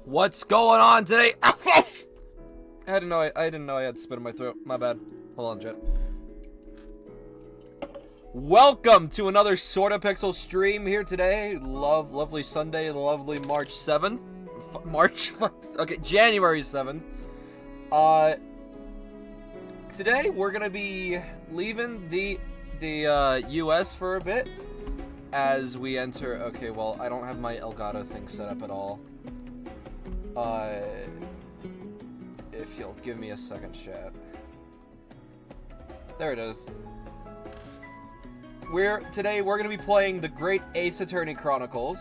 What's going on today? I didn't know I had spit in my throat. My bad. Hold on, Jet. Welcome to another Sorta Pixel stream here today. Lovely Sunday, lovely March 7th. January 7th. Today we're gonna be leaving the US for a bit as we enter. Okay, well, I don't have my Elgato thing set up at all. If you'll give me a second, chat. There it is. Today we're gonna be playing the Great Ace Attorney Chronicles.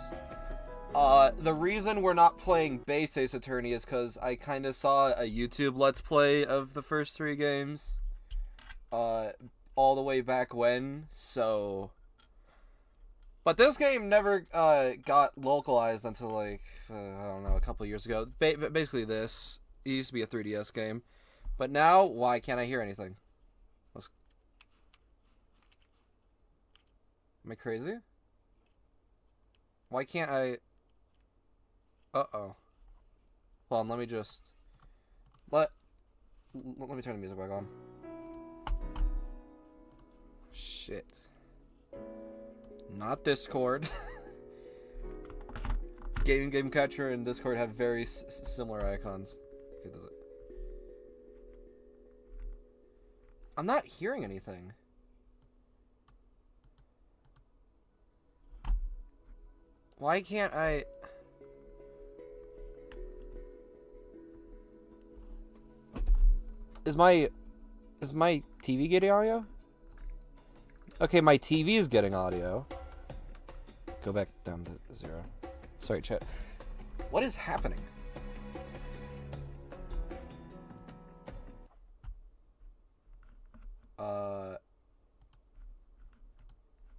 The reason we're not playing Base Ace Attorney is because I kind of saw a YouTube Let's Play of the first 3 games, all the way back when, so... But this game never, got localized until, like, I don't know, a couple years ago. Basically this. It used to be a 3DS game. But now, why can't I hear anything? Am I crazy? Why can't I... Uh-oh. Hold on, let me just... Let me turn the music back on. Shit. Not Discord. Game Catcher and Discord have very similar icons. Okay, does it? I'm not hearing anything. Why can't I... Is my TV getting audio? Okay, my TV is getting audio. Go back down to 0. Sorry, chat. What is happening?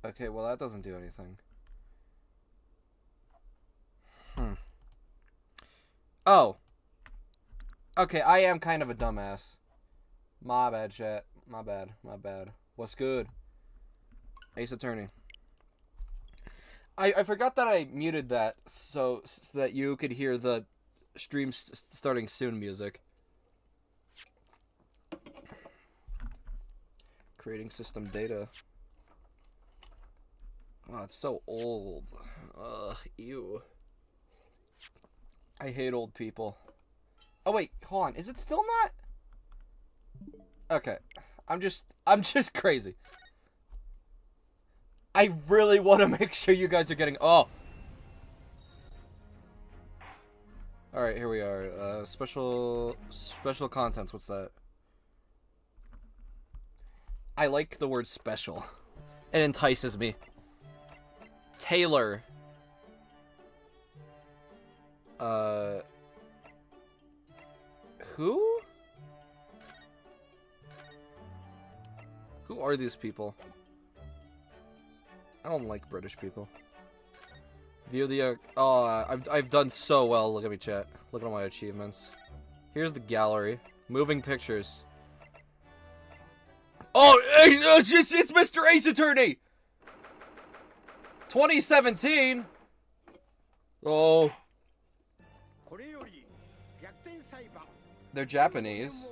Okay, well that doesn't do anything. Oh. Okay, I am kind of a dumbass. My bad, chat. My bad. What's good? Ace Attorney. I forgot that I muted that so that you could hear the stream starting soon music. Creating system data. Oh, it's so old. Ugh, ew. I hate old people. Oh wait, hold on. Is it still not? Okay. I'm just crazy. I really want to make sure you guys are getting... Oh! Alright, here we are. Special contents. What's that? I like the word special. It entices me. Taylor. Who? Who are these people? I don't like British people. View the, I've done so well. Look at me, chat. Look at all my achievements. Here's the gallery. Moving pictures. Oh, it's Mr. Ace Attorney! 2017? Oh. They're Japanese.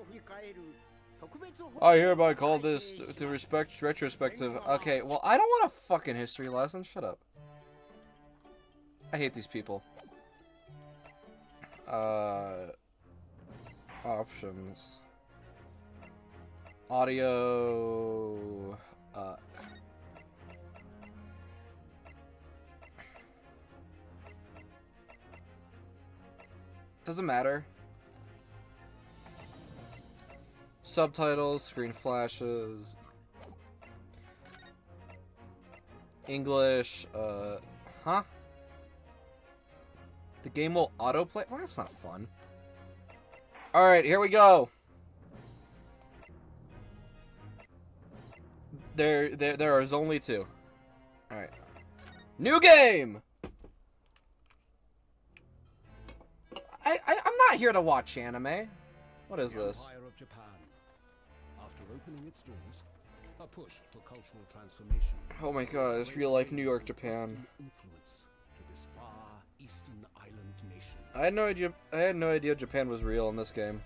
I hereby call this to respect retrospective. Okay, well, I don't want a fucking history lesson. Shut up. I hate these people. Options. Audio. Doesn't matter. Subtitles, screen flashes, English, huh? The game will autoplay? Well, that's not fun. Alright, here we go. There is only 2. Alright. New game! I'm not here to watch anime. What is this? Opening its doors, a push for cultural transformation. Oh my god, it's real life New York, Japan. Influence to this far eastern island nation. I had no idea Japan was real in this game.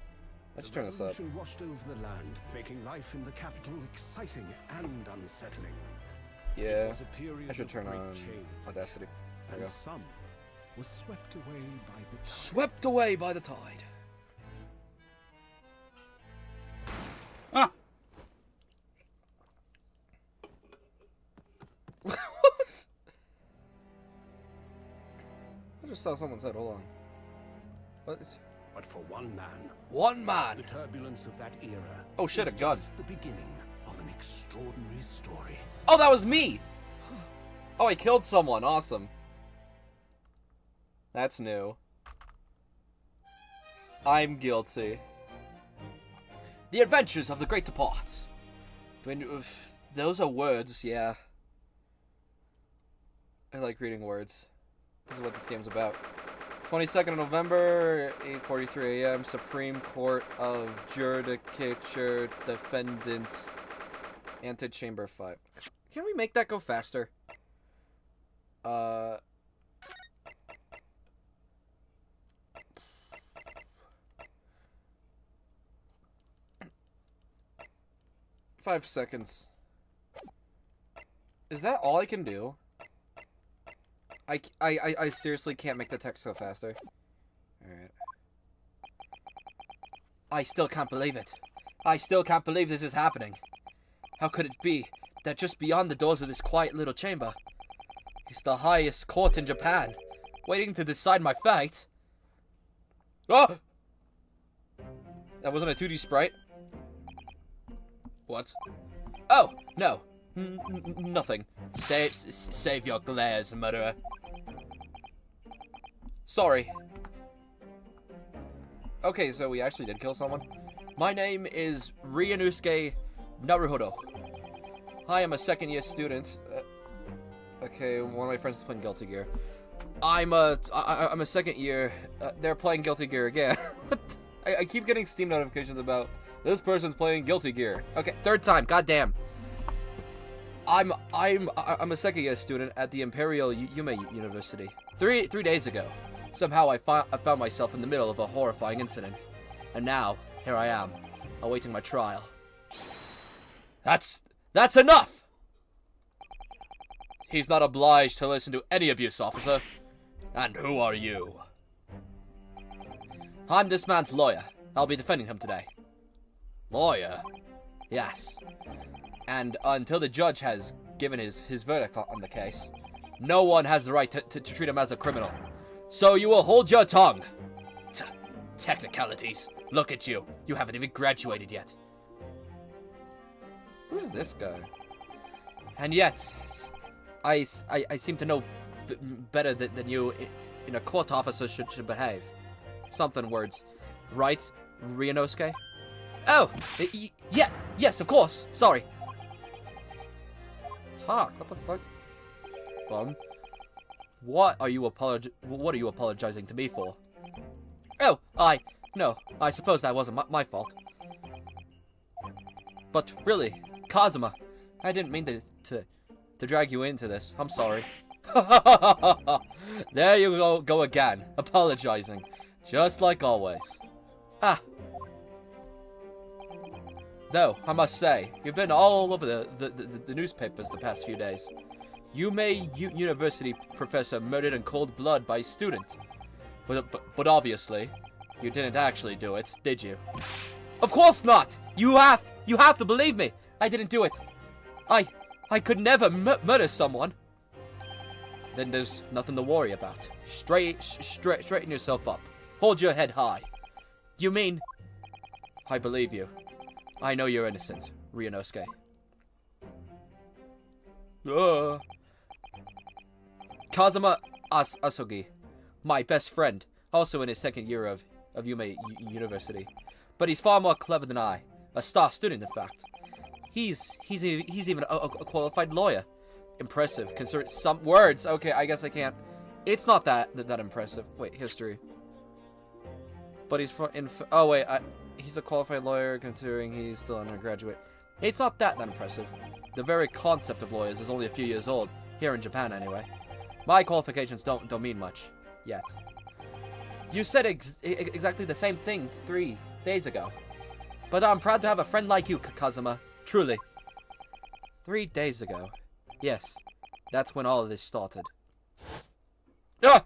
Let's turn this up. The revolution washed over the land, making life in the capital exciting and unsettling. It Yeah, was a period I should of turn great on change, Audacity. There we and go. some was swept away by the tide. Swept away by the tide. Ah! I just saw someone's head. Hold on. What is... But for one man, One man! the turbulence of that era Oh shit, was a gun. just the beginning of an extraordinary story. Oh, that was me! Oh, I killed someone. Awesome. That's new. I'm guilty. The Adventures of the Great Depart. Those are words, yeah. I like reading words. This is what this game's about. 22nd of November, 8:43 a.m. Supreme Court of Judicature Defendants, Antechamber 5. Can we make that go faster? 5 seconds. Is that all I can do? I seriously can't make the text go faster. Alright. I still can't believe it. I still can't believe this is happening. How could it be that just beyond the doors of this quiet little chamber is the highest court in Japan, waiting to decide my fate? Oh! That wasn't a 2D sprite. What? Oh, no. Nothing. Save your glares, murderer. Sorry. Okay, so we actually did kill someone. My name is Ryunosuke Naruhodo. I am a second-year student. Okay, one of my friends is playing Guilty Gear. I'm a second year. They're playing Guilty Gear again. I keep getting Steam notifications about this person's playing Guilty Gear. Okay, third time. Goddamn. I'm a second year student at the Imperial Yume University. Three days ago, somehow I found myself in the middle of a horrifying incident, and now here I am, awaiting my trial. That's enough. He's not obliged to listen to any abuse, officer. And who are you? I'm this man's lawyer. I'll be defending him today. Lawyer? Yes. And until the judge has given his verdict on the case, no one has the right to treat him as a criminal. So you will hold your tongue. Technicalities. Look at you. You haven't even graduated yet. Who's this guy? And yet, I seem to know better than you in a court officer should behave. Something words. Right, Ryunosuke? Oh, yeah, yes, of course. Sorry. Talk. What the fuck? Bum. What are you apologizing to me for? Oh, no, I suppose that wasn't my fault. But really, Kazuma, I didn't mean to drag you into this. I'm sorry. There you go again, apologizing, just like always. Ah. Though, I must say, you've been all over the newspapers the past few days. Yume University professor murdered in cold blood by a student. But obviously, you didn't actually do it, did you? Of course not! You have to believe me! I didn't do it! I could never murder someone! Then there's nothing to worry about. Straighten yourself up. Hold your head high. You mean... I believe you. I know you're innocent, Ryunosuke. Kazuma Asogi, my best friend, also in his second year of Yume University. But he's far more clever than I. A star student, in fact. He's even a qualified lawyer. Impressive, considering some words. Okay, I guess I can't. It's not that impressive. Wait, history. But he's oh wait, he's a qualified lawyer considering he's still an undergraduate. It's not that impressive. The very concept of lawyers is only a few years old, here in Japan anyway. My qualifications don't mean much. yet. You said exactly the same thing 3 days ago. But I'm proud to have a friend like you, Kazuma. Truly. 3 days ago. Yes, that's when all of this started. Ah!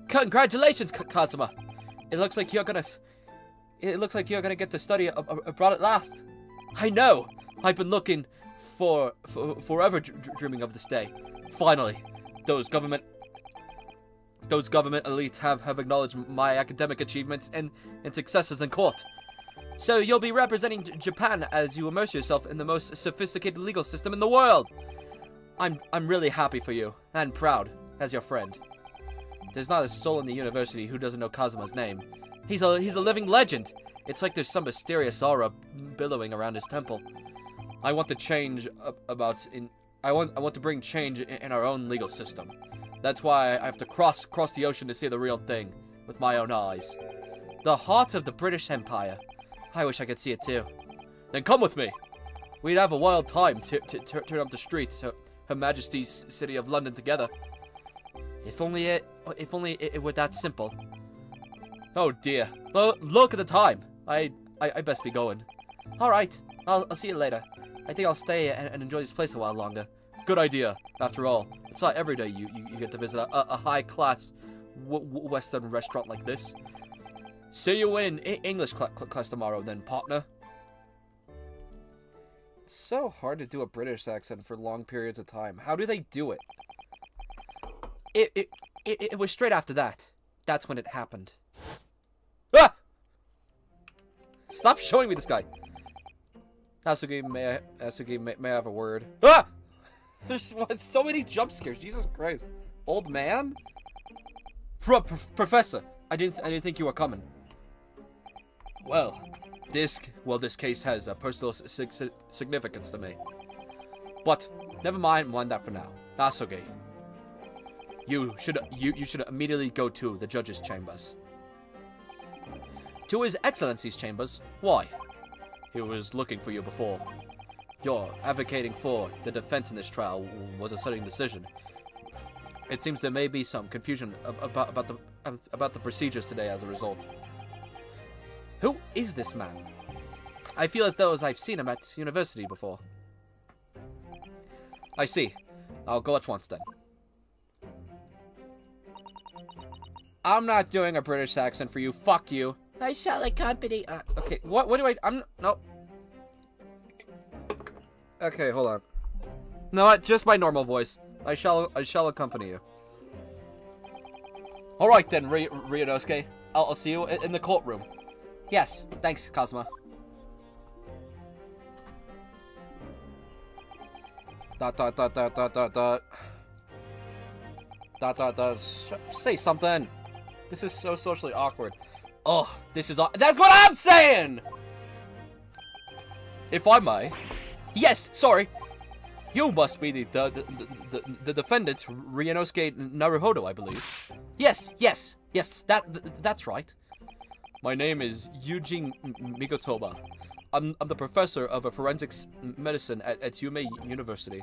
Congratulations, Kazuma. It looks like you're gonna get to study abroad at last. I know. I've been looking for forever, dreaming of this day. Finally, those government elites have acknowledged my academic achievements and successes in court. So you'll be representing Japan as you immerse yourself in the most sophisticated legal system in the world. I'm really happy for you and proud as your friend. There's not a soul in the university who doesn't know Kazuma's name. He's a living legend. It's like there's some mysterious aura billowing around his temple. I want to bring change in our own legal system. That's why I have to cross the ocean to see the real thing with my own eyes. The heart of the British Empire. I wish I could see it too. Then come with me. We'd have a wild time to turn up the streets of Her Majesty's City of London together. If only it were that simple. Oh dear. Look at the time. I best be going. All right. I'll see you later. I think I'll stay and enjoy this place a while longer. Good idea. After all, it's not every day you get to visit a high-class Western restaurant like this. See you in English class tomorrow then, partner. It's so hard to do a British accent for long periods of time. How do they do it? It was straight after that. That's when it happened. Ah! Stop showing me this guy. Asugi, may I have a word? Ah! There's so many jump scares. Jesus Christ. Old man? Professor, I didn't think you were coming. Well, this case has a personal significance to me. But never mind that for now. Asugi, you should immediately go to the judge's chambers. To His Excellency's chambers? Why? He was looking for you before. Your advocating for the defense in this trial was a sudden decision. It seems there may be some confusion about the procedures today as a result. Who is this man? I feel as though I've seen him at university before. I see. I'll go at once then. I'm not doing a British accent for you. Fuck you. I shall accompany. Okay. What do I? No. Okay, hold on. No, just my normal voice. I shall accompany you. All right then, Ryunosuke. I'll see you in the courtroom. Yes, thanks, Kazuma. Say something. This is so socially awkward. Oh, that's what I'm saying! If I may. Yes, sorry. You must be the defendant, Ryunosuke Naruhodo, I believe. Yes, that's right. My name is Eugene Mikotoba. I'm the professor of forensics medicine at Yume University.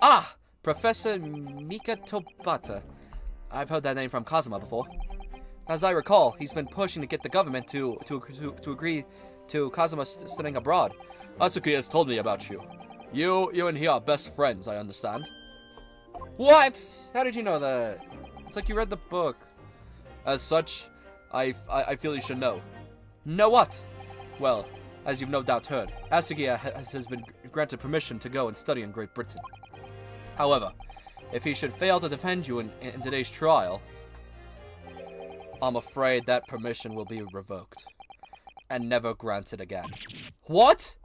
Ah, Professor Mikatobata. I've heard that name from Kazuma before. As I recall, he's been pushing to get the government to agree to Kazuma studying abroad. Asuki has told me about you. You and he are best friends, I understand. What? How did you know that? It's like you read the book. As such, I feel you should know. Know what? Well, as you've no doubt heard, Asuki has been granted permission to go and study in Great Britain. However, if he should fail to defend you in today's trial, I'm afraid that permission will be revoked and never granted again. What?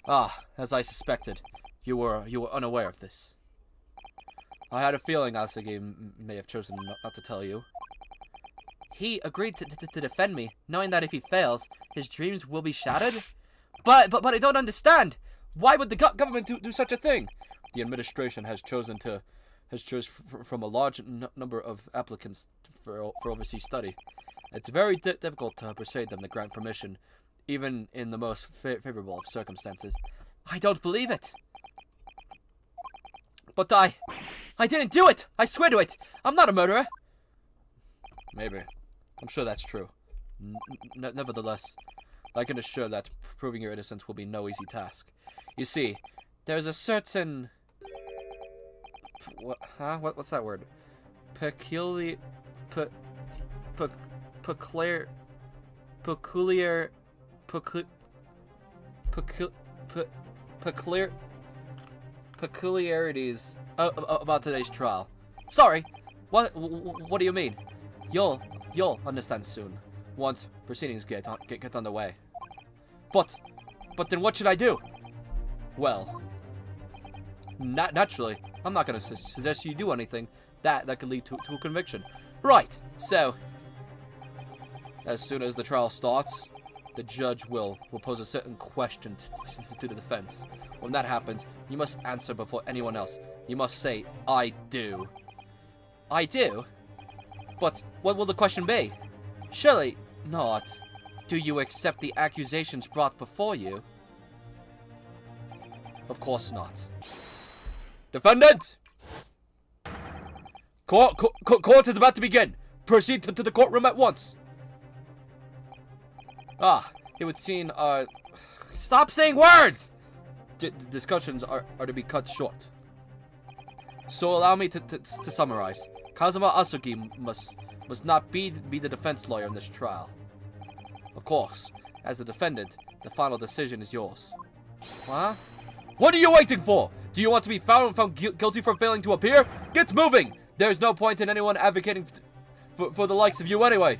Ah, as I suspected, you were unaware of this. I had a feeling Asugi may have chosen not to tell you. He agreed to defend me, knowing that if he fails, his dreams will be shattered? But I don't understand. Why would the government do such a thing? The administration has chosen from a large number of applicants for overseas study. It's very difficult to persuade them to grant permission, even in the most favorable of circumstances. I don't believe it. But I I didn't do it! I swear to it! I'm not a murderer! Maybe. I'm sure that's true. Nevertheless, I can assure that proving your innocence will be no easy task. You see, there's a certain... What's that word? Peculiar... Peculiarities about today's trial. Sorry, what do you mean? You'll understand soon, once proceedings get underway. But then what should I do? Well, naturally, I'm not gonna suggest you do anything that could lead to a conviction. Right, so, as soon as the trial starts, the judge will pose a certain question to the defense. When that happens, you must answer before anyone else. You must say, I do. I do? But what will the question be? Surely not. Do you accept the accusations brought before you? Of course not. Defendant! Court is about to begin. Proceed to the courtroom at once. It would seem, stop saying words! Discussions are to be cut short. So allow me to summarize. Kazuma Asuki must not be the defense lawyer in this trial. Of course, as the defendant, the final decision is yours. Huh? What are you waiting for? Do you want to be found guilty for failing to appear? Get moving! There's no point in anyone advocating for the likes of you anyway.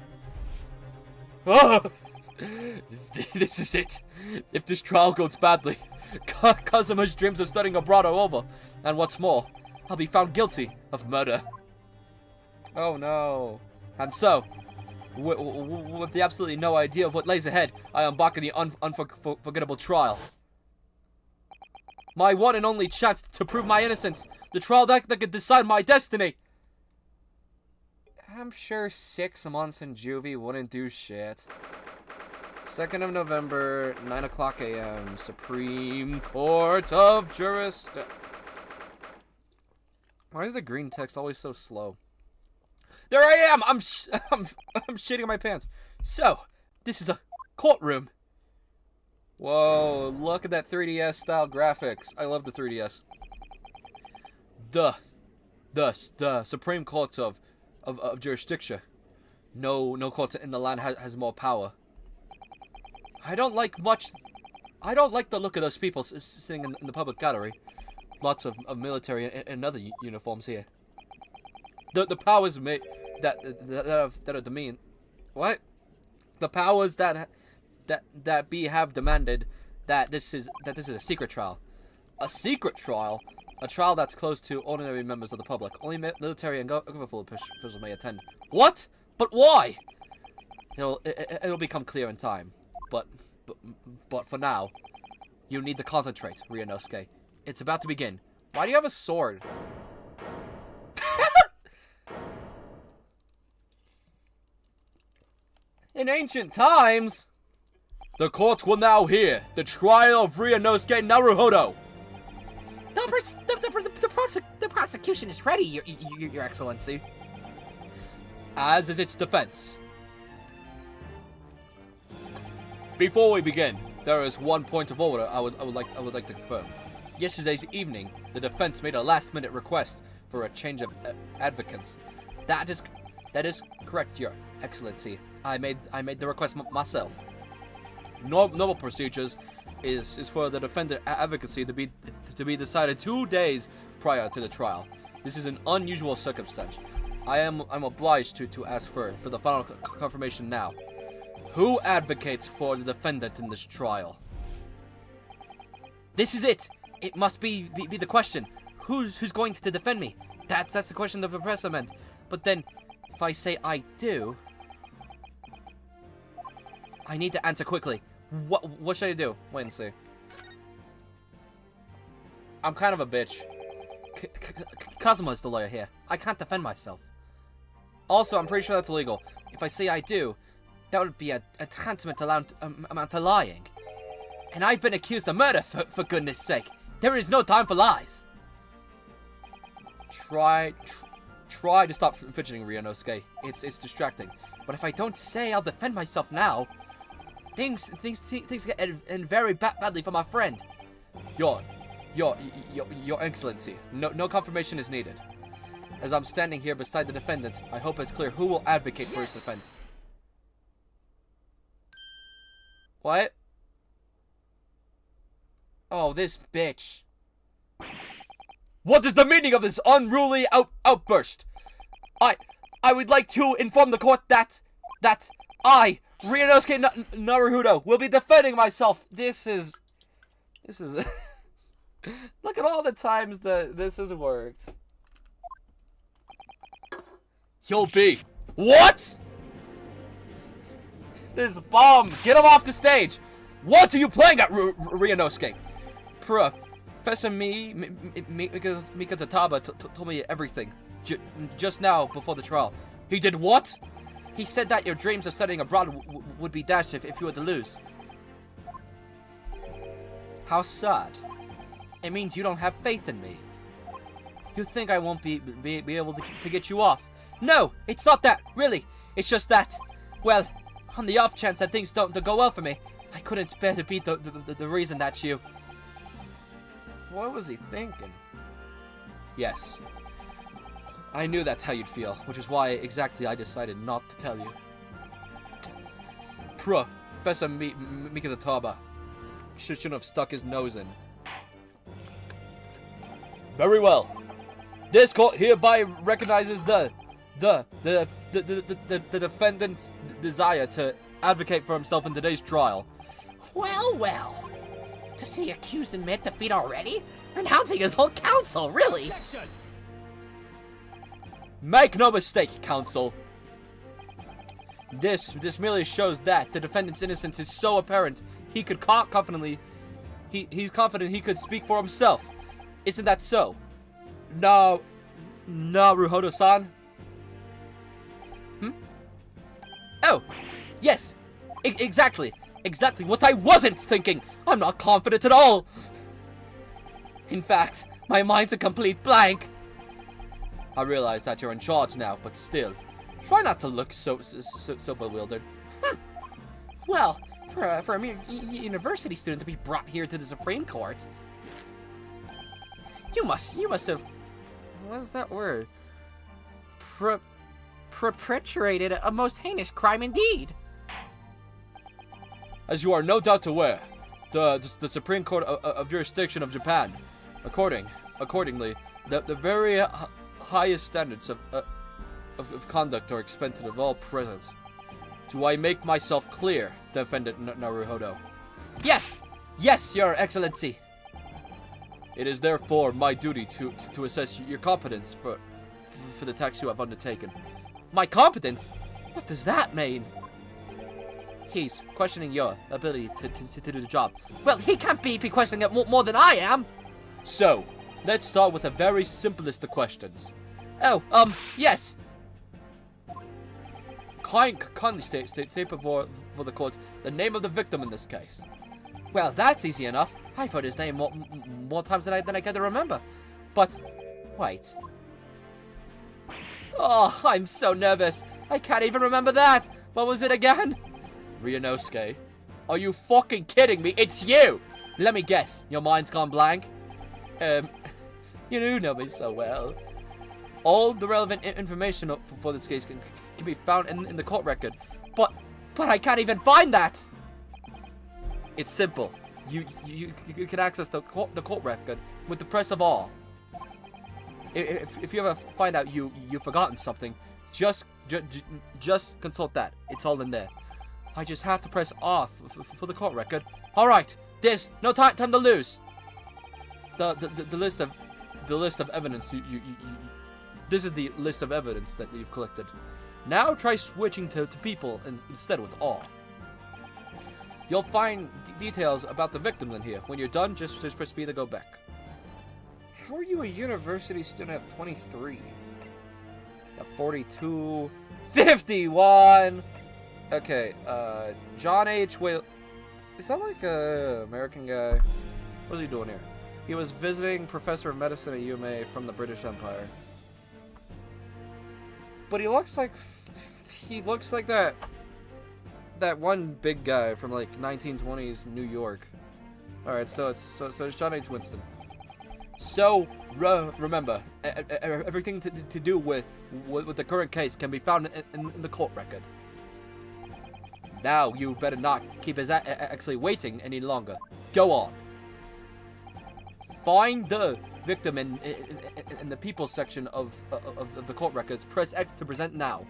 This is it. If this trial goes badly, Kazuma's dreams of studying abroad are over. And what's more, I'll be found guilty of murder. Oh no. And so, with absolutely no idea of what lays ahead, I embark on the unforgettable trial. My one and only chance to prove my innocence. The trial that could decide my destiny. I'm sure 6 months in juvie wouldn't do shit. 2nd of November, 9 o'clock a.m. Supreme Court of Jurisdiction. Why is the green text always so slow? There I am! I'm shitting my pants. So, this is a courtroom. Whoa, look at that 3DS style graphics. I love the 3DS. The Supreme Court of Jurisdiction. No court in the land has more power. I don't like the look of those people sitting in the public gallery. Lots of military and other uniforms here. The powers that are demean. What? The powers that have demanded that this is a secret trial. A secret trial? A trial that's closed to ordinary members of the public. Only military and governmental officials may attend. What? But why? It'll become clear in time. But for now, you need to concentrate, Ryunosuke. It's about to begin. Why do you have a sword? In ancient times, the court will now hear the trial of Ryunosuke Naruhodo. The prosecution is ready, Your Excellency. As is its defense. Before we begin, there is one point of order I would like to confirm. Yesterday's evening, the defense made a last-minute request for a change of advocates. That is correct, Your Excellency. I made the request myself. Normal procedures is for the defendant advocacy to be decided 2 days prior to the trial. This is an unusual circumstance. I'm obliged to ask for the final confirmation now. Who advocates for the defendant in this trial? This is it. It must be the question. Who's going to defend me? That's the question the professor meant. But then, if I say I do, I need to answer quickly. What should I do? Wait and see. I'm kind of a bitch. Kazuma is the lawyer here. I can't defend myself. Also, I'm pretty sure that's illegal. If I say I do, that would be a tantamount amount to lying. And I've been accused of murder, for goodness sake. There is no time for lies. Try to stop fidgeting, Ryunosuke. It's distracting. But if I don't say I'll defend myself now, things get end very badly for my friend. Your Excellency. No confirmation is needed. As I'm standing here beside the defendant, I hope it's clear who will advocate for his defense. What? Oh, this bitch. What is the meaning of this unruly outburst? I would like to inform the court that I, Ryunosuke Naruhodo, will be defending myself. This is look at all the times that this has worked. You'll be what? This bomb! Get him off the stage! What are you playing at, Ryunosuke? Professor Mika Tataba told me everything. Just now, before the trial. He did what? He said that your dreams of studying abroad would be dashed if you were to lose. How sad. It means you don't have faith in me. You think I won't be able to get you off. No, it's not that, really. It's just that, well, on the off chance that things don't go well for me, I couldn't bear to be the reason that you... What was he thinking? Yes. I knew that's how you'd feel, which is why exactly I decided not to tell you. Professor Mikazataba shouldn't have stuck his nose in. Very well. This court hereby recognizes the defendant's desire to advocate for himself in today's trial. Well, well. Does the accused admit defeat already? Renouncing his whole counsel, really? Make no mistake, counsel. This merely shows that the defendant's innocence is so apparent he could confidently he's confident he could speak for himself. Isn't that so? No, Ruhodo-san. Oh, yes, exactly what I wasn't thinking. I'm not confident at all. In fact, my mind's a complete blank. I realize that you're in charge now, but still, try not to look so bewildered. Well, for a mere university student to be brought here to the Supreme Court, you must have, What is that word? perpetrated a most heinous crime indeed. As you are no doubt aware, the Supreme Court of Jurisdiction of Japan, accordingly, the very highest standards of conduct are expected of all present. Do I make myself clear, Defendant Naruhodo? Yes, Your Excellency. It is therefore my duty to assess your competence for the task you have undertaken. My competence? What does that mean? He's questioning your ability to do the job. Well, he can't be questioning it more than I am. So, let's start with the very simplest of questions. Oh, yes. Kindly state before the court the name of the victim in this case. Well, that's easy enough. I've heard his name more times than I care to remember. But, wait. Oh, I'm so nervous. I can't even remember that. What was it again? Ryunosuke. Are you fucking kidding me? It's you! Let me guess. Your mind's gone blank? You know me so well. All the relevant information for this case can be found in the court record. But I can't even find that. It's simple. You can access the court record with the press of all. If you ever find out you've forgotten something, just consult that. It's all in there. I just have to press off for the court record. All right, there's no time to lose. The list of evidence this is the list of evidence that you've collected. Now try switching to people instead with all. You'll find details about the victims in here. When you're done, just press B to go back. How are you a university student at 23? At 42, 51. Okay, John H. Whale. Is that like a American guy? What's he doing here? He was visiting professor of medicine at UMA from the British Empire. But he looks like that one big guy from like 1920s New York. All right, so it's John H. Winston. So remember, everything to do with the current case can be found in the court record. Now you better not keep us actually waiting any longer. Go on. Find the victim in the people section of the court records. Press X to present now.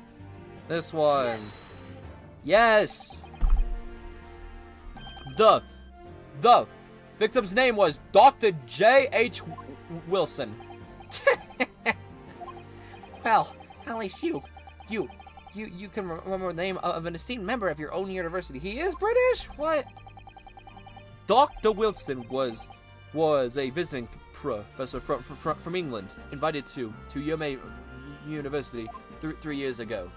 This one. Yes. The victim's name was Dr. J.H. Wilson. Well, at least you can remember the name of an esteemed member of your own university. He is British? What? Dr. Wilson was a visiting professor from England, invited to UMA University 3 years ago.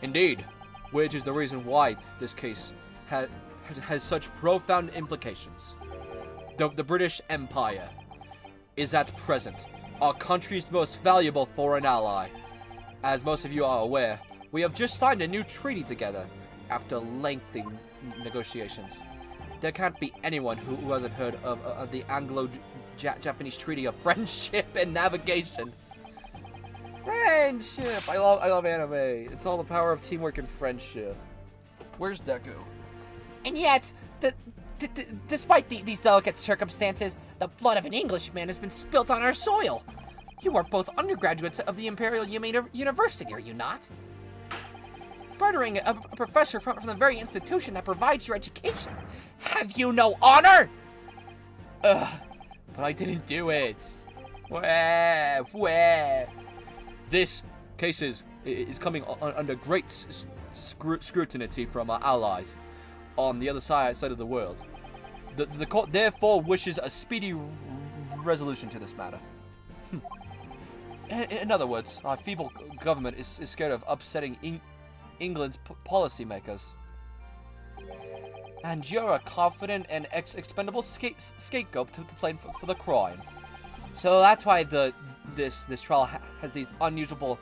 Indeed, which is the reason why this case has such profound implications. The British Empire is at present our country's most valuable foreign ally. As most of you are aware, we have just signed a new treaty together after lengthy negotiations. There can't be anyone who hasn't heard of the Anglo-Japanese Treaty of Friendship and Navigation. Friendship! I love anime. It's all the power of teamwork and friendship. Where's Deku? And yet, despite these delicate circumstances, the blood of an Englishman has been spilt on our soil. You are both undergraduates of the Imperial University, are you not? Murdering a professor from the very institution that provides your education. Have you no honor? Ugh, but I didn't do it. Where? This case is coming under great scrutiny from our allies on the other side of the world. The court therefore wishes a speedy resolution to this matter. In other words, our feeble government is scared of upsetting England's policymakers. And you're a confident and expendable scapegoat to blame for the crime. So that's why this trial has these unusual...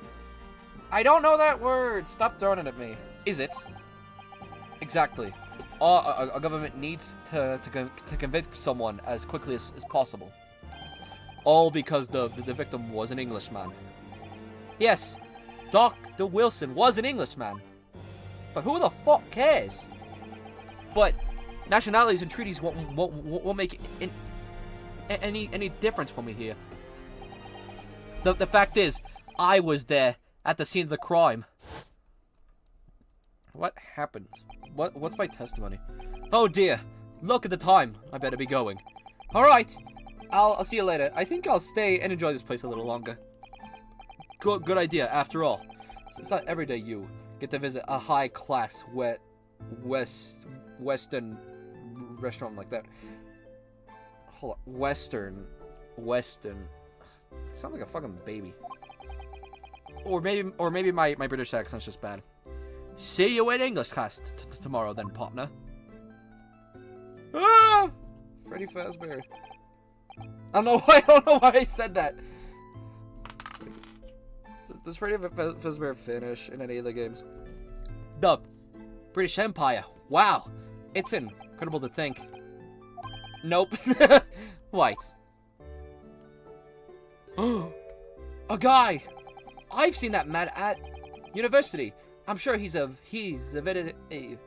I don't know that word! Stop throwing it at me. Is it? Exactly. Our government needs to convict someone as quickly as possible. All because the victim was an Englishman. Yes, Dr. Wilson was an Englishman. But who the fuck cares? But nationalities and treaties won't make any difference for me here. The fact is, I was there at the scene of the crime. What happened? What's my testimony? Oh dear, look at the time. I better be going. All right, I'll see you later. I think I'll stay and enjoy this place a little longer. Good idea. After all, it's not every day you get to visit a high-class Western restaurant like that. Hold on, Western. Sounds like a fucking baby. Or maybe my British accent's just bad. See you in English class tomorrow then, partner. Ah! Freddy Fazbear. I don't know why I said that. Does Freddy Fazbear finish in any of the games? The British Empire. Wow. It's incredible to think. Nope. Wait. A guy! I've seen that man at university. I'm sure he's a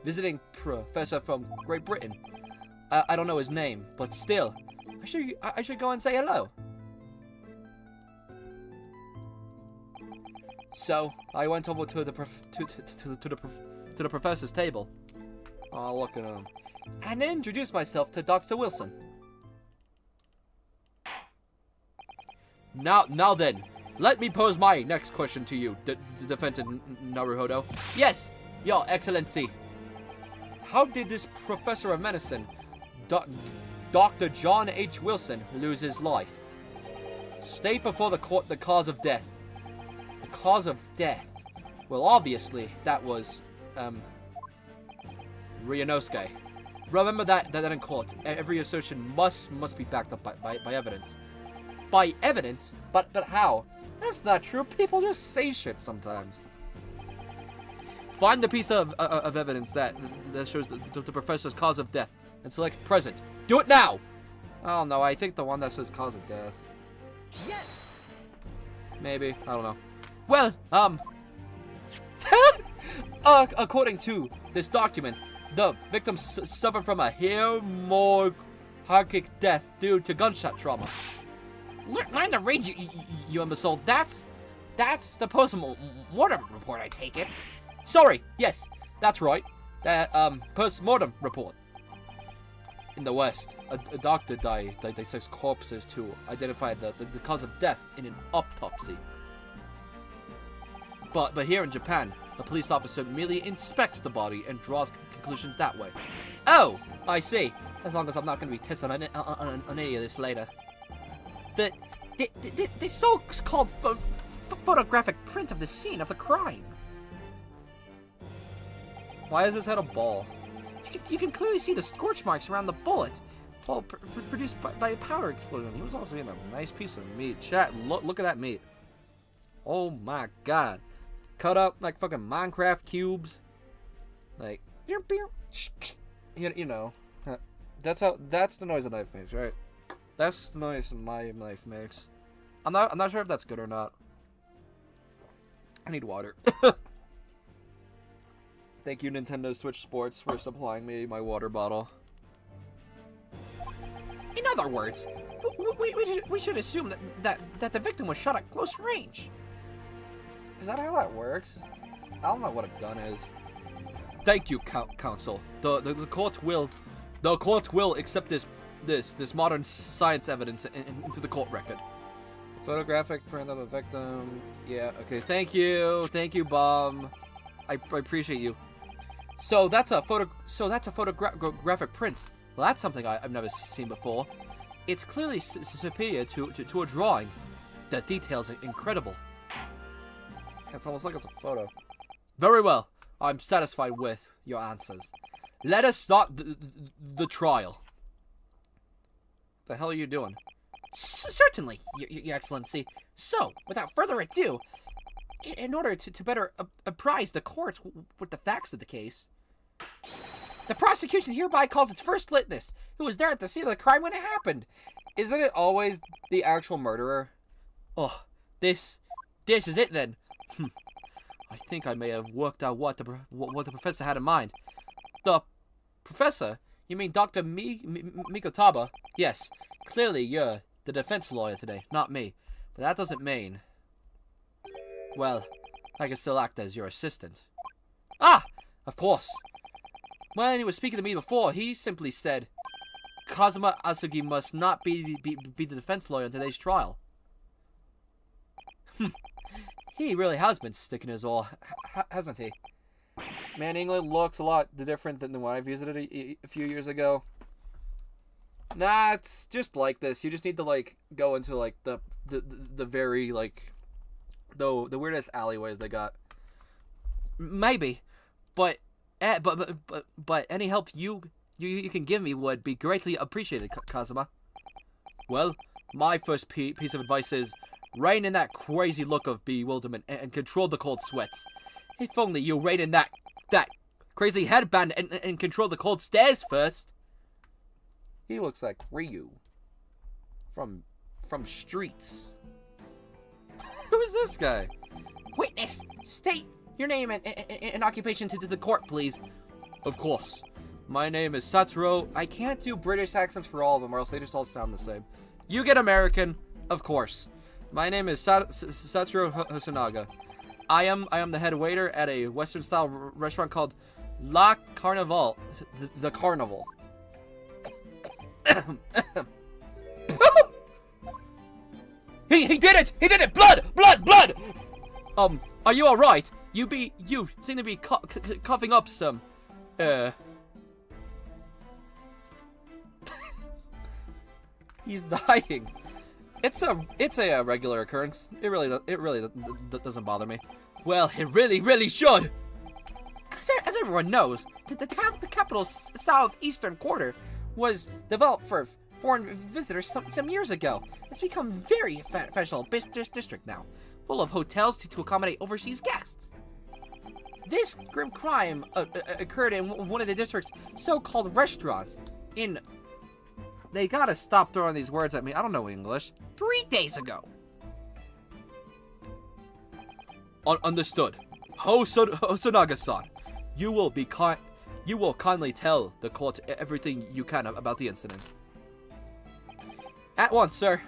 visiting professor from Great Britain. I don't know his name, but still, I should go and say hello. So I went over to the professor's table. Oh, look at him, and introduced myself to Dr. Wilson. Now then, let me pose my next question to you, defendant Naruhodo. Yes, Your Excellency. How did this professor of medicine, Dr. John H. Wilson, lose his life? State before the court the cause of death. The cause of death? Well, obviously, that was, Ryunosuke. Remember that in court. Every assertion must be backed up by evidence. By evidence? But how? That's not true. People just say shit sometimes. Find the piece of evidence that shows the professor's cause of death and select present. Do it now! Oh no, I think the one that says cause of death. Yes! Maybe. I don't know. Well, according to this document, the victim suffered from a hemorrhagic death due to gunshot trauma. Learn to read, you imbecile. That's the post-mortem report, I take it. Sorry, yes, that's right. Post-mortem report. In the West, a doctor dissects corpses to identify the cause of death in an autopsy. But here in Japan, a police officer merely inspects the body and draws conclusions that way. Oh, I see. As long as I'm not going to be tested on any of this later. The so-called photographic print of the scene of the crime. Why is his head a ball? You can clearly see the scorch marks around the bullet. All produced by a powder explosion. He was also eating a nice piece of meat. Chat, look at that meat. Oh my god. Cut up like fucking Minecraft cubes. Like, you know. That's the noise a knife makes, right? That's the noise my knife makes. I'm not sure if that's good or not. I need water. Thank you, Nintendo Switch Sports, for supplying me my water bottle. In other words, we should assume that the victim was shot at close range. Is that how that works? I don't know what a gun is. Thank you, counsel. The court will accept this modern science evidence into the court record. Photographic print of a victim. Yeah. Okay. Thank you, Bob. I appreciate you. So that's a photographic print. Well, that's something I've never seen before. It's clearly superior to a drawing. The details are incredible. It's almost like it's a photo. Very well. I'm satisfied with your answers. Let us start the trial. The hell are you doing? Certainly, Your Excellency. So, without further ado, in order to better apprise the court with the facts of the case, the prosecution hereby calls its first witness, who was there at the scene of the crime when it happened. Isn't it always the actual murderer? Oh, this is it then. I think I may have worked out what the professor had in mind. The professor? You mean Dr. Mikotaba? Yes. Clearly, you're the defense lawyer today, not me. But that doesn't mean... Well, I can still act as your assistant. Ah! Of course. When he was speaking to me before, he simply said, Kazuma Asugi must not be the defense lawyer in today's trial. He really has been sticking his oar, hasn't he? Man, England looks a lot different than when I visited it a few years ago. Nah, it's just like this. You just need to, like, go into, like, the very, like, the weirdest alleyways they got. Maybe, but any help you can give me would be greatly appreciated, Kazuma. Well, my first piece of advice is rein in that crazy look of bewilderment and control the cold sweats. If only you rein in that crazy headband and control the cold stares first. He looks like Ryu from Streets. Who's this guy? Witness, state your name and occupation to the court, please. Of course. My name is Satoru. I can't do British accents for all of them, or else they just all sound the same. You get American, of course. My name is Satoru Hosonaga. I am the head waiter at a Western-style restaurant called La Carnival. The Carnival. He did it! He did it! Blood! Are you alright? You seem to be coughing up some, He's dying. It's a regular occurrence. It really doesn't bother me. Well, it really should. As everyone knows, the capital's southeastern quarter was developed for foreign visitors some years ago. It's become very fashionable district now, full of hotels to accommodate overseas guests. This grim crime occurred in one of the district's so-called restaurants in... They gotta stop throwing these words at me. I don't know English. 3 days ago. Understood. Hosonaga-san, you will kindly tell the court everything you can about the incident. At once, sir.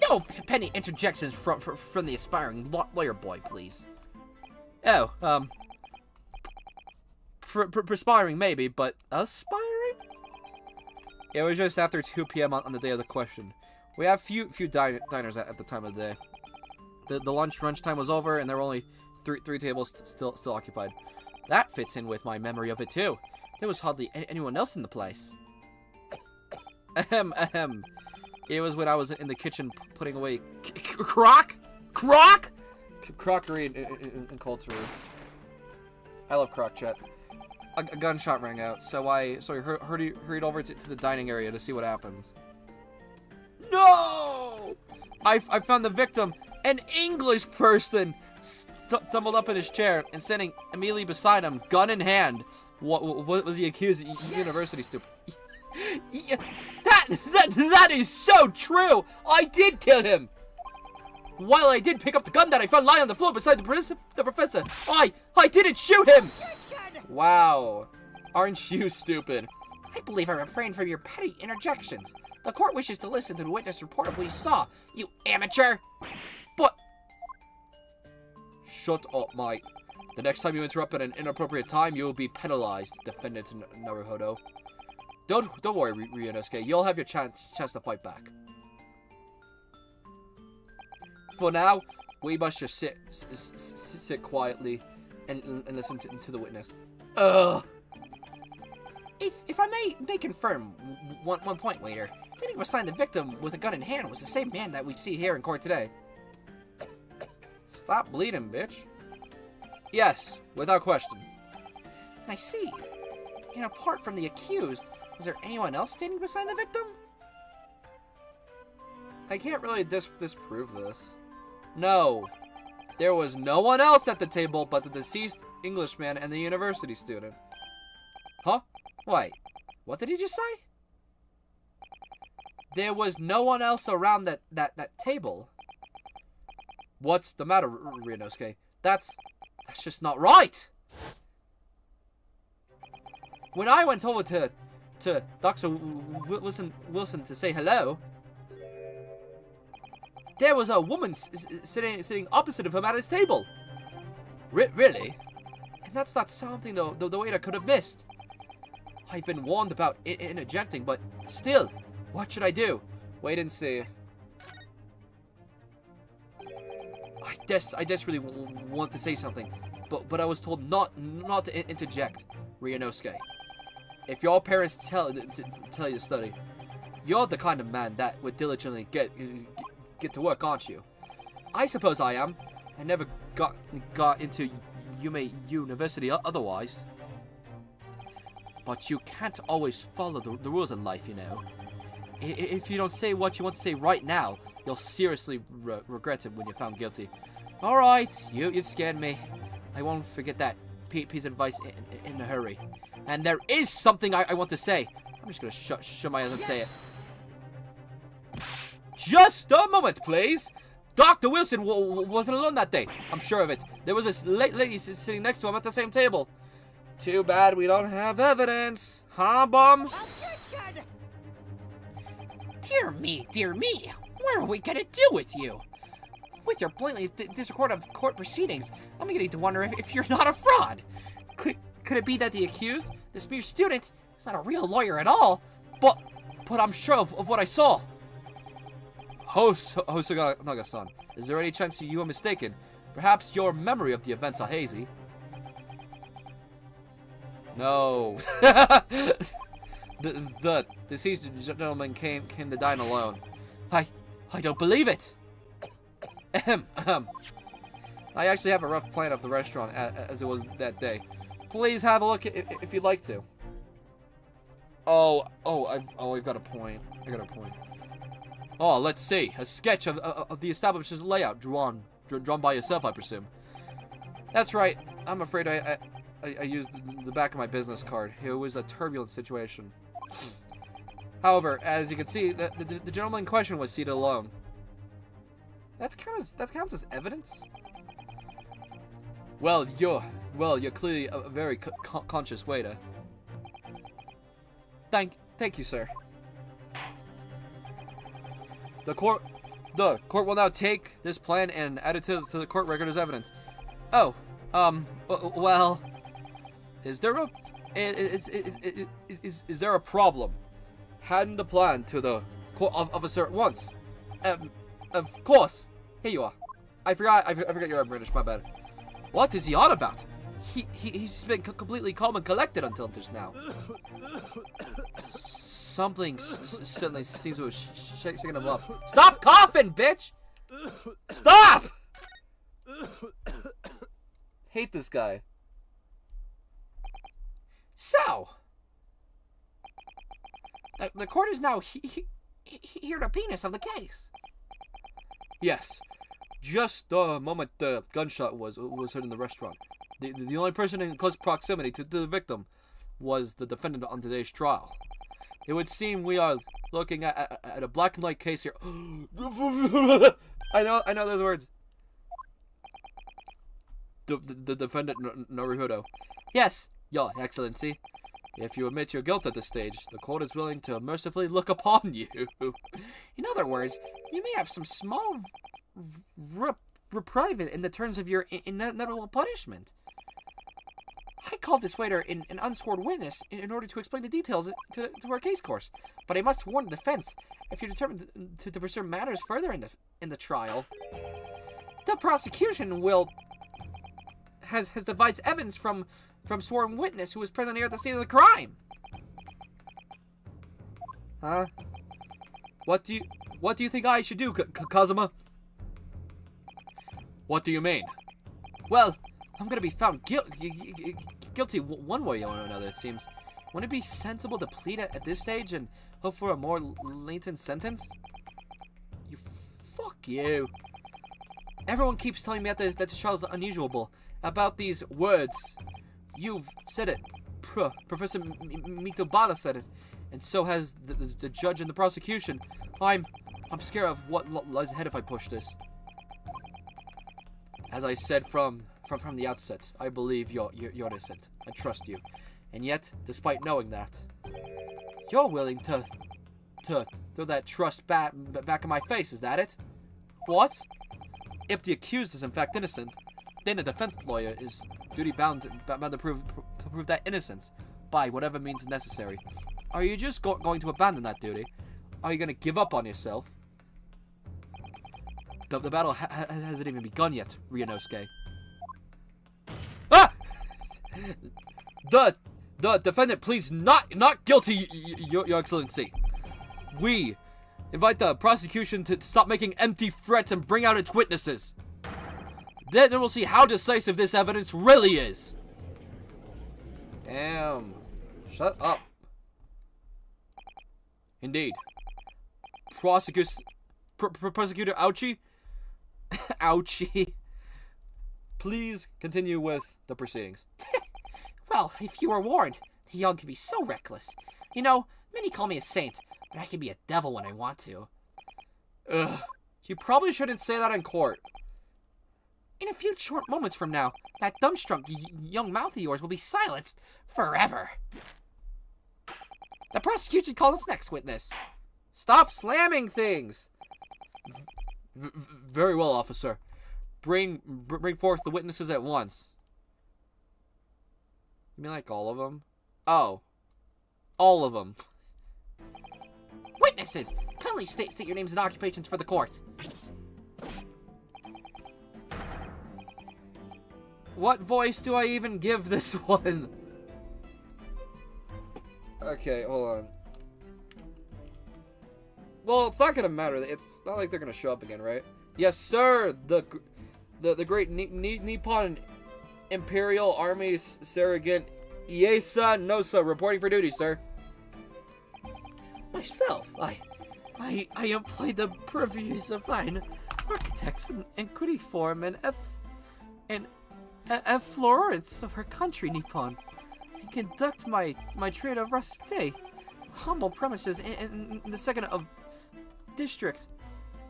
No penny interjections from the aspiring lawyer boy, please. Oh, perspiring maybe, but aspiring? It was just after 2 p.m. on the day of the question. We have few diners at the time of the day. The lunch time was over, and there were only three tables still occupied. That fits in with my memory of it too. There was hardly anyone else in the place. Ahem. It was when I was in the kitchen putting away crockery in culture. I love crock chat. A gunshot rang out, so I hurried over to the dining area to see what happened. No! I found the victim, an English person, stumbled up in his chair and standing immediately beside him, gun in hand. What was he accused? University stupid. Yeah, that is so true. I did kill him. While I did pick up the gun that I found lying on the floor beside the professor, I didn't shoot him. Wow, aren't you stupid? I believe I refrained from your petty interjections. The court wishes to listen to the witness report of what he saw, you amateur. But shut up, mate. The next time you interrupt at an inappropriate time, you will be penalized, Defendant Naruhodo. Don't worry, Ryunosuke. You'll have your chance to fight back. For now, we must just sit quietly and listen to the witness. Ugh. If I may confirm one point, waiter, standing beside the victim with a gun in hand was the same man that we see here in court today. Stop bleeding, bitch. Yes, without question. I see. And apart from the accused, was there anyone else standing beside the victim? I can't really disprove this. No. There was no one else at the table but the deceased Englishman and the university student. Huh? Wait. What did he just say? There was no one else around that table. What's the matter, Ryunosuke? That's just not right. When I went over to Dr. Wilson to say hello, there was a woman sitting opposite of him at his table. Really? And that's not something the waiter could have missed. I've been warned about interjecting, but still, what should I do? Wait and see. I desperately want to say something, but I was told not to interject, Ryunosuke. If your parents tell you to study, you're the kind of man that would diligently get to work, aren't you? I suppose I am. I never got into Yume University otherwise. But you can't always follow the rules in life, you know. If you don't say what you want to say right now, you'll seriously regret it when you're found guilty. Alright, you've scared me. I won't forget that piece of advice in a hurry. And there is something I want to say. I'm just gonna shut my eyes and say it. Just a moment, please. Dr. Wilson wasn't alone that day. I'm sure of it. There was this lady sitting next to him at the same table. Too bad we don't have evidence. Huh, Bum? Dear me. What are we gonna do with you? With your blatantly disregard of court proceedings, I'm beginning to wonder if you're not a fraud. Could it be that the accused, this mere student, is not a real lawyer at all? But I'm sure of what I saw. Hosonaga-san, is there any chance you are mistaken? Perhaps your memory of the events are hazy. No. the deceased gentleman came to dine alone. I don't believe it. I actually have a rough plan of the restaurant as it was that day. Please have a look if you'd like to. I've got a point. I got a point. Oh, let's see. A sketch of the establishment's layout drawn by yourself, I presume. That's right. I'm afraid I used the back of my business card. It was a turbulent situation. However, as you can see, the gentleman in question was seated alone. That counts as evidence. Well, you're clearly a very conscious waiter. Thank you, sir. The court will now take this plan and add it to the court record as evidence. Oh, well, is there a problem? Hand the plan to the court officer at once. Of course. Here you are. I forgot you're British. My bad. What is he on about? He's been completely calm and collected until just now. Something certainly seems to have shaken him up. Stop coughing, bitch! Stop! Hate this guy. So, the court is now here the penis of the case. Yes. Just the moment the gunshot was heard in the restaurant. The only person in close proximity to the victim was the defendant on today's trial. It would seem we are looking at a black and white case here. I know those words. The defendant Naruhodo. Yes, Your Excellency. If you admit your guilt at this stage, the court is willing to mercifully look upon you. In other words, you may have some small reprieve in the terms of your inevitable punishment. I called this waiter an unsworn witness in order to explain the details to our case course, but I must warn the defense if you're determined to pursue matters further in the trial. The prosecution has devised evidence from sworn witness who was present here at the scene of the crime. Huh? What do you think I should do, Kazuma? What do you mean? Well, I'm gonna be found guilty one way or another, it seems. Wouldn't it be sensible to plead at this stage and hope for a more lenient sentence? Fuck you. Everyone keeps telling me that this trial is unusual about these words. You've said it. Professor Mitobata said it. And so has the judge and the prosecution. I'm scared of what lies ahead if I push this. As I said from the outset, I believe you're innocent. I trust you. And yet, despite knowing that, you're willing to throw that trust back in my face, is that it? What? If the accused is in fact innocent, then a defense lawyer is duty-bound to prove that innocence by whatever means necessary. Are you just going to abandon that duty? Are you going to give up on yourself? The battle hasn't even begun yet, Ryunosuke. Ah! The defendant pleads not guilty, Your Excellency. We invite the prosecution to stop making empty threats and bring out its witnesses. Then we'll see how decisive this evidence really is. Damn. Shut up. Indeed. Prosecutor Ouchie? Ouchie. Please continue with the proceedings. Well, if you were warned, the young can be so reckless. You know, many call me a saint, but I can be a devil when I want to. Ugh. You probably shouldn't say that in court. In a few short moments from now, that dumbstruck young mouth of yours will be silenced forever. The prosecution calls its next witness. Stop slamming things. Very well, officer. Bring forth the witnesses at once. You mean like all of them? Oh. All of them. Witnesses! Kindly state your names and occupations for the court. What voice do I even give this one? Okay, hold on. Well, it's not gonna matter. It's not like they're gonna show up again, right? Yes, sir. The great Nippon Imperial Army Surrogate Iesa Nosa, reporting for duty, sir. Myself, I employ the purviews of fine architects and cuneiform and efflorescence of her country, Nippon, and conduct my trade of rusté, humble premises in the second of district,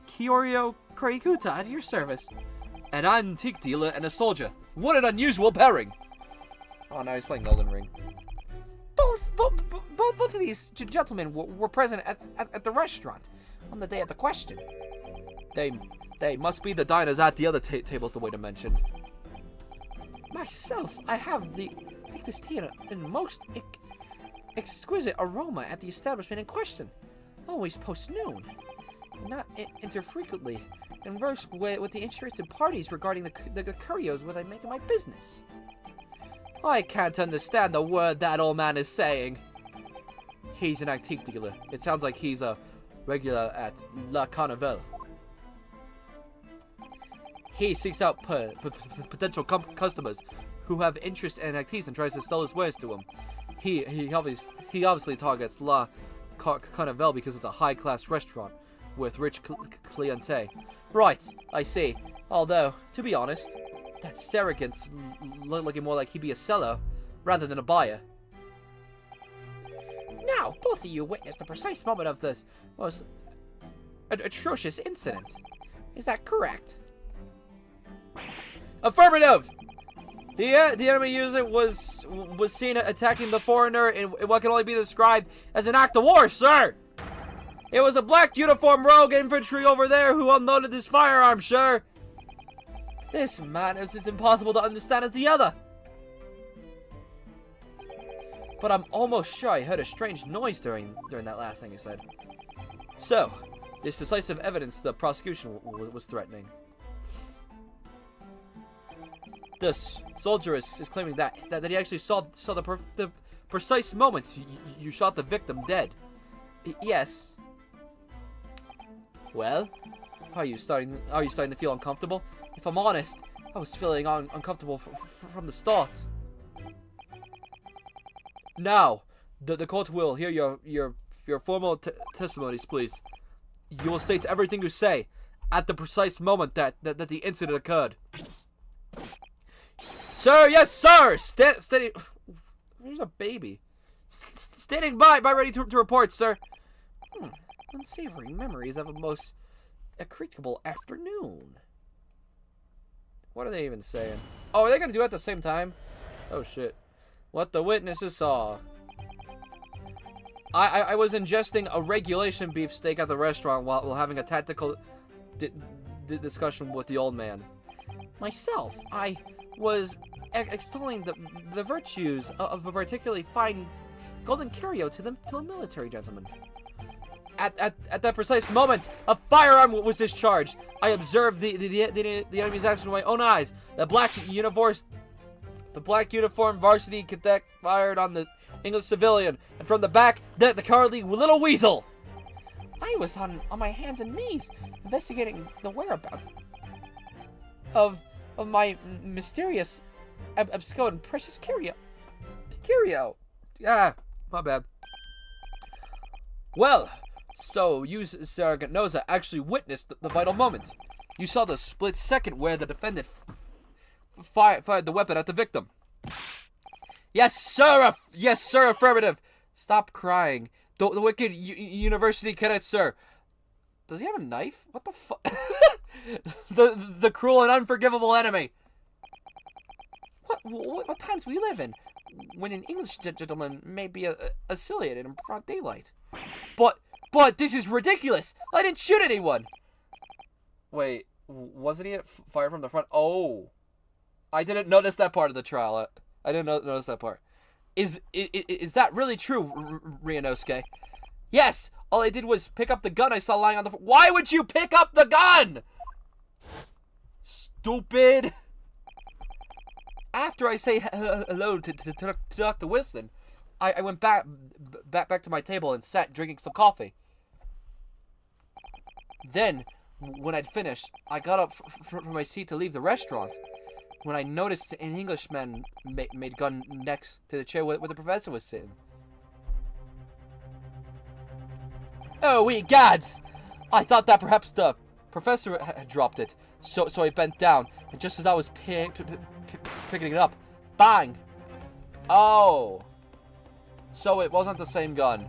Kyorio Kurikuta, at your service. An antique dealer and a soldier. What an unusual pairing! Oh, now he's playing Elden Ring. Both of these gentlemen were present at the restaurant on the day of the question. They must be the diners at the other tables, the way to mention. Myself, I have this tea in most exquisite aroma at the establishment in question. Always post-noon. Not infrequently converse with the interested parties regarding the curios what I make of my business. I can't understand the word that old man is saying. He's an antique dealer. It sounds like he's a regular at La Carnival. He seeks out potential customers who have interest in antiques and tries to sell his wares to them. He obviously targets La Carnival because it's a high-class restaurant with rich clientele. Right, I see. Although, to be honest, that surrogate's looking more like he'd be a seller rather than a buyer. Now, both of you witnessed the precise moment of the most atrocious incident. Is that correct? Affirmative! The enemy user was seen attacking the foreigner in what can only be described as an act of war, sir! It was a black uniform rogue infantry over there who unloaded his firearm, sir! This man is as impossible to understand as the other. But I'm almost sure I heard a strange noise during that last thing he said. So, this decisive evidence the prosecution was threatening. This soldier is claiming that he actually saw the precise moment you shot the victim dead. Yes. Well, are you starting to feel uncomfortable? If I'm honest, I was feeling uncomfortable from the start. Now, the court will hear your formal testimonies, please. You will state everything you say at the precise moment that the incident occurred. Sir, yes, sir! Steady. There's a baby. Standing by ready to report, sir. Unsavory memories of a most incredible afternoon. What are they even saying? Oh, are they gonna do it at the same time? Oh shit. What the witnesses saw. I was ingesting a regulation beefsteak at the restaurant while having a tactical discussion with the old man. Myself, I was extolling the virtues of a particularly fine golden curio to a military gentleman. At that precise moment, a firearm was discharged. I observed the enemy's action with my own eyes. The black uniform varsity cadet fired on the English civilian, and from the back, the cowardly little weasel. I was on my hands and knees investigating the whereabouts of my mysterious, abscond and precious curio. Yeah, my bad. Well, so you, Surrogate Nosa, actually witnessed the vital moment. You saw the split second where the defendant fired the weapon at the victim. Yes, sir. Yes, sir. Affirmative. Stop crying. The wicked university cadet, sir. Does he have a knife? What the fuck? the cruel and unforgivable enemy. What times we live in when an English gentleman may be assiliated in broad daylight? But this is ridiculous. I didn't shoot anyone. Wait, wasn't he fired from the front? Oh, I didn't notice that part of the trial. I didn't notice that part. Is that really true, Ryunosuke? Yes. All I did was pick up the gun I saw lying on the floor. Why would you pick up the gun? Stupid. After I say hello to Dr. Wilson, I went back to my table and sat drinking some coffee. Then, when I'd finished, I got up from my seat to leave the restaurant. when I noticed an Englishman made gun next to the chair where the professor was sitting. Oh, we gods! I thought that perhaps the professor had dropped it, so I bent down, and just as I was picking it up, bang! Oh! So it wasn't the same gun.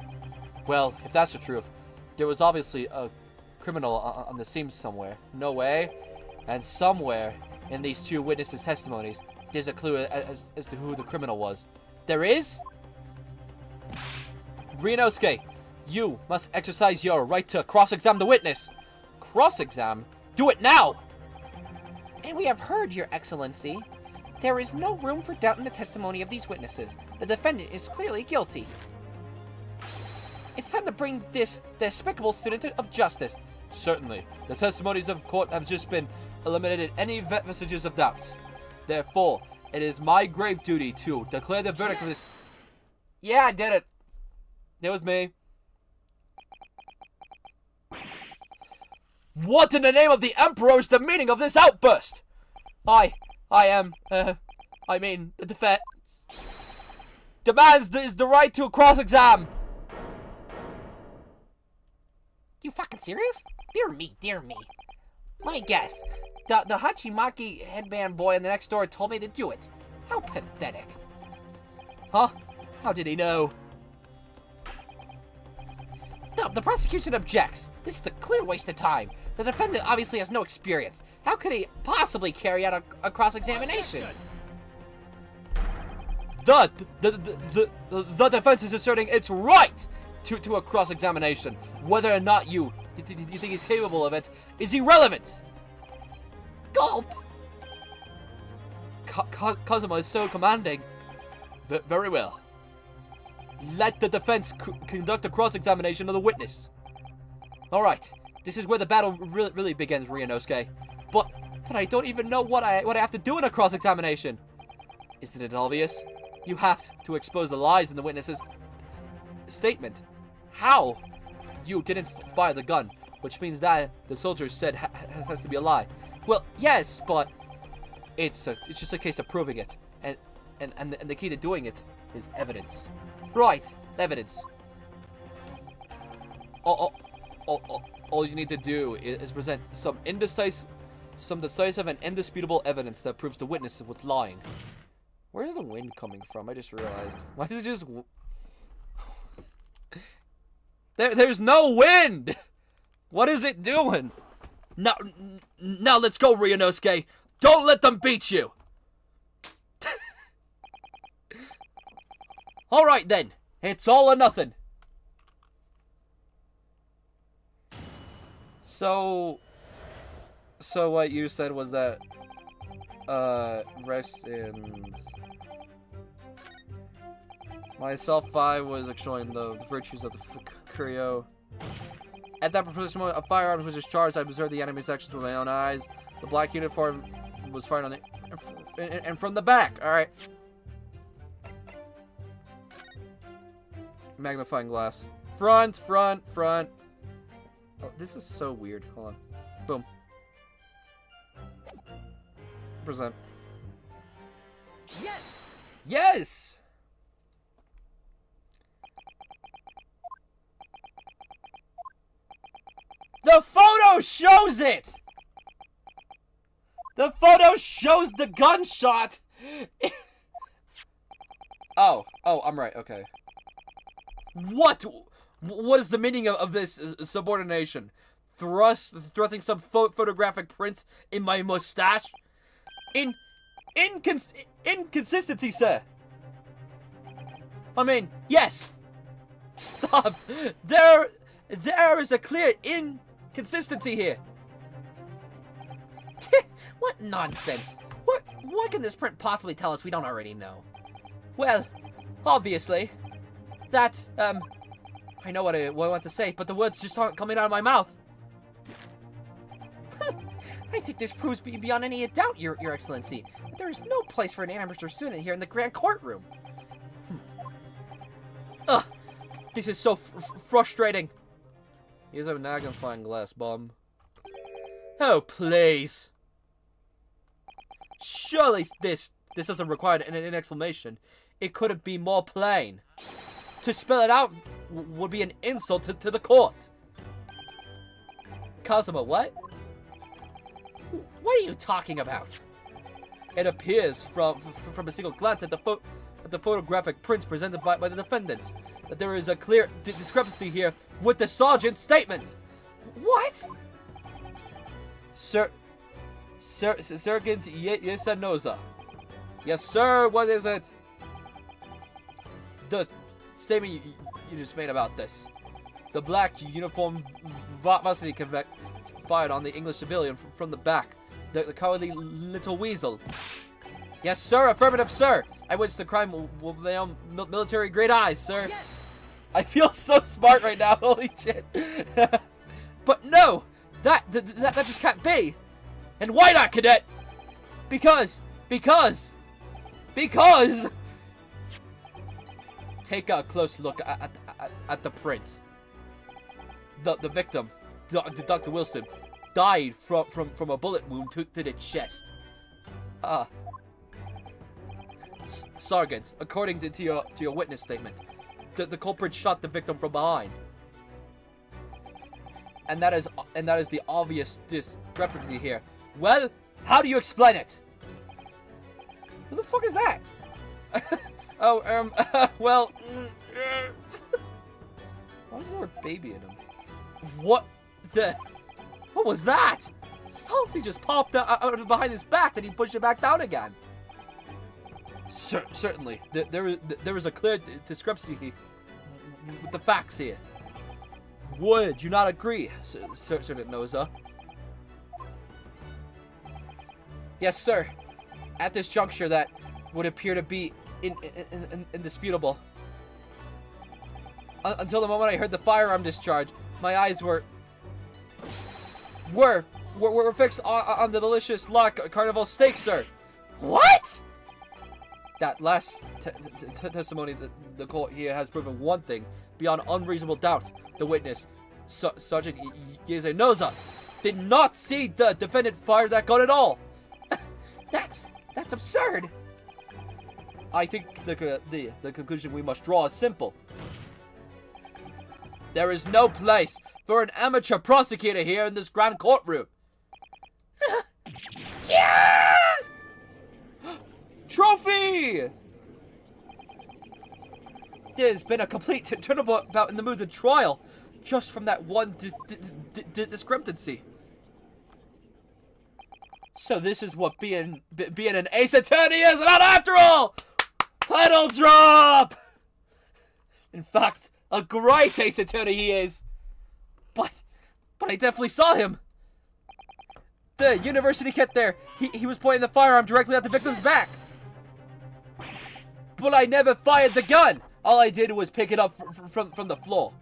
Well, if that's the truth, there was obviously a criminal on the scene somewhere. No way. And somewhere in these two witnesses' testimonies, there's a clue as to who the criminal was. There is? Ryunosuke, you must exercise your right to cross-examine the witness. Cross-examine? Do it now! And we have heard, Your Excellency. There is no room for doubt in the testimony of these witnesses. The defendant is clearly guilty. It's time to bring this despicable student of justice. Certainly. The testimonies of court have just been eliminated any vestiges of doubt. Therefore, it is my grave duty to declare the verdict of this... Yeah, I did it. It was me. What in the name of the Emperor is the meaning of this outburst? The defense demands the right to a cross-exam. You fucking serious? Dear me, dear me. Let me guess. The Hachimaki headband boy in the next door told me to do it. How pathetic. Huh? How did he know? No, the prosecution objects. This is a clear waste of time. The defendant obviously has no experience. How could he possibly carry out a cross-examination? The defense is asserting its right to a cross-examination. Whether or not you think he's capable of it is irrelevant. Gulp! Kazuma is so commanding. Very well. Let the defense conduct a cross-examination of the witness. Alright, this is where the battle really begins, Ryunosuke. But I don't even know what I have to do in a cross-examination. Isn't it obvious? You have to expose the lies in the witness's statement. How? You didn't fire the gun, which means that the soldier said has to be a lie. Well, yes, but it's just a case of proving it, and the key to doing it is evidence. Right, evidence. All you need to do is present some decisive and indisputable evidence that proves the witness was lying. Where's the wind coming from? I just realized. Why is it just... There's no wind! What is it doing? Now let's go, Ryunosuke. Don't let them beat you! Alright then. It's all or nothing. So what you said was that, rest in... Myself, I was showing the virtues of the Curio. At that precise moment, a firearm was discharged. I observed the enemy's actions with my own eyes. The black uniform was fired on the... and from the back. Alright. Magnifying glass. Front. Oh, this is so weird. Hold on. Boom. Present. Yes! Yes! The photo shows it! The photo shows the gunshot! Oh, I'm right, okay. What is the meaning of this subordination? Thrusting some photographic prints in my mustache? Inconsistency, sir! I mean, yes! Stop! There is a clear inconsistency here. What nonsense! What can this print possibly tell us we don't already know? Well, obviously, that I know what I want to say, but the words just aren't coming out of my mouth. I think this proves beyond any doubt, Your Excellency, that there is no place for an amateur student here in the grand courtroom. Ugh, this is so frustrating. Here's a magnifying glass, bum. Oh, please. Surely this doesn't require an explanation. It couldn't be more plain. To spell it out would be an insult to the court. Kazuma, what? What are you talking about? It appears from a single glance at the photographic prints presented by the defendants that there is a clear discrepancy here with the sergeant's statement. What? Sergeant Yesanoza. Yes, sir. What is it? The statement you just made about this. The black uniform varsity convict fired on the English civilian from the back. The cowardly little weasel. Yes, sir. Affirmative, sir. I witnessed the crime with my own military grade eyes, sir. Yes. I feel so smart right now. Holy shit. But no, that just can't be. And why not, cadet? Because. Take a close look at the print. The victim, Dr. Wilson, died from a bullet wound to the chest. Sergeant, according to your witness statement, the culprit shot the victim from behind. And that is the obvious discrepancy here. Well, how do you explain it? Who the fuck is that? Well... Why is there a baby in him? What was that? Something just popped out of behind his back, then he pushed it back down again. Certainly. There is a clear discrepancy with the facts here. Would you not agree, Sergeant Noza? Yes, sir. At this juncture, that would appear to be indisputable. Until the moment I heard the firearm discharge, my eyes were fixed on the delicious carnival steak, sir. What? That last testimony, the court here has proven one thing beyond unreasonable doubt. The witness, Sergeant Yeze Noza, did not see the defendant fire that gun at all. That's absurd. I think the conclusion we must draw is simple. There is no place for an amateur prosecutor here in this grand courtroom. Yeah! Trophy! There's been a complete turnabout in the mood of the trial, just from that one discrepancy. So this is what being an ace attorney is about after all! Title drop! In fact, a great ace attorney he is. But I definitely saw him. The university kid there, he was pointing the firearm directly at the victim's back. But I never fired the gun. All I did was pick it up from the floor.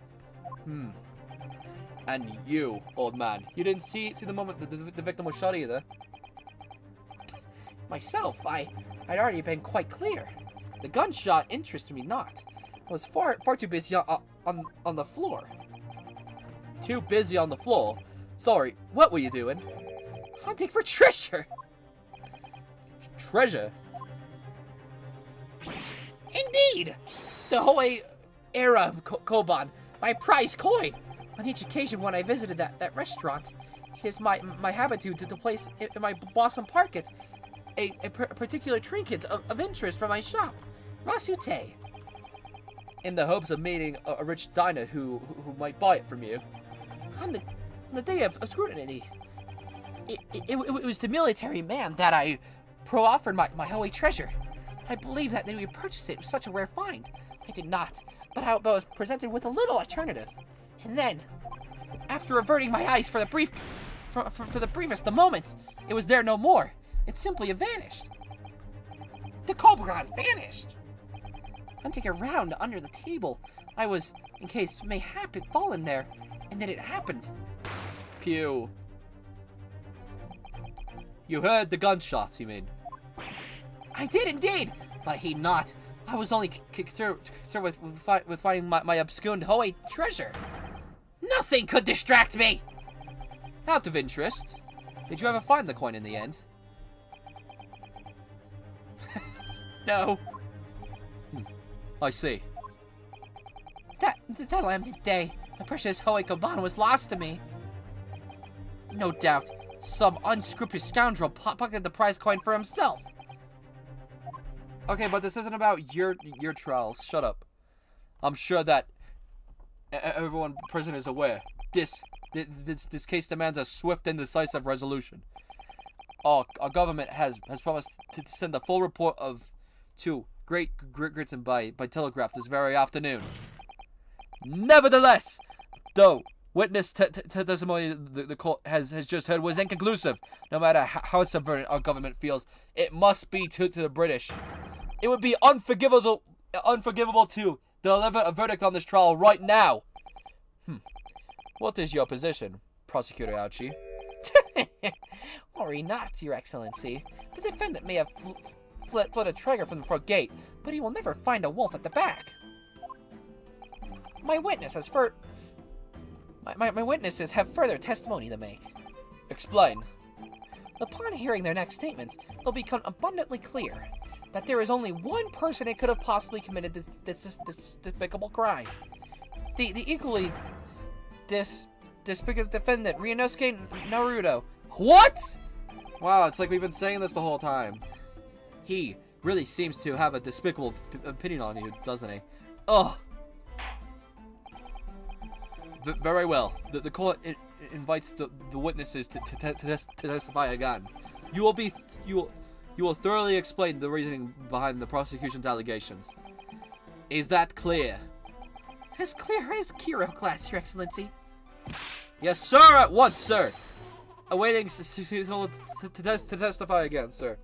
And you, old man, you didn't see the moment the victim was shot either. Myself, I'd already been quite clear. The gunshot interested me not. I was far too busy on the floor. Too busy on the floor? Sorry, what were you doing? Hunting for treasure. Treasure? Indeed! The Hoei era Koban, my prize coin. On each occasion when I visited that restaurant, it is my habit to place in my bosom pocket a particular trinket of interest from my shop, Rasute. In the hopes of meeting a rich diner who might buy it from you. On the day of scrutiny, it was the military man that I offered my Hoei treasure. I believed that they would purchase it with such a rare find. I did not, but I was presented with a little alternative. And then, after averting my eyes for the briefest of moments, it was there no more. It simply vanished. The Cobra vanished. Hunting around under the table, I was, in case mayhap it fallen there, and then it happened. Pew. You heard the gunshots, you mean? I did indeed, but I heed not. I was only concerned with finding my abscond Hoei treasure. Nothing could distract me! Out of interest, did you ever find the coin in the end? No. I see. That lambent day, the precious Hoekobon was lost to me. No doubt, some unscrupulous scoundrel pocketed the prize coin for himself. Okay, but this isn't about your trials. Shut up. I'm sure that everyone present is aware. This case demands a swift and decisive resolution. Our government has promised to send a full report to Great Britain by telegraph this very afternoon. Nevertheless, though witness testimony the court has just heard was inconclusive, no matter how subverted our government feels, it must be to the British. It would be unforgivable to deliver a verdict on this trial right now. What is your position, Prosecutor Ouchie? Worry not, Your Excellency. The defendant may have fled a trigger from the front gate, but he will never find a wolf at the back. My witnesses have further testimony to make. Explain. Upon hearing their next statements, it will become abundantly clear that there is only one person who could have possibly committed this despicable crime. The equally despicable defendant, Ryunosuke Naruto. What? Wow, it's like we've been saying this the whole time. He really seems to have a despicable opinion on you, doesn't he? Ugh. Very well. The court invites the witnesses to testify again. You will thoroughly explain the reasoning behind the prosecution's allegations. Is that clear? As clear as Kiro class, Your Excellency. Yes, sir. At once, sir. Awaiting to testify again, sir.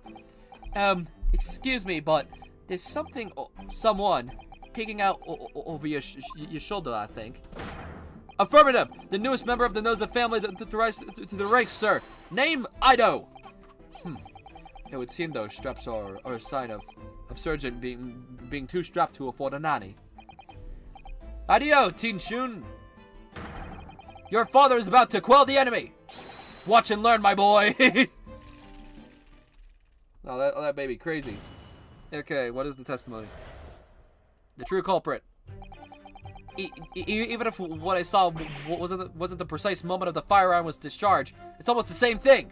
Excuse me, but there's someone peeking out over your shoulder, I think. Affirmative. The newest member of the Noza family to rise to the ranks, sir. Name Ido. It would seem those straps are a sign of Sergeant being too strapped to afford a nanny. Adio, Teen Shun. Your father is about to quell the enemy. Watch and learn, my boy. Oh, that baby crazy. Okay, what is the testimony? The true culprit. Even if what I saw wasn't the precise moment of the firearm was discharged, it's almost the same thing.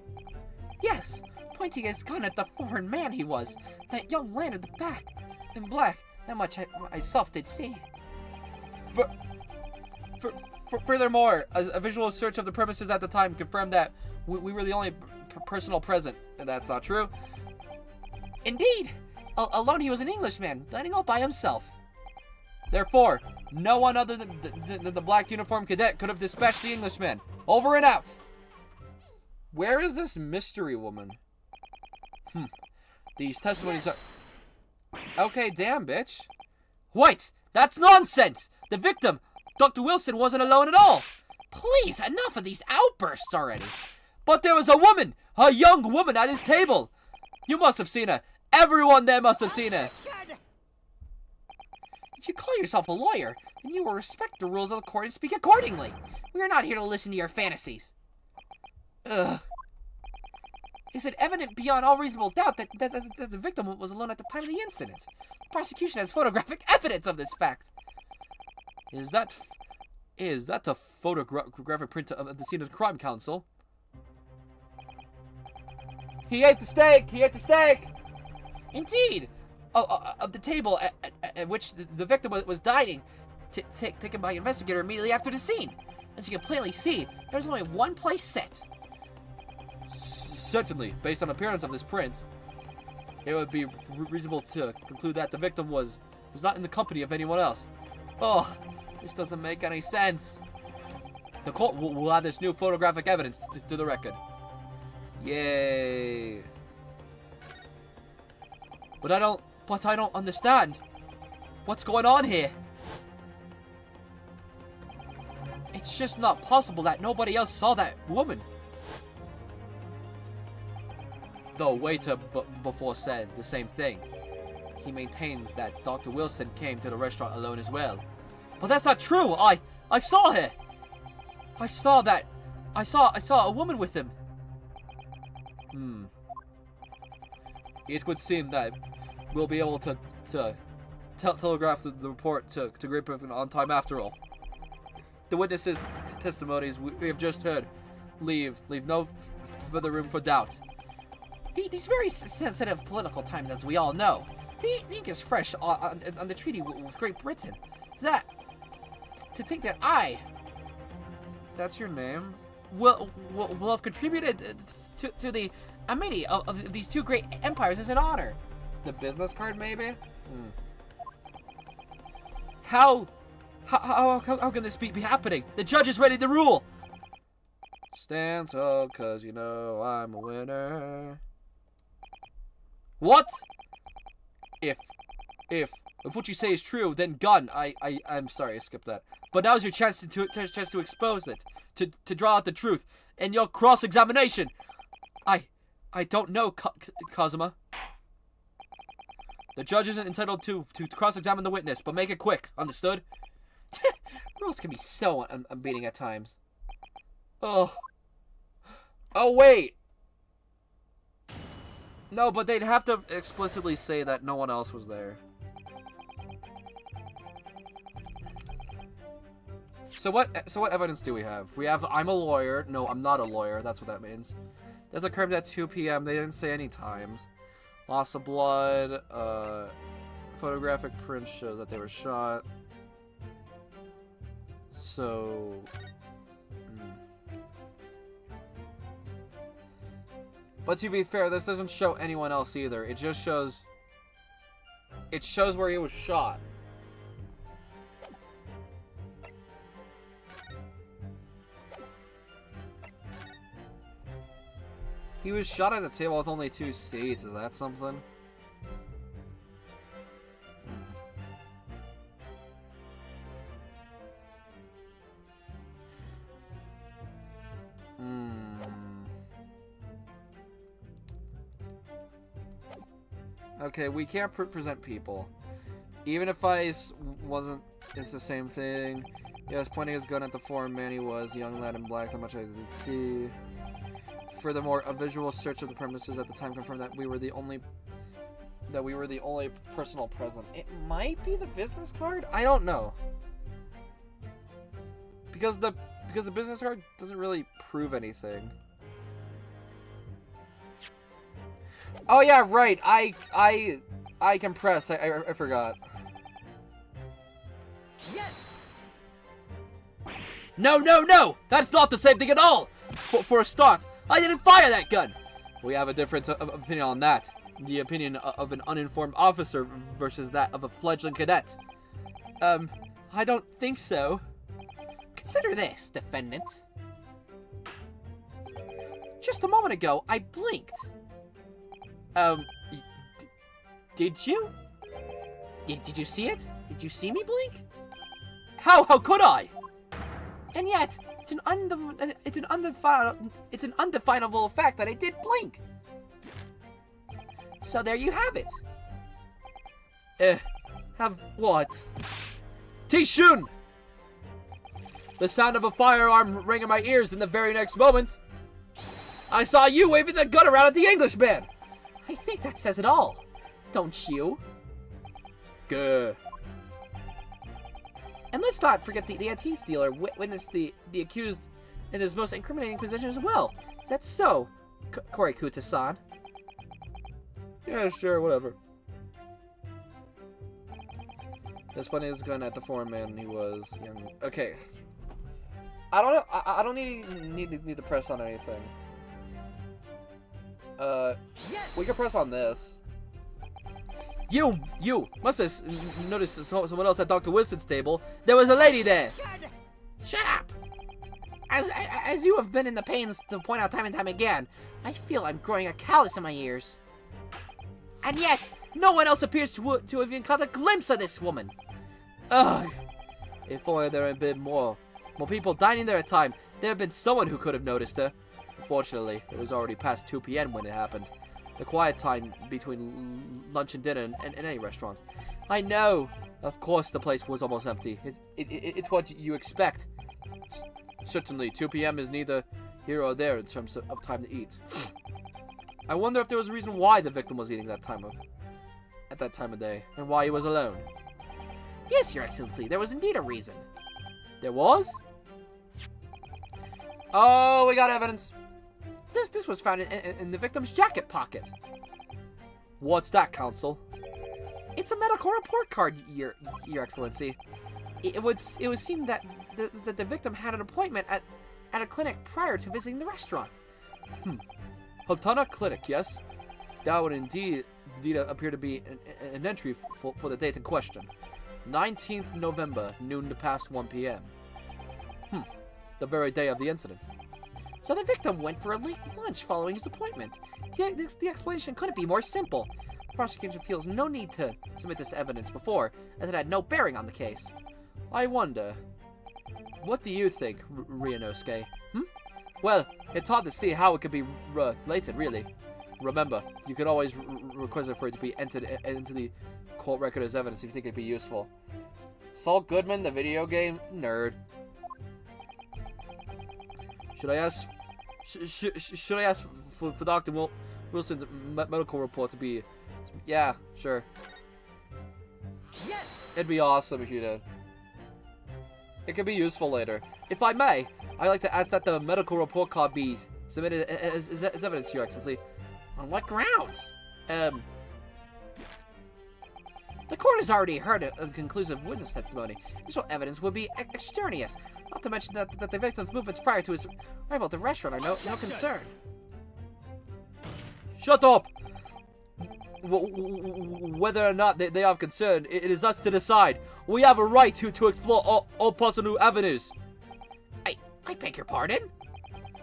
Yes, pointing his gun at the foreign man he was, that young lad at the back, in black. That much I myself did see. Furthermore, a visual search of the premises at the time confirmed that we were the only personnel present, and that's not true. Indeed! Alone he was an Englishman, dining all by himself. Therefore, no one other than the black uniformed cadet could have dispatched the Englishman. Over and out! Where is this mystery woman? These testimonies are... Okay, damn, bitch. Wait! That's nonsense! The victim, Dr. Wilson, wasn't alone at all! Please, enough of these outbursts already! But there was a woman! A young woman at his table! You must have seen her! Everyone there must have seen her! If you call yourself a lawyer, then you will respect the rules of the court and speak accordingly. We are not here to listen to your fantasies. Ugh. Is it evident beyond all reasonable doubt that the victim was alone at the time of the incident? The prosecution has photographic evidence of this fact. Is that the photographic print of the scene of the crime, Counsel? He ate the steak! He ate the steak! Indeed! Of the table at which the victim was dining, taken by an investigator immediately after the scene. As you can plainly see, there's only one place set. Certainly, based on appearance of this print, it would be reasonable to conclude that the victim was not in the company of anyone else. Oh, this doesn't make any sense. The court will add this new photographic evidence to the record. Yay. But I don't understand. What's going on here? It's just not possible that nobody else saw that woman. The waiter before said the same thing. He maintains that Dr. Wilson came to the restaurant alone as well. But that's not true. I saw her. I saw a woman with him. It would seem that we'll be able to telegraph the report to Great Britain on time after all. The witnesses' testimonies we have just heard leave no further room for doubt. These very sensitive political times, as we all know. The ink is fresh on the treaty with Great Britain. To think that That's your name? will have contributed to the amity of these two great empires is an honor. The business card, maybe? How can this be happening? The judge is ready to rule! Stand tall, cause you know I'm a winner. What? If what you say is true, then gun. I'm sorry, I skipped that. But now's your chance to expose it, to draw out the truth, and your cross-examination. I don't know, Kazuma. The judge isn't entitled to cross-examine the witness, but make it quick. Understood? Rules can be so unbeating at times. Oh, wait. No, but they'd have to explicitly say that no one else was there. So what evidence do we have? We have I'm a lawyer. No, I'm not a lawyer. That's what that means. Death occurred at 2 p.m. They didn't say any times. Loss of blood. Photographic print shows that they were shot. So... But to be fair, this doesn't show anyone else either. It just shows... It shows where he was shot. He was shot at a table with only 2 seats. Is that something? Okay, we can't present people. Even if Ice wasn't, it's the same thing. He was pointing his gun at the foreign man he was, a young lad in black, how much I could see. Furthermore, a visual search of the premises at the time confirmed that we were the only personnel present. It might be the business card? I don't know. Because the business card doesn't really prove anything. Oh yeah, right. I can press. I forgot. Yes. No! That's not the same thing at all. For a start, I didn't fire that gun. We have a difference of opinion on that. The opinion of an uninformed officer versus that of a fledgling cadet. I don't think so. Consider this, defendant. Just a moment ago, I blinked. Did you? Did you see it? Did you see me blink? How could I? And yet, it's an undefinable fact that I did blink. So there you have it. Have what? T-Shun! The sound of a firearm rang in my ears in the very next moment. I saw you waving the gun around at the Englishman. I think that says it all. Don't you? Good. And let's not forget the antique dealer witnessed the accused in his most incriminating position as well. Is that so, Korikuta-san? Yeah, sure, whatever. This one is gun at the foreign man. He was young. Okay. I don't know. I don't need to press on anything. Yes! We can press on this. You must have noticed someone else at Dr. Wilson's table. There was a lady there. Shut up! As you have been in the pains to point out time and time again, I feel I'm growing a callus in my ears. And yet, no one else appears to have even caught a glimpse of this woman. Ugh. If only there had been more people dining there at time, there had been someone who could have noticed her. Unfortunately, it was already past 2 p.m. when it happened. The quiet time between lunch and dinner in any restaurant. I know. Of course, the place was almost empty. It's what you expect. Certainly, 2 p.m. is neither here or there in terms of time to eat. I wonder if there was a reason why the victim was eating that time of. at that time of day, and why he was alone. Yes, Your Excellency, there was indeed a reason. There was? Oh, we got evidence. This was found in the victim's jacket pocket. What's that, Counsel? It's a medical report card, Your Excellency. It would seem that the victim had an appointment at a clinic prior to visiting the restaurant. Haltana Clinic, yes? That would indeed appear to be an entry for the date in question. 19th November, noon to past 1 p.m. The very day of the incident. So the victim went for a late lunch following his appointment. The explanation couldn't be more simple. The prosecution feels no need to submit this evidence before, as it had no bearing on the case. I wonder. What do you think, Ryunosuke? Well, it's hard to see how it could be related, really. Remember, you can always request for it to be entered into the court record as evidence if you think it'd be useful. Saul Goodman, the video game nerd. Should I ask? Should I ask for Dr. Wilson's medical report to be? Yeah, sure. Yes! It'd be awesome if you did. It could be useful later. If I may, I'd like to ask that the medical report card be submitted as evidence, Your Excellency. On what grounds? The court has already heard a conclusive witness testimony. Additional evidence would be extraneous. Not to mention that the victim's movements prior to his arrival at the restaurant are no concern. Shut up! Whether or not they are concerned, it is us to decide. We have a right to explore all possible avenues. I beg your pardon?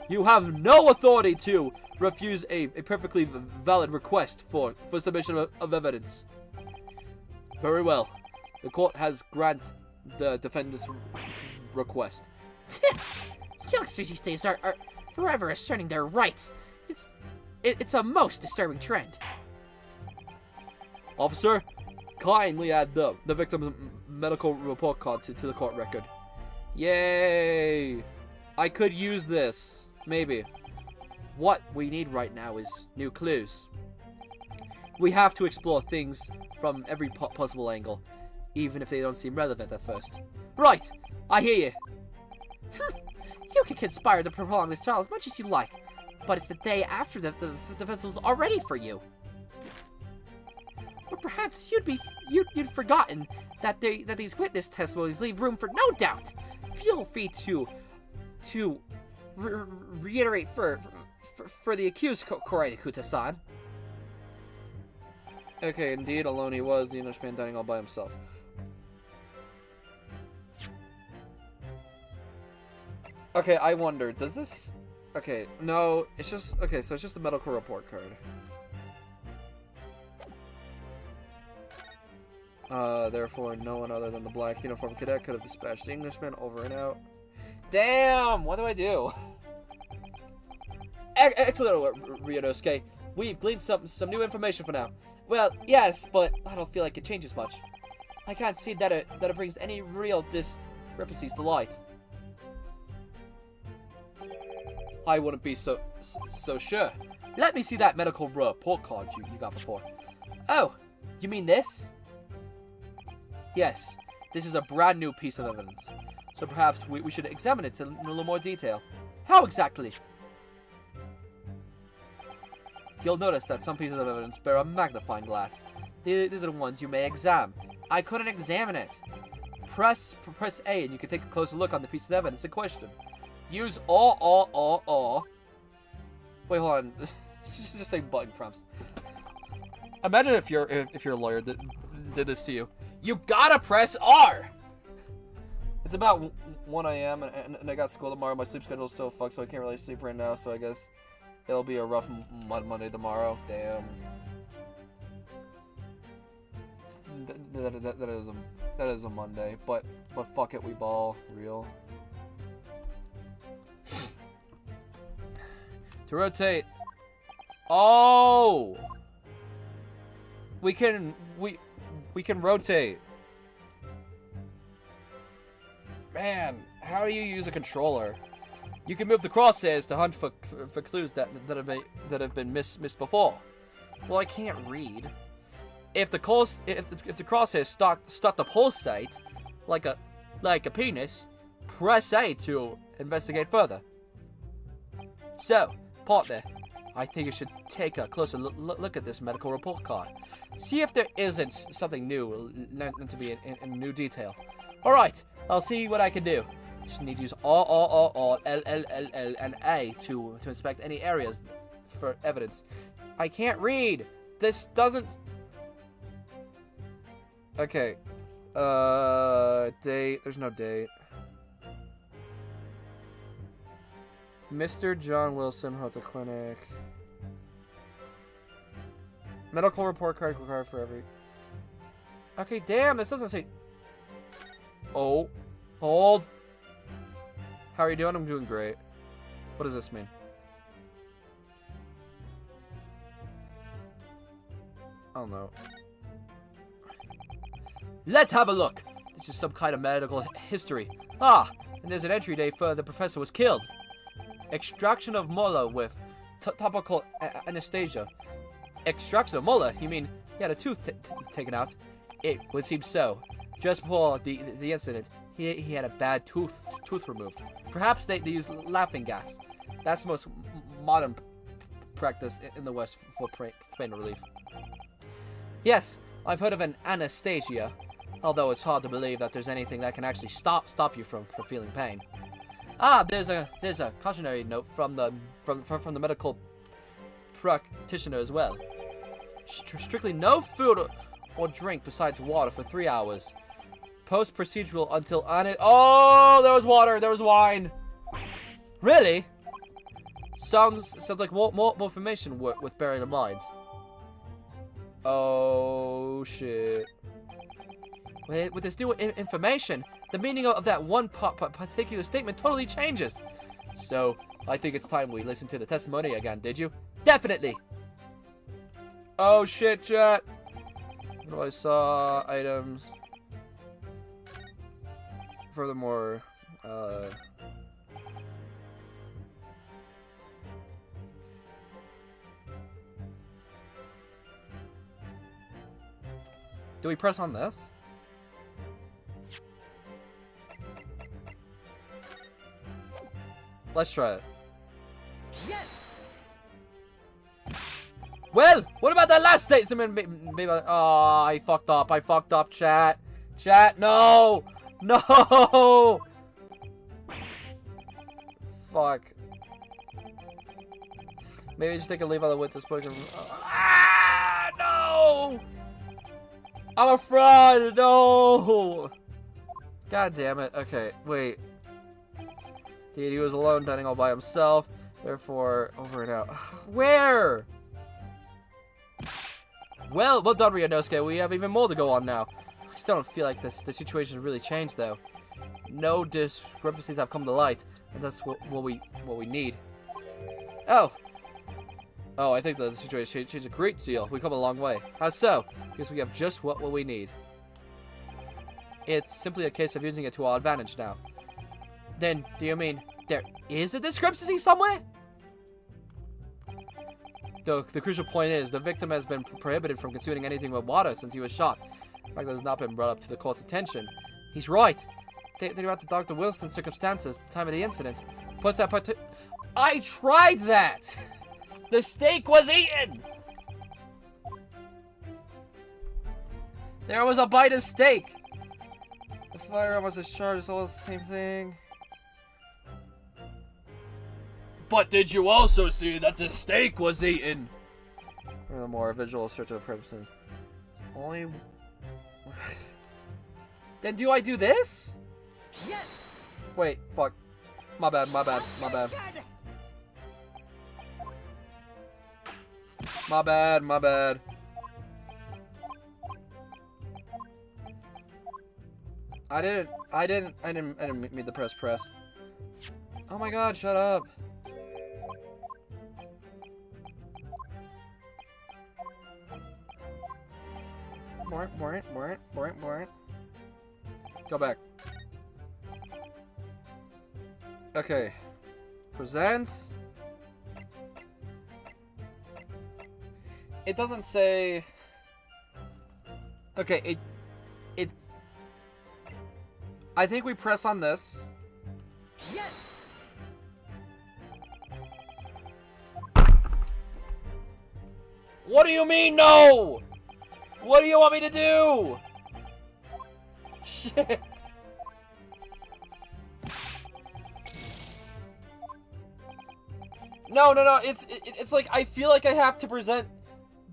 You have no authority to refuse a perfectly valid request for submission of evidence. Very well. The court has granted the defendant's request. Youngsters these days are forever asserting their rights. It's a most disturbing trend. Officer, kindly add the victim's medical report card to the court record. Yay! I could use this. Maybe. What we need right now is new clues. We have to explore things from every possible angle, even if they don't seem relevant at first. Right! I hear you. You can conspire to prolong this trial as much as you like, but it's the day after the festival's already for you. Or perhaps you'd forgotten that these witness testimonies leave room for no doubt. Feel free to reiterate for the accused, Kuta-san. Okay, indeed, alone he was, the Englishman dining all by himself. Okay, I wonder, does this... Okay, no, it's just... Okay, so it's just a medical report card. Therefore, no one other than the black uniform cadet could have dispatched the Englishman over and out. Damn! What do I do? Excellent, Ryunosuke. We've gleaned some new information for now. Well, yes, but I don't feel like it changes much. I can't see that it brings any real discrepancies to light. I wouldn't be so sure. Let me see that medical report card you got before. Oh, you mean this? Yes, this is a brand new piece of evidence. So perhaps we should examine it in a little more detail. How exactly? You'll notice that some pieces of evidence bear a magnifying glass. These are the ones you may examine. I couldn't examine it. Press A and you can take a closer look on the piece of evidence in question. Use or. Wait, hold on. Just saying button prompts. Imagine if you're a lawyer that did this to you. You gotta press R! It's about 1 a.m. and I got school tomorrow. My sleep schedule's so fucked, so I can't really sleep right now, so I guess it'll be a rough Monday tomorrow. Damn. That is a Monday, but fuck it, we ball. Real. To rotate. Oh! We can rotate. Man, how do you use a controller? You can move the crosshairs to hunt for clues that have been missed before. Well, I can't read. If the crosshair start to pulsate like a penis, press A to investigate further. So, partner, I think you should take a closer look at this medical report card. See if there isn't something new learned to be in new detail. All right, I'll see what I can do. Just need to use R, L, and A to inspect any areas for evidence. I can't read. This doesn't. Okay. Date. There's no date. Mr. John Wilson, Hotel Clinic. Medical report card required for every. Okay, damn, this doesn't say. Oh. Hold. How are you doing? I'm doing great. What does this mean? I don't know. Let's have a look. This is some kind of medical history. Ah, and there's an entry date for the professor was killed. Extraction of molar with topical anesthesia. Extraction of molar? You mean he had a tooth taken out? It would seem so. Just before the incident, he had a bad tooth removed. Perhaps they used laughing gas. That's the most modern practice in the West for pain relief. Yes, I've heard of an anesthesia, although it's hard to believe that there's anything that can actually stop you from feeling pain. Ah, there's a cautionary note from the medical practitioner as well. Strictly no food or drink besides water for 3 hours. Post-procedural until on it. Oh, there was water. There was wine. Really? Sounds like more information with buried in mind. Oh shit. With this new information, the meaning of that one particular statement totally changes. So, I think it's time we listen to the testimony again, did you? Definitely! Oh shit, chat. What do I saw? Items. Furthermore, do we press on this? Let's try it. Yes. Well, what about that last statement? Oh, I fucked up, chat. Chat, no! No! Fuck. Maybe just take a leave on the witness book and... Ah, no! I'm a fraud, no! God damn it. Okay, wait. Dude, he was alone, dining all by himself. Therefore, over and out. Where? Well done, Ryunosuke. We have even more to go on now. I still don't feel like the situation has really changed, though. No discrepancies have come to light, and that's what we need. Oh, I think the situation changed a great deal. We've come a long way. How so? Because we have just what we need. It's simply a case of using it to our advantage now. Then, do you mean there is a discrepancy somewhere? The crucial point is, the victim has been prohibited from consuming anything but water since he was shot. The fact that has not been brought up to the court's attention. He's right. Think about the Dr. Wilson's circumstances, the time of the incident. Puts that part to... I tried that! The steak was eaten! There was a bite of steak! The firearm was discharged, it's all the same thing. But did you also see that the steak was eaten? Furthermore, visual search of purposes. Only... Then do I do this? Yes. Wait, fuck. My bad. My bad. I didn't mean to press. Oh my god, shut up. Go back. Okay. Present. It doesn't say... Okay, it... I think we press on this. Yes! What do you mean, no? What do you want me to do? Shit. No. It's like I feel like I have to present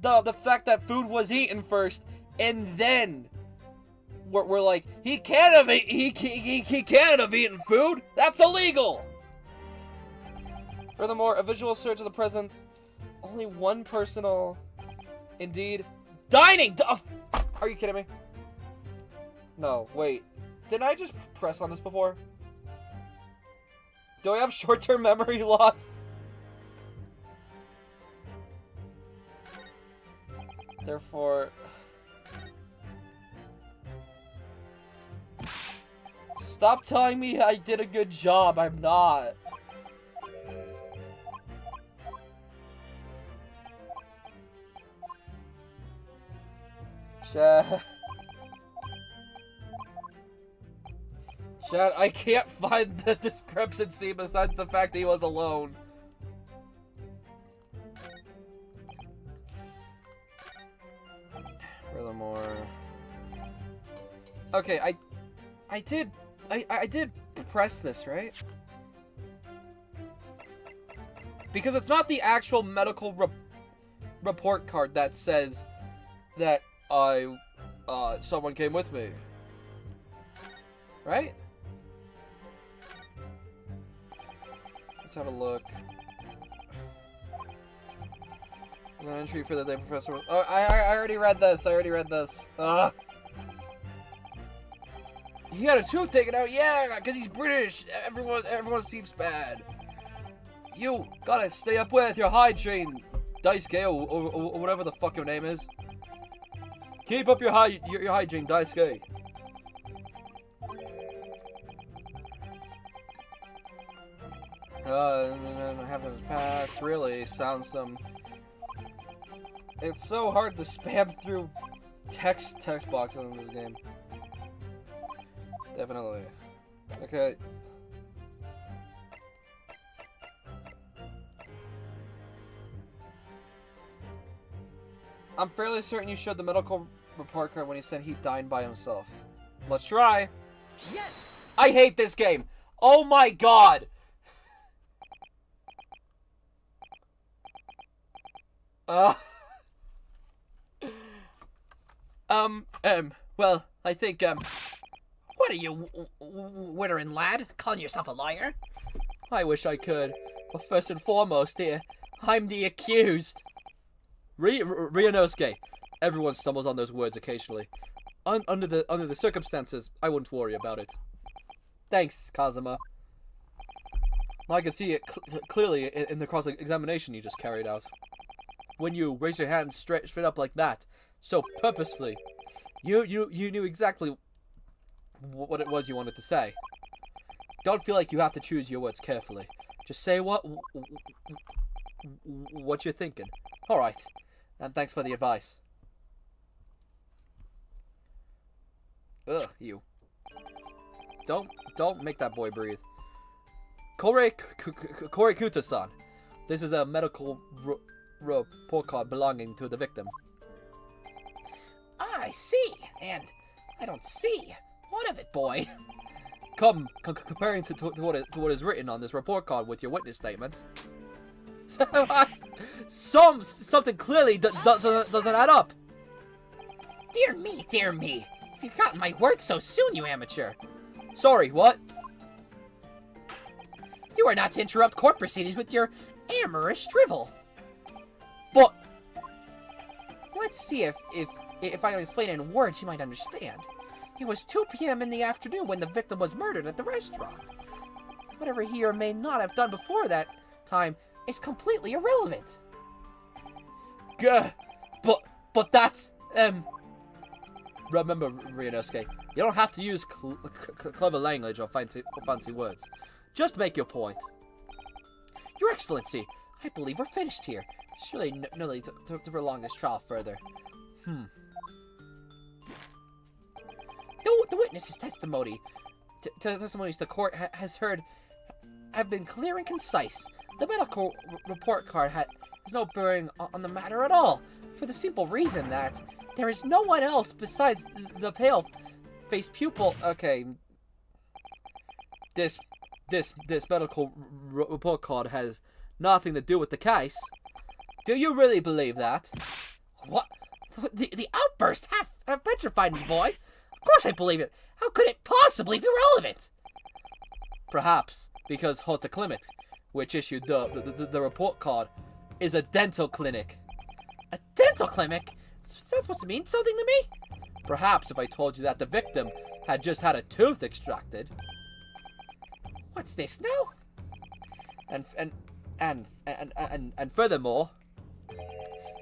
the fact that food was eaten first, and then we're like he can't have eaten food. That's illegal. Furthermore, a visual search of the present, only one personal, indeed, dining. Are you kidding me? No, wait. Didn't I just press on this before? Do I have short-term memory loss? Therefore... Stop telling me I did a good job. I'm not. Chat. Chat, I can't find the discrepancy besides the fact that he was alone. Furthermore... Okay, I did press this, right? Because it's not the actual medical report card that says that someone came with me. Right? Let's have a look. An entry for the day, Professor. Oh, I already read this. Ugh. He had a tooth taken out, yeah, because he's British. Everyone seems bad. You gotta stay up with your hygiene, Daisuke, or whatever the fuck your name is. Keep up your hygiene, Daisuke. Heaven's past really sounds some. It's so hard to spam through text boxes in this game. Definitely. Okay. I'm fairly certain you showed the medical report card when he said he died by himself. Let's try. Yes! I hate this game. Oh my god. Well, I think, What are you, wittering lad? Calling yourself a lawyer? I wish I could. But first and foremost here, I'm the accused. Ryunosuke. Everyone stumbles on those words occasionally. Under the circumstances, I wouldn't worry about it. Thanks, Kazuma. I can see it clearly in the cross-examination you just carried out. When you raise your hand straight up like that, so purposefully, you knew exactly what it was you wanted to say. Don't feel like you have to choose your words carefully. Just say what you're thinking. All right, and thanks for the advice. Ugh, you. Don't make that boy breathe. Korikuta-san. This is a medical report card belonging to the victim. I see, and I don't see. What of it, boy? Comparing to what is written on this report card with your witness statement. Something clearly doesn't add up. Dear me, dear me. Have you gotten my words so soon, you amateur? Sorry, what? You are not to interrupt court proceedings with your amorous drivel. But let's see if I can explain it in words you might understand. It was 2 p.m. in the afternoon when the victim was murdered at the restaurant. Whatever he or may not have done before that time is completely irrelevant. But that's Remember, Ryunosuke, you don't have to use clever language or fancy words. Just make your point. Your Excellency, I believe we're finished here. Surely no need to prolong this trial further. The witness's testimonies the court has heard have been clear and concise. The medical report card has no bearing on the matter at all, for the simple reason that there is no one else besides the pale-faced pupil. Okay, this medical report card has nothing to do with the case. Do you really believe that? What? The outburst have petrified me, boy. Of course I believe it. How could it possibly be relevant? Perhaps because Hota Clinic, which issued the report card, is a dental clinic. A dental clinic? Is that supposed to mean something to me? Perhaps if I told you that the victim had just had a tooth extracted. What's this now? And furthermore,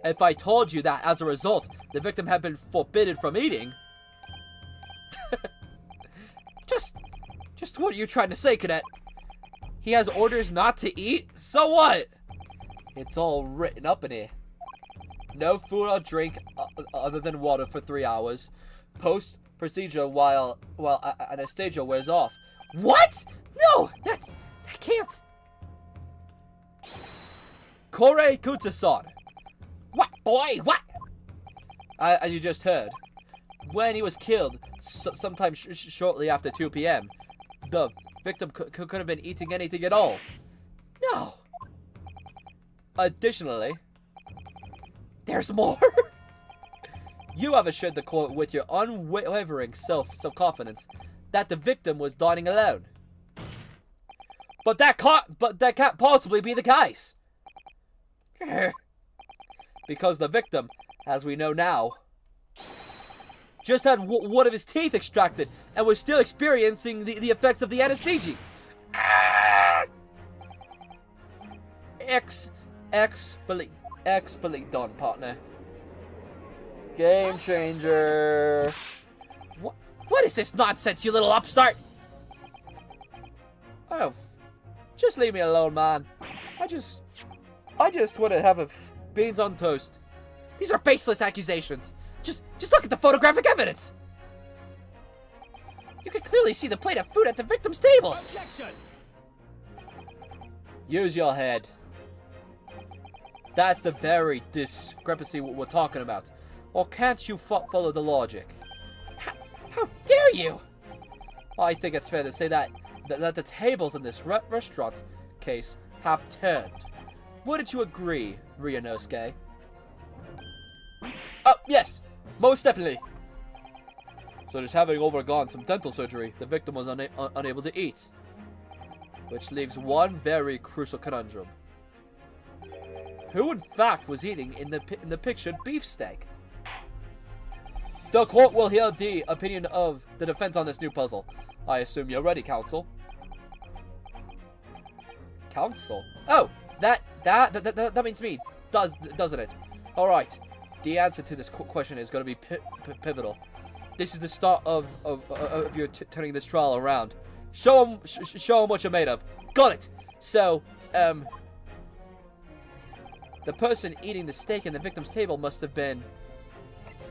if I told you that as a result the victim had been forbidden from eating. Just what are you trying to say, Cadet? He has orders not to eat? So what? It's all written up in here. No food or drink other than water for 3 hours. Post-procedure while anesthesia wears off. What? No, that can't. Korei Kutsusan. What, boy? What? As you just heard, when he was killed, sometime shortly after 2 p.m., the victim could have been eating anything at all. No. Additionally, there's more. You have assured the court with your unwavering self-confidence that the victim was dining alone. But that can't possibly be the case. Because the victim, as we know now, just had one of his teeth extracted and was still experiencing the effects of the anesthesia. Explicit done, partner. Game changer. What is this nonsense, you little upstart? Oh, just leave me alone, man. I just want to have beans on toast. These are baseless accusations. Just look at the photographic evidence. You can clearly see the plate of food at the victim's table. Objection! Use your head. That's the very discrepancy we're talking about. Or can't you follow the logic? How dare you? I think it's fair to say that the tables in this restaurant case have turned. Wouldn't you agree, Ryunosuke? Oh, yes, most definitely. So just having overgone some dental surgery, the victim was unable to eat. Which leaves one very crucial conundrum. Who in fact was eating in the pictured beefsteak? The court will hear the opinion of the defense on this new puzzle. I assume you're ready, counsel. Counsel? Oh, that means me, doesn't it? All right. The answer to this question is going to be pivotal. This is the start of your turning this trial around. Show them what you're made of. Got it. So, the person eating the steak in the victim's table must have been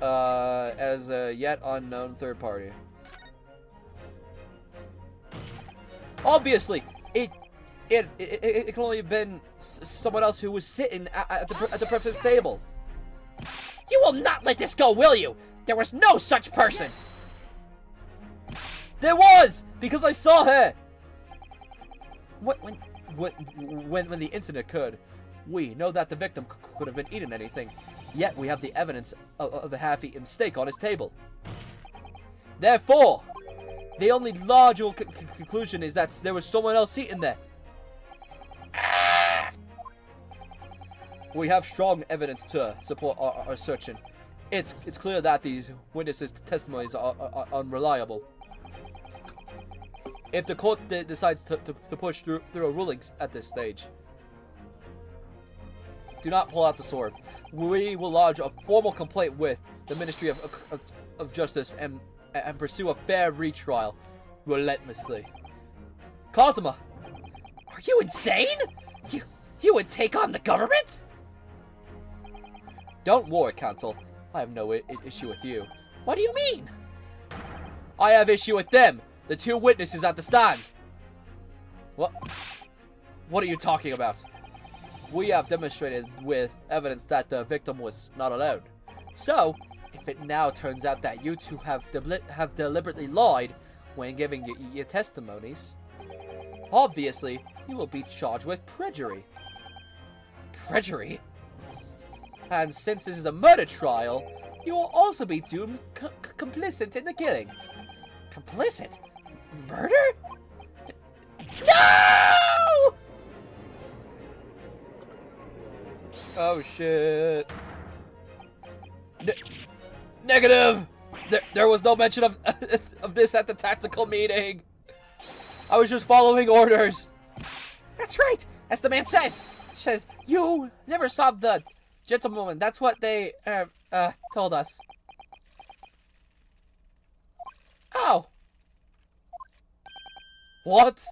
as a yet unknown third party. Obviously, it can only have been someone else who was sitting at the breakfast table. You will not let this go, will you? There was no such person. There was, because I saw her. When the incident occurred, we know that the victim could have been eating anything. Yet we have the evidence of the half-eaten steak on his table. Therefore, the only logical conclusion is that there was someone else eating there. We have strong evidence to support our assertion. It's clear that these witnesses' testimonies are unreliable. If the court decides to push through a ruling at this stage, do not pull out the sword. We will lodge a formal complaint with the Ministry of Justice and pursue a fair retrial relentlessly. Kazuma, are you insane? You would take on the government? Don't worry, counsel. I have no issue with you. What do you mean? I have issue with them, the two witnesses at the stand. What? What are you talking about? We have demonstrated with evidence that the victim was not alone. So, if it now turns out that you two have deliberately lied when giving your testimonies, obviously, you will be charged with perjury. Perjury? And since this is a murder trial, you will also be doomed complicit in the killing. Complicit? Murder? No! Oh shit. Negative! There was no mention of of this at the tactical meeting. I was just following orders. That's right, as the man says. Says, you never saw the gentlewoman. That's what they, told us. Oh. What?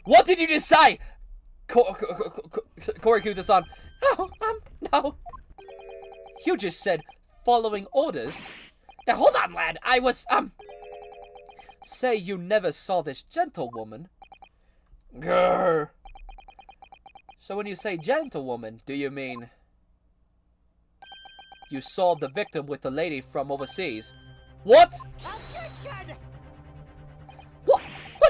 What did you just say? Corey Kuta-san. Oh, no. You just said following orders? Now, hold on, lad. I was, Say you never saw this gentlewoman. Grrr. So when you say gentlewoman, do you mean you saw the victim with the lady from overseas? What? Objection! What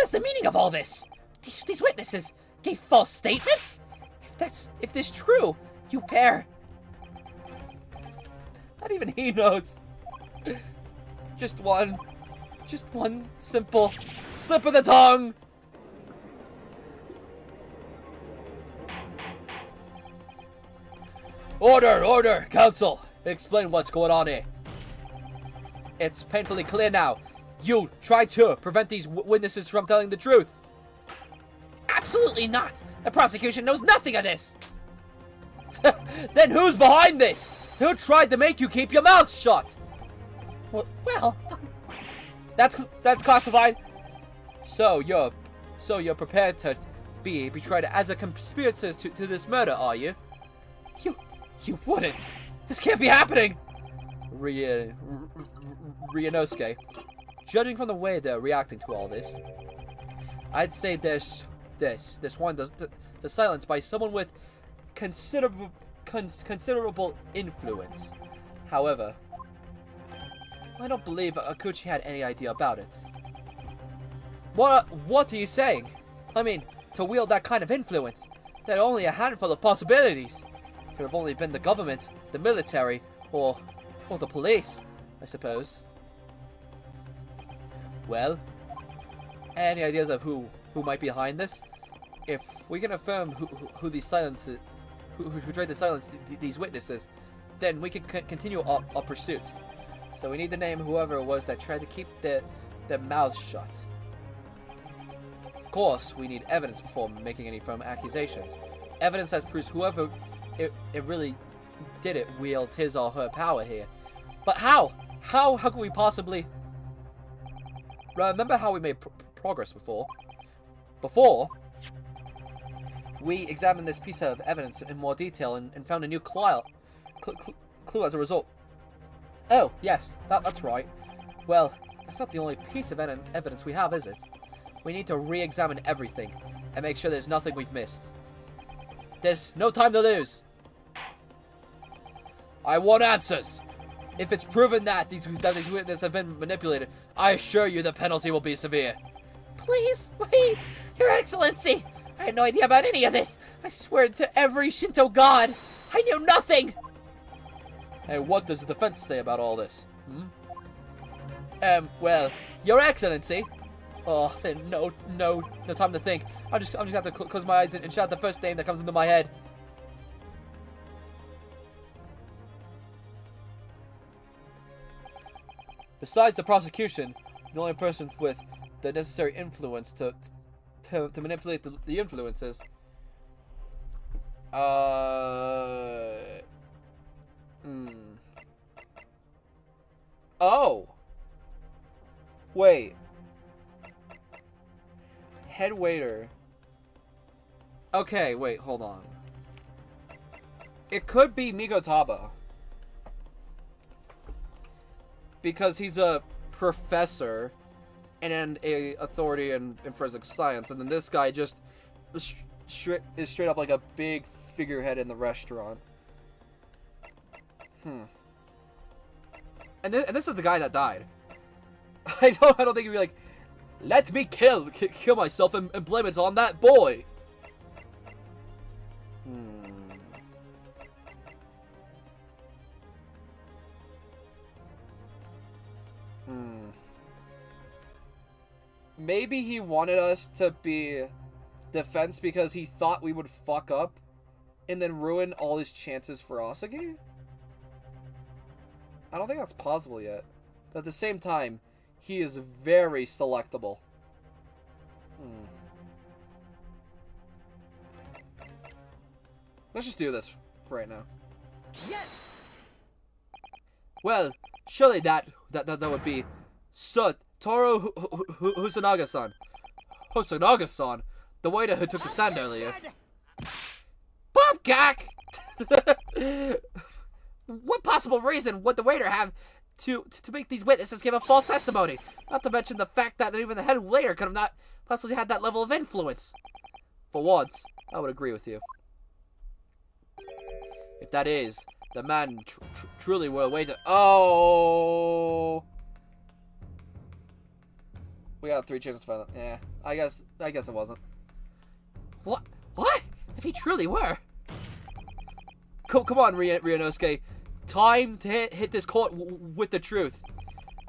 is the meaning of all this? These witnesses gave false statements? If this true, you pair. Not even he knows. Just one simple slip of the tongue. Order, counsel. Explain what's going on here. It's painfully clear now. You tried to prevent these witnesses from telling the truth. Absolutely not. The prosecution knows nothing of this. Then who's behind this? Who tried to make you keep your mouth shut? Well, that's classified. So you're prepared to be betrayed as a conspirator to this murder, are you? You wouldn't. This can't be happening. Ryunosuke, judging from the way they're reacting to all this, I'd say this one the silence by someone with considerable influence. However, I don't believe Akuchi had any idea about it. What are you saying? I mean, to wield that kind of influence, there are only a handful of possibilities. Could have only been the government, the military, or the police, I suppose. Well, any ideas of who might be behind this? If we can affirm who these silences, who tried to silence these witnesses, then we can continue our pursuit. So we need to name whoever it was that tried to keep their mouths shut. Of course, we need evidence before making any firm accusations. Evidence that proves whoever it really did it wields his or her power here. But how? How could we possibly... Remember how we made progress before? Before, we examined this piece of evidence in more detail and found a new clue as a result. Oh, yes, that's right. Well, that's not the only piece of evidence we have, is it? We need to re-examine everything and make sure there's nothing we've missed. There's no time to lose. I want answers. If it's proven that these witnesses have been manipulated, I assure you the penalty will be severe. Please, wait, Your Excellency. I had no idea about any of this. I swear to every Shinto god, I knew nothing. And what does the defense say about all this? Well, Your Excellency. Oh, then no time to think. I'm just gonna have to close my eyes and shout the first name that comes into my head. Besides the prosecution, the only person with the necessary influence to manipulate the influences. Oh. Wait. Head waiter. Okay, wait, hold on. It could be Migotaba. Because he's a professor and a authority in forensic science, and then this guy just is straight up like a big figurehead in the restaurant. And this is the guy that died. I don't think he'd be like, let me kill myself and blame it on that boy. Maybe he wanted us to be defense because he thought we would fuck up and then ruin all his chances for Asagi? I don't think that's possible yet. But at the same time, he is very selectable. Let's just do this for right now. Yes! Well, surely that would be Toro Hosanaga-san. Hosanaga-san? The waiter who took the stand earlier. Bobcock! What possible reason would the waiter have to make these witnesses give a false testimony? Not to mention the fact that even the head waiter could have not possibly had that level of influence. For once, I would agree with you. If that is, the man truly were a waiter. Oh! We got 3 chances to find out. Yeah, I guess it wasn't. What? What? If he truly were? Come on, Ryunosuke. Time to hit this court with the truth.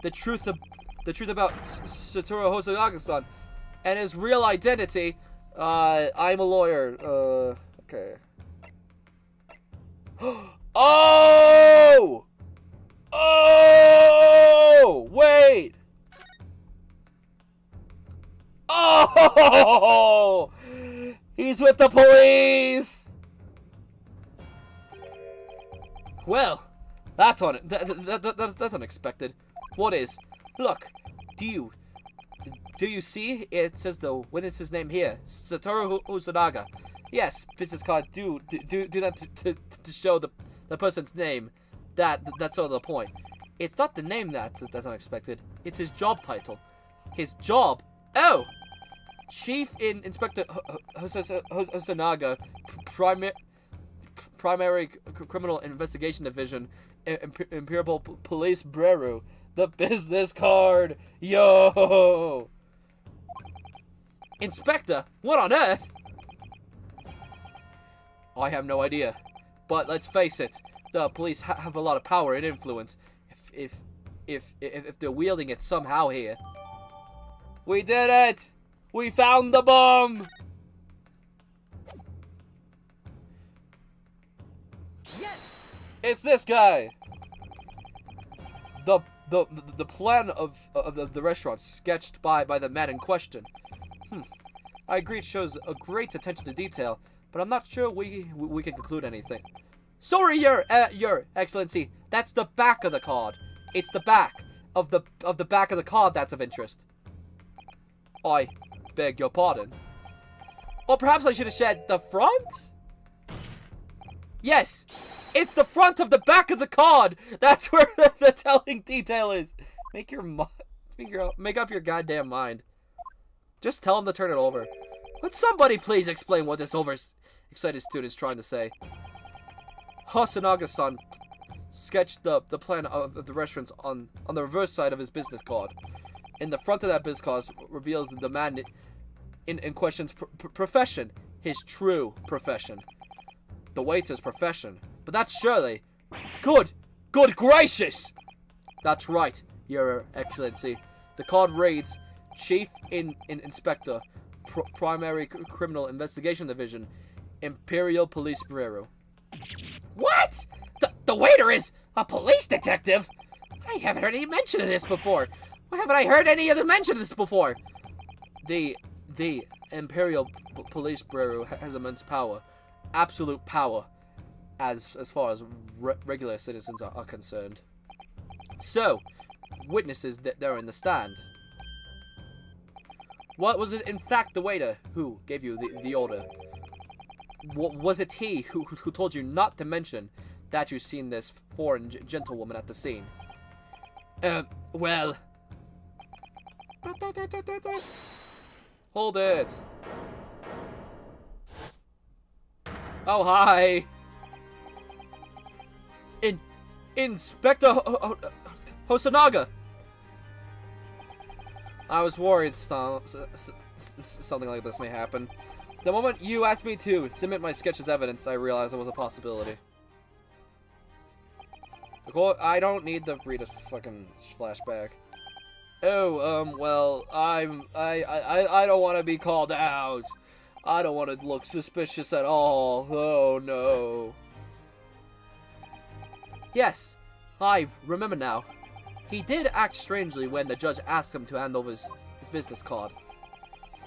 The truth about Satoru Hosonaga-san and his real identity. I'm a lawyer. Okay. Oh! Oh! Wait! Oh! He's with the police! Well, that's that's unexpected. What is? Look, do you see? It says the witness's name here, Satoru Usanaga. Yes, business card do that to show the person's name. That's sort of the point. It's not the name that's unexpected. It's his job title. His job. Oh, Chief Inspector Usanaga, Primary Criminal Investigation Division, Imperial Police Bureau. The business card. Yo! Inspector? What on earth? I have no idea. But let's face it, the police have a lot of power and influence. If they're wielding it somehow here. We did it! We found the bomb! Yes! It's this guy! The plan of the restaurant sketched by the man in question. I agree it shows a great attention to detail, but I'm not sure we can conclude anything. Sorry, Your Excellency, that's the back of the card. It's the back of the back of the card that's of interest. I beg your pardon. Or perhaps I should have said the front? Yes, it's the front of the back of the card. That's where the telling detail is. Make up your goddamn mind. Just tell him to turn it over. Would somebody please explain what this overexcited student is trying to say? Hosonaga-san sketched the plan of the restaurants on the reverse side of his business card. In the front of that business card reveals the man in question's profession, his true profession. The waiter's profession. But that's surely... Good gracious! That's right, Your Excellency. The card reads, Chief Inspector, Primary Criminal Investigation Division, Imperial Police Bureau. What? The waiter is a police detective? I haven't heard any mention of this before. Why haven't I heard any other mention of this before? The Imperial Police Bureau has immense power. Absolute power. As far as regular citizens are concerned. So, witnesses that they're in the stand. What was it in fact the waiter who gave you the order? Was it he who told you not to mention that you've seen this foreign gentlewoman at the scene? Well, Hold it. Oh, hi. Inspector Hosonaga. I was worried something like this may happen. The moment you asked me to submit my sketch as evidence, I realized it was a possibility. I don't need to read a fucking flashback. Oh, well, I don't want to be called out. I don't want to look suspicious at all. Oh, no. Yes, I remember now. He did act strangely when the judge asked him to hand over his business card.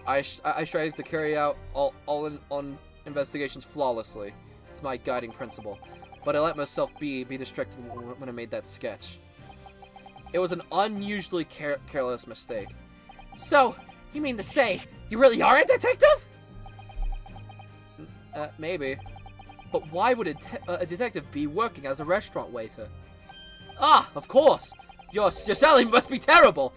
I strive to carry out all investigations flawlessly. It's my guiding principle. But I let myself be distracted when I made that sketch. It was an unusually careless mistake. So, you mean to say, you really are a detective? Maybe. But why would a detective be working as a restaurant waiter? Ah, of course! Your salary must be terrible!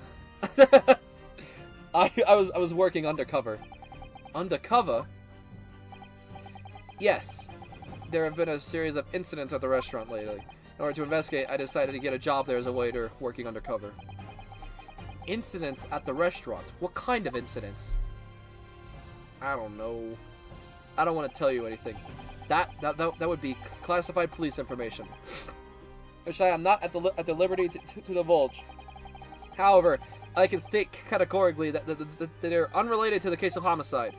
I was working undercover. Undercover? Yes. There have been a series of incidents at the restaurant lately. In order to investigate, I decided to get a job there as a waiter working undercover. Incidents at the restaurant? What kind of incidents? I don't know. I don't want to tell you anything. That would be classified police information, which I am not at the liberty to divulge. However, I can state categorically that they're unrelated to the case of homicide.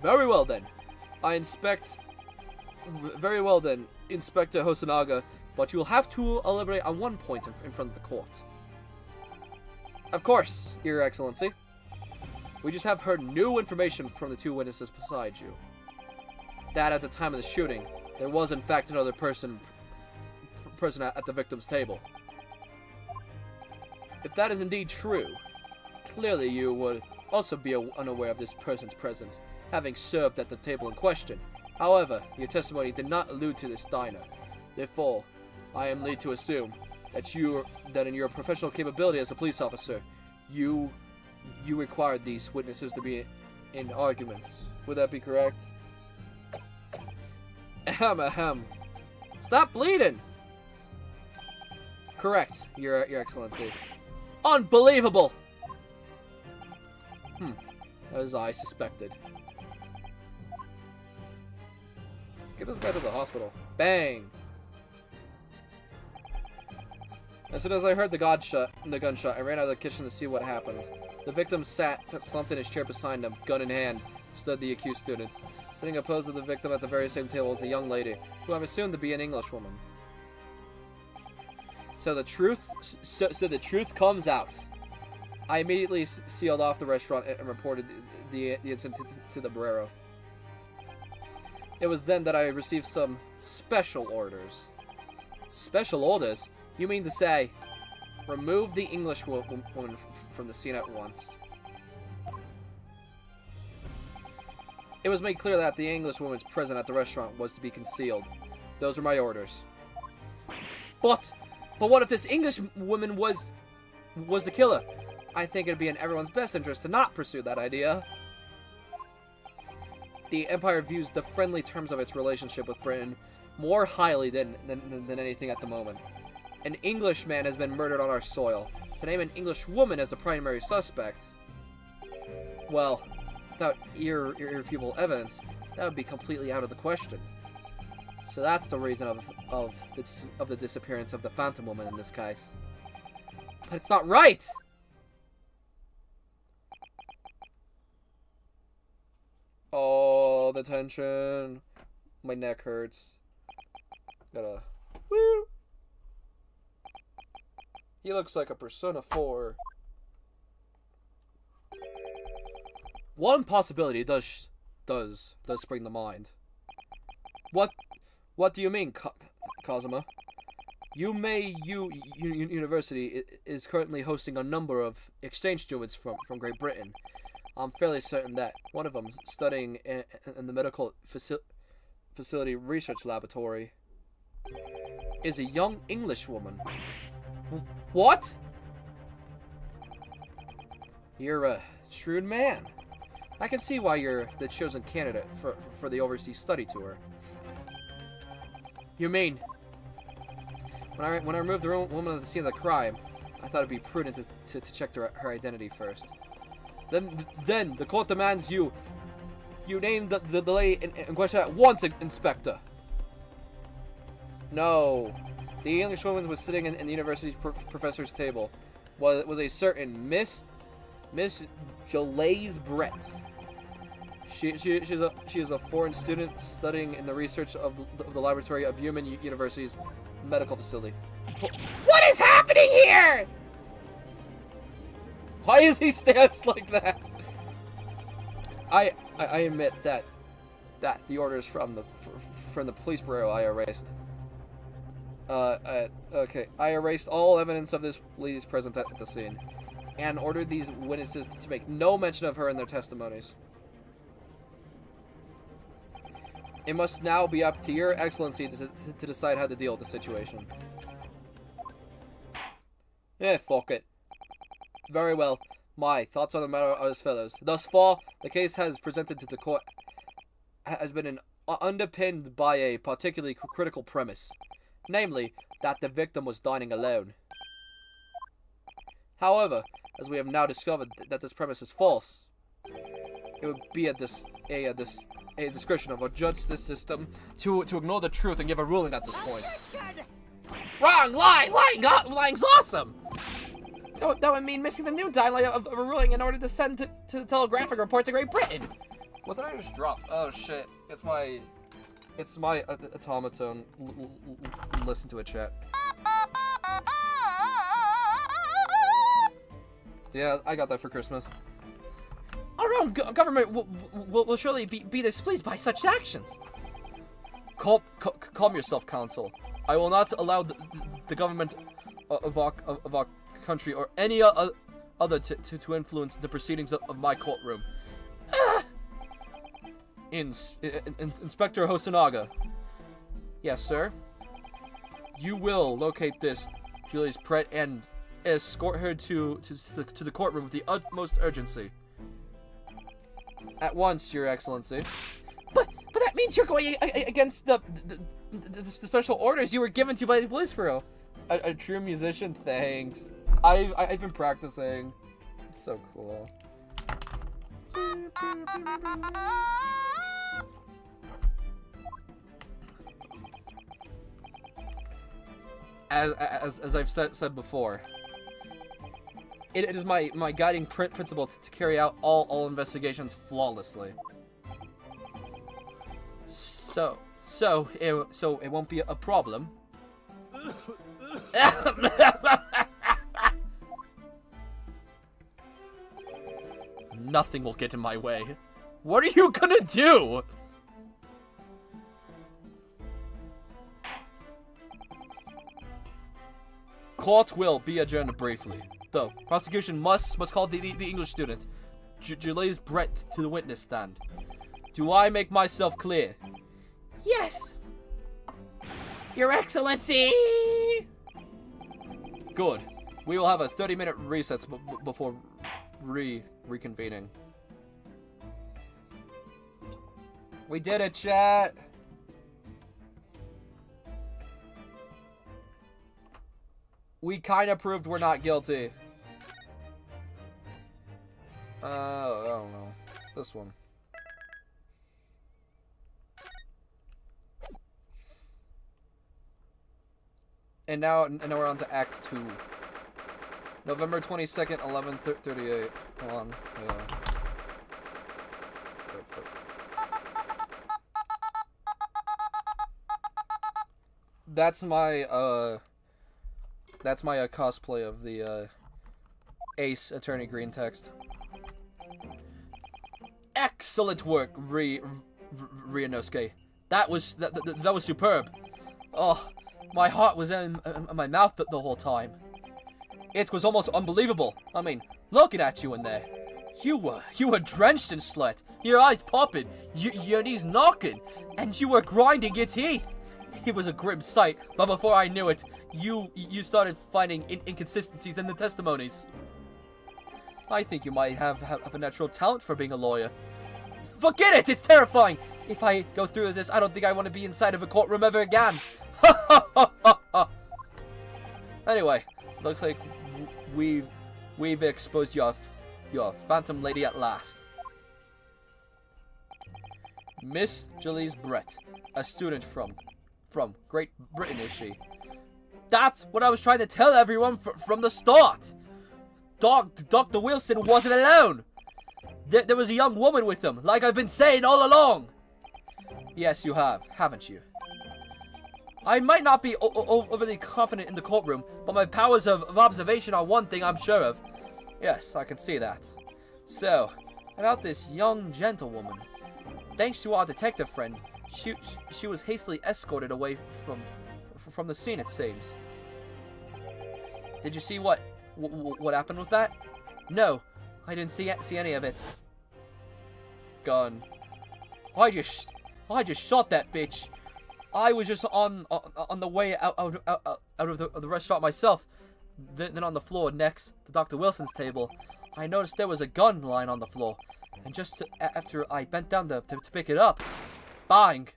Very well then. Very well then, Inspector Hosonaga, but you will have to elaborate on one point in front of the court. Of course, Your Excellency. We just have heard new information from the two witnesses beside you. That at the time of the shooting, there was in fact another person at the victim's table. If that is indeed true, clearly you would also be unaware of this person's presence, having served at the table in question. However, your testimony did not allude to this diner. Therefore, I am led to assume that in your professional capability as a police officer, you required these witnesses to be in arguments. Would that be correct? Ahem, ahem. Stop bleeding! Correct, Your Excellency. Unbelievable! As I suspected. Get this guy to the hospital. Bang! As soon as I heard the gunshot, I ran out of the kitchen to see what happened. The victim sat slumped in his chair beside him, gun in hand, stood the accused student. Sitting opposed to the victim at the very same table was a young lady, who I'm assumed to be an Englishwoman. So the truth comes out. I immediately sealed off the restaurant and reported the incident to the Bureau. It was then that I received some special orders. Special orders? You mean to say, remove the English woman from the scene at once. It was made clear that the English woman's presence at the restaurant was to be concealed. Those were my orders. But what if this English woman was the killer? I think it'd be in everyone's best interest to not pursue that idea. The Empire views the friendly terms of its relationship with Britain more highly than anything at the moment. An Englishman has been murdered on our soil. To name an English woman as the primary suspect, well, without irrefutable evidence, that would be completely out of the question. So that's the reason of the disappearance of the Phantom Woman in this case. But it's not right! Oh, the tension. My neck hurts. Gotta... Woo! He looks like a Persona 4. One possibility does spring to mind. What do you mean, Kazuma? University is currently hosting a number of exchange students from Great Britain. I'm fairly certain that one of them, studying in the medical facility research laboratory, is a young English woman. What? You're a shrewd man. I can see why you're the chosen candidate for the overseas study tour. You mean, when I removed the woman at the scene of the crime, I thought it'd be prudent to check her identity first. Then the court demands you name the lady in question at once, Inspector. No, the English woman was sitting in the university's professor's table. Was a certain Miss Jalaise Brett. She is a foreign student studying in the research of the Laboratory of Human University's medical facility. What is happening here? Why is he stance like that? I admit that the orders from the police bureau I erased. Okay, I erased all evidence of this lady's presence at the scene, and ordered these witnesses to make no mention of her in their testimonies. It must now be up to your excellency to decide how to deal with the situation. Fuck it. Very well. My thoughts on the matter are as follows. Thus far, the case has presented to the court has been underpinned by a particularly critical premise, namely, that the victim was dining alone. However, as we have now discovered that this premise is false, it would be a discretion of our justice system to ignore the truth and give a ruling at this point. Wrong! Lying's awesome! That would mean missing the new timeline of a ruling in order to send to the telegraphic report to Great Britain. What did I just drop? Oh shit! It's my automaton. Listen to it, chat. Yeah, I got that for Christmas. Our own government will surely be displeased by such actions. Calm yourself, Counsel. I will not allow the government of our country or any other to influence the proceedings of my courtroom. Inspector Hosonaga. Yes, sir. You will locate this Julius Brett and escort her to the courtroom with the utmost urgency. At once, Your Excellency. But that means you're going against the special orders you were given to by the police bureau. A true musician, thanks. I've been practicing. It's so cool. As I've said before, it is my guiding principle to carry out all investigations flawlessly. So it won't be a problem. Nothing will get in my way. What are you gonna do? Court will be adjourned briefly. Though, prosecution must call the English student, Jalaise Brett, to the witness stand. Do I make myself clear? Yes. Your Excellency! Good. We will have a 30-minute recess before reconvening. We did it, chat! We kind of proved we're not guilty. I don't know. This one. And now we're on to Act 2. November 22nd, 11:38. Hold on. Yeah. Oh, fuck. That's my cosplay of the Ace Attorney Green text. Excellent work, Ryunosuke. That was superb. Oh, my heart was in my mouth the whole time. It was almost unbelievable. I mean, looking at you in there, you were drenched in sweat, your eyes popping, your knees knocking, and you were grinding your teeth. It was a grim sight, but before I knew it, you started finding inconsistencies in the testimonies. I think you might have a natural talent for being a lawyer. Forget it! It's terrifying! If I go through with this, I don't think I want to be inside of a courtroom ever again. Anyway, looks like we've exposed your phantom lady at last. Miss Jalise Brett, a student from Great Britain, is she? That's what I was trying to tell everyone from the start. Dr. Wilson wasn't alone. There was a young woman with him, like I've been saying all along. Yes, you have, haven't you? I might not be overly confident in the courtroom, but my powers of observation are one thing I'm sure of. Yes, I can see that. So, about this young gentlewoman. Thanks to our detective friend, she was hastily escorted away from the scene, it seems. Did you see what happened with that? No, I didn't see any of it. Gun. I just shot that bitch. I was just on the way out of the restaurant myself. Then on the floor next to Dr. Wilson's table, I noticed there was a gun lying on the floor. And just after I bent down to pick it up, bang!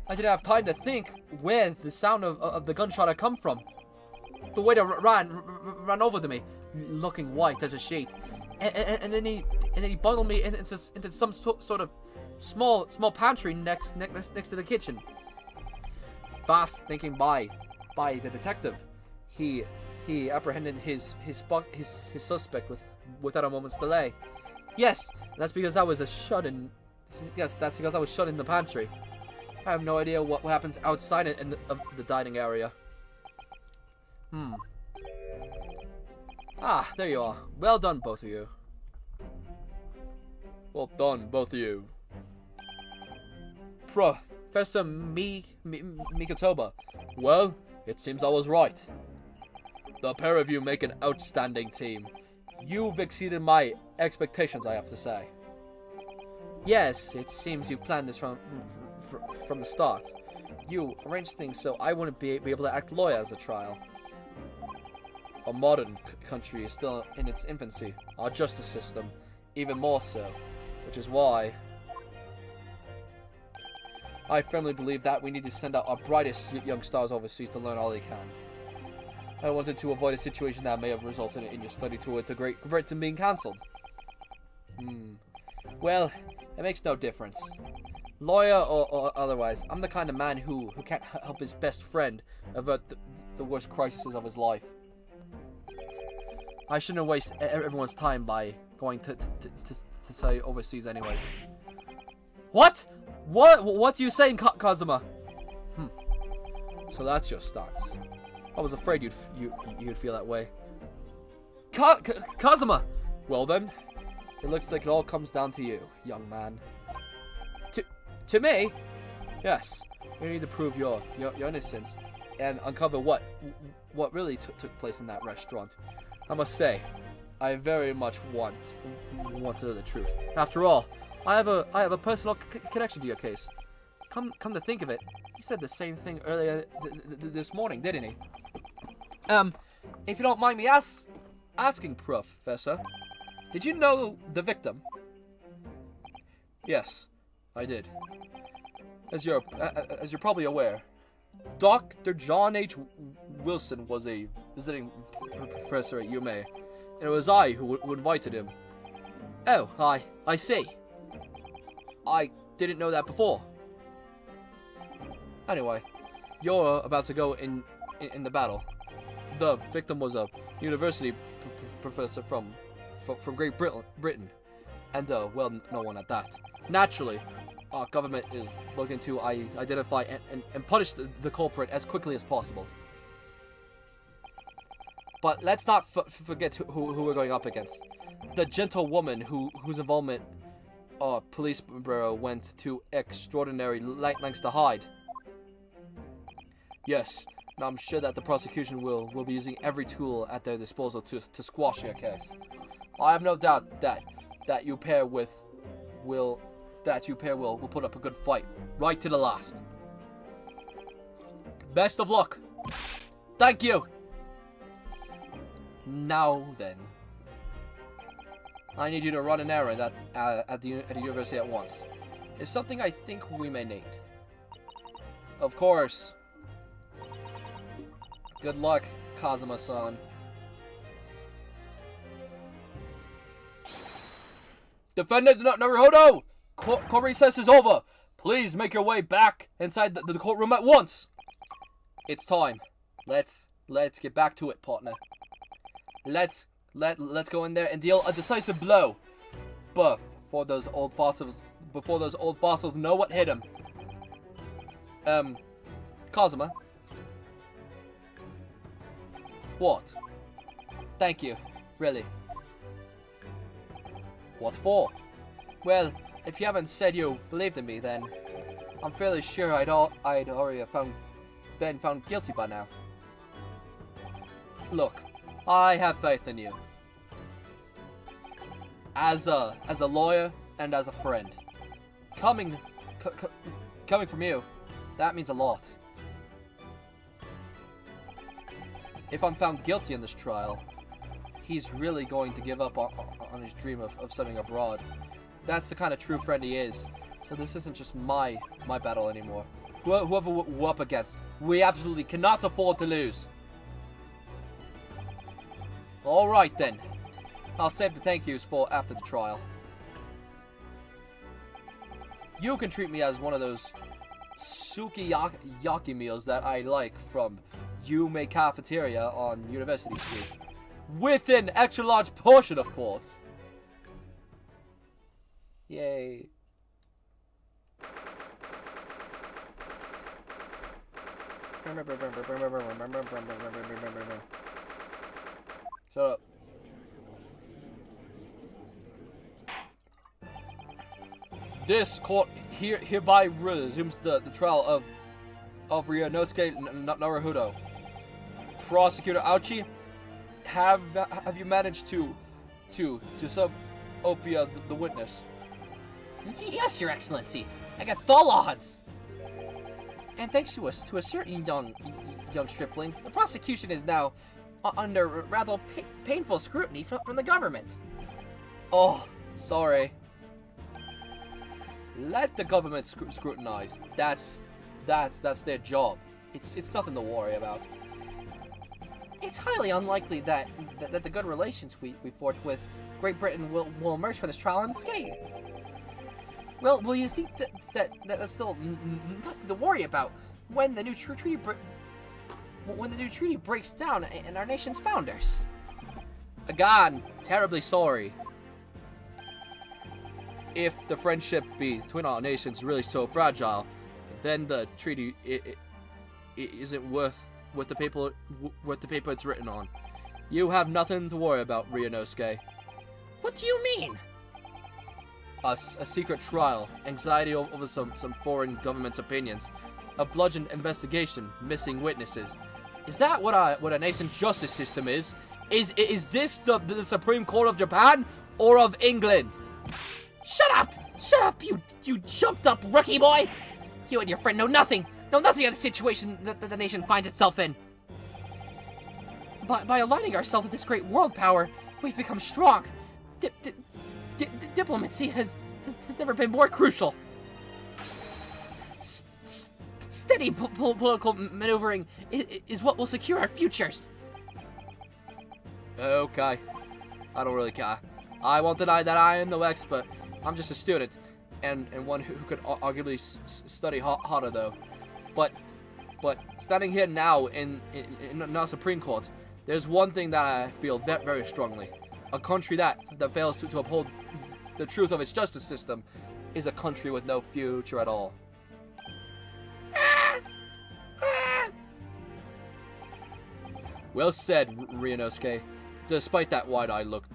I didn't have time to think where the sound of the gunshot had come from. The waiter ran over to me, looking white as a sheet, and then he bundled me into some sort of small pantry next to the kitchen. Fast thinking by the detective, he apprehended his suspect without a moment's delay. Yes, that's because I was shut in the pantry. I have no idea what happens outside of the dining area. Ah, there you are. Well done, both of you. Well done, both of you. Professor Mikotoba. Well, it seems I was right. The pair of you make an outstanding team. You've exceeded my expectations, I have to say. Yes, it seems you've planned this from the start. You arranged things so I wouldn't be able to act lawyer as a trial. Our modern country is still in its infancy. Our justice system, even more so. Which is why I firmly believe that we need to send out our brightest young stars overseas to learn all they can. I wanted to avoid a situation that may have resulted in your study tour to Great Britain being cancelled. Well, it makes no difference. Lawyer or otherwise, I'm the kind of man who can't help his best friend avert the worst crises of his life. I shouldn't waste everyone's time by going to say overseas anyways. What? What are you saying, Kazuma? So that's your stance. I was afraid you'd feel that way. Kazuma! Well then, it looks like it all comes down to you, young man. To me? Yes. You need to prove your innocence and uncover what really took place in that restaurant. I must say, I very much want to know the truth. After all, I have a personal connection to your case. Come to think of it, he said the same thing earlier this morning, didn't he? If you don't mind me asking, Professor, did you know the victim? Yes, I did. As you're probably aware, Dr. John H. Wilson was a visiting professor at UMA, and it was I who invited him. Oh, I see. I didn't know that before. Anyway, you're about to go in the battle. The victim was a university professor from Great Britain, and well, no one at that. Naturally, our government is looking to identify and punish the culprit as quickly as possible. But let's not forget who we're going up against. The gentlewoman whose involvement our police bureau went to extraordinary lengths to hide. Yes, and I'm sure that the prosecution will be using every tool at their disposal to squash your case. I have no doubt that you pair will put up a good fight right to the last. Best of luck. Thank you. Now then, I need you to run an errand at the university at once. It's something I think we may need. Of course. Good luck, Kazuma-san. Defendant Naruhodo! Court recess is over. Please make your way back inside the courtroom at once. It's time. Let's get back to it, partner. Let's go in there and deal a decisive blow. But before those old fossils know what hit them. Kazuma. What? Thank you. Really. What for? Well, if you haven't said you believed in me, then I'm fairly sure I'd already been found guilty by now. Look, I have faith in you. As a lawyer and as a friend. Coming from you, that means a lot. If I'm found guilty in this trial, he's really going to give up on his dream of studying abroad. That's the kind of true friend he is. So this isn't just my battle anymore. Whoever we're up against, we absolutely cannot afford to lose. Alright then. I'll save the thank yous for after the trial. You can treat me as one of those sukiyaki meals that I like from Yume Cafeteria on University Street. With an extra large portion, of course. Yay. Shut up. This court hereby resumes the trial of Ryunosuke Naruhodo. Prosecutor Auchi, have you managed to sub-opia the witness? Yes, Your Excellency, against all odds. And thanks to a certain young stripling, the prosecution is now under rather painful scrutiny from the government. Oh, sorry. Let the government scrutinize. That's their job. It's nothing to worry about. It's highly unlikely that the good relations we forged with Great Britain will emerge from this trial unscathed. Well, you think that there's still nothing to worry about when the new treaty breaks down in our nation's founders? Again, terribly sorry. If the friendship between our nations is really so fragile, then the treaty isn't worth the paper it's written on. You have nothing to worry about, Ryunosuke. What do you mean? A secret trial, anxiety over some foreign government's opinions, a bludgeoned investigation, missing witnesses. Is that what a nation's justice system is? Is this the Supreme Court of Japan or of England? Shut up! Shut up, you jumped up rookie boy! You and your friend know nothing of the situation that the nation finds itself in. By aligning ourselves with this great world power, we've become strong. Diplomacy has never been more crucial. Steady political maneuvering is what will secure our futures. Okay. I don't really care. I won't deny that I am no expert. I'm just a student, and one who could arguably study harder, though. But standing here now in our Supreme Court, there's one thing that I feel very strongly. A country that fails to uphold the truth of its justice system is a country with no future at all. Well said, Ryunosuke, despite that wide-eyed look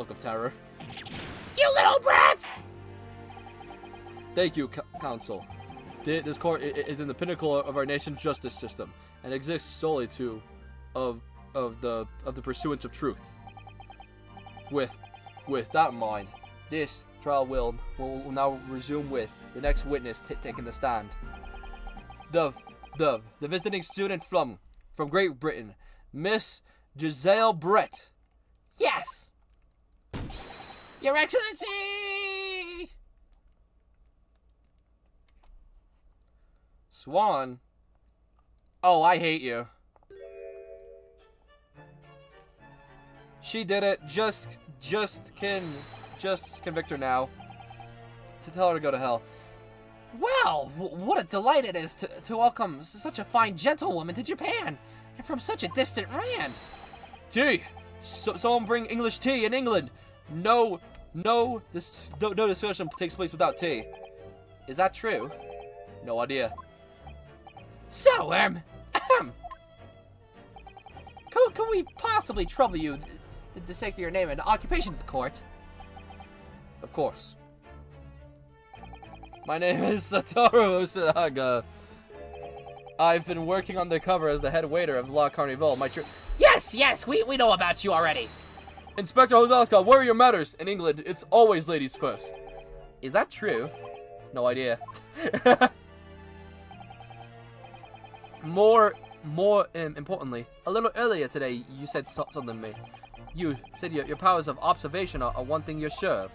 of terror. You little brats! Thank you, Counsel. This court is in the pinnacle of our nation's justice system and exists solely of the pursuance of truth. With that in mind, this trial will now resume with the next witness taking the stand. The visiting student from Great Britain, Miss Giselle Brett. Yes! Your Excellency! Swan. Oh, I hate you. She did it. Just convict her now. To tell her to go to hell. Well, what a delight it is to welcome such a fine gentlewoman to Japan, and from such a distant land. Tea! Someone bring English tea in England! No discussion takes place without tea. Is that true? No idea. So, can we possibly trouble you to say your name and occupation of the court? Of course. My name is Satoru Osanaga. I've been working undercover as the head waiter of La Carnival. Yes, we know about you already. Inspector Hozaska, where are your matters? In England, it's always ladies first. Is that true? No idea. More importantly, a little earlier today, you said something to me. You said your powers of observation are one thing you're sure of.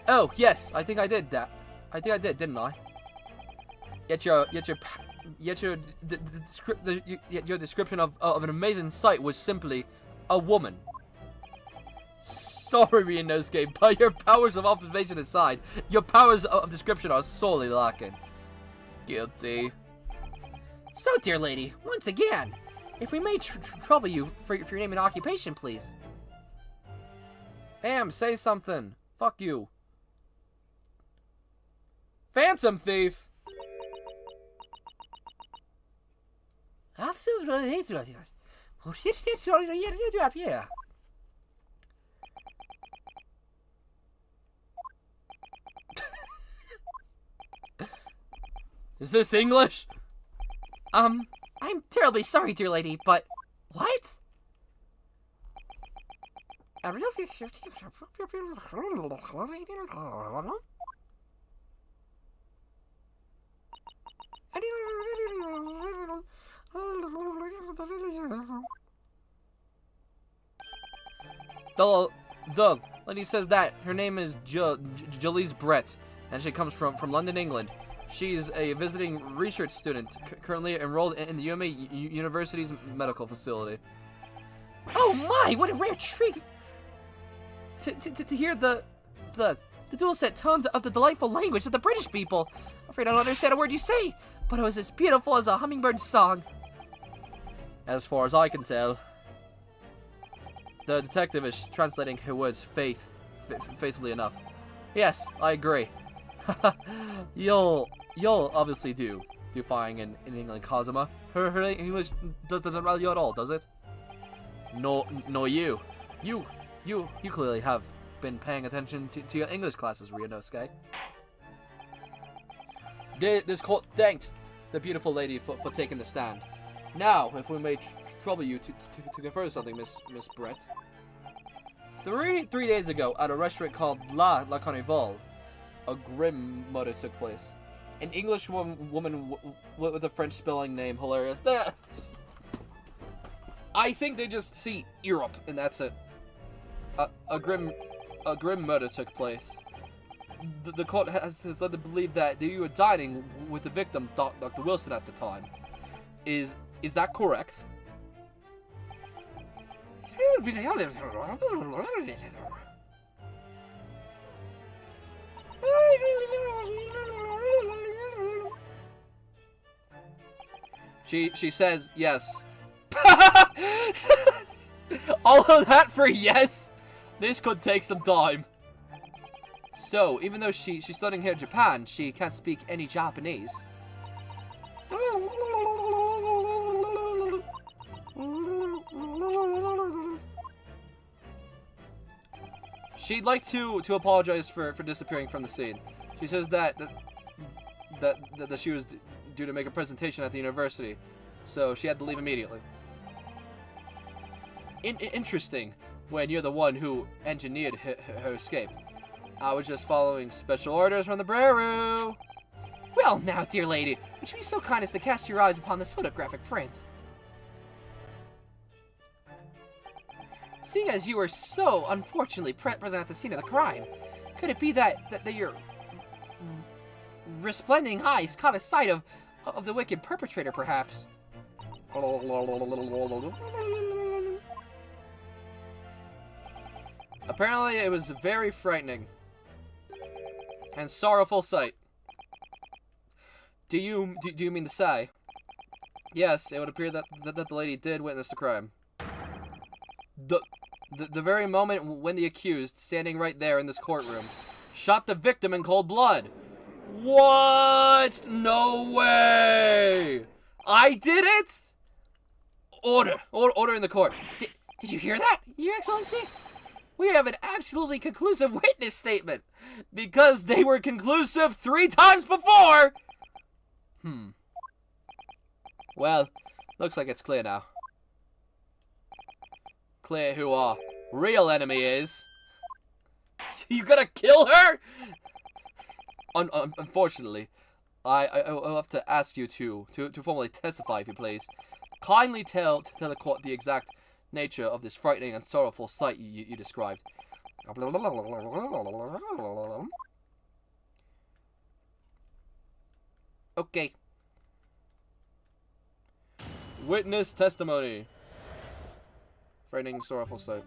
Oh, yes, I think I did that. I think I did, didn't I? Yet your description of an amazing sight was simply a woman. Sorry, Ryunosuke, but your powers of observation aside, your powers of description are sorely lacking. Guilty. So, dear lady, once again, if we may trouble you for your name and occupation, please. Bam, say something. Fuck you. Phantom thief. Is this English? I'm terribly sorry, dear lady, but what? The lady says that her name is Jalise Brett, and she comes from London, England. She's a visiting research student, currently enrolled in the UMA University's medical facility. Oh my, what a rare treat to hear the dulcet tones of the delightful language of the British people. I'm afraid I don't understand a word you say, but it was as beautiful as a hummingbird's song. As far as I can tell, the detective is translating her words faithfully enough. Yes, I agree. You'll obviously do fine in England, Kazuma. Her English doesn't rattle you at all, does it? No, you clearly have been paying attention to your English classes, Ryunosuke. This court thanks the beautiful lady for taking the stand. Now, if we may trouble you to confer something, Miss Brett. Three days ago, at a restaurant called La Carnival, a grim murder took place. An English woman with a French spelling name, hilarious. I think they just see Europe, and that's it. A grim murder took place. The court has led to believe that you were dining with the victim, Dr. Wilson, at the time. Is that correct? She says yes. All of that for yes? This could take some time. So, even though she's studying here in Japan, she can't speak any Japanese. She'd like to apologize for disappearing from the scene. She says that she was due to make a presentation at the university, so she had to leave immediately. Interesting, when you're the one who engineered her escape. I was just following special orders from the Breru. Well, now, dear lady, would you be so kind as to cast your eyes upon this photographic print? Seeing as you were so unfortunately present at the scene of the crime, could it be that your resplendent eyes caught a sight of the wicked perpetrator, perhaps? Apparently, it was a very frightening and sorrowful sight. Do you mean to say? Yes, it would appear that the lady did witness the crime. The very moment when the accused, standing right there in this courtroom, shot the victim in cold blood. What? No way! I did it? Order in the court. Did you hear that, Your Excellency? We have an absolutely conclusive witness statement. Because they were conclusive 3 times before! Well, looks like it's clear now. Clear who our real enemy is. You gonna kill her? Unfortunately, I'll have to ask you to formally testify, if you please. Kindly tell the court the exact nature of this frightening and sorrowful sight you described. Okay. Witness testimony. Frightening, sorrowful sight.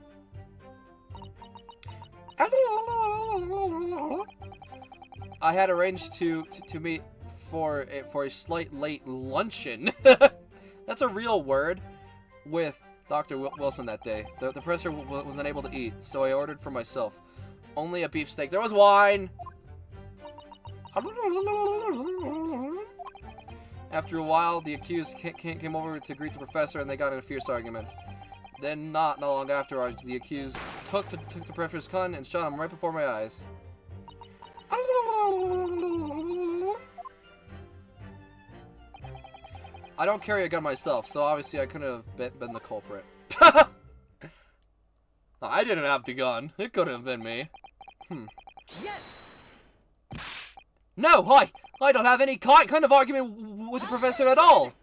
I had arranged to meet for a slight late luncheon. That's a real word. With Dr. Wilson that day. The professor was unable to eat, so I ordered for myself. Only a beefsteak. There was wine. After a while, the accused came over to greet the professor, and they got in a fierce argument. Then, not long after, the accused took the professor's gun and shot him right before my eyes. I don't carry a gun myself, so obviously I couldn't have been the culprit. I didn't have the gun. It couldn't have been me. Yes! No, I don't have any kind of argument with the professor at all.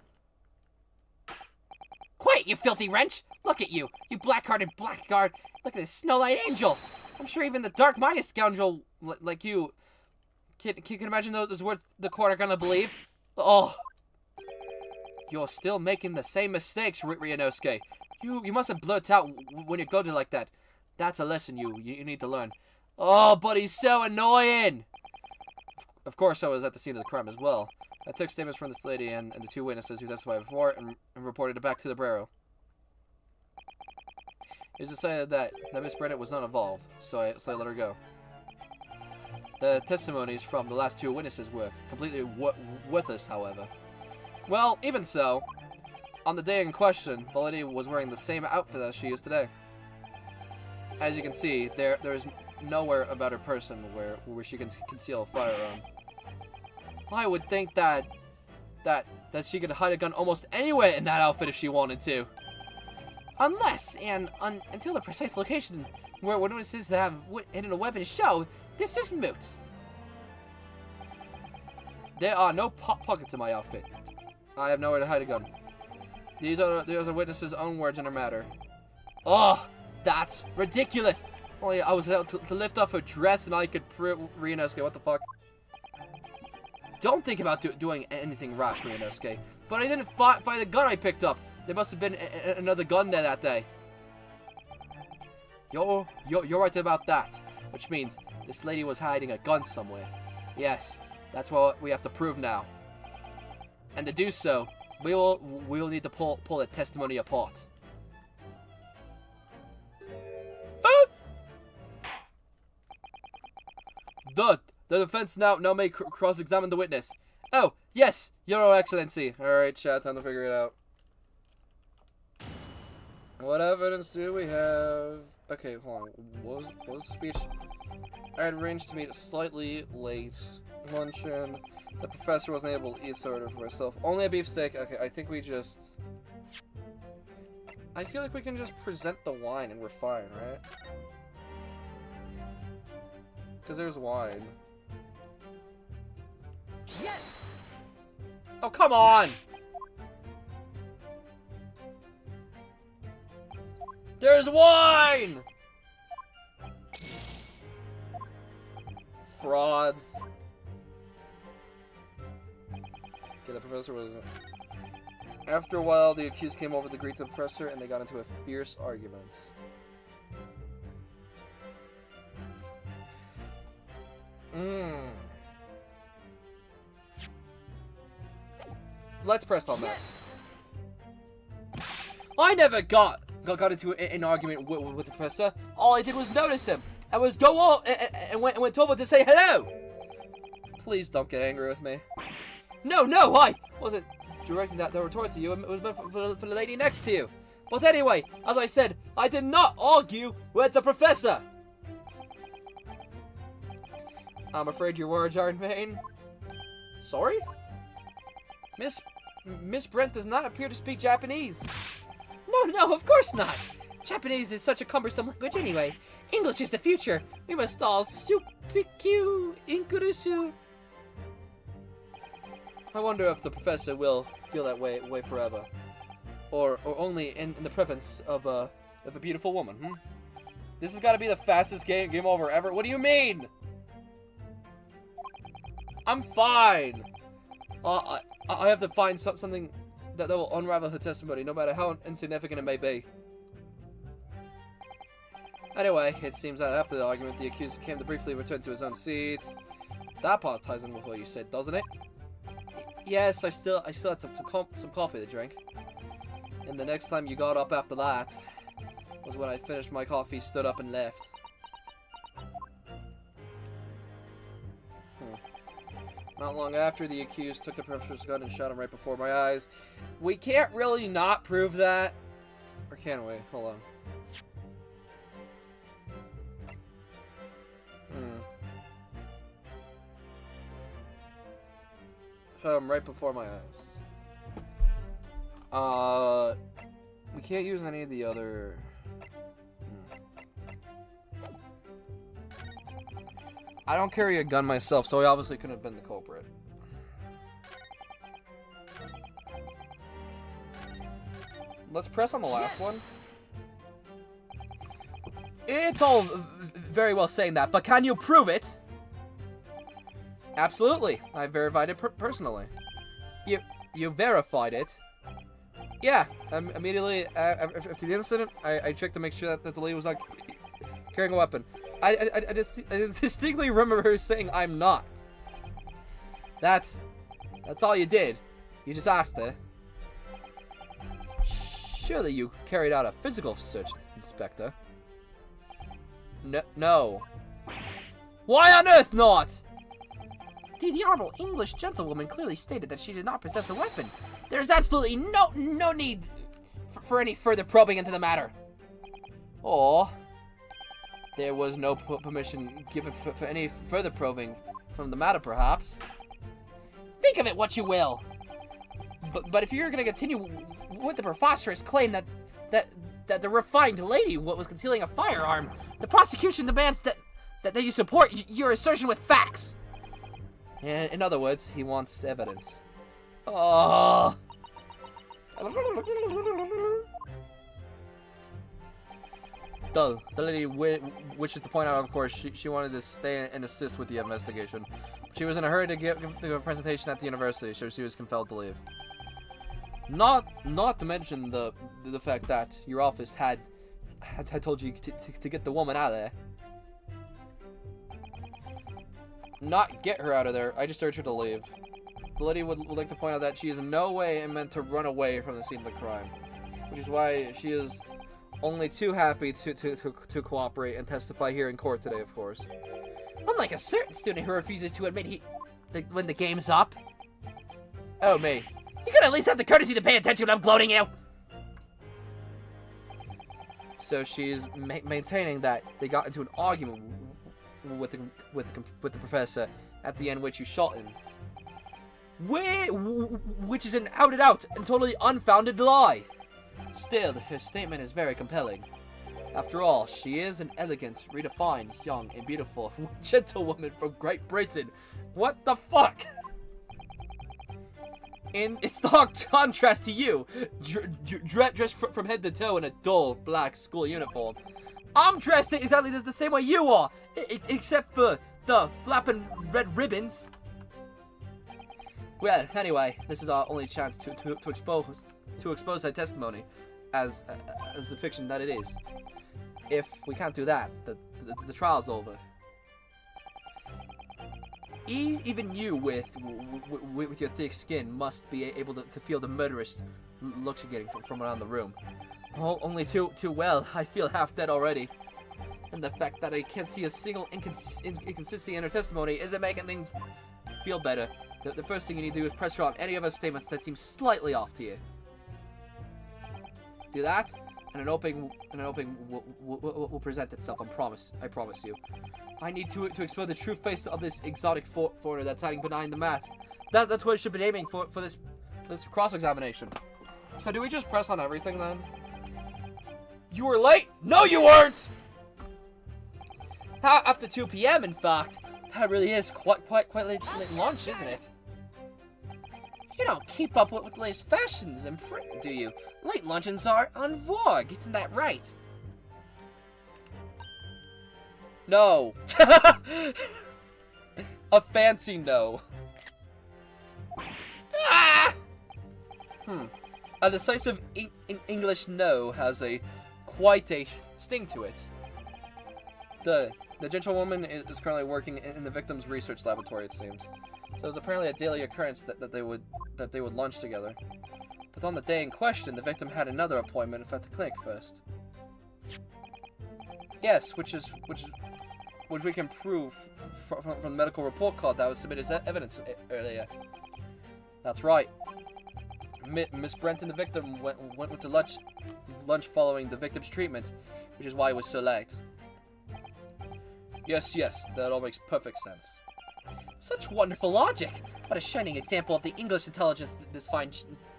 Quiet, you filthy wretch! Look at you, you black-hearted blackguard! Look at this Snow-White Angel! I'm sure even the dark-minded scoundrel like you can imagine those words the court are gonna believe. Oh, you're still making the same mistakes, Ryunosuke. You mustn't blurt out when you're goaded like that. That's a lesson you need to learn. Oh, but he's so annoying! Of course, I was at the scene of the crime as well. I took statements from this lady and the 2 witnesses who testified before and reported it back to the bureau. It was decided that Miss Bennett was not involved, so I let her go. The testimonies from the last 2 witnesses were completely worthless, however. Well, even so, on the day in question, the lady was wearing the same outfit as she is today. As you can see, there is nowhere about her person where she can conceal a firearm. I would think that she could hide a gun almost anywhere in that outfit if she wanted to. Unless, and until the precise location where witnesses that have hidden a weapon show, this is moot. There are no pockets in my outfit. I have nowhere to hide a gun. These are witnesses' own words in the matter. Oh, that's ridiculous! If only I was able to lift off her dress and I could prove Ryunosuke, what the fuck? Don't think about doing anything rash, Ryunosuke. But I didn't fight a gun I picked up. There must have been another gun there that day. You're right about that. Which means this lady was hiding a gun somewhere. Yes, that's what we have to prove now. And to do so, we will need to pull the testimony apart. The defense now may cross-examine the witness. Oh, yes, Your Excellency. Alright, chat, time to figure it out. What evidence do we have? Okay, hold on. What was the speech? I had arranged to meet slightly late luncheon. The professor wasn't able to eat, so I ordered for myself. Only a beefsteak. Okay, I think we just... I feel like we can just present the wine and we're fine, right? Because there's wine. Yes! Oh, come on! There's wine! Frauds. Okay, the professor was... After a while, the accused came over to greet the professor, and they got into a fierce argument. Let's press on that. Yes. I never got into an argument with the professor. All I did was notice him. I was go on and went over to say hello. Please don't get angry with me. No, I wasn't directing that retort to you. It was meant for the lady next to you. But anyway, as I said, I did not argue with the professor. I'm afraid your words are in vain. Sorry? Miss Brent does not appear to speak Japanese. No, of course not. Japanese is such a cumbersome language anyway. English is the future. We must all supiku inkurusu. I wonder if the professor will feel that way forever. Or only in the presence of a beautiful woman, This has got to be the fastest game over ever. What do you mean? I'm fine. I have to find something that will unravel her testimony, no matter how insignificant it may be. Anyway, it seems that after the argument, the accused came to briefly return to his own seat. That part ties in with what you said, doesn't it? Yes, I still had some coffee to drink. And the next time you got up after that was when I finished my coffee, stood up, and left. Not long after, the accused took the professor's gun and shot him right before my eyes. We can't really not prove that. Or can we? Hold on. Shot him right before my eyes. We can't use any of the other... I don't carry a gun myself, so I obviously couldn't have been the culprit. Let's press on the last one. It's all very well saying that, but can you prove it? Absolutely. I verified it personally. You verified it? Yeah. Immediately after the incident, I checked to make sure that the lady was not carrying a weapon. I distinctly remember her saying, "I'm not." That's all you did. You just asked her. Surely you carried out a physical search, Inspector. No. Why on earth not? The honorable English gentlewoman clearly stated that she did not possess a weapon. There's absolutely no need for any further probing into the matter. Or there was no permission given for any further probing from the matter, perhaps. Think of it what you will. But if you're going to continue with the preposterous claim that the refined lady was concealing a firearm, the prosecution demands that you support your assertion with facts. In other words, he wants evidence. Oh. The lady wishes to point out, of course, she wanted to stay and assist with the investigation. She was in a hurry to give a presentation at the university, so she was compelled to leave. Not to mention the fact that your office had told you to get the woman out of there. Not get her out of there, I just urged her to leave. The lady would like to point out that she is in no way meant to run away from the scene of the crime, which is why she is only too happy to cooperate and testify here in court today, of course. Unlike a certain student who refuses to admit when the game's up. Oh, me. You could at least have the courtesy to pay attention when I'm gloating you! So she's maintaining that they got into an argument with the professor at the end, which you shot him. Which is an out and totally unfounded lie. Still, her statement is very compelling. After all, she is an elegant, redefined, young, and beautiful gentlewoman from Great Britain. What the fuck? In stark contrast to you, dressed from head to toe in a dull black school uniform. I'm dressed exactly the same way you are, except for the flapping red ribbons. Well, anyway, this is our only chance to expose her testimony as the fiction that it is. If we can't do that, the trial's over. Even you, with your thick skin, must be able to feel the murderous looks you're getting from around the room. Oh, only too well. I feel half dead already. And the fact that I can't see a single inconsistency in her testimony isn't making things feel better. The first thing you need to do is press her on any of her statements that seem slightly off to you. Do that, and an opening will present itself. I promise you. I need to explore the true face of this exotic foreigner that's hiding behind the mask. That's what I should be aiming for this cross-examination. So do we just press on everything then? You were late? No, you weren't. After 2 p.m. in fact, that really is quite late lunch, isn't it? You don't keep up with the latest fashions in print, do you? Late luncheons are en vogue, isn't that right? No. A fancy no. Ah! A decisive English no has quite a sting to it. The gentlewoman is currently working in the victim's research laboratory, it seems. So it's apparently a daily occurrence that they would lunch together. But on the day in question, the victim had another appointment at the clinic first. Yes, which we can prove from the medical report card that was submitted as evidence earlier. That's right. Miss Brent and the victim went to lunch following the victim's treatment, which is why it was so late. Yes, that all makes perfect sense. Such wonderful logic! What a shining example of the English intelligence this fine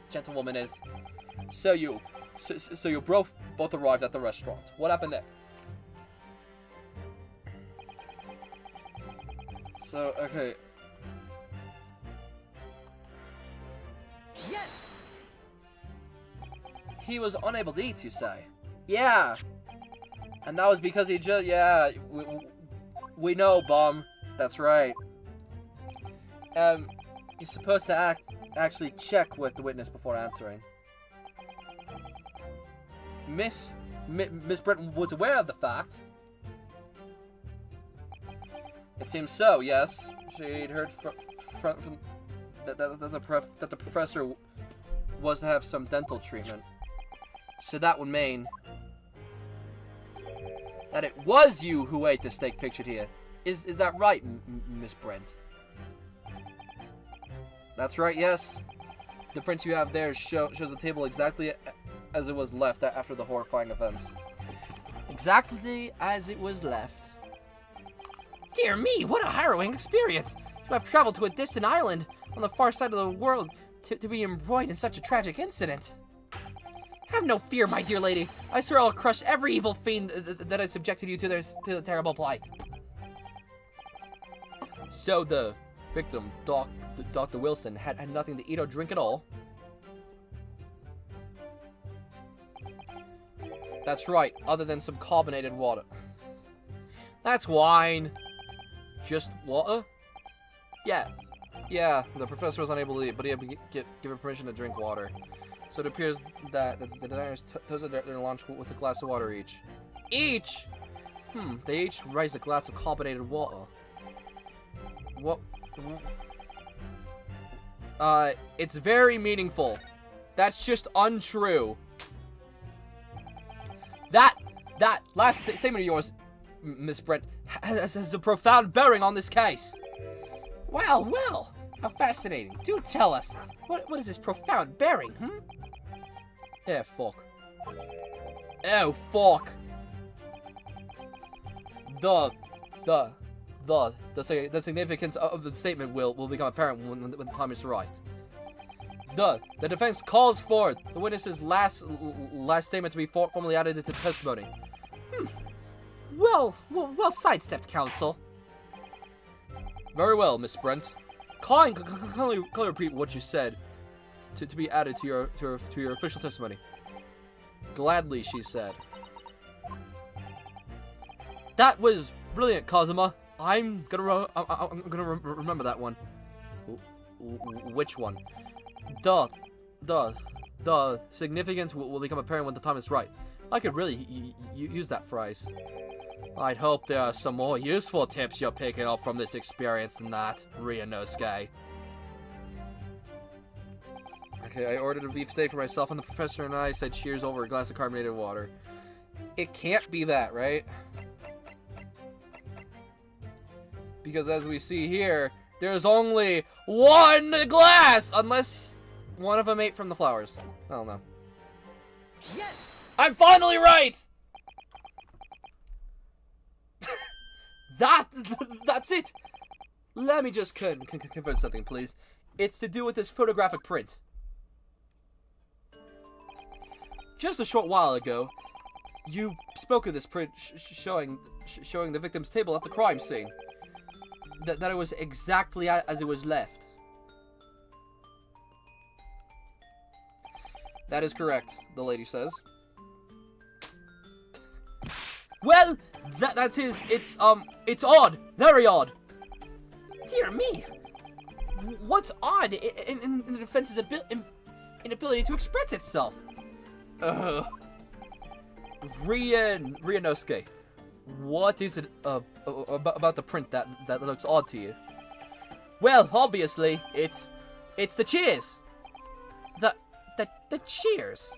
gentlewoman is. So you both arrived at the restaurant. What happened there? So, okay. Yes! He was unable to eat, you say? Yeah! And that was because he just, yeah, we know, bum. That's right. You're supposed to actually check with the witness before answering. Miss Bretton was aware of the fact. It seems so, yes. She'd heard from that the professor was to have some dental treatment. So that would mean that it was you who ate the steak pictured here. Is that right, Miss Brent? That's right, yes. The print you have there shows the table exactly as it was left after the horrifying events. Exactly as it was left. Dear me, what a harrowing experience! To have traveled to a distant island on the far side of the world to be embroiled in such a tragic incident. Have no fear, my dear lady. I swear I'll crush every evil fiend that has subjected you to the terrible plight. So the victim, Dr. Wilson, had nothing to eat or drink at all? That's right, other than some carbonated water. That's wine. Just water? Yeah, the professor was unable to eat, but he had to give her permission to drink water. So it appears that the diners toasted their lunch with a glass of water each. Each? They each raised a glass of carbonated water. What? It's very meaningful. That's just untrue. That last statement of yours, Miss Brent, has a profound bearing on this case. Well, how fascinating. Do tell us. What is this profound bearing, Yeah, fuck. Oh, fuck. The significance of the statement will become apparent when the time is right. The defense calls for the witness's last statement to be formally added to testimony. Well sidestepped, counsel. Very well, Miss Brent. Kindly repeat what you said to be added to your official testimony. Gladly, she said. That was brilliant, Kazuma. I'm gonna remember that one. Which one? The significance will become apparent when the time is right. I could really use that phrase. I'd hope there are some more useful tips you're picking up from this experience than that, Ryunosuke. Okay, I ordered a beef steak for myself, and the professor and I said cheers over a glass of carbonated water. It can't be that, right? Because as we see here, there's only one glass! Unless one of them ate from the flowers. I don't know. Yes! I'm finally right! That's it! Let me just confirm something, please. It's to do with this photographic print. Just a short while ago, you spoke of this print showing the victim's table at the crime scene. That it was exactly as it was left. That is correct, the lady says. Well, it's odd. Very odd. Dear me. What's odd in the defense's inability to express itself? Ryunosuke, what is it about the print that looks odd to you? Well, obviously, it's the cheers. The cheers.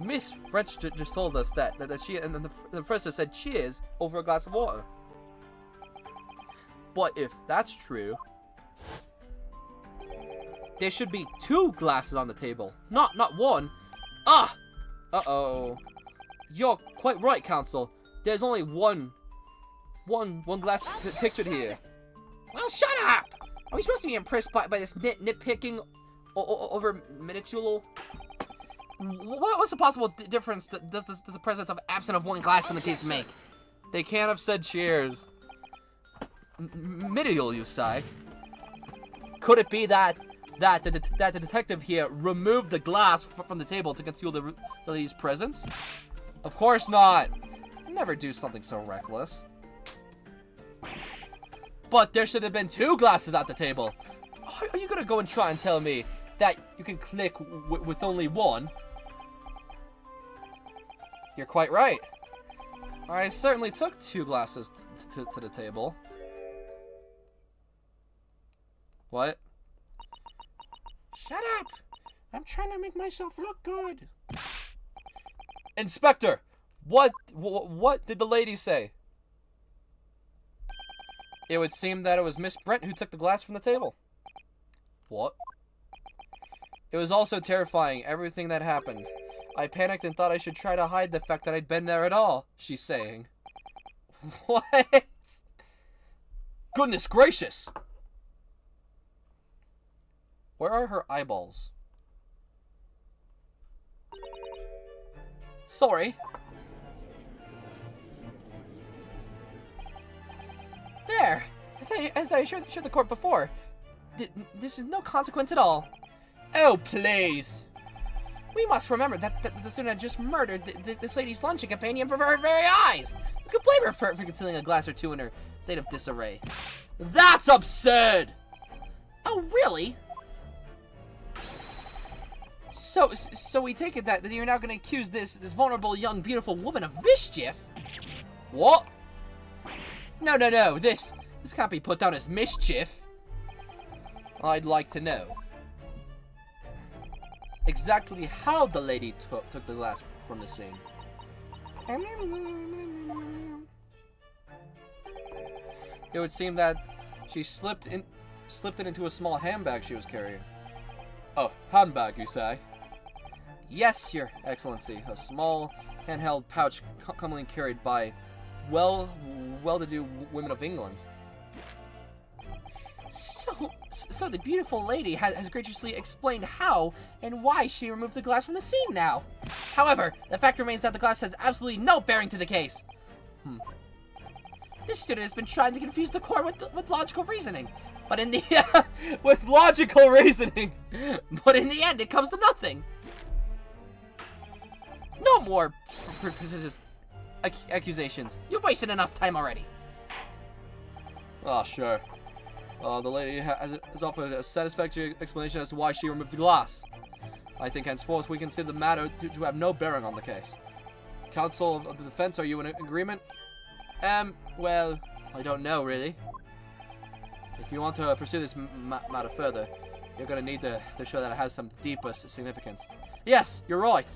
Miss Brett just told us that she and the professor said cheers over a glass of water. But if that's true, there should be 2 glasses on the table, not one. Ah! Uh-oh. You're quite right, Counsel. There's only one glass pictured here. Well, shut up! Are we supposed to be impressed by this nitpicking over minuscule? What's the possible difference does the presence of absent of one glass in the case make? They can't have said cheers. Minuscule, you say? Could it be that the detective here removed the glass from the table to conceal the lady's presence? Of course not. I'd never do something so reckless. But there should have been 2 glasses at the table. Are you gonna go and try and tell me that you can click with only one? You're quite right. I certainly took 2 glasses to the table. What? Shut up! I'm trying to make myself look good. Inspector, what did the lady say? It would seem that it was Miss Brent who took the glass from the table. What? It was also terrifying, everything that happened. I panicked and thought I should try to hide the fact that I'd been there at all, she's saying. What? Goodness gracious! Where are her eyeballs? Sorry. There! As I assured the court before, this is no consequence at all. Oh, please! We must remember that the student had just murdered this lady's luncheon companion before her very eyes. Who could blame her for concealing a glass or 2 in her state of disarray? That's absurd! Oh, really? So we take it that you're now going to accuse this vulnerable, young, beautiful woman of mischief? What? No, this can't be put down as mischief. I'd like to know exactly how the lady took the glass from the scene. It would seem that she slipped it into a small handbag she was carrying. Oh, handbag, you say? Yes, Your Excellency. A small handheld pouch commonly carried by well-to-do women of England. So the beautiful lady has graciously explained how and why she removed the glass from the scene now. However, the fact remains that the glass has absolutely no bearing to the case. This student has been trying to confuse the court with logical reasoning. But in the with logical reasoning. But in the end, it comes to nothing. No more accusations. You've wasted enough time already. Oh, sure. The lady has offered a satisfactory explanation as to why she removed the glass. I think henceforth we consider the matter to have no bearing on the case. Counsel of the defense, are you in agreement? Well, I don't know, really. If you want to pursue this matter further, you're going to need to show that it has some deeper significance. Yes, you're right.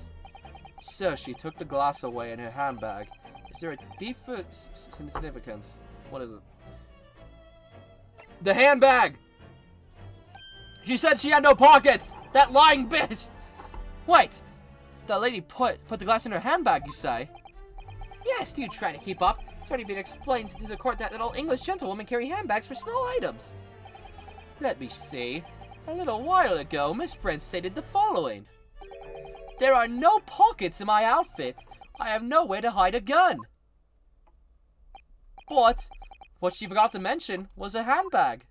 So, she took the glass away in her handbag. Is there a deeper significance? What is it? The handbag! She said she had no pockets! That lying bitch! Wait! The lady put the glass in her handbag, you say? Yes, do you try to keep up? It's already been explained to the court that all English gentlewomen carry handbags for small items. Let me see. A little while ago, Miss Brent stated the following. There are no pockets in my outfit. I have nowhere to hide a gun. But what she forgot to mention was a handbag,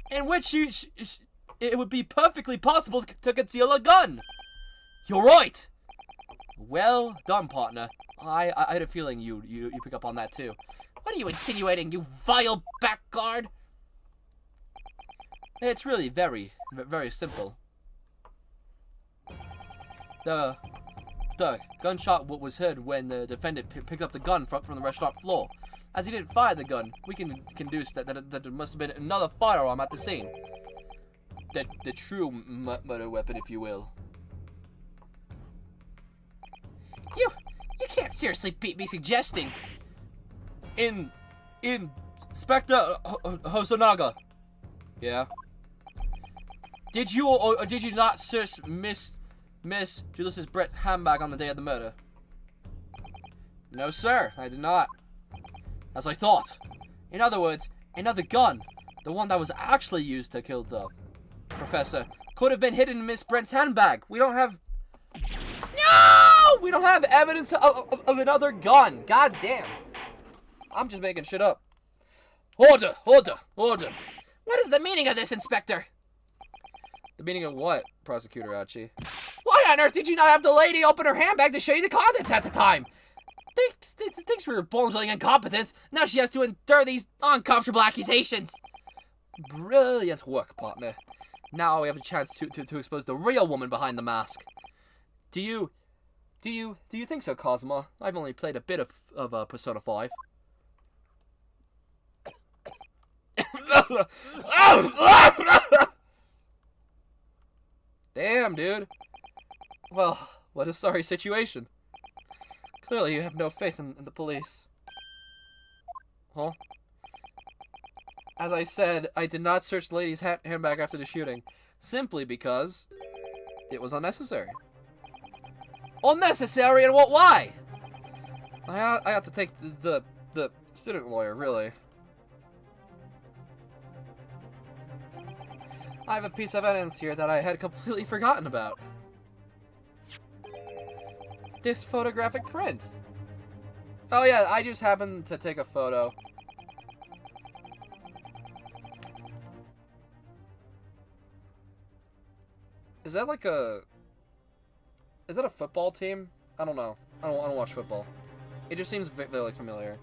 in which it would be perfectly possible to conceal a gun. You're right. Well done, partner. I had a feeling you pick up on that too. What are you insinuating, you vile blackguard? It's really very, very simple. The gunshot was heard when the defendant picked up the gun from the restaurant floor. As he didn't fire the gun, we can deduce that there must have been another firearm at the scene. The true murder weapon, if you will. You can't seriously be suggesting. Inspector Hosonaga. Yeah. Did you or did you not search Miss Julius Brett's handbag on the day of the murder? No, sir, I did not. As I thought. In other words, another gun, the one that was actually used to kill the professor, could have been hidden in Miss Brent's handbag. We don't have... No! We don't have evidence of another gun. God damn. I'm just making shit up. Order! Order! Order! What is the meaning of this, Inspector? The meaning of what, Prosecutor Archie? Why on earth did you not have the lady open her handbag to show you the contents at the time? Thanks for your bumbling incompetence. Now she has to endure these uncomfortable accusations. Brilliant work, partner. Now we have a chance to expose the real woman behind the mask. Do you think so, Cosmo? I've only played a bit of Persona 5. Damn, dude. Well, what a sorry situation. Clearly you have no faith in the police. Huh? As I said, I did not search the lady's handbag after the shooting, simply because it was unnecessary. Unnecessary, and why? I have to take the student lawyer, really. I have a piece of evidence here that I had completely forgotten about. This photographic print. Oh yeah, I just happened to take a photo. Is that like a... Is that a football team? I don't know. I don't watch football. It just seems very familiar.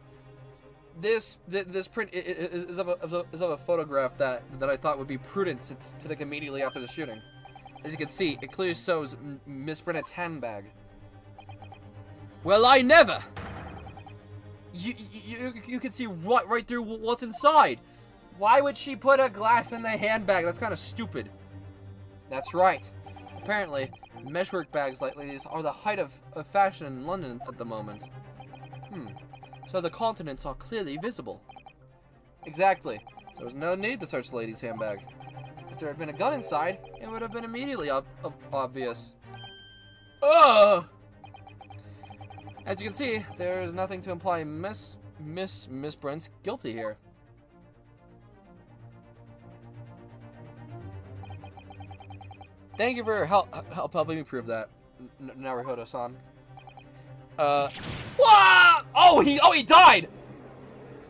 This print is of a photograph that I thought would be prudent to take immediately after the shooting. As you can see, it clearly shows Miss Brennet's handbag. Well, I never! You can see right through what's inside. Why would she put a glass in the handbag? That's kind of stupid. That's right. Apparently, meshwork bags like these are the height of fashion in London at the moment. So the continents are clearly visible. Exactly. So there's no need to search the lady's handbag. If there had been a gun inside, it would have been immediately obvious. Ugh! As you can see, there is nothing to imply Miss Brent's guilty here. Thank you for your help helping me prove that, Naruhodo-san. What? Oh, he died!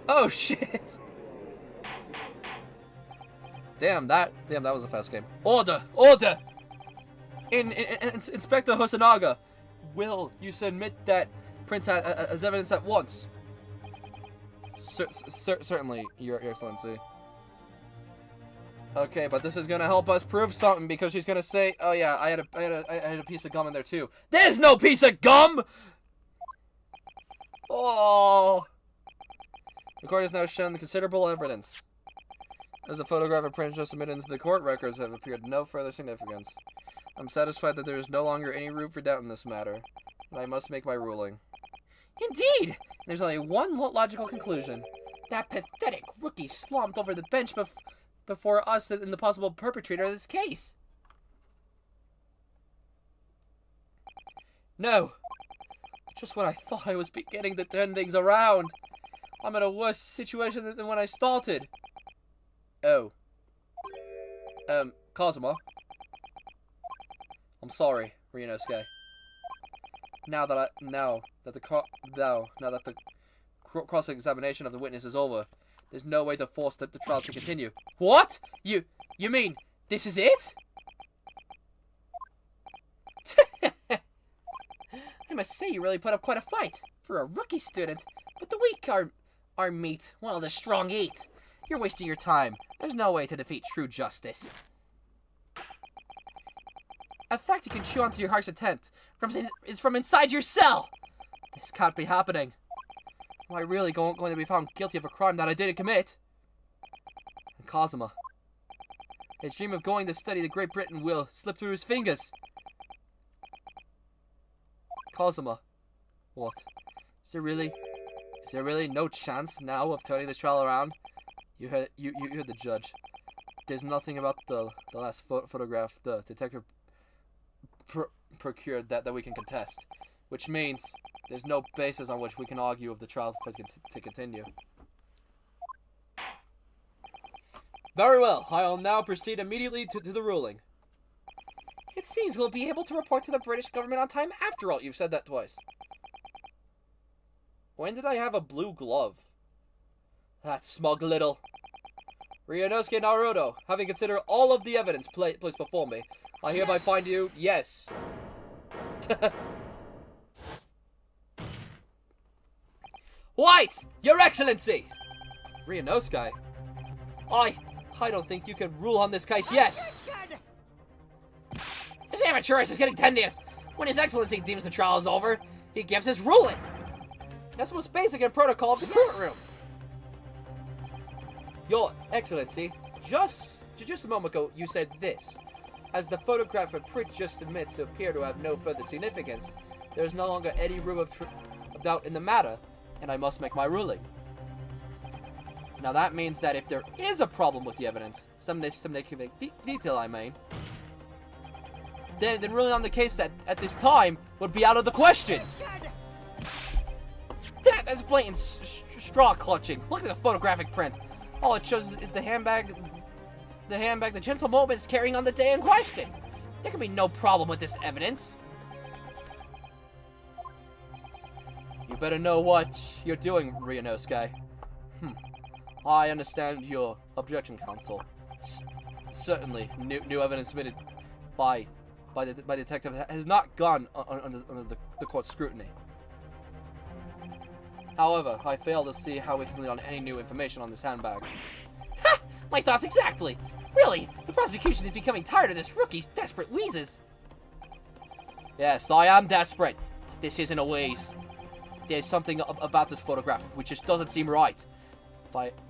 Oh shit! Damn, that was a fast game. Order! Order! Inspector Hosonaga, will you submit that print as evidence at once? Certainly, Your Excellency. Okay, but this is gonna help us prove something because she's gonna say, "Oh yeah, I had a piece of gum in there too." There's no piece of gum. Oh. The court has now shown considerable evidence. As the photograph and print just submitted into the court records have appeared no further significance. I'm satisfied that there is no longer any room for doubt in this matter, and I must make my ruling. Indeed! There's only one logical conclusion. That pathetic rookie slumped over the bench before us and the possible perpetrator of this case. No! Just when I thought I was beginning to turn things around. I'm in a worse situation than when I started. Oh. Kazuma. I'm sorry, Ryunosuke. Now that the cross-examination of the witness is over, there's no way to force the trial to continue. What? You mean this is it? I must say you really put up quite a fight for a rookie student, but the weak are meat, while the strong eat. You're wasting your time. There's no way to defeat true justice. A fact you can chew onto your heart's content is from inside your cell. This can't be happening. Am I really going to be found guilty of a crime that I didn't commit? And Kazuma. His dream of going to study to Great Britain will slip through his fingers. Kazuma. What? Is there really no chance now of turning this trial around? You heard the judge. There's nothing about the last photograph the detective procured that we can contest, which means there's no basis on which we can argue of the trial to continue. Very well. I'll now proceed immediately to the ruling. It seems we'll be able to report to the British government on time after all. You've said that twice. When did I have a blue glove? That smug little... Ryunosuke Naruto, having considered all of the evidence placed before me, I hereby find you, yes. White! Your Excellency! Ryunosuke? I don't think you can rule on this case yet. This amateurist is getting tedious. When His Excellency deems the trial is over, he gives his ruling. That's the most basic in protocol of the courtroom. Your Excellency, just a moment ago, you said this. As the photograph and print just admits to appear to have no further significance, there is no longer any room of doubt in the matter, and I must make my ruling. Now that means that if there is a problem with the evidence, some detail I mean, then ruling on the case that at this time would be out of the question. That's blatant straw clutching. Look at the photographic print. All it shows is the handbag the gentleman is carrying on the day in question. There can be no problem with this evidence. You better know what you're doing, Ryunosuke. I understand your objection, counsel. Certainly, new evidence submitted by the detective has not gone under the court's scrutiny. However, I fail to see how we can lead on any new information on this handbag. Ha! My thoughts exactly! Really, the prosecution is becoming tired of this rookie's desperate wheezes. Yes, I am desperate, but this isn't a wheeze. There's something about this photograph which just doesn't seem right.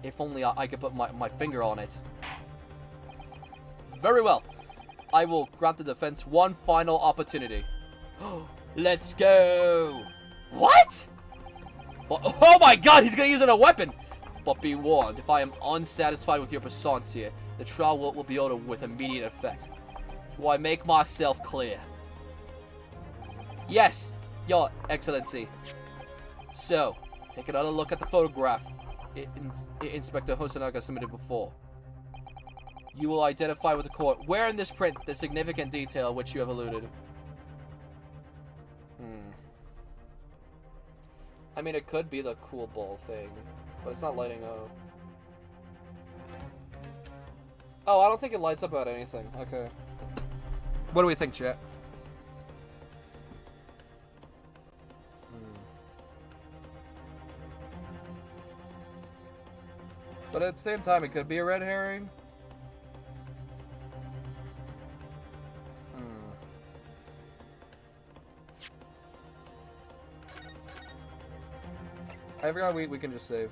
If only I could put my finger on it. Very well. I will grant the defense one final opportunity. Let's go! What? Oh my god, he's gonna use it as a weapon! But be warned, if I am unsatisfied with your persons here, the trial will be ordered with immediate effect. Do I make myself clear? Yes, Your Excellency. So, take another look at the photograph Inspector Hosonaga submitted before. You will identify with the court where in this print the significant detail which you have alluded. I mean, it could be the cool ball thing, But it's not lighting up. Oh, I don't think it lights up about anything. Okay. What do we think, chat? But at the same time, it could be a red herring. I forgot we can just save.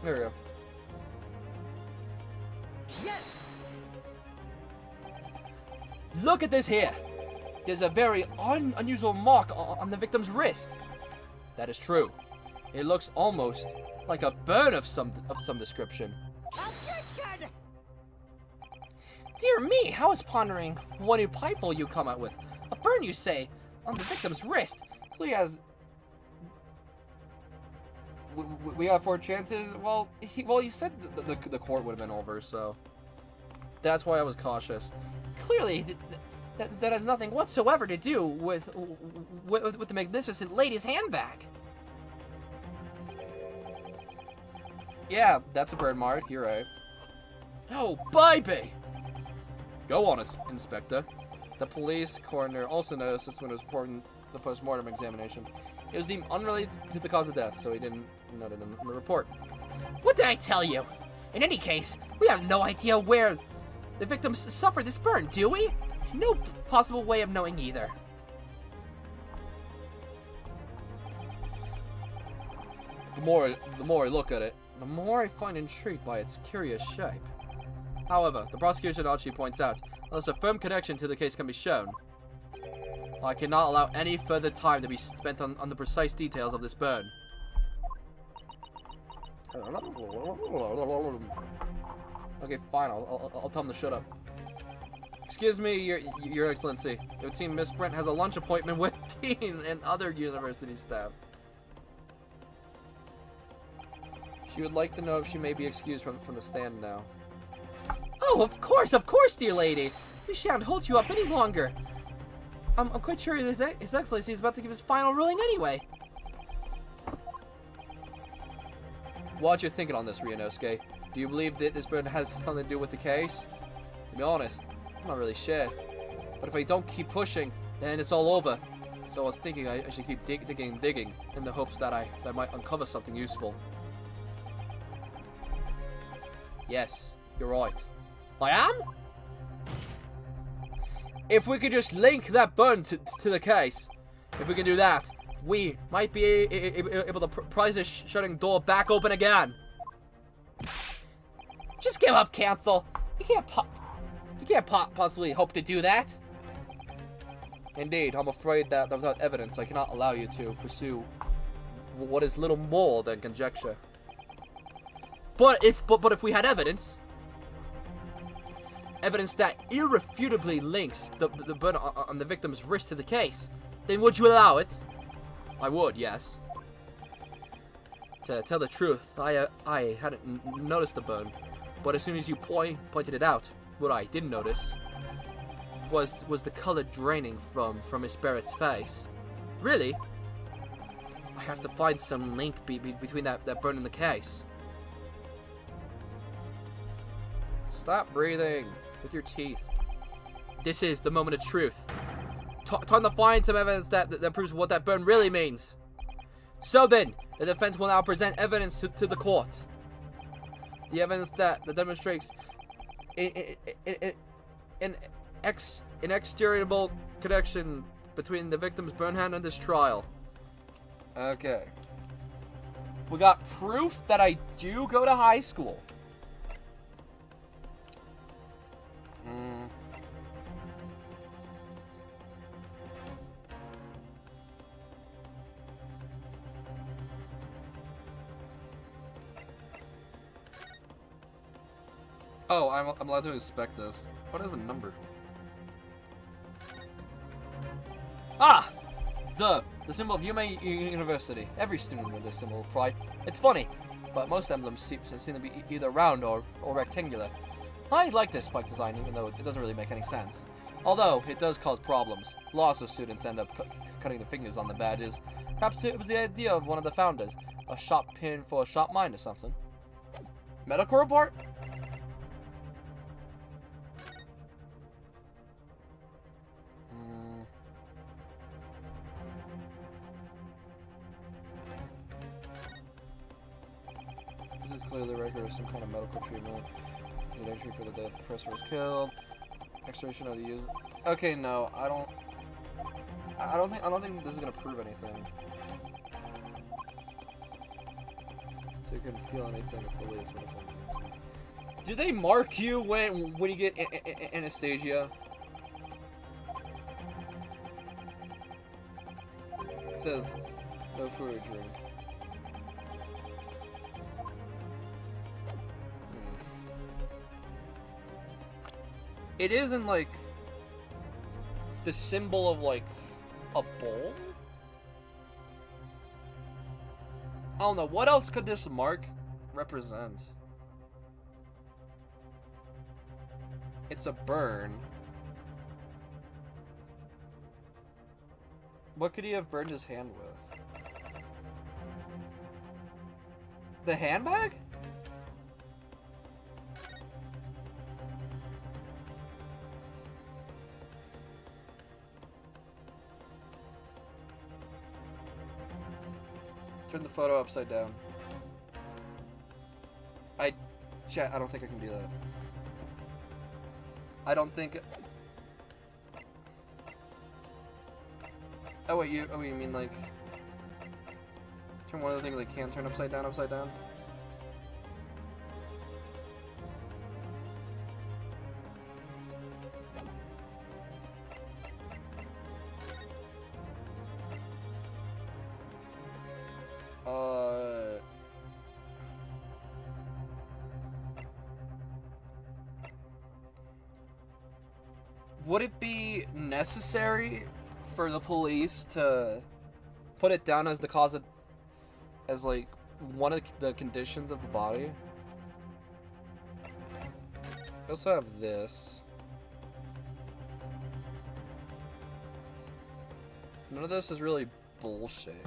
There we go. Yes! Look at this here. There's a very unusual mark on the victim's wrist. That is true. It looks almost like a burn of some description. Objection! Dear me, how is pondering what new pipeful you come out with? A burn, you say, on the victim's wrist. He has. We have 4 chances. Well, he said the court would have been over, so that's why I was cautious. Clearly, that has nothing whatsoever to do with the magnificent lady's handbag. Yeah, that's a burn mark. You're right. Oh, baby! Go on, Inspector. The police coroner also noticed this when it was reporting the post-mortem examination. It was deemed unrelated to the cause of death, so he didn't note it in the report. What did I tell you? In any case, we have no idea where the victims suffered this burn, do we? No possible way of knowing either. The more I look at it, the more I find intrigued by its curious shape. However, the prosecution actually points out, unless a firm connection to the case can be shown, I cannot allow any further time to be spent on the precise details of this burn. Okay, fine. I'll tell him to shut up. Excuse me, Your Excellency. It would seem Miss Brent has a lunch appointment with Dean and other university staff. She would like to know if she may be excused from the stand now. Oh, of course, dear lady. We shan't hold you up any longer. I'm quite sure His Excellency is about to give his final ruling anyway. What you're thinking on this, Ryunosuke? Do you believe that this burn has something to do with the case? To be honest, I'm not really sure. But if I don't keep pushing, then it's all over. So I was thinking I should keep digging in the hopes that I might uncover something useful. Yes, you're right. I am? If we could just link that burn to the case, if we can do that, we might be able to pry this shutting door back open again. Just give up, Cancel. You can't possibly hope to do that. Indeed, I'm afraid that without evidence, I cannot allow you to pursue what is little more than conjecture. But if we had evidence that irrefutably links the burn on the victim's wrist to the case, then would you allow it? I would, yes. To tell the truth, I hadn't noticed the burn, but as soon as you pointed it out, what I did notice was the color draining from Miss Barrett's face. Really? I have to find some link between that burn and the case. Stop breathing with your teeth. This is the moment of truth. Time to find some evidence that proves what that burn really means. So then, the defense will now present evidence to the court. The evidence that demonstrates an inexorable connection between the victim's burn hand and this trial. Okay. We got proof that I do go to high school. Oh, I'm allowed to inspect this. What is the number? Ah! The symbol of Yume University. Every student with this symbol of pride. It's funny, but most emblems seem to be either round or rectangular. I like this spike design, even though it doesn't really make any sense. Although, it does cause problems. Lots of students end up cutting the fingers on the badges. Perhaps it was the idea of one of the founders. A sharp pin for a sharp mind or something. Medical report? This is clearly the record of some kind of medical treatment. An entry for the death. The person was killed. Extraction of the use. Okay, no, I don't think this is gonna prove anything. So you couldn't feel anything. It's the latest medical advancement. Do they mark you when you get anesthesia? It says no food or drink. It isn't like the symbol of like a bowl. I don't know, what else could this mark represent? It's a burn. What could he have burned his hand with? The handbag? Turn the photo upside down. Chat, I don't think I can do that. I don't think... Oh wait, you mean like... Turn one of the things like can turn upside down, upside down? Would it be necessary for the police to put it down as the cause of, as like one of the conditions of the body? I also have this. None of this is really bullshit.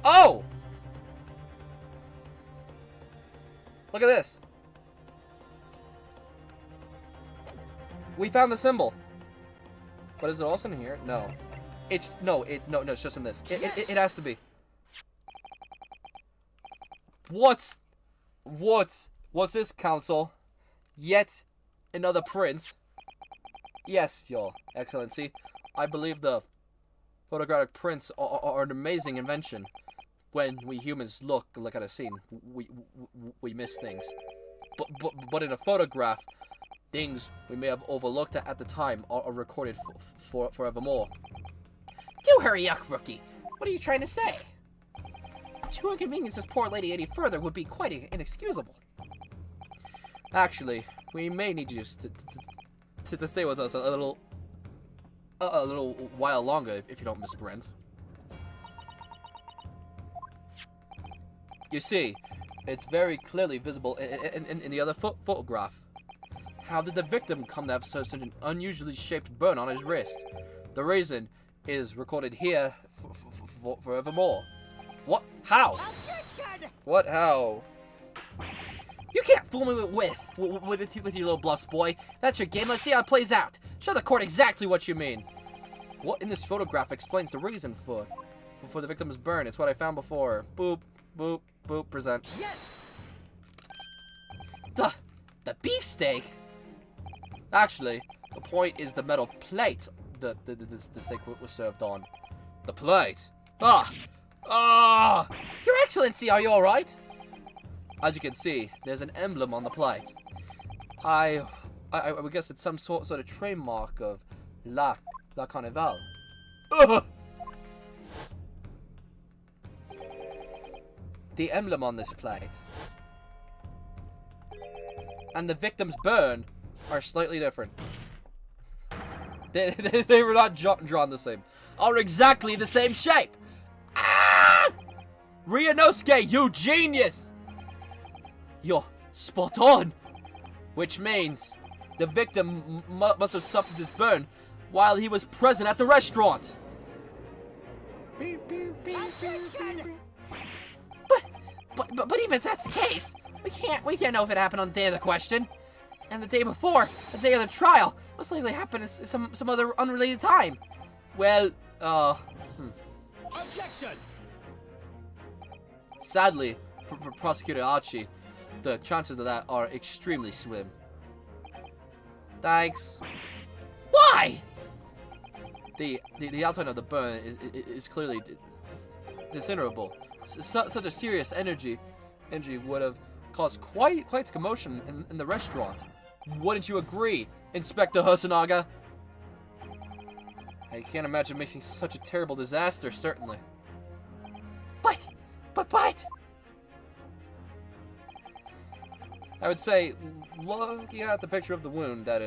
Oh! Look at this. We found the symbol. But is it also in here? No. It's no, it's just in this. It has to be. What's this, council? Yet another print. Yes, Your Excellency. I believe the photographic prints are an amazing invention. When we humans look at a scene, we miss things. But in a photograph, things we may have overlooked at the time are recorded forevermore. Do hurry up, Rookie. What are you trying to say? To inconvenience this poor lady any further would be quite inexcusable. Actually, we may need you to stay with us a little while longer, if you don't, Miss Brent. You see, it's very clearly visible in the other photograph. How did the victim come to have such an unusually shaped burn on his wrist? The reason is recorded here forevermore. What? How? Objection! What? How? You can't fool me with your little bluffs, boy. That's your game. Let's see how it plays out. Show the court exactly what you mean. What in this photograph explains the reason for the victim's burn? It's what I found before. Boop, boop, boop, present. Yes! The beefsteak? Actually, the point is the metal plate the steak was served on. The plate? Ah! Your Excellency, are you alright? As you can see, there's an emblem on the plate. I would guess it's some sort of trademark of La Carnival. The emblem on this plate and the victim's burn are slightly different. They were not drawn the same. Are exactly the same shape. Ah! Ryunosuke, you genius! You're spot on! Which means the victim must have suffered this burn while he was present at the restaurant. Objection! But even if that's the case, we can't know if it happened on the day of the question. And the day before, the day of the trial, most likely happened at some other unrelated time. Well, Objection! sadly, Prosecutor Archie, the chances of that are extremely slim. Thanks. Why? The outline of the burn is clearly considerable. Such a serious injury would have caused quite a commotion in the restaurant. Wouldn't you agree, Inspector Hosonaga? I can't imagine making such a terrible disaster, certainly. But. I would say, looking at the picture of the wound, that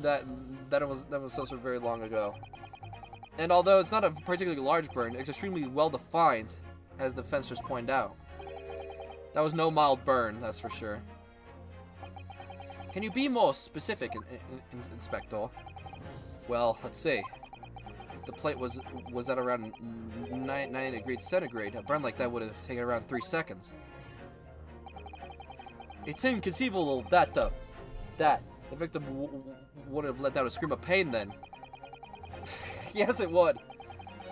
was also very long ago. And although it's not a particularly large burn, it's extremely well defined, as the fencers point out. That was no mild burn, that's for sure. Can you be more specific, Inspector? Well, let's see. If the plate was at around 90 degrees centigrade, a burn like that would have taken around 3 seconds. It's inconceivable that the victim wouldn't have let out a scream of pain then. Yes, it would.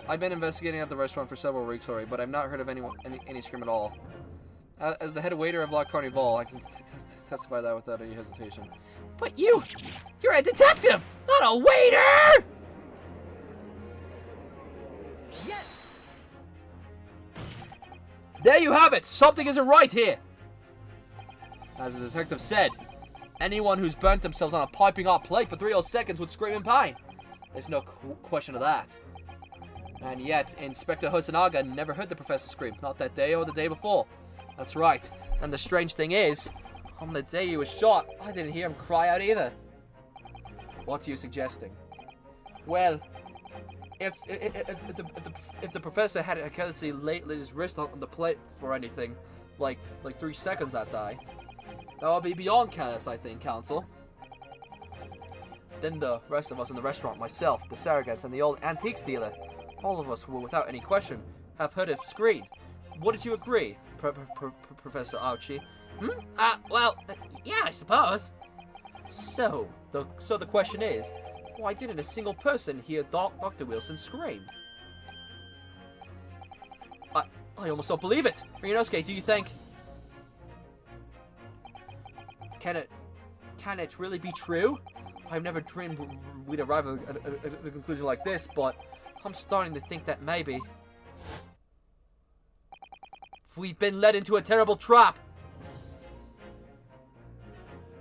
I've been investigating at the restaurant for several weeks already, but I've not heard of any scream at all. As the head waiter of La Carnival, I can testify that without any hesitation. But you're a detective, not a waiter! Yes! There you have it! Something isn't right here! As the detective said, anyone who's burnt themselves on a piping hot plate for 3 whole seconds would scream in pain. There's no question of that. And yet, Inspector Hosonaga never heard the professor scream, not that day or the day before. That's right. And the strange thing is, on the day he was shot, I didn't hear him cry out either. What are you suggesting? Well, if the professor had carelessly laid his wrist on the plate for anything, like 3 seconds that day, that would be beyond careless, I think, Counsel. Then the rest of us in the restaurant, myself, the surrogates, and the old antiques dealer, all of us will, without any question, have heard it scream. Wouldn't you agree, Professor Archie? Well, yeah, I suppose. So the question is, why didn't a single person hear Dr. Wilson scream? I almost don't believe it. Ryunosuke, do you think? Can it really be true? I've never dreamed we'd arrive at a conclusion like this, but I'm starting to think that maybe we've been led into a terrible trap.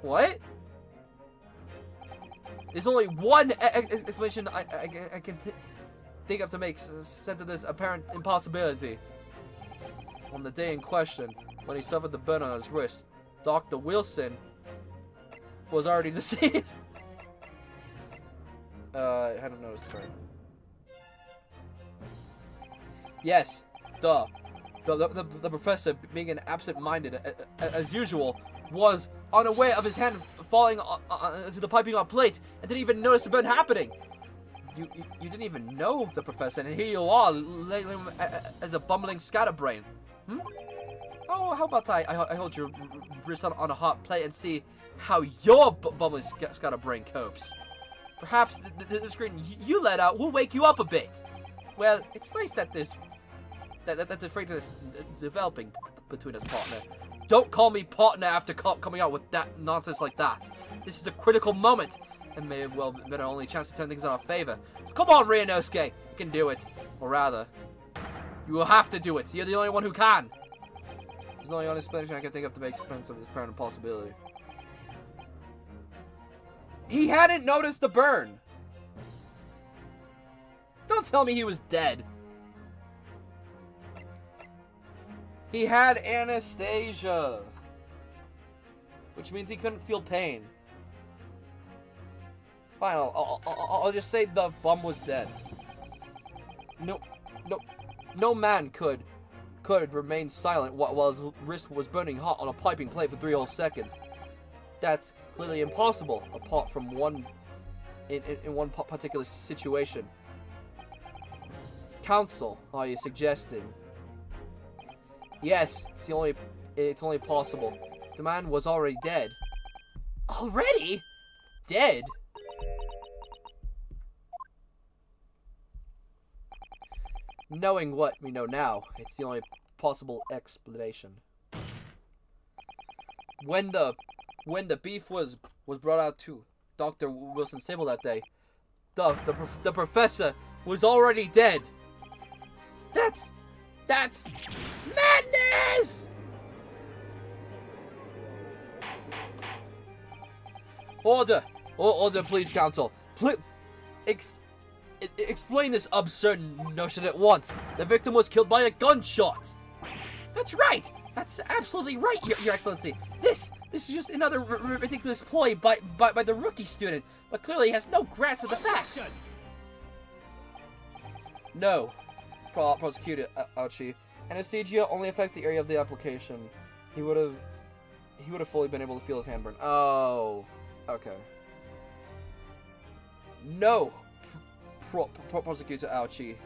What? There's only one explanation I can think of to make sense of this apparent impossibility. On the day in question, when he suffered the burn on his wrist, Dr. Wilson was already deceased. I hadn't noticed the burn. Yes, the professor, being an absent-minded as usual, was unaware of his hand falling into the piping hot plate and didn't even notice the burn happening. You didn't even know the professor, and here you are, labeling him as a bumbling scatterbrain. Oh, how about I hold your wrist on a hot plate and see how your bumbling scatterbrain copes. Perhaps the scream you let out will wake you up a bit. Well, it's nice that the friendliness is developing between us, partner. Don't call me partner after coming out with that nonsense like that. This is a critical moment, and may have well been our only chance to turn things in our favor. Come on, Ryunosuke, you can do it. Or rather, you will have to do it. You're the only one who can. There's the only explanation I can think of to make sense of this apparent impossibility. He hadn't noticed the burn. Don't tell me he was dead. He had anesthesia, which means he couldn't feel pain. Fine, I'll just say the bum was dead. No man could could remain silent while his wrist was burning hot on a piping plate for 3 whole seconds. That's clearly impossible, apart from one particular situation. Counsel, are you suggesting? Yes, it's only possible. The man was already dead. Already? Dead? Knowing what we know now, it's the only possible explanation. When the beef was brought out to Dr. Wilson's table that day, the professor was already dead. That's madness! Order, please, counsel. Explain this absurd notion at once. The victim was killed by a gunshot. That's right. That's absolutely right, Your Excellency. This is just another ridiculous ploy by the rookie student, but clearly has no grasp of the facts. No, Prosecutor Ouchie. Anesthesia only affects the area of the application. He would have fully been able to feel his hand burn. Oh, okay. No, Prosecutor Ouchie.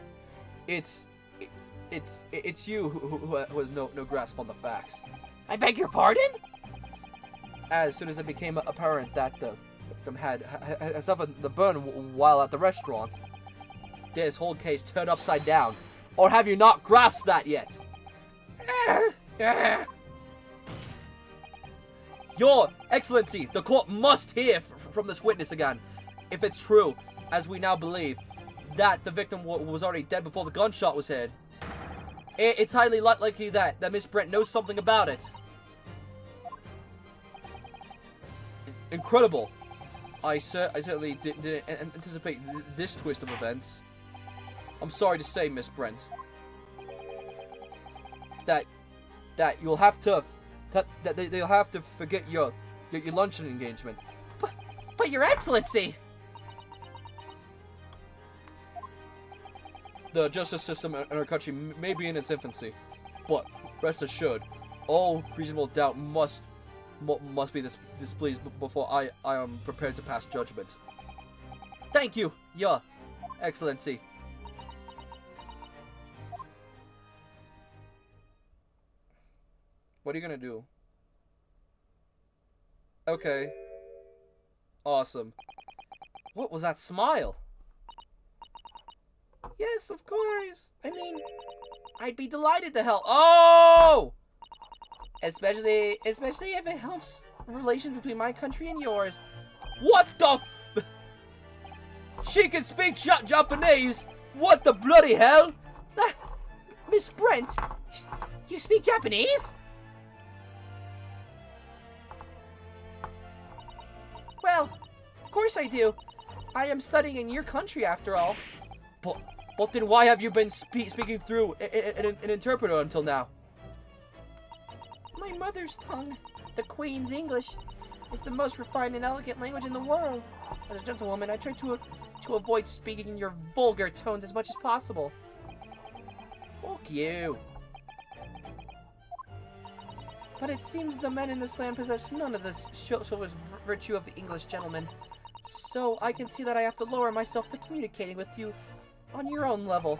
It's you who has no grasp on the facts. I beg your pardon? As soon as it became apparent that the victim had suffered the burn while at the restaurant, this whole case turned upside down. Or have you not grasped that yet? Your Excellency, the court must hear from this witness again. If it's true, as we now believe, that the victim was already dead before the gunshot was heard, it's highly likely that Miss Brent knows something about it. Incredible. I certainly didn't anticipate this twist of events. I'm sorry to say, Miss Brent, that you'll have to they'll have to forget your luncheon engagement. But Your Excellency. The justice system in our country may be in its infancy, but rest assured, all reasonable doubt must be displeased before I am prepared to pass judgment. Thank you, Your Excellency. What are you gonna do? Okay. Awesome. What was that smile? Yes, of course. I mean, I'd be delighted to help. Oh! Especially if it helps relations between my country and yours. What the f- She can speak Japanese? What the bloody hell? Miss Brent, you speak Japanese? Well, of course I do. I am studying in your country after all. But then why have you been speaking through an interpreter until now? My mother's tongue, the Queen's English, is the most refined and elegant language in the world. As a gentlewoman, I try to avoid speaking in your vulgar tones as much as possible. Fuck you. But it seems the men in this land possess none of the chivalrous virtue of the English gentleman. So I can see that I have to lower myself to communicating with you on your own level.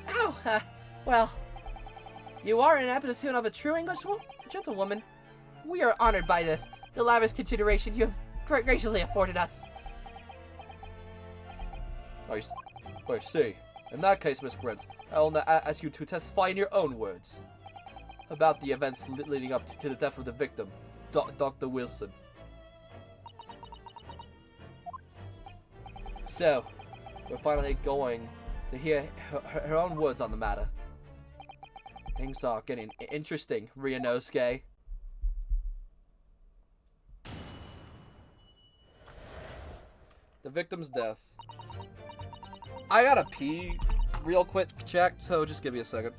Ow! Well, you are an aptitude of a true English gentlewoman. We are honored by this, the lavish consideration you have graciously afforded us. I see. In that case, Miss Brent, I will now ask you to testify in your own words about the events leading up to the death of the victim, Dr. Wilson. So, we're finally going to hear her own words on the matter. Things are getting interesting, Ryunosuke. The victim's death. I gotta pee real quick, check, so just give me a second.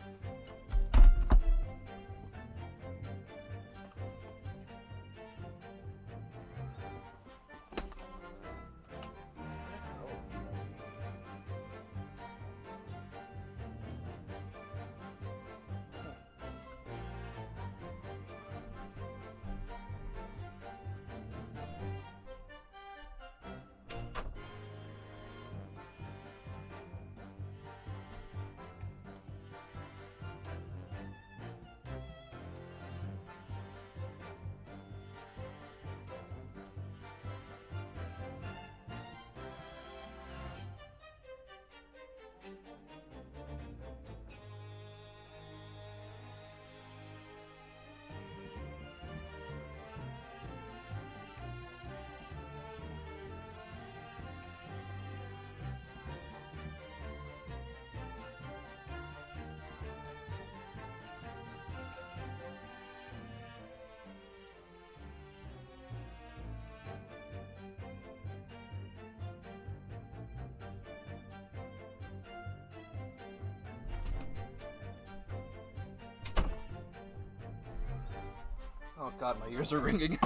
Oh god, my ears are ringing.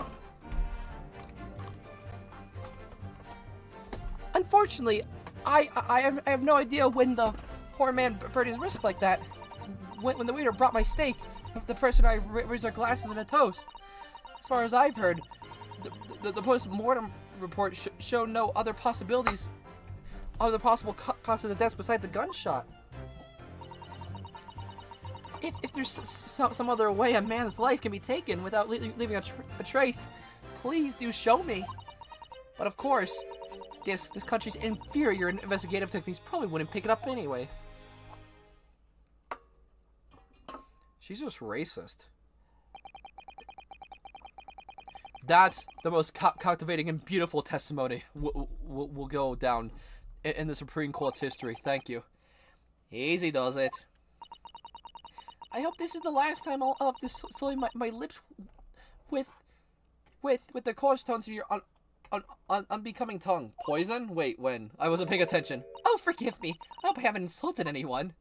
Unfortunately, I have no idea when the poor man burned his wrist like that. When the waiter brought my steak, the person I raised their glasses in a toast. As far as I've heard, the post-mortem report showed no other possibilities, other possible causes of death besides the gunshot. If there's some other way a man's life can be taken without leaving a trace, please do show me. But of course, this country's inferior investigative techniques probably wouldn't pick it up anyway. She's just racist. That's the most captivating and beautiful testimony will go down in the Supreme Court's history. Thank you. Easy does it. I hope this is the last time I'll have to sully my lips with the coarse tones of your unbecoming tongue. Poison? Wait, when? I wasn't paying attention. Oh, forgive me. I hope I haven't insulted anyone.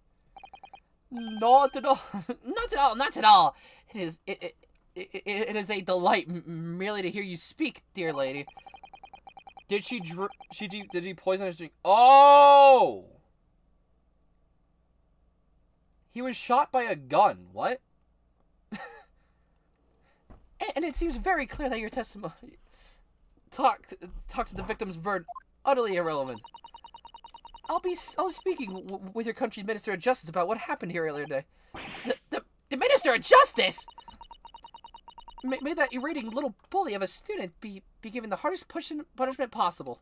Not at all. Not at all. Not at all. It is a delight merely to hear you speak, dear lady. Did she poison his drink? Oh! He was shot by a gun. What? And it seems very clear that your testimony talks to the victim's bird utterly irrelevant. I'll be speaking with your country's Minister of Justice about what happened here earlier today. The Minister of Justice? May that irritating little bully of a student be given the hardest punishment possible.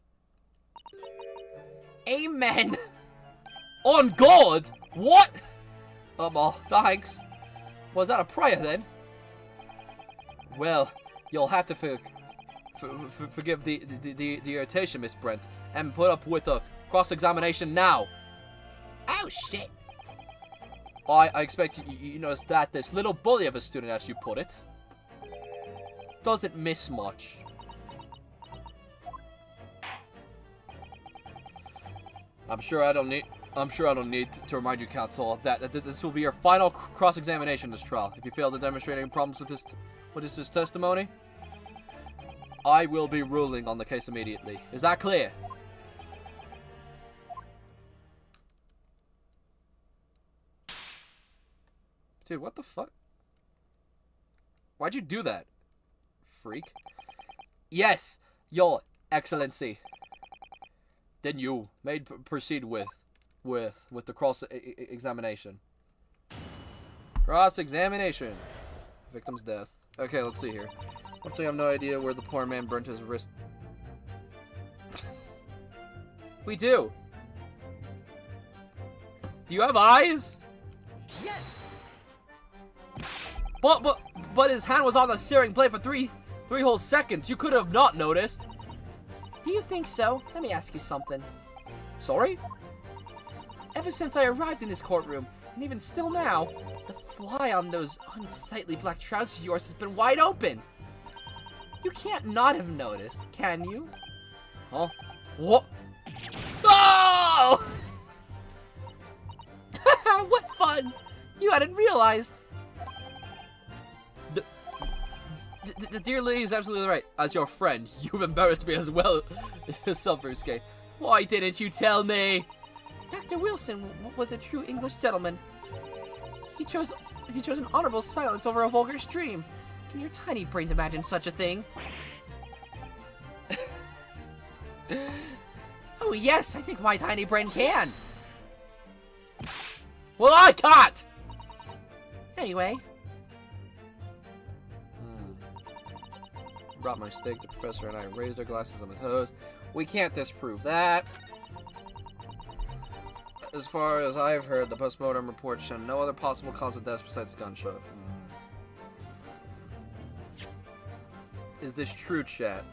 Amen. On God? What? Oh, thanks. Was that a prayer then? Well, you'll have to forgive the irritation, Miss Brent, and put up with a cross-examination now. Oh, shit. I expect you notice that this little bully of a student, as you put it, doesn't miss much. I'm sure I don't need to remind you, counsel, that this will be your final cross-examination in this trial. If you fail to demonstrate any problems with this testimony, I will be ruling on the case immediately. Is that clear? Dude, what the fuck? Why'd you do that, freak? Yes, Your Excellency. Then you may proceed with the cross-examination. Cross-examination. Victim's death. Okay, let's see here. Once I have no idea where the poor man burnt his wrist. We do. Do you have eyes? Yes! But his hand was on the searing blade for three whole seconds. You could have not noticed. Do you think so? Let me ask you something. Sorry? Ever since I arrived in this courtroom, and even still now, the fly on those unsightly black trousers of yours has been wide open. You can't not have noticed, can you? Huh? What? Oh! What fun! You hadn't realized. The dear lady is absolutely right. As your friend, you've embarrassed me as well yourself, Rusuke. Why didn't you tell me? Dr. Wilson was a true English gentleman. He chose an honorable silence over a vulgar stream. Can your tiny brains imagine such a thing? Oh yes, I think my tiny brain can. Well, I can't! Anyway. Brought my steak. The professor and I raised our glasses on his toast. We can't disprove that. As far as I've heard, the postmortem report showed no other possible cause of death besides gunshot. Is this true, chat?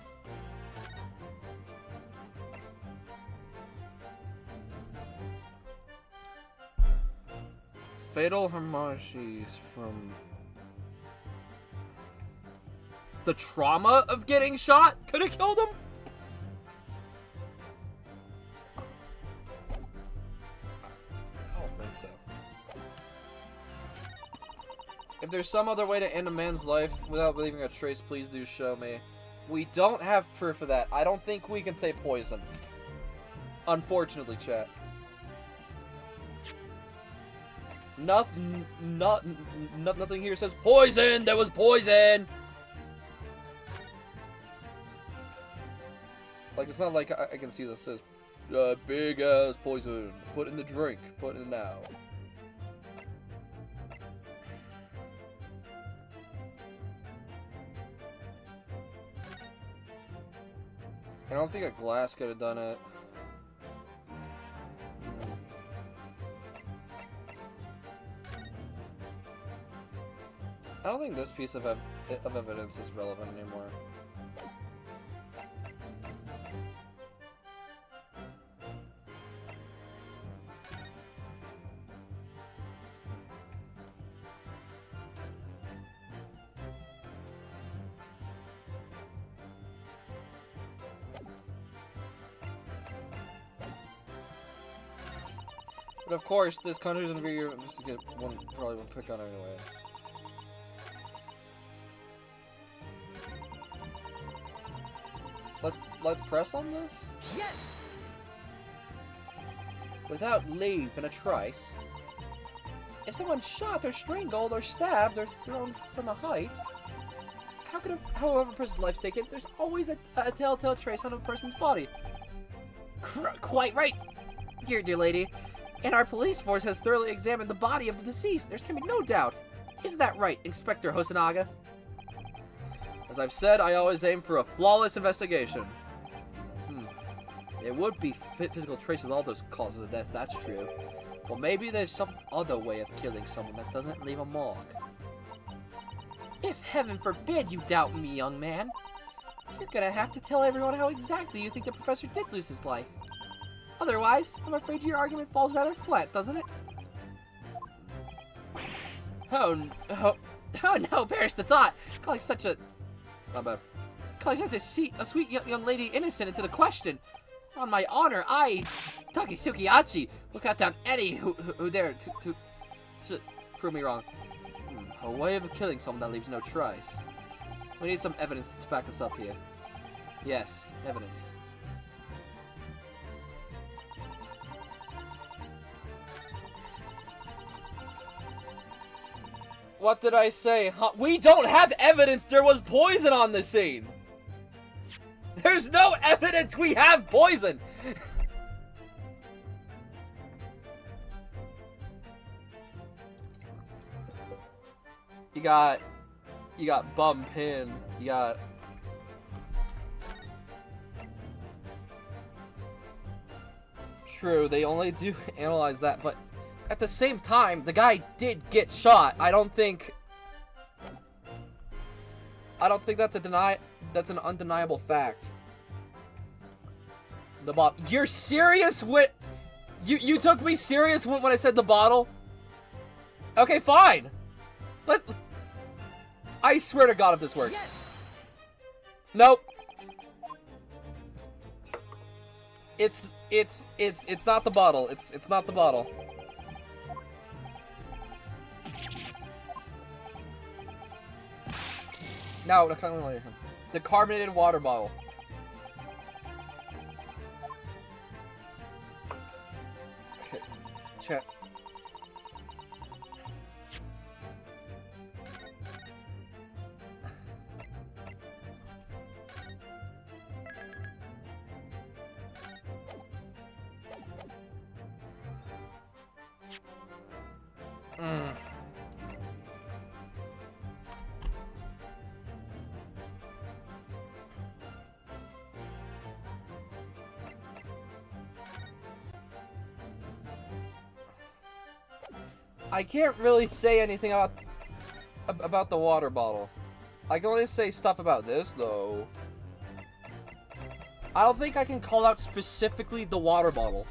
Fatal hemorrhages from the trauma of getting shot could have killed him? I don't think so. If there's some other way to end a man's life without leaving a trace, please do show me. We don't have proof of that. I don't think we can say poison. Unfortunately, chat. Nothing here says poison! There was poison! Like, it's not like I can see this says, big ass poison. Put in the drink. Put in now. I don't think a glass could have done it. I don't think this piece of evidence is relevant anymore. But of course, this country's in video just to get probably one pick on anyway. Let's press on this? Yes! Without leave and a trace. If someone's shot or strangled or stabbed or thrown from a height, however a person's life's taken, there's always a telltale trace on a person's body. Quite right, dear lady. And our police force has thoroughly examined the body of the deceased. There can be no doubt. Isn't that right, Inspector Hosonaga? As I've said, I always aim for a flawless investigation. There would be physical trace with all those causes of death, that's true. Well, maybe there's some other way of killing someone that doesn't leave a mark. If heaven forbid you doubt me, young man, you're gonna have to tell everyone how exactly you think the professor did lose his life. Otherwise, I'm afraid your argument falls rather flat, doesn't it? Oh no, perish the thought! Calling such a... Not bad. Calling such a sweet young lady innocent into the question. On my honor, I, Takisuki Achi, will cut down any who dare to prove me wrong. A way of killing someone that leaves no trace. We need some evidence to back us up here. Yes, evidence. What did I say? Huh? We don't have evidence there was poison on the scene! There's no evidence we have poison! You got Bum Pin, you got... True, they only do analyze that, but at the same time, the guy did get shot. I don't think that's an undeniable fact. The bottle. You're serious with... You took me serious when I said the bottle? Okay, fine. I swear to God if this works. Yes! Nope. It's not the bottle. It's not the bottle. No, the carbonated water bottle. Okay, chat. I can't really say anything about the water bottle. I can only say stuff about this, though. I don't think I can call out specifically the water bottle.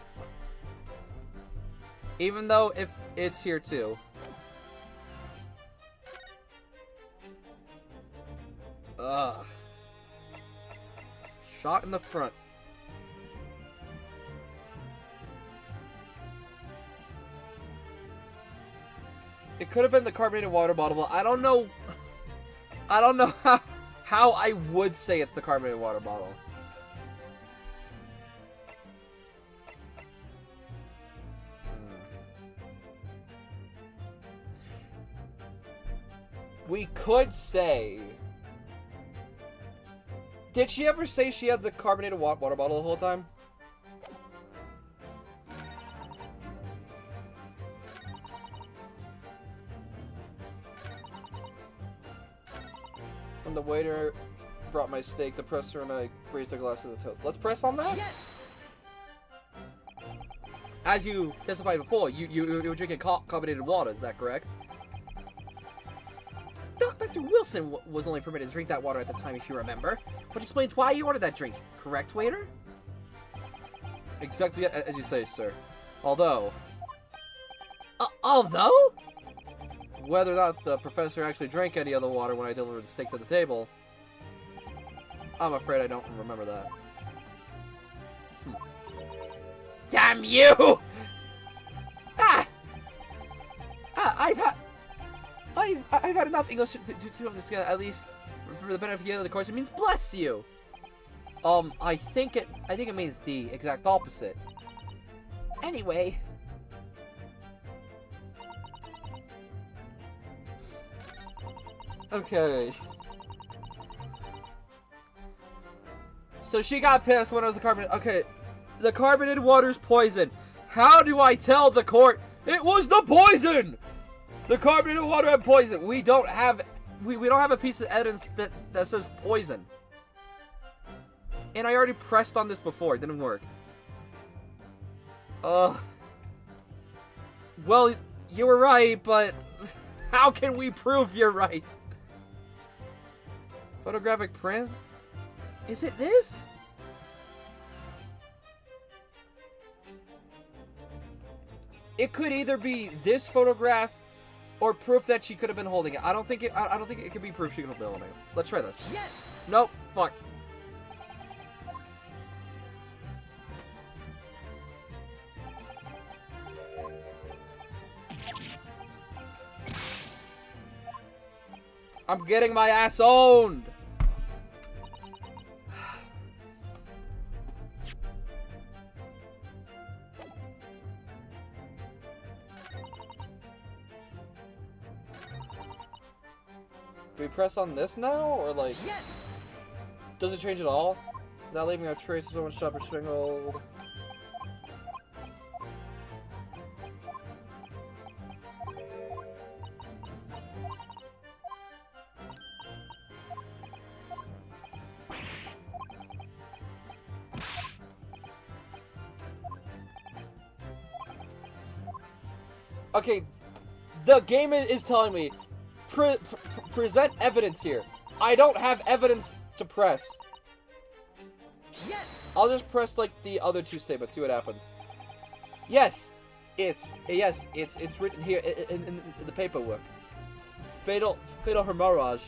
Even though if it's here too. Ugh. Shot in the front. It could have been the carbonated water bottle, but I don't know how I would say it's the carbonated water bottle. We could say... Did she ever say she had the carbonated water bottle the whole time? When the waiter brought my steak, the presser and I raised a glass of the toast. Let's press on that? Yes! As you testified before, you were drinking carbonated water, is that correct? Dr. Wilson was only permitted to drink that water at the time, if you remember. Which explains why you ordered that drink. Correct, waiter? Exactly as you say, sir. Although... Although? Whether or not the professor actually drank any of the water when I delivered the steak to the table, I'm afraid I don't remember that. Damn you! I've had enough English to understand, at least for the benefit of the course. It means bless you. I think it means the exact opposite. Anyway. Okay. So she got pissed when it was the carbonated. Okay, the carbonated water's poison. How do I tell the court it was the poison? The carbonated water had poison. We don't have a piece of evidence that says poison. And I already pressed on this before. It didn't work. Well, you were right, but how can we prove you're right? Photographic print? Is it this? It could either be this photograph or proof that she could have been holding it. I don't think it could be proof she could have been holding it. Let's try this. Yes! Nope. Fuck. I'm getting my ass owned. Do we press on this now, or like... Yes! Does it change at all? Not leaving a trace of someone's shop or strangled. Okay, the game is telling me present evidence here. I don't have evidence to press. Yes! I'll just press like the other two statements, see what happens. Yes, it's written here in the paperwork. Fatal hemorrhage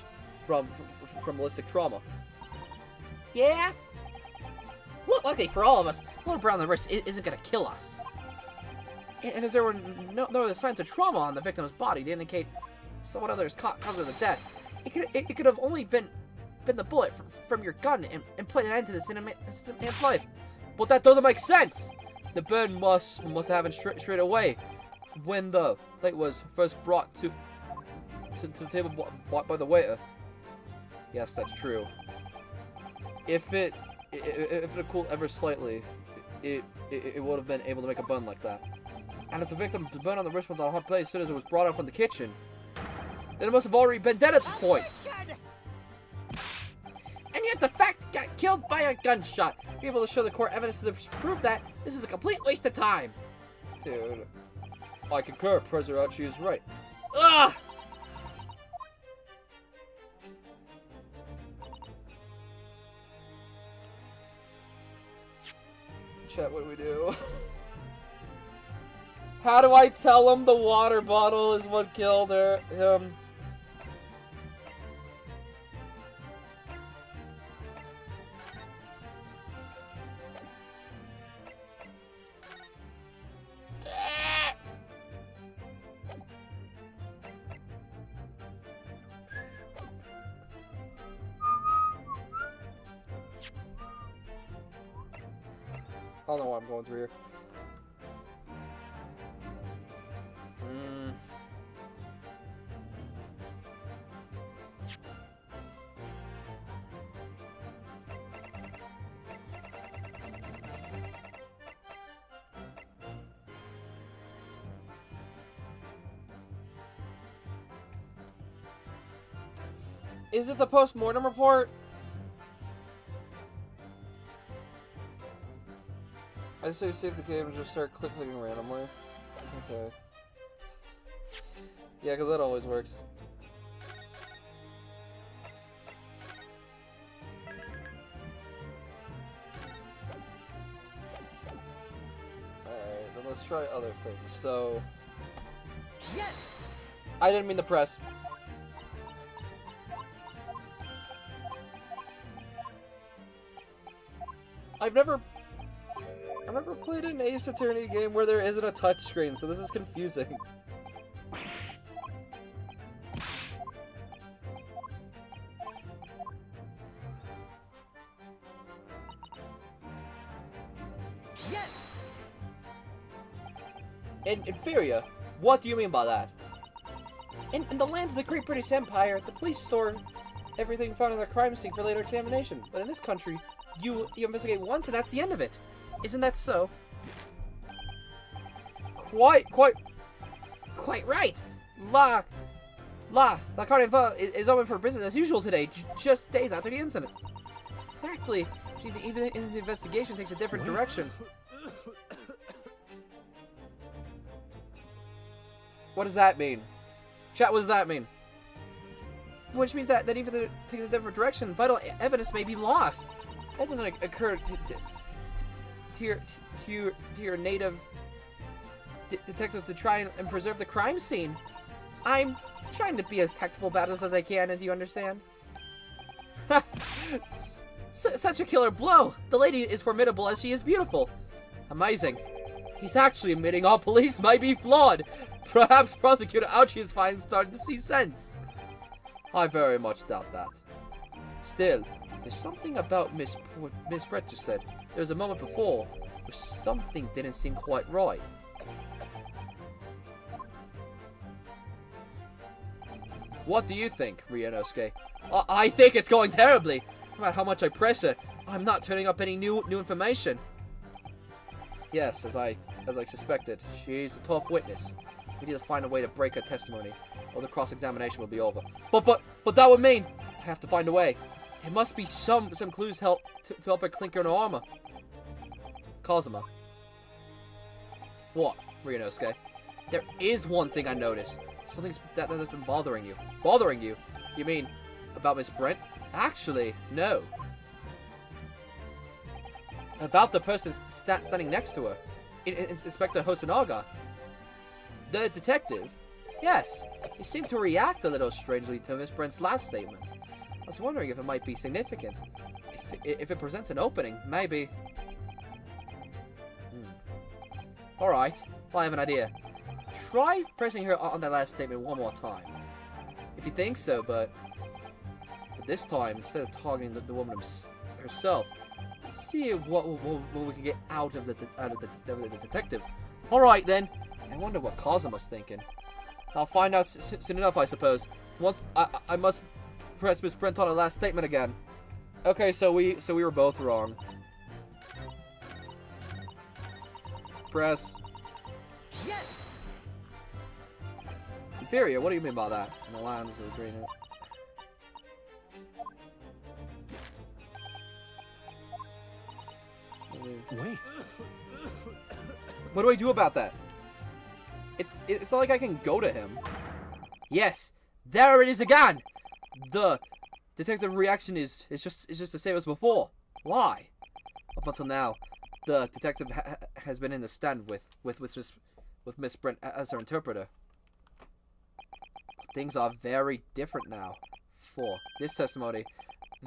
from ballistic trauma. Yeah? Look, luckily for all of us, a little brown on the wrist isn't gonna kill us. And as there were no other signs of trauma on the victim's body to indicate someone other's cause of the death, it could have only been the bullet from your gun and put an end to this man's life. But that doesn't make sense. The burn must have happened straight away when the plate was first brought to the table by the waiter. Yes, that's true. If it had cooled ever slightly, it would have been able to make a burn like that. And if the victim's burn on the wrist was on a hot plate as soon as it was brought out from the kitchen, then it must have already been dead at this point. And yet the fact got killed by a gunshot. Be able to show the court evidence to prove that this is a complete waste of time. Dude, I concur. Professor Archie is right. Ugh! Chat, what do we do? How do I tell him the water bottle is what killed him? I don't know why I'm going through here. Is it the post-mortem report? I say save the game and just start clicking randomly. Okay. Yeah, because that always works. Alright, then let's try other things. So... Yes! I didn't mean to press. I've never played an Ace Attorney game where there isn't a touchscreen, so this is confusing. Yes! Inferior? What do you mean by that? In the lands of the Great British Empire, the police store everything found in their crime scene for later examination. But in this country, you investigate once and that's the end of it. Isn't that so? Quite right. La Carnival is open for business as usual today, just days after the incident. Exactly. Even in the investigation takes a different direction. What does that mean? Chat, what does that mean? Which means that even if it takes a different direction, vital evidence may be lost. That doesn't occur to your native detectives to try and preserve the crime scene. I'm trying to be as tactful about this as I can, as you understand. Such a killer blow. The lady is formidable as she is beautiful. Amazing. He's actually admitting all police might be flawed. Perhaps Prosecutor Ouchie's finally starting to see sense. I very much doubt that. Still, there's something about Miss Brett just said. There was a moment before where something didn't seem quite right. What do you think, Ryunosuke? I think it's going terribly. No matter how much I press her, I'm not turning up any new information. Yes, as I suspected, she's a tough witness. We need to find a way to break her testimony, or the cross-examination will be over. But that would mean I have to find a way. There must be some clues to help her clinker in her armor. Kazuma. What, Ryunosuke? There is one thing I noticed. Something that's been bothering you. Bothering you? You mean about Miss Brent? Actually, no. About the person standing next to her. Inspector Hosonaga. The detective? Yes. He seemed to react a little strangely to Miss Brent's last statement. I was wondering if it might be significant. If it presents an opening, maybe... Alright, well, I have an idea. Try pressing her on that last statement one more time. If you think so, but this time, instead of targeting the woman herself, see what we can get out of the detective. Alright then. I wonder what Kazuma's thinking. I'll find out soon enough, I suppose. Once I must press Miss Brent on her last statement again. Okay, so we were both wrong. Press. Yes! Inferior, what do you mean by that? In the lands of the green. Wait. What do I do about that? It's not like I can go to him. Yes, there it is again. The detective reaction is just the same as before. Why? Up until now, the detective has been in the stand with Miss Brent as her interpreter. Things are very different now. For this testimony,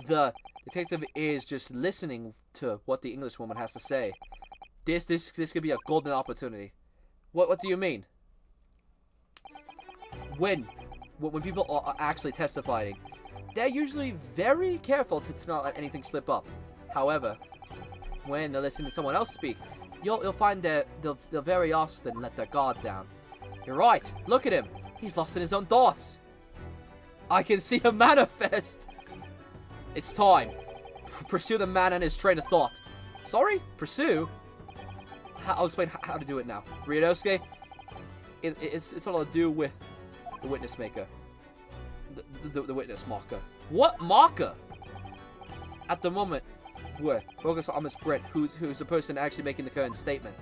the detective is just listening to what the Englishwoman has to say. This could be a golden opportunity. What do you mean? When people are actually testifying, they're usually very careful to not let anything slip up. However, when they listen to someone else speak, you'll find that they'll very often let their guard down. You're right. Look at him. He's lost in his own thoughts. I can see him manifest. It's time. Pursue the man and his train of thought. Sorry? Pursue? I'll explain how to do it now. Ryunosuke, it's all to do with the witness maker. The witness marker. What marker? At the moment, we're focused on Miss Brent, who's the person actually making the current statement.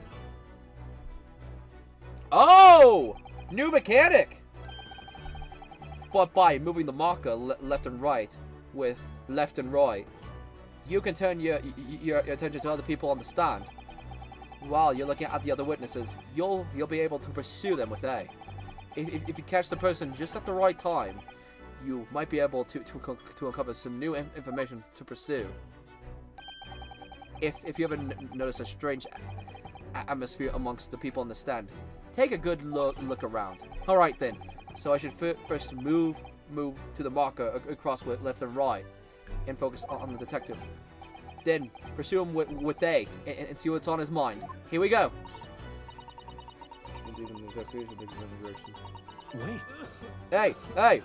Oh! New mechanic! But by moving the marker left and right with left and right, you can turn your attention to other people on the stand. While you're looking at the other witnesses, you'll be able to pursue them with A. If you catch the person just at the right time, you might be able to uncover some new information to pursue. If you ever notice a strange atmosphere amongst the people on the stand, take a good look around. Alright then, so I should first move to the marker across with left and right, and focus on the detective. Then pursue him with A, and see what's on his mind. Here we go. Wait. Hey!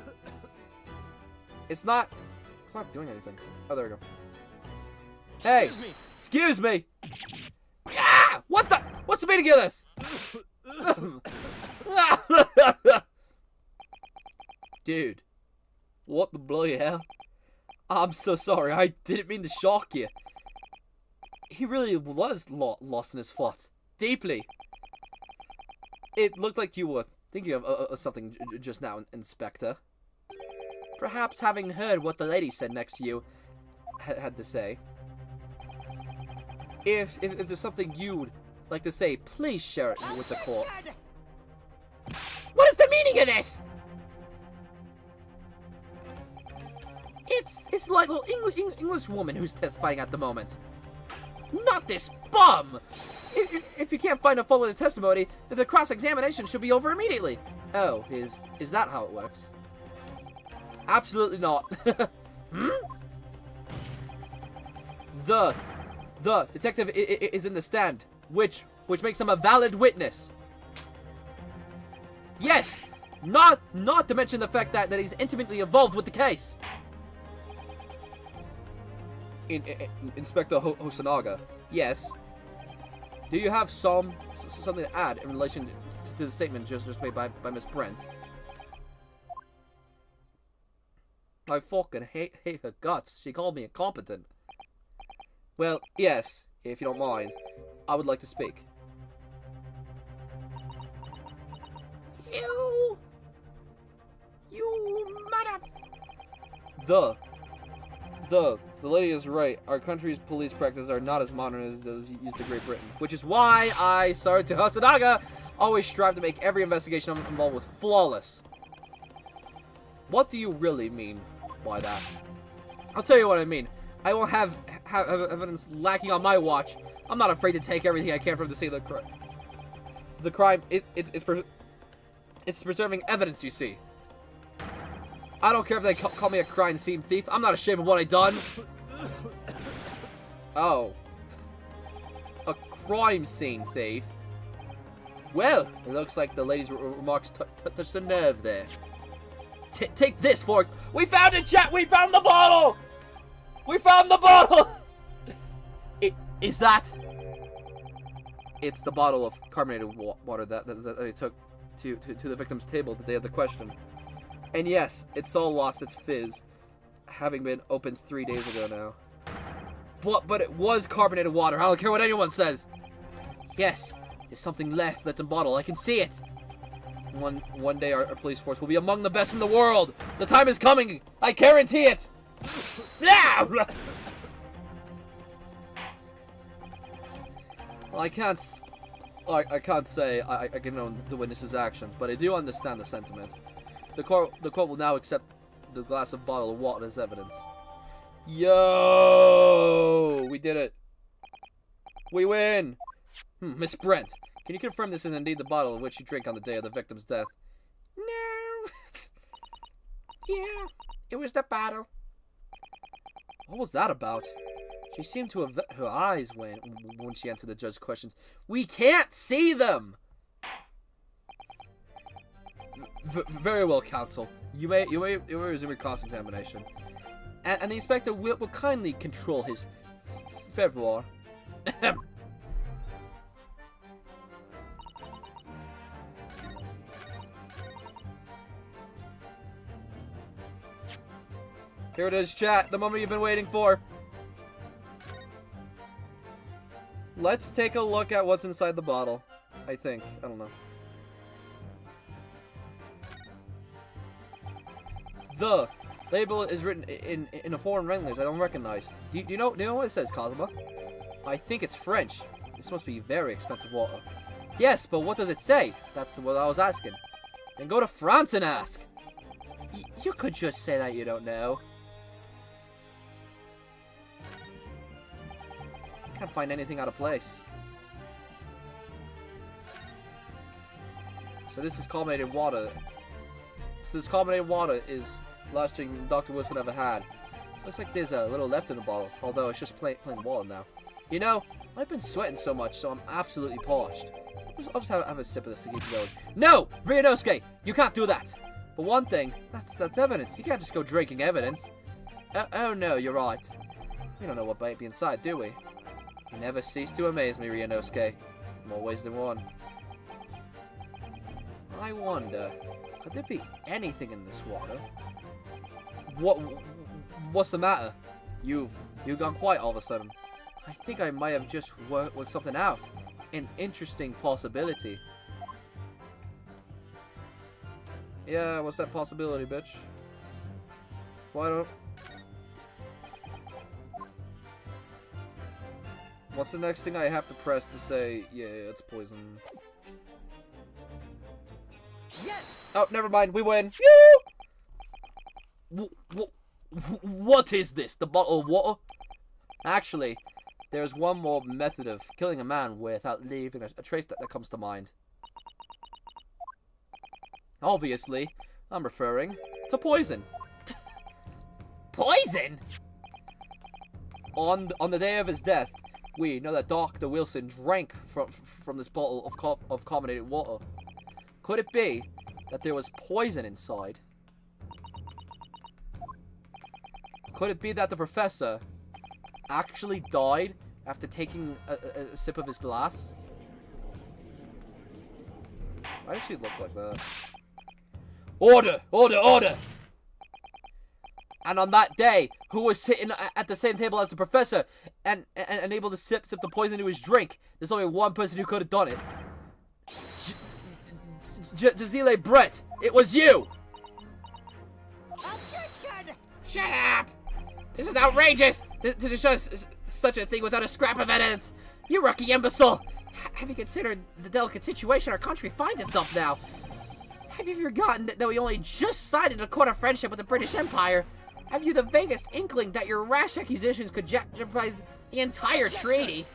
It's not doing anything. Oh, there we go. Hey! Excuse me! Ah! What the? What's the meaning of this? Dude. What the bloody hell? I'm so sorry. I didn't mean to shock you. He really was lost in his thoughts. Deeply. It looked like you were thinking of something just now, Inspector. Perhaps having heard what the lady said next to you had to say. If there's something you'd like to say, please share it with the court. What is the meaning of this? It's like a little English woman who's testifying at the moment. Not this bum! If you can't find a fault with the testimony, then the cross-examination should be over immediately. Oh, is that how it works? Absolutely not. The detective is in the stand, which makes him a valid witness. Yes, not to mention the fact that he's intimately involved with the case. Inspector Hosonaga, yes. Do you have something to add in relation to the statement just made by Miss Brent? I fucking hate her guts. She called me incompetent. Well, yes, if you don't mind, I would like to speak. You mother... The lady is right. Our country's police practices are not as modern as those used in Great Britain. Which is why I, Sergeant Hosonaga, always strive to make every investigation I'm involved with flawless. What do you really mean by that? I'll tell you what I mean. I won't have evidence lacking on my watch. I'm not afraid to take everything I can from the scene of the crime. It's preserving evidence, you see. I don't care if they call me a crime scene thief. I'm not ashamed of what I done. Oh. A crime scene thief? Well, it looks like the lady's remarks touched a nerve there. Take this for... We found it, chat! We found the bottle! We found the bottle! Is that... It's the bottle of carbonated water that they took to the victim's table the day of the question. And yes, it's all lost its fizz, having been opened 3 days ago now. But it was carbonated water. I don't care what anyone says. Yes, there's something left in the bottle. I can see it. One day our police force will be among the best in the world. The time is coming. I guarantee it. Well, I can't say I condone the witness's actions, but I do understand the sentiment. The court will now accept the glass of bottle of water as evidence. Yo! We did it. We win! Miss Brent, can you confirm this is indeed the bottle of which you drank on the day of the victim's death? No. Yeah, it was the bottle. What was that about? She seemed to have her eyes when she answered the judge's questions. We can't see them. Very well, counsel. You may resume your cross-examination, and the inspector will kindly control his fervor. Here it is, chat. The moment you've been waiting for. Let's take a look at what's inside the bottle. I think. I don't know. The label is written in a foreign language I don't recognize. Do you know what it says, Cosmo? I think it's French. This must be very expensive water. Yes, but what does it say? That's what I was asking. Then go to France and ask. You could just say that you don't know. Can't find anything out of place. So this is carbonated water. So this carbonated water is the last thing Dr. Woods would ever had. Looks like there's a little left in the bottle, although it's just plain water now. You know, I've been sweating so much, so I'm absolutely parched. I'll just have a sip of this to keep going. No! Ryunosuke! You can't do that! For one thing, that's evidence. You can't just go drinking evidence. Oh no, you're right. We don't know what might be inside, do we? You never cease to amaze me, Ryunosuke. More ways than one. I wonder, could there be anything in this water? What's the matter? You've gone quiet all of a sudden. I think I might have just worked something out. An interesting possibility. Yeah, what's that possibility, bitch? Why don't... What's the next thing I have to press to say, yeah, it's poison? Yes! Oh, never mind, we win. What is this? The bottle of water? Actually, there's one more method of killing a man without leaving a trace that comes to mind. Obviously, I'm referring to poison. Poison? On the day of his death, we know that Dr. Wilson drank from this bottle of carbonated water. Could it be that there was poison inside? Could it be that the professor actually died after taking a sip of his glass? Why does she look like that? Order! Order! Order! And on that day, who was sitting at the same table as the professor and able to sip the poison into his drink? There's only one person who could have done it. Jazile Brett! It was you! Objection! Shut up! This is outrageous! To discuss such a thing without a scrap of evidence! You rookie imbecile! Have you considered the delicate situation our country finds itself now? Have you forgotten that we only just signed an accord of friendship with the British Empire? Have you the vaguest inkling that your rash accusations could jeopardize the entire treaty?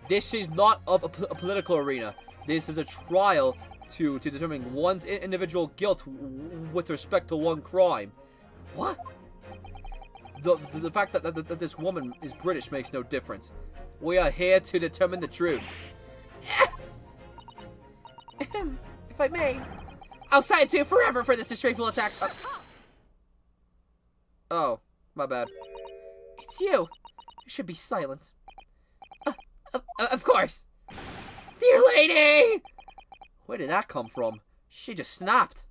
This is not a political arena. This is a trial to determine one's individual guilt with respect to one crime. What? The fact that this woman is British makes no difference. We are here to determine the truth. If I may, I'll silence you forever for this disgraceful attack. Oh, my bad. It's you. You should be silent. Of course. Dear lady! Where did that come from? She just snapped.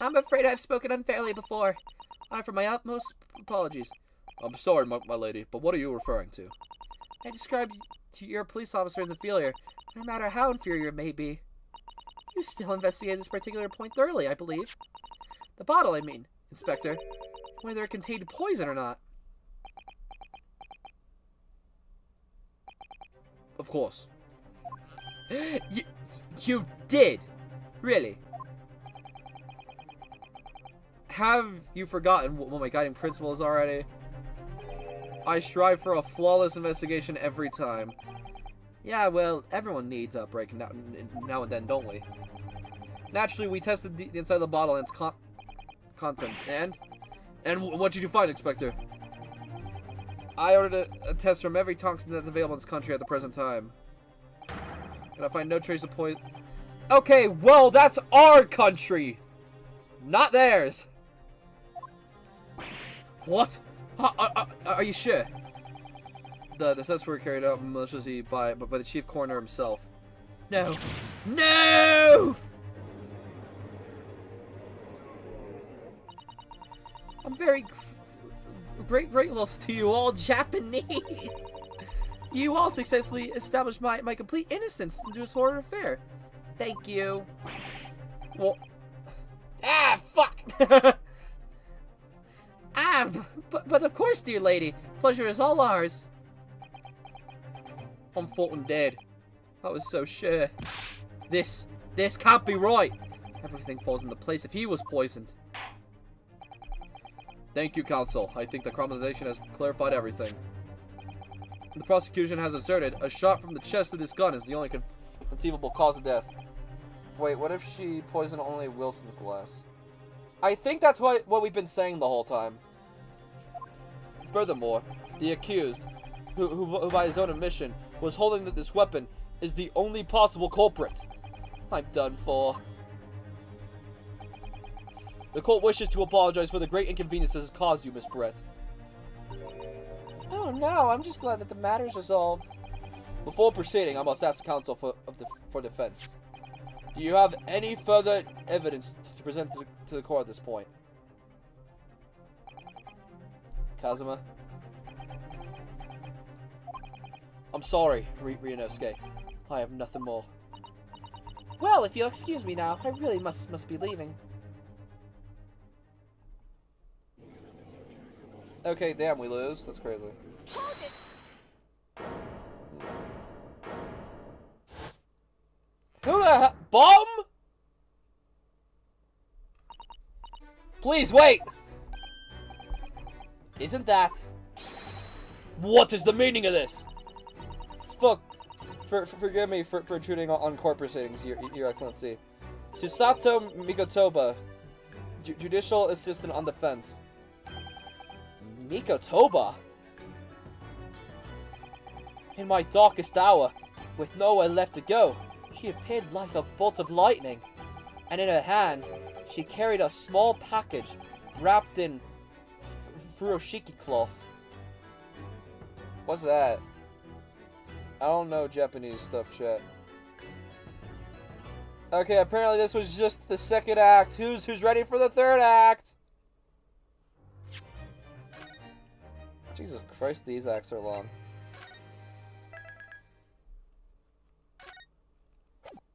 I'm afraid I've spoken unfairly before. I offer my utmost apologies. I'm sorry, my lady, but what are you referring to? I described to your police officer in the field here, no matter how inferior it may be. You still investigated this particular point thoroughly, I believe. The bottle, I mean, Inspector. Whether it contained poison or not. Of course. You did? Really? Have you forgotten what my guiding principles are already? I strive for a flawless investigation every time. Yeah, well, everyone needs a break now and then, don't we? Naturally, we tested the inside of the bottle and its contents, and And what did you find, Inspector? I ordered a test from every toxin that's available in this country at the present time. And I find no trace of poison. Okay, well, that's our country! Not theirs! What? Are you sure? The tests were carried out maliciously by the chief coroner himself. No. No! I'm very grateful to you all Japanese. You all successfully established my complete innocence into this horrid affair. Thank you. Well, Fuck! But of course, dear lady. Pleasure is all ours. I'm fucking dead. I was so sure. This can't be right. Everything falls into place if he was poisoned. Thank you, counsel. I think the criminalization has clarified everything. The prosecution has asserted a shot from the chest of this gun is the only conceivable cause of death. Wait, what if she poisoned only Wilson's glass? I think that's what we've been saying the whole time. Furthermore, the accused, who by his own admission was holding this weapon, is the only possible culprit. I'm done for. The court wishes to apologize for the great inconvenience this has caused you, Miss Brett. Oh no, I'm just glad that the matter is resolved. Before proceeding, I must ask counsel for defense. Do you have any further evidence to present to the court at this point? Kazuma? I'm sorry, Ryunosuke. I have nothing more. Well, if you'll excuse me now, I really must be leaving. Okay, damn, we lose. That's crazy. Hold it! Who the hell? Bomb? Please wait! Isn't that... What is the meaning of this? Fuck. Forgive me for intruding on court proceedings, Your Excellency. Susato Mikotoba, Judicial Assistant on Defense. Mikotoba? In my darkest hour, with nowhere left to go, she appeared like a bolt of lightning. And in her hand, she carried a small package wrapped in furoshiki cloth. What's that? I don't know Japanese stuff, chat. Okay, apparently this was just the second act. Who's ready for the third act? Jesus Christ, these acts are long.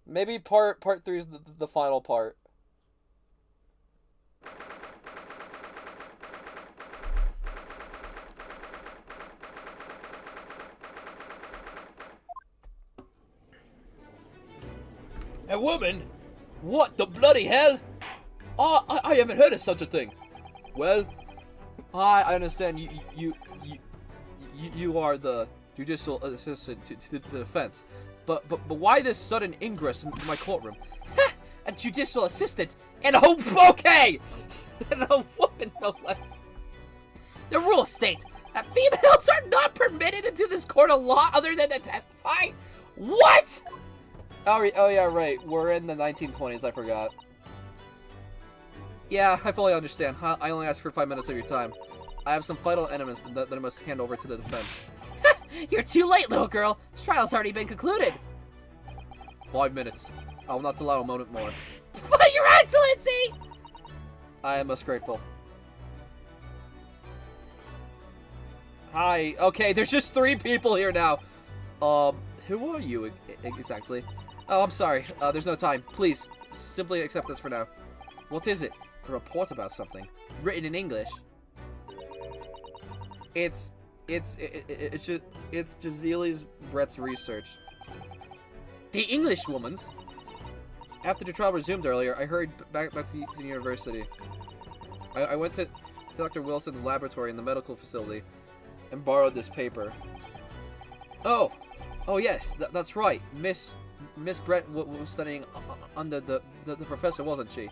Maybe part 3 is the final part. A woman? What the bloody hell? I haven't heard of such a thing. Well, I understand you are the judicial assistant to the defense, but why this sudden ingress into my courtroom? A judicial assistant and okay, and a woman no less. The rules state that females are not permitted into this court of law other than to testify. What? Oh yeah, right. We're in the 1920s. I forgot. Yeah, I fully understand. I only asked for 5 minutes of your time. I have some vital evidence that I must hand over to the defense. You're too late, little girl. This trial's already been concluded. 5 minutes. I will not allow a moment more. But Your Excellency! I am most grateful. Hi. Okay, there's just 3 people here now. Who are you exactly? Oh, I'm sorry. There's no time. Please, simply accept this for now. What is it? A report about something. Written in English. It's Jazili's Brett's research. The English woman's? After the trial resumed earlier, I hurried back to the university. I went to Dr. Wilson's laboratory in the medical facility and borrowed this paper. Oh yes, that's right. Miss Brett was studying under the professor, wasn't she?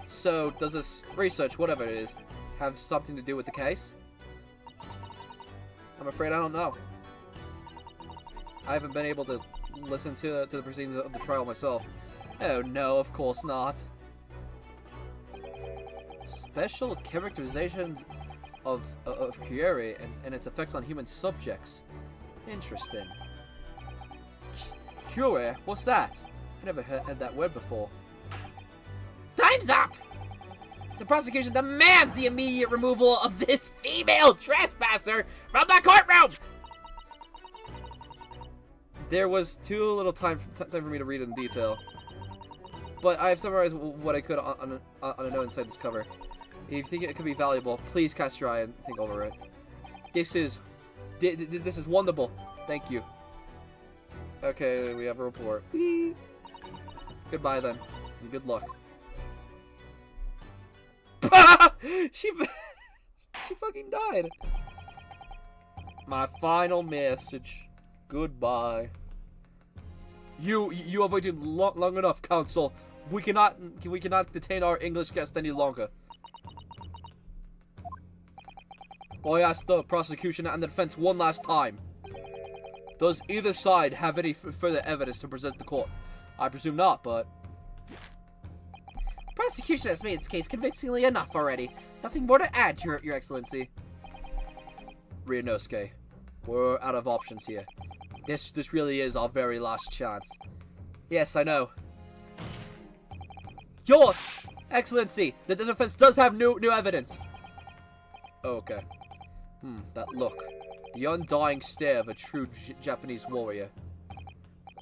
So, does this research, whatever it is, have something to do with the case? I'm afraid I don't know. I haven't been able to listen to the proceedings of the trial myself. Oh no, of course not. Special characterizations of Curie and its effects on human subjects. Interesting. Curie? What's that? I never heard that word before. Time's up! The prosecution demands the immediate removal of this female trespasser from the courtroom! There was too little time for me to read in detail. But I have summarized what I could on a note inside this cover. If you think it could be valuable, please cast your eye and think over it. This is wonderful. Thank you. Okay, we have a report. Whee! Goodbye then, and good luck. she fucking died. My final message. Goodbye. You have waited long enough, counsel. We cannot detain our English guest any longer. I asked the prosecution and the defense one last time. Does either side have any further evidence to present the court? I presume not, but... The prosecution has made its case convincingly enough already. Nothing more to add, Your Excellency. Ryunosuke, we're out of options here. This really is our very last chance. Yes, I know. Your Excellency, the defense does have new evidence. Okay. That look. The undying stare of a true Japanese warrior.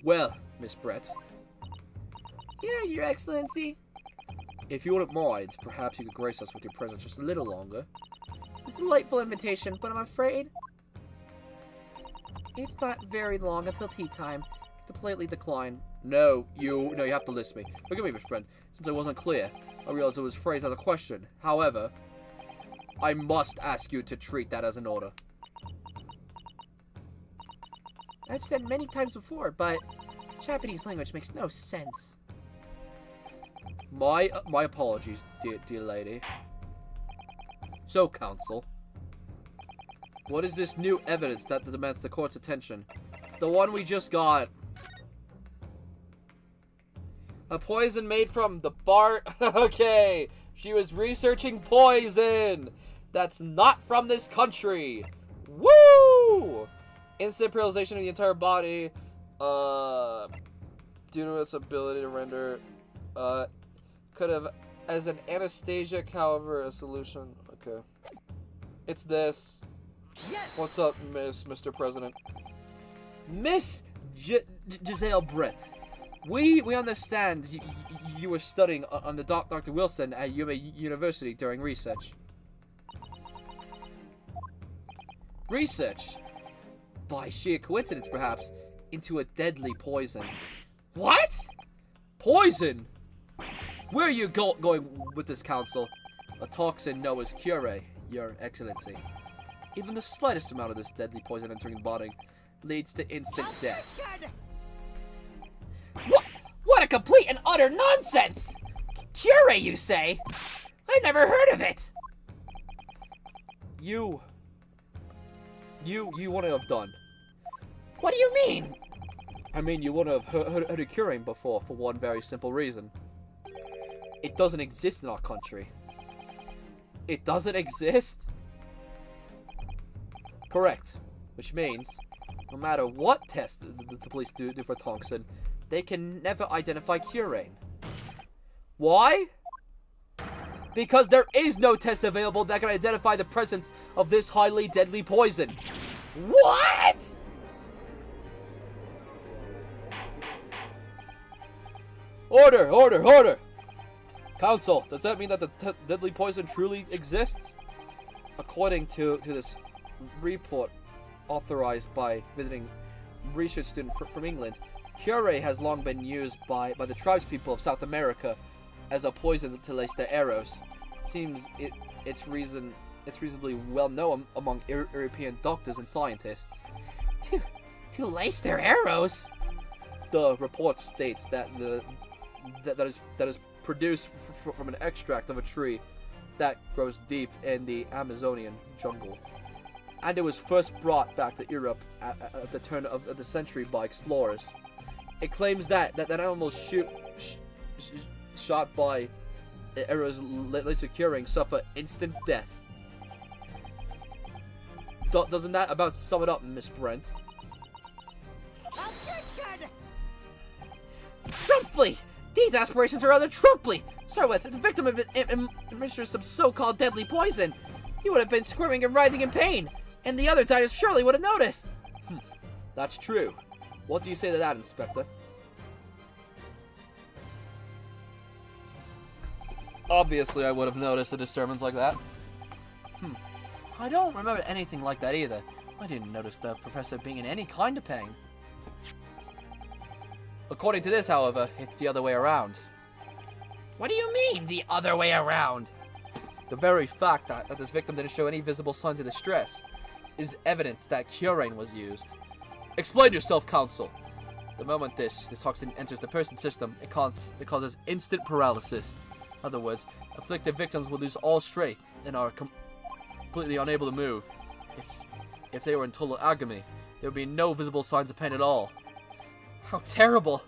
Well, Miss Brett. Yeah, Your Excellency. If you wouldn't mind, perhaps you could grace us with your presence just a little longer. It's a delightful invitation, but I'm afraid it's not very long until tea time. To politely decline. No, you have to listen to me. Forgive me, Miss Brett, since I wasn't clear. I realized it was phrased as a question. However, I must ask you to treat that as an order. I've said many times before, but Japanese language makes no sense. My apologies, dear lady. So, counsel, what is this new evidence that demands the court's attention? The one we just got. A poison made from the bark. Okay, she was researching poison. That's not from this country. Woo! Instant paralyzation of the entire body. Due to its ability to render. Could have as an anesthetic, however, a solution. Okay. It's this. Yes! What's up, Mr. President? Miss Giselle Brett. We understand you were studying under Dr. Wilson at Yuma University during research. Research? By sheer coincidence, perhaps, into a deadly poison. What? Poison? Where are you going with this, counsel? A toxin known as Curie, Your Excellency. Even the slightest amount of this deadly poison entering the body leads to instant death. What a complete and utter nonsense! Curie, you say? I never heard of it! You wouldn't have done. What do you mean? I mean, you wouldn't have heard of curing before for one very simple reason. It doesn't exist in our country. It doesn't exist? Correct. Which means, no matter what test the police do for toxin, they can never identify Curane. Why? Because there is no test available that can identify the presence of this highly deadly poison. What? Order! Counsel, does that mean that the deadly poison truly exists? According to this report authorized by visiting research student from England, Curie has long been used by the tribespeople of South America as a poison to lace their arrows. It seems it's reasonably well known among European doctors and scientists. To lace their arrows? The report states that that is produced from an extract of a tree that grows deep in the Amazonian jungle. And it was first brought back to Europe at the turn of the century by explorers. It claims that animals shot by arrows laser curing suffer instant death. Doesn't that about sum it up, Miss Brent? Objection! Trumply! These aspirations are rather trumply! Start with, if the victim had been administered some so-called deadly poison, he would have been squirming and writhing in pain, and the other diners surely would have noticed. That's true. What do you say to that, Inspector? Obviously, I would have noticed a disturbance like that. I don't remember anything like that either. I didn't notice the professor being in any kind of pain. According to this, however, it's the other way around. What do you mean, the other way around? The very fact that this victim didn't show any visible signs of distress is evidence that curane was used. Explain yourself, Counsel. The moment this toxin enters the person's system, it causes instant paralysis. In other words, afflicted victims will lose all strength and are completely unable to move. If they were in total agony, there would be no visible signs of pain at all. How terrible!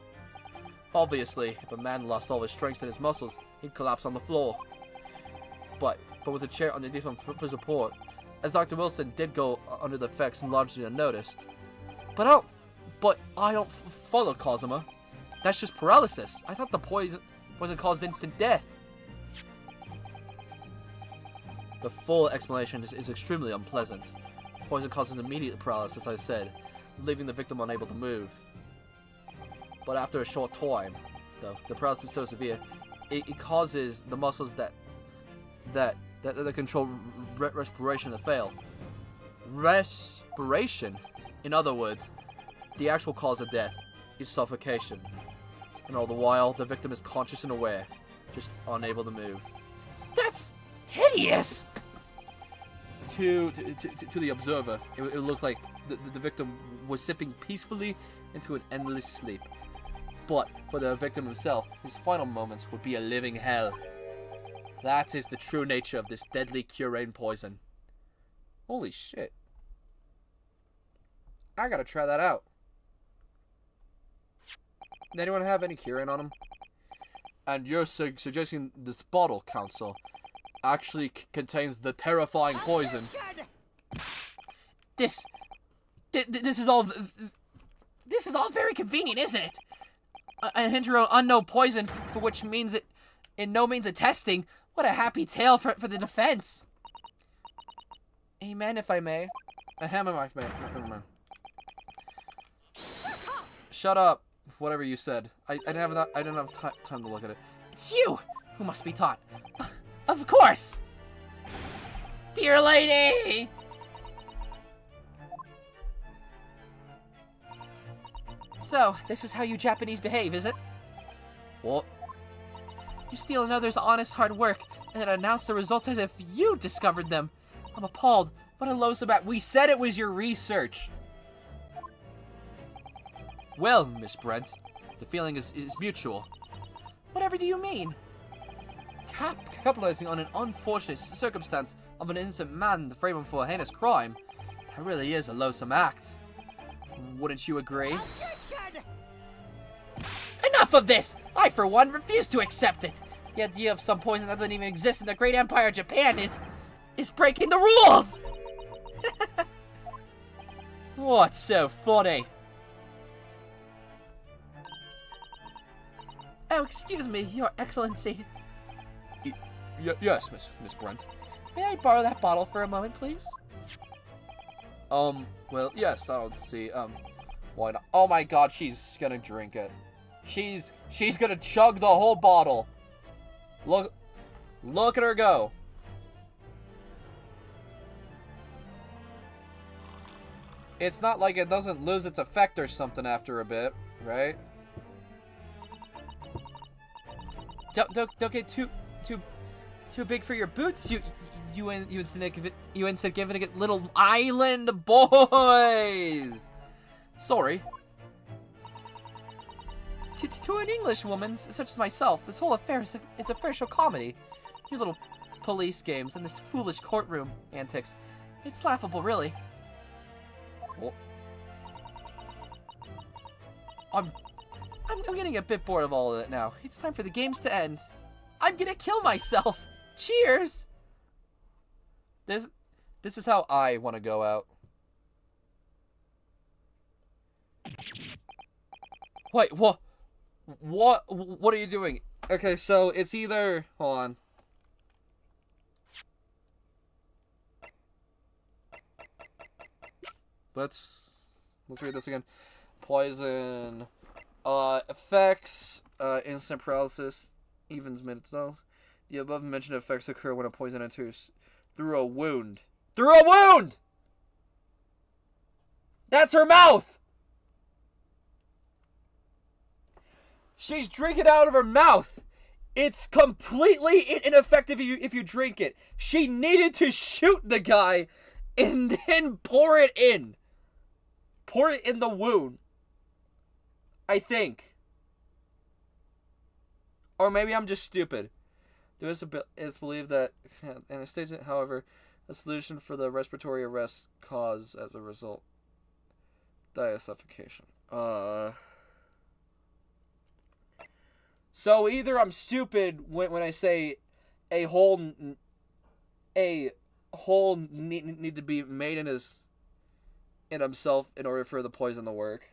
Obviously, if a man lost all his strength in his muscles, he'd collapse on the floor. But with a chair underneath him for support, as Dr. Wilson did go under the effects largely unnoticed. But I don't follow, Cosima. That's just paralysis. I thought the poison caused instant death. The full explanation is extremely unpleasant. Poison causes immediate paralysis, I said, leaving the victim unable to move. But after a short time, though, the paralysis is so severe, it causes the muscles that control respiration to fail. Respiration? In other words, the actual cause of death is suffocation. And all the while, the victim is conscious and aware, just unable to move. That's hideous! To the observer, it looked like the victim was sipping peacefully into an endless sleep. But for the victim himself, his final moments would be a living hell. That is the true nature of this deadly curane poison. Holy shit. I gotta try that out. Does anyone have any curane on them? And you're suggesting this bottle, Counsel, actually contains the terrifying poison. This is all very convenient, isn't it? An interim unknown poison for which means it in no means a testing. What a happy tale for the defense. Amen, if I may. Ahem, if I may. Never mind. Shut up. Whatever you said. I didn't have time to look at it. It's you who must be taught. Of course. Dear lady. So, this is how you Japanese behave, is it? What? You steal another's honest hard work, and then announce the results as if you discovered them. I'm appalled. What a loathsome act. We said it was your research. Well, Miss Brent, the feeling is mutual. Whatever do you mean? Capitalizing on an unfortunate circumstance of an innocent man to frame him for a heinous crime, that really is a loathsome act. Wouldn't you agree? Objection! Enough of this! I, for one, refuse to accept it. The idea of some poison that doesn't even exist in the great empire of Japan is breaking the rules! What's so funny? Oh, excuse me, Your Excellency. Yes, Miss Brent. May I borrow that bottle for a moment, please? Well, yes, I don't see, why not? Oh my god, she's gonna drink it. She's gonna chug the whole bottle. Look at her go. It's not like it doesn't lose its effect or something after a bit, right? Don't get too big for your boots, you insignificant little island boys. Sorry. To an English woman such as myself, this whole affair is a fair show comedy. You police games and this foolish courtroom antics. It's laughable, really. Well, I'm getting a bit bored of all of it now. It's time for the games to end. I'm gonna kill myself. Cheers. this is how I want to go out. Wait, what are you doing? Okay, so it's either, hold on. Let's read this again. Poison effects, instant paralysis, evens minutes. No, the above mentioned effects occur when a poison enters through a wound. Through a wound. That's her mouth. She's drinking out of her mouth. It's completely ineffective if you drink it. She needed to shoot the guy and then pour it in. Pour it in the wound. I think. Or maybe I'm just stupid. It's believed that anesthesia, however, a solution for the respiratory arrest cause as a result. Suffocation. So either I'm stupid when I say a hole need to be made in himself in order for the poison to work.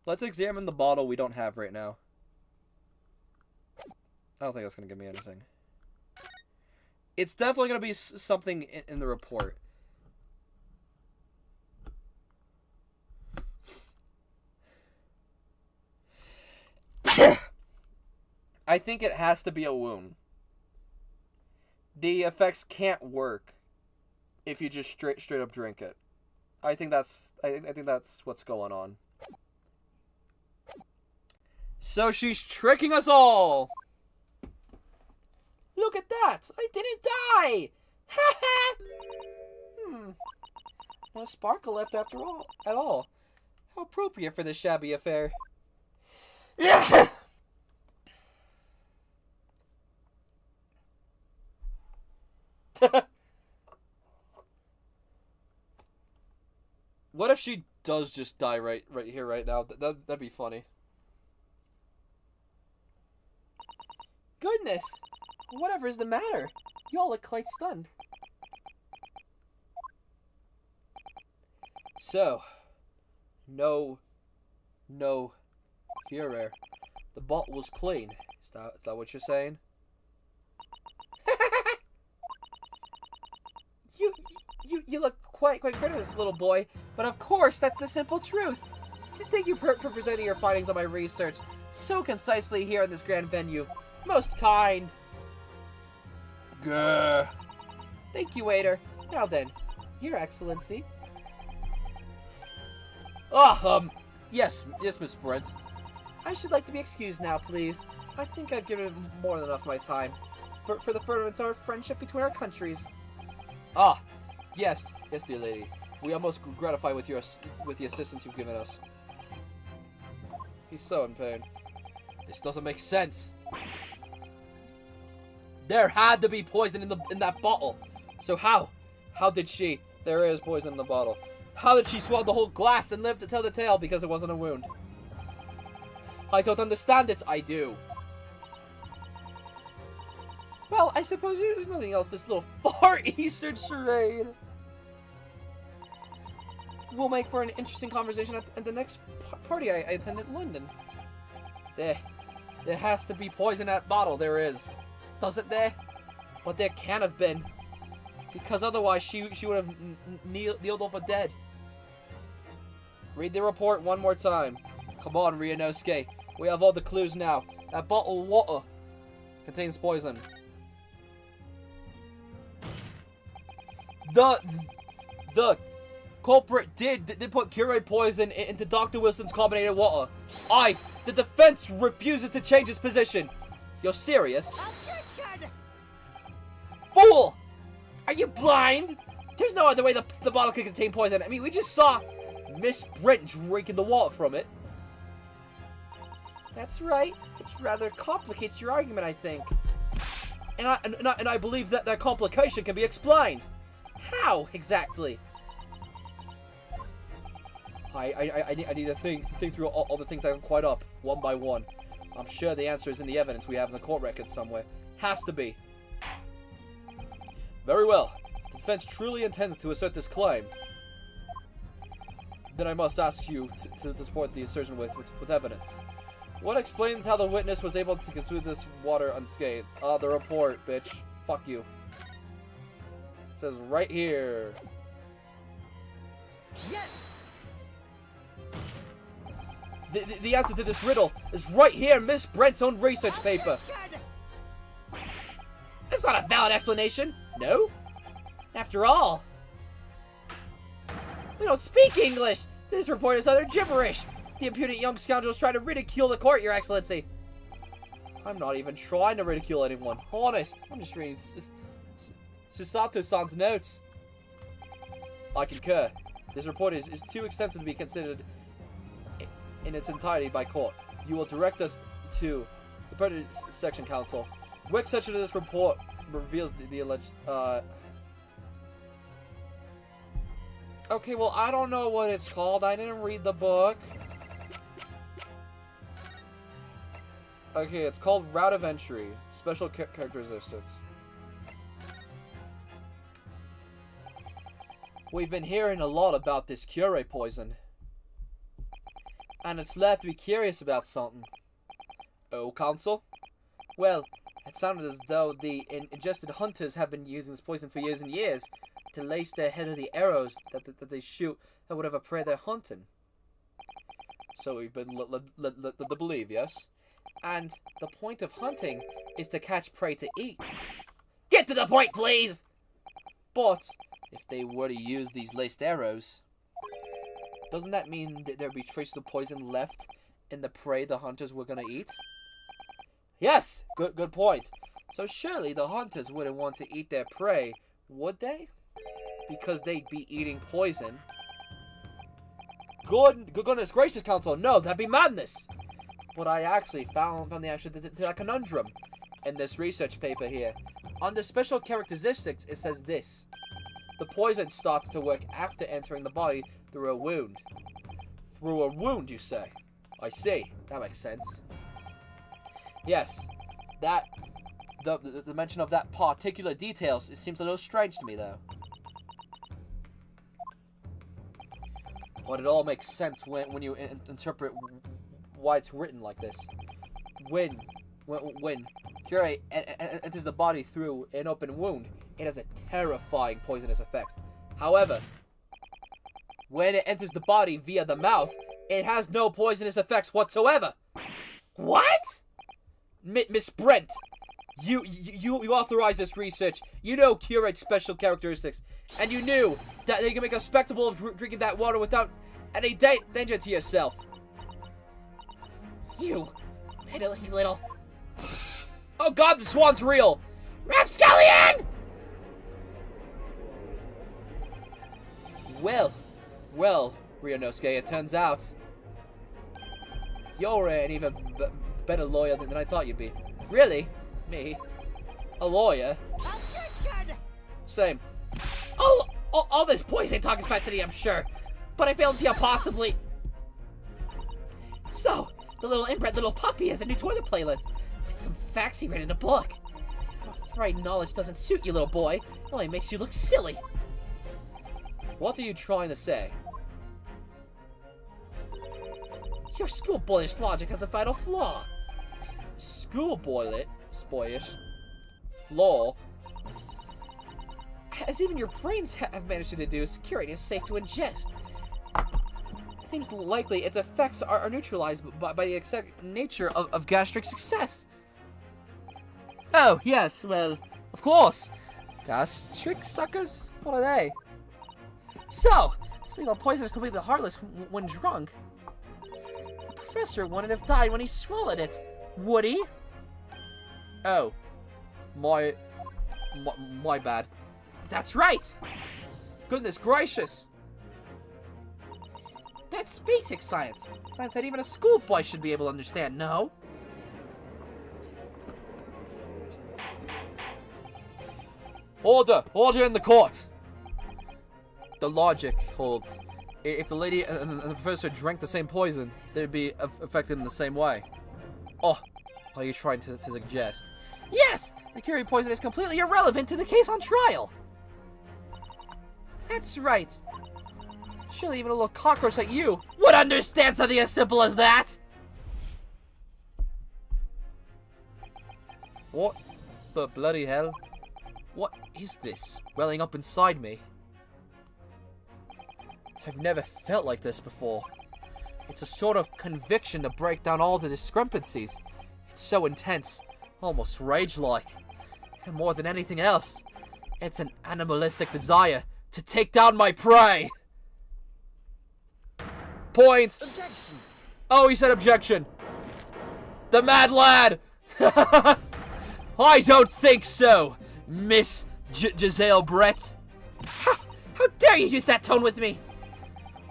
Let's examine the bottle we don't have right now. I don't think that's going to give me anything. It's definitely going to be something in the report. I think it has to be a wound. The effects can't work if you just straight up drink it. I think that's what's going on. So she's tricking us all. Look at that! I didn't die! Ha ha! No sparkle left after all. At all. How appropriate for this shabby affair. Yes! What if she does just die right here, right now? That'd be funny. Goodness! Whatever is the matter? You all look quite stunned. So, no, here, the bottle was clean. Is that what you're saying? You look quite courteous, little boy, but of course that's the simple truth. Thank you for presenting your findings on my research so concisely here in this grand venue. Most kind. Grr. Thank you, waiter. Now then, Your Excellency. Yes, Miss Brent. I should like to be excused now, please. I think I've given more than enough of my time for the furtherance of our friendship between our countries. Yes, dear lady. We are most gratified with the assistance you've given us. He's so in pain. This doesn't make sense. There had to be poison in that bottle. So how did she? There is poison in the bottle. How did she swallow the whole glass and live to tell the tale because it wasn't a wound? I don't understand it. I do. Well, I suppose there's nothing else. This little Far Eastern charade will make for an interesting conversation at the next party I attend in London. There has to be poison in that bottle. There is. Doesn't there? But there can't have been. Because otherwise she would have kneeled over dead. Read the report one more time. Come on, Ryunosuke. We have all the clues now. That bottle of water contains poison. The culprit did put Curate poison into Dr. Wilson's carbonated water. The defense refuses to change its position. You're serious? Objection! Fool! Are you blind? There's no other way the bottle could contain poison. I mean, we just saw Miss Brent drinking the water from it. That's right. It rather complicates your argument, I think. And I believe that complication can be explained. How, exactly? I need to think through all the things I can quite up, one by one. I'm sure the answer is in the evidence we have in the court records somewhere. Has to be. Very well. If the defense truly intends to assert this claim, then I must ask you to support the assertion with evidence. What explains how the witness was able to consume this water unscathed? The report, bitch. Fuck you. It says right here. Yes! The answer to this riddle is right here in Miss Brent's own research paper. That's not a valid explanation. No? After all, we don't speak English. This report is utter gibberish. The impudent young scoundrels try to ridicule the court, Your Excellency. I'm not even trying to ridicule anyone. Honest. I'm just reading Susato-san's notes. I concur. This report is too extensive to be considered in its entirety by court. You will direct us to the pertinent section counsel. Which section of this report reveals the alleged, Okay, well, I don't know what it's called. I didn't read the book. Okay, it's called Route of Entry. Special characteristics. We've been hearing a lot about this curate poison. And it's left me curious about something. Oh, Counsel? Well, it sounded as though the ingested hunters have been using this poison for years and years to lace their head of the arrows that they shoot at whatever prey they're hunting. So we've been led to believe, yes? And the point of hunting is to catch prey to eat. Get to the point, please! But if they were to use these laced arrows, doesn't that mean that there'd be traces of poison left in the prey the hunters were gonna eat? Yes, good point. So surely the hunters wouldn't want to eat their prey, would they? Because they'd be eating poison. Goodness gracious, Counsel, no, that'd be madness. But I actually found the answer to that conundrum in this research paper here. Under special characteristics, it says this. The poison starts to work after entering the body through a wound. Through a wound, you say? I see. That makes sense. Yes, that... The mention of that particular details, it seems a little strange to me, though. But it all makes sense when you interpret why it's written like this. When curate enters the body through an open wound, it has a terrifying poisonous effect. However, when it enters the body via the mouth, it has no poisonous effects whatsoever. What? Miss Brent, you authorized this research. You know curate's special characteristics, and you knew that they can make a spectacle of drinking that water without any danger to yourself. You meddling little... Oh God, the swan's real! Rapscallion! Well, Ryunosuke, it turns out you're an even better lawyer than I thought you'd be. Really? Me? A lawyer? Objection! Same. All this poison talk is fascinating, I'm sure. But I fail to see how possibly... So, the little inbred little puppy has a new toilet playlist with some facts he read in a book. I'm afraid knowledge doesn't suit you, little boy. It only makes you look silly. What are you trying to say? Your schoolboyish logic has a fatal flaw. Schoolboyish? Flaw? As even your brains have managed to deduce, curating is safe to ingest. It seems likely its effects are neutralized by the exact nature of gastric success. Oh, yes, well, of course. Gastric suckers? What are they? So, this lethal poison is completely harmless when drunk. The professor wouldn't have died when he swallowed it, would he? Oh. My bad. That's right! Goodness gracious! That's basic science. Science that even a schoolboy should be able to understand, no? Order! Order in the court! The logic holds. If the lady and the professor drank the same poison, they'd be affected in the same way. Oh, are you trying to suggest? Yes! The Curie poison is completely irrelevant to the case on trial. That's right. Surely even a little cockroach like you would understand something as simple as that! What the bloody hell? What is this welling up inside me? I've never felt like this before. It's a sort of conviction to break down all the discrepancies. It's so intense, almost rage-like. And more than anything else, it's an animalistic desire to take down my prey! Point! Objection! Oh, he said objection! The mad lad! I don't think so, Miss Giselle Brett. How dare you use that tone with me?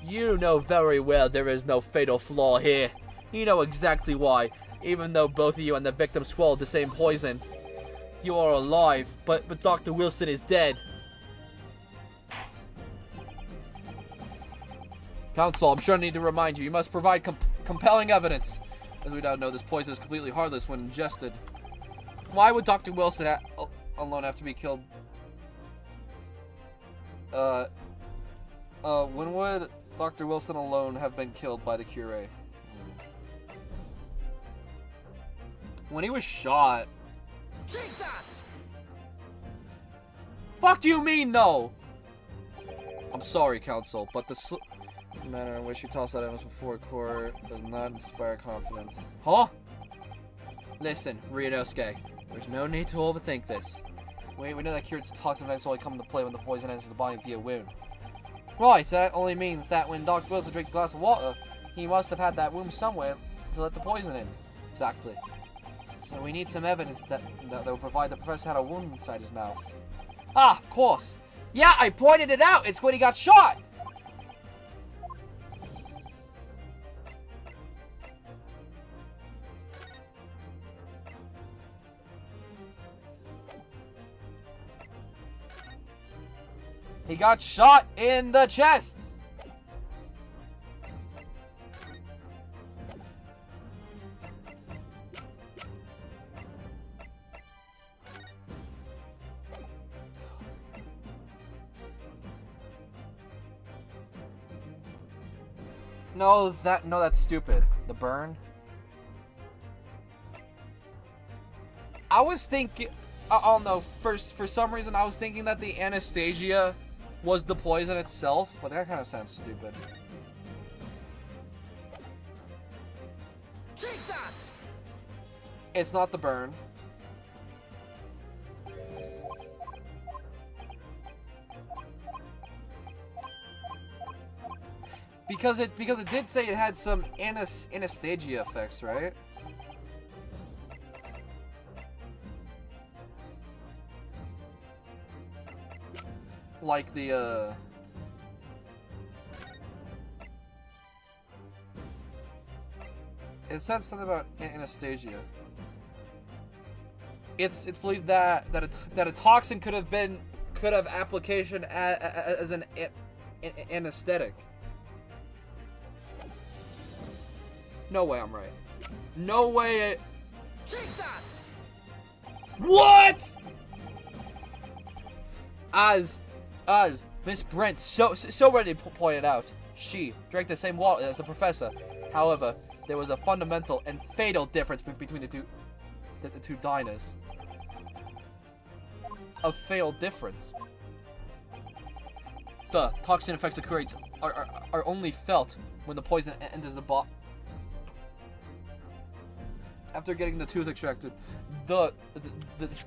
You know very well there is no fatal flaw here. You know exactly why, even though both of you and the victim swallowed the same poison. You are alive, but Dr. Wilson is dead. Counsel, I'm sure I need to remind you, you must provide compelling evidence. As we now know, this poison is completely harmless when ingested. Why would Dr. Wilson alone have to be killed? When would Dr. Wilson alone have been killed by the Curie? When he was shot. Take that! Fuck you mean no? I'm sorry, counsel, but the manner in which you tossed that evidence before court does not inspire confidence. Huh? Listen, Ryunosuke, there's no need to overthink this. We know that Curate's toxic effects only come into play when the poison enters the body via wound. Right, so that only means that when Dr. Wilson drinks a glass of water, he must have had that wound somewhere to let the poison in. Exactly. So we need some evidence that will provide the professor had a wound inside his mouth. Ah, of course. Yeah, I pointed it out. It's when he got shot. He got shot in the chest. No, that's stupid. The burn. I was thinking, I don't know. For some reason, I was thinking that the anesthesia was the poison itself, but that kind of sounds stupid. Take that! It's not the burn. Because it did say it had some anesthesia effects, right? Like the it said something about anesthesia. It's believed that a toxin could have application as an anesthetic. No way I'm right. No way Take that! What? As Miss Brent so ready pointed out, she drank the same water as the professor. However, there was a fundamental and fatal difference between the two diners. A fatal difference. The toxin effects of curates are only felt when the poison enters the body. After getting the tooth extracted, the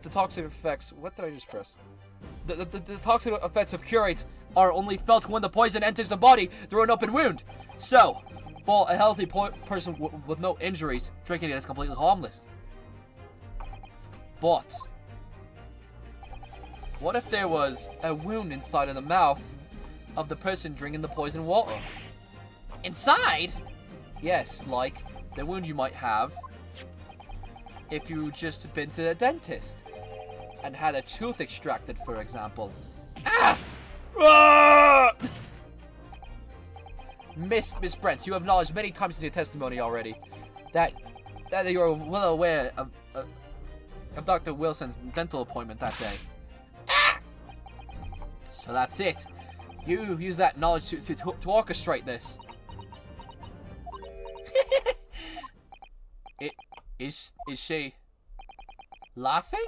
toxic effects. What did I just press? The toxic effects of curate are only felt when the poison enters the body through an open wound. So, for a healthy person with no injuries, drinking it is completely harmless. But what if there was a wound inside of the mouth of the person drinking the poison water? Inside? Yes, like the wound you might have if you just been to the dentist and had a tooth extracted, for example. Ah! Ah! Miss Brent, you have acknowledged many times in your testimony already that you are well aware of Dr. Wilson's dental appointment that day. Ah! So that's it. You use that knowledge to orchestrate this. Is she laughing?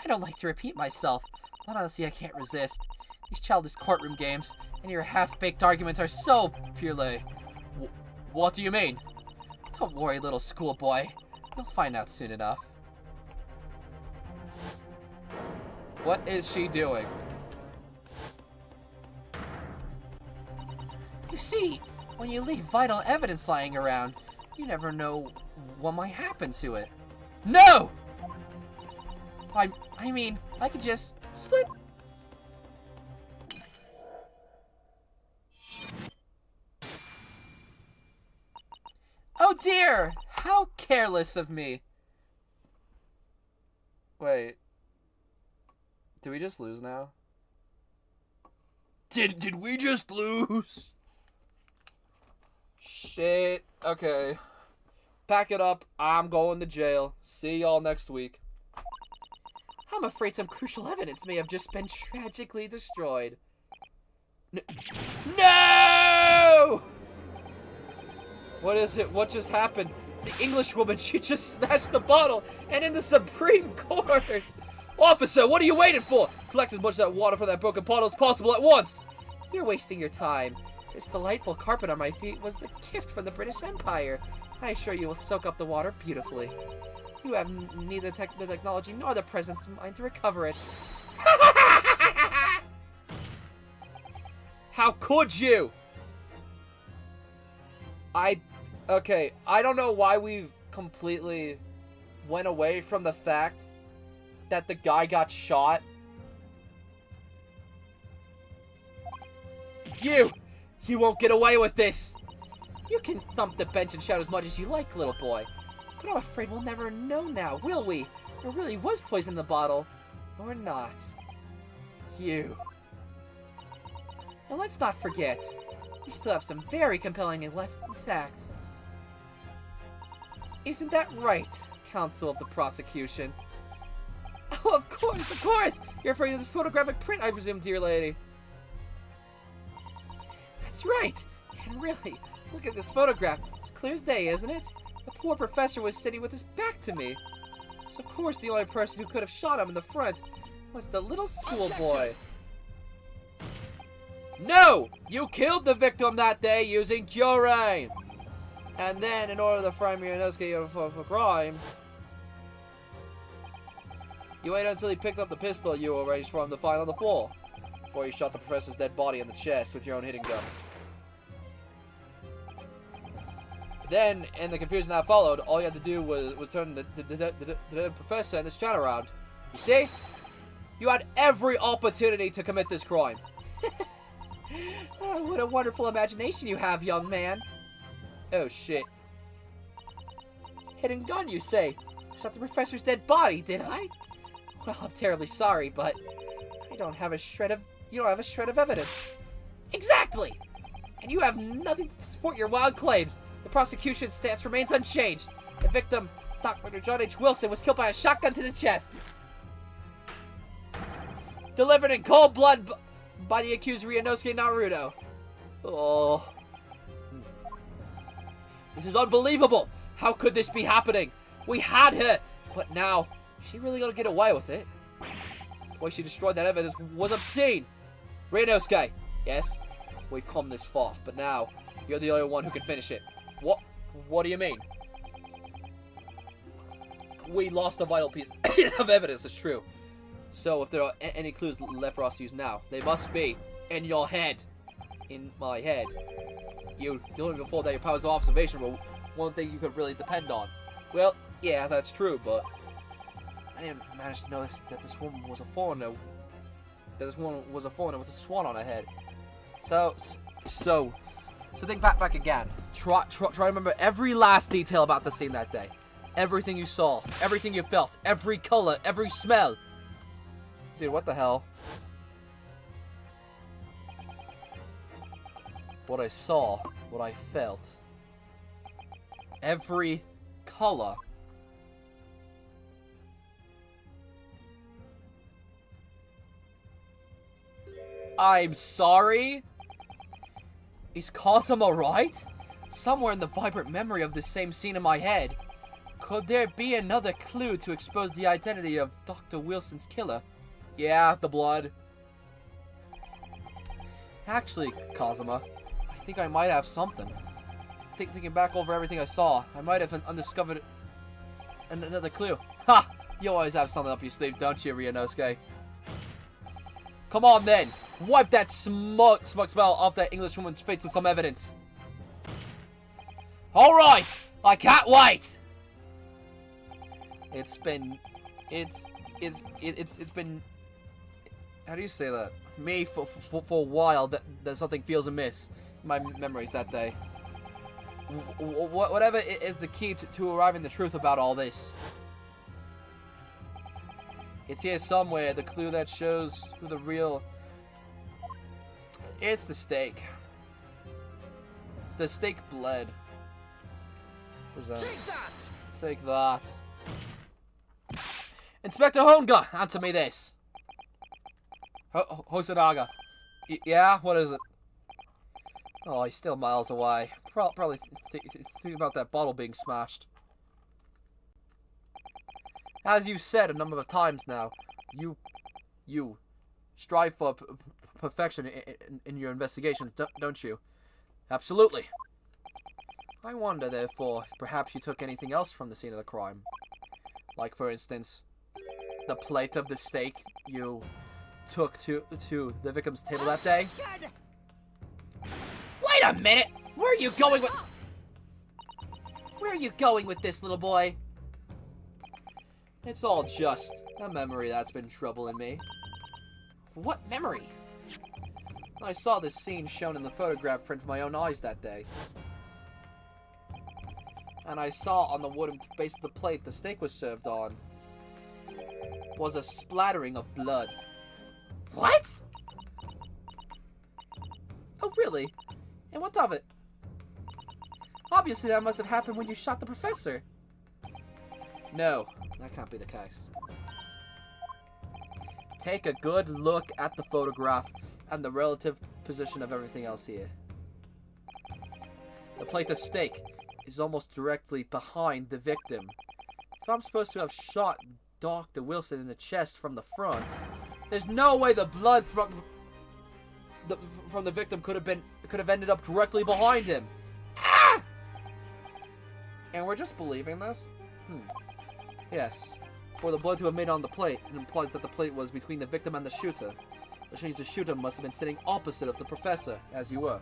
I don't like to repeat myself, but honestly I can't resist. These childish courtroom games and your half-baked arguments are so purely... What do you mean? Don't worry, little schoolboy. You'll find out soon enough. What is she doing? You see, when you leave vital evidence lying around, you never know what might happen to it. No! I mean, I could just slip. Oh dear! How careless of me. Wait. Did we just lose now? Did we just lose? Shit. Okay. Pack it up. I'm going to jail. See y'all next week. I'm afraid some crucial evidence may have just been tragically destroyed. No! What is it? What just happened? It's the English woman. She just smashed the bottle and in the Supreme Court. Officer, what are you waiting for? Collect as much of that water from that broken bottle as possible at once. You're wasting your time. This delightful carpet on my feet was the gift from the British Empire. I assure you will soak up the water beautifully. You have neither the technology nor the presence of mind to recover it. How could you? Okay, I don't know why we've completely went away from the fact that the guy got shot. You won't get away with this. You can thump the bench and shout as much as you like, little boy. But I'm afraid we'll never know now, will we? There really was poison in the bottle. Or not. You. And let's not forget, we still have some very compelling and left intact. Isn't that right, counsel of the prosecution? Oh, of course, of course! You're referring to this photographic print, I presume, dear lady. That's right! And really, look at this photograph. It's clear as day, isn't it? The poor professor was sitting with his back to me. So of course the only person who could have shot him in the front was the little schoolboy. No! You killed the victim that day using curane! And then, in order to frame Ionosuke for crime, you waited until he picked up the pistol you arranged for him to find on the floor, before you shot the professor's dead body in the chest with your own hitting gun. Then, in the confusion that followed, all you had to do was turn the professor and this chat around. You see? You had every opportunity to commit this crime. Oh, what a wonderful imagination you have, young man. Oh, shit. Hidden gun, you say? Shot the professor's dead body, did I? Well, I'm terribly sorry, but I don't have a shred of... You don't have a shred of evidence. Exactly! And you have nothing to support your wild claims. The prosecution's stance remains unchanged. The victim, Dr. John H. Wilson, was killed by a shotgun to the chest. Delivered in cold blood by the accused Ryunosuke Naruto. Oh. This is unbelievable! How could this be happening? We had her! But now, is she really gonna get away with it? The way she destroyed that evidence was obscene! Ryunosuke! Yes? We've come this far, but now, you're the only one who can finish it. What do you mean? We lost a vital piece of evidence, it's true. So if there are any clues left for us to use now, they must be in your head. In my head. You told me before that your powers of observation were one thing you could really depend on. Well, yeah, that's true, but I didn't manage to notice that this woman was a foreigner. That this woman was a foreigner with a swan on her head. So, So think back again. Try to remember every last detail about the scene that day. Everything you saw, everything you felt, every color, every smell. Dude, what the hell? What I saw, what I felt. Every color. I'm sorry? Is Cosmo right? Somewhere in the vibrant memory of this same scene in my head, could there be another clue to expose the identity of Dr. Wilson's killer? Yeah, the blood. Actually, Cosmo, I think I might have something. Thinking back over everything I saw, I might have undiscovered another clue. Ha! You always have something up your sleeve, don't you, Ryunosuke? Come on then! Wipe that smug smell off that Englishwoman's face with some evidence. Alright! I can't wait! It's been... How do you say that? Me for a while that something feels amiss. My memories that day. Whatever is the key to arriving at the truth about all this. It's here somewhere, the clue that shows who the real... It's the steak. The steak bled. What's that? Take that! Take that. Inspector Honga, answer me this. Hosonaga. Yeah? What is it? Oh, he's still miles away. Probably think about that bottle being smashed. As you've said a number of times now, you strive for perfection in your investigations, don't you? Absolutely. I wonder, therefore, if perhaps you took anything else from the scene of the crime. Like, for instance, the plate of the steak you took to the victim's table that day. Wait a minute! Where are you going with... Where are you going with this, little boy? It's all just a memory that's been troubling me. What memory? I saw this scene shown in the photograph print with my own eyes that day. And I saw on the wooden base of the plate the steak was served on was a splattering of blood. What? Oh, really? And what of it? Obviously, that must have happened when you shot the professor. No, that can't be the case. Take a good look at the photograph and the relative position of everything else here. The plate of steak is almost directly behind the victim. If I'm supposed to have shot Dr. Wilson in the chest from the front, there's no way the blood from the victim could have ended up directly behind him. Ah! And we're just believing this? Yes. For the blood to have made on the plate, it implies that the plate was between the victim and the shooter, which means the shooter must have been sitting opposite of the professor, as you were.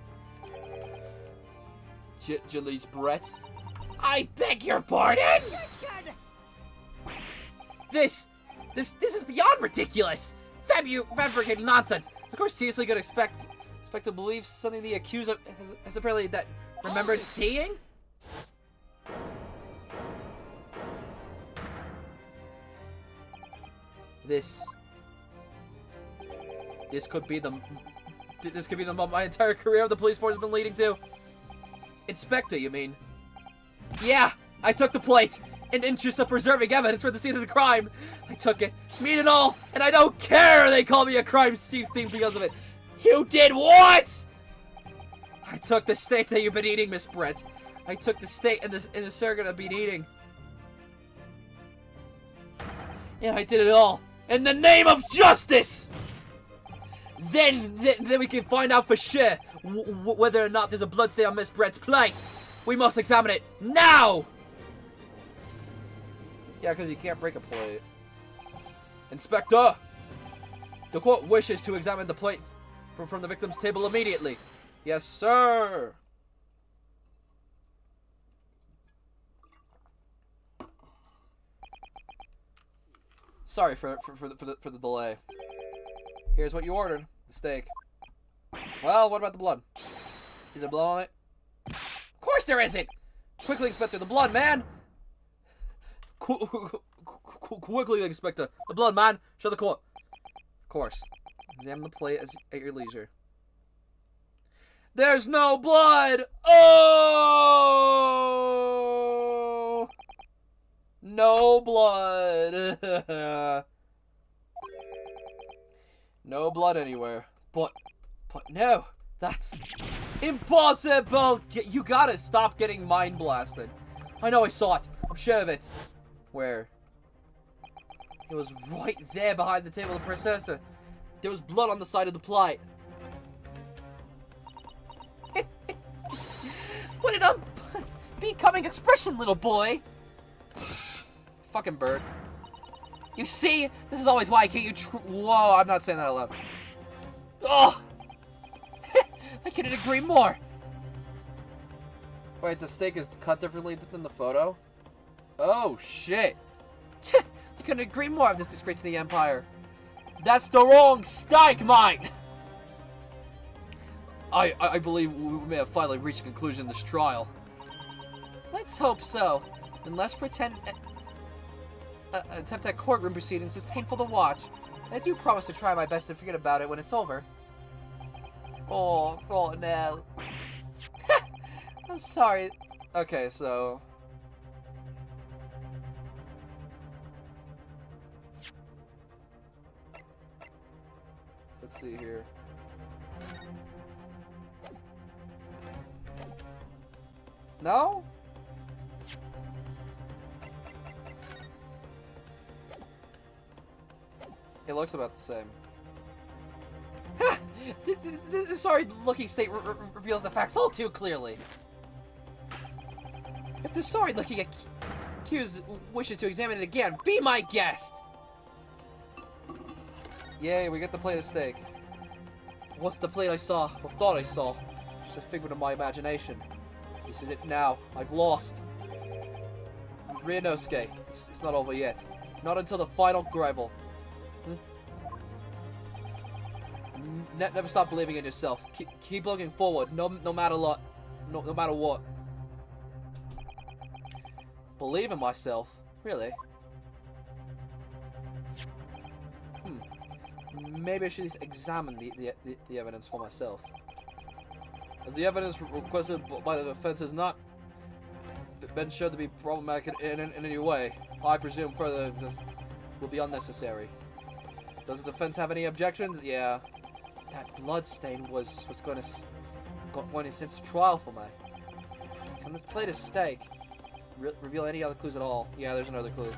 Jalise Brett? I beg your pardon? This is beyond ridiculous! Fabricated nonsense! Of course, seriously gonna expect to believe something the accuser has apparently that remembered seeing? This could be the my entire career of the police force has been leading to. Inspector, you mean? Yeah, I took the plate. In interest of preserving evidence for the scene of the crime. I took it, meat and all, and I don't care they call me a crime thief because of it. You did what? I took the steak that you've been eating, Miss Brett. I took the steak and the surrogate I've been eating. Yeah, I did it all. In the name of justice! Then we can find out for sure whether or not there's a bloodstain on Miss Brett's plate. We must examine it now! Yeah, because you can't break a plate. Inspector! The court wishes to examine the plate from the victim's table immediately. Yes, sir! Sorry for the delay. Here's what you ordered. The steak. Well, what about the blood? Is there blood on it? monster is it? Quickly, Inspector, the blood, man! Quickly, Inspector, the blood, man! Show the court. Of course. Examine the plate at your leisure. There's no blood! Oh! No blood. No blood anywhere. But no, that's impossible. You gotta stop getting mind blasted. I know I saw it. I'm sure of it. Where? It was right there behind the table of the processor. There was blood on the side of the plate. Put it on becoming expression, little boy. Fucking bird. You see? This is always why I can't Whoa, I'm not saying that out loud. Oh! I couldn't agree more. Wait, the steak is cut differently than the photo? Oh, shit. I couldn't agree more of this disgrace to the Empire. That's the wrong steak, mate! I believe we may have finally reached a conclusion in this trial. Let's hope so. And let's pretend attempt at courtroom proceedings is painful to watch. I do promise to try my best to forget about it when it's over. Oh, Nell. I'm sorry. Okay, so... Let's see here. No? It looks about the same. Ha! The sorry-looking state reveals the facts all too clearly. If the sorry-looking accused wishes to examine it again, be my guest! Yay, we get the plate of steak. What's the plate I saw, or thought I saw? Just a figment of my imagination. This is it now. I've lost. Ryunosuke, it's not over yet. Not until the final gravel. Never stop believing in yourself. Keep looking forward, no matter what. No matter what. Believe in myself? Really? Maybe I should just examine the evidence for myself. As the evidence requested by the defense has not been shown to be problematic in any way, I presume further will be unnecessary. Does the defense have any objections? Yeah. That blood stain was going to send to trial for me. Can this plate of steak reveal any other clues at all? Yeah, there's another clue.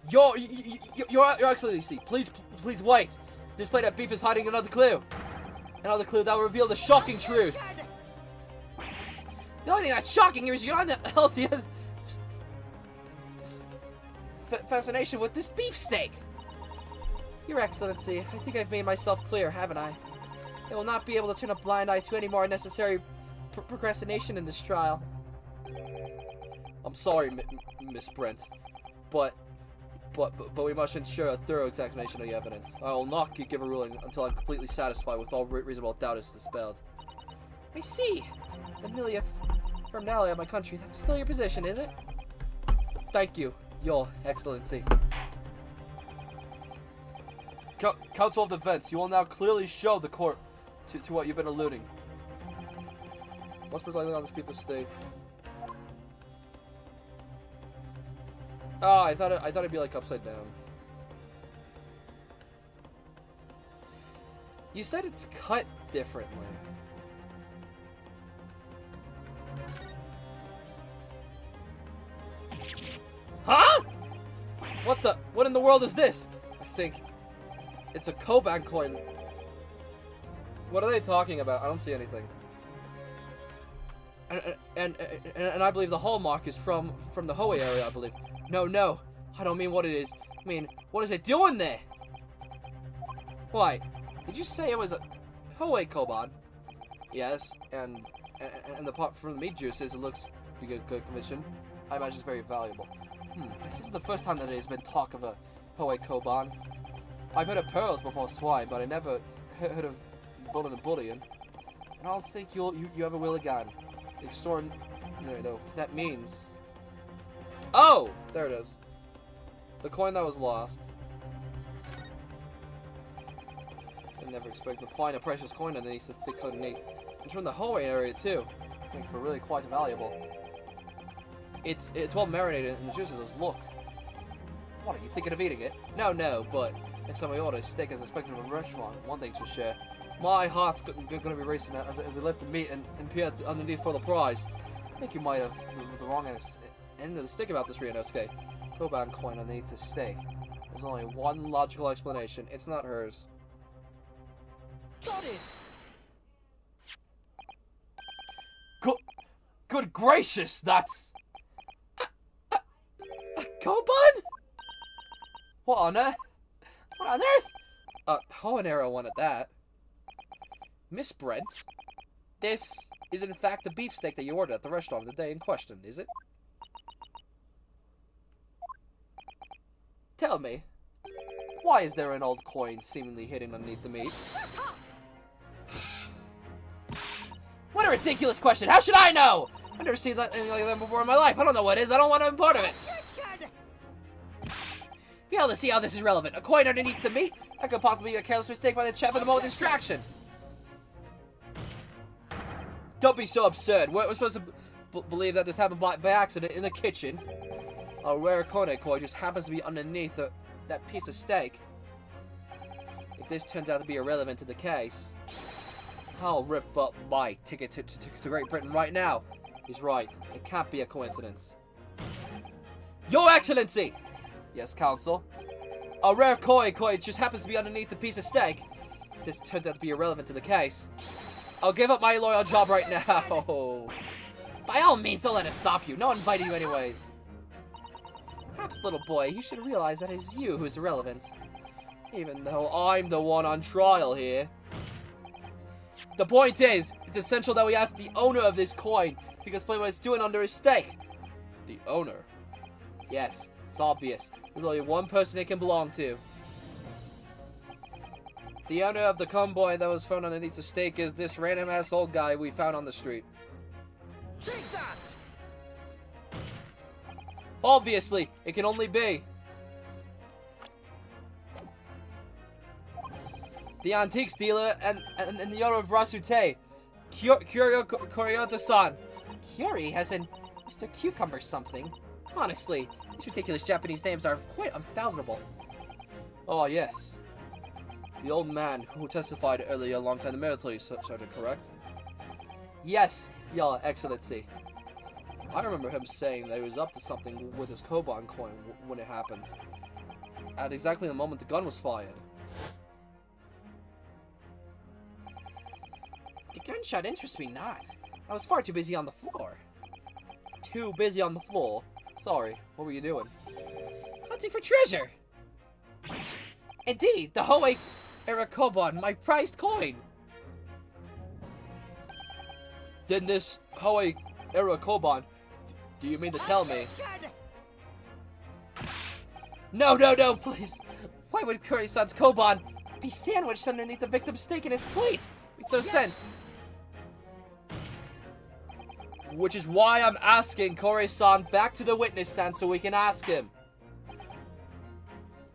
Your Excellency, please wait. This plate of beef is hiding another clue. Another clue that will reveal the shocking truth. The only thing that's shocking here is you're unhealthy fascination with this beefsteak. Your Excellency, I think I've made myself clear, haven't I? I will not be able to turn a blind eye to any more unnecessary procrastination in this trial. I'm sorry, Miss Brent, but we must ensure a thorough examination of the evidence. I will not give a ruling until I'm completely satisfied with all reasonable doubt is dispelled. I see. It's merely a formality of my country. That's still your position, is it? Thank you, Your Excellency. Counsel of Defense, you will now clearly show the court to what you've been alluding. What's presiding on this beef of steak? Oh, I thought it'd be like upside down. You said it's cut differently. Huh? What in the world is this? I think it's a Koban coin. What are they talking about? I don't see anything. And I believe the hallmark is from the Hoei area, I believe. No, I don't mean what it is. I mean, what is it doing there? Why? Did you say it was a Hoei Koban? Yes, and the part from the meat juices, it looks to be a good condition. I imagine it's very valuable. This isn't the first time that there's been talk of a Hoei Koban. I've heard of pearls before swine, but I never heard of bullion. I don't think you ever will again. The extortion... No, that means... Oh! There it is. The coin that was lost. I never expected to find a precious coin underneath this thick coat of meat. And from the hallway area too. Making for really quite valuable. It's well marinated and the juices just look. What, are you thinking of eating it? No, but next time I order steak as expected from a restaurant, one thing's for sure. My heart's gonna be racing as I lift the meat and peer underneath for the prize. I think you might have the wrong end of the stick about this, Ryunosuke. Koban coin underneath the steak. There's only one logical explanation. It's not hers. Got it! Good gracious, that's... Koban? What on earth? What on earth? Hoenero wanted that. Miss Brent, this is in fact the beefsteak that you ordered at the restaurant the day in question, is it? Tell me, why is there an old coin seemingly hidden underneath the meat? What a ridiculous question! How should I know? I've never seen anything like that before in my life. I don't know what it is. I don't want to be part of it. Be able to see how this is relevant. A coin underneath the meat? That could possibly be a careless mistake by the chef in a moment of distraction. Don't be so absurd. We're supposed to believe that this happened by accident in the kitchen. A rare coin just happens to be underneath that piece of steak. If this turns out to be irrelevant to the case, I'll rip up my ticket to Great Britain right now. He's right. It can't be a coincidence. Your Excellency! Yes, Counsel? A rare coin just happens to be underneath the piece of steak. If this turns out to be irrelevant to the case, I'll give up my loyal job right now. By all means, don't let it stop you. No one invited you anyways. Perhaps, little boy, you should realize that it's you who's irrelevant. Even though I'm the one on trial here. The point is, it's essential that we ask the owner of this coin if he can explain what it's doing under his steak. The owner? Yes, it's obvious. There's only one person it can belong to. The owner of the convoy that was found underneath the steak is this random-ass old guy we found on the street. Take that! Obviously, it can only be the antiques dealer and the owner of Rasute, Kyoryo Koryoto-san. Curie as in Mr. Cucumber something. Honestly, these ridiculous Japanese names are quite unfathomable. Oh, yes. The old man who testified earlier alongside the military sergeant, correct? Yes, Your Excellency. I remember him saying that he was up to something with his Koban coin when it happened. At exactly the moment the gun was fired. The gunshot interests me not. I was far too busy on the floor. Too busy on the floor? Sorry, what were you doing? Hunting for treasure! Indeed, the Hoei era Koban, my prized coin! Then this Hoei era Koban, do you mean to tell me? No, please! Why would Kuri-san's Koban be sandwiched underneath the victim's steak in his plate? Makes no sense. Which is why I'm asking Kore-san back to the witness stand so we can ask him.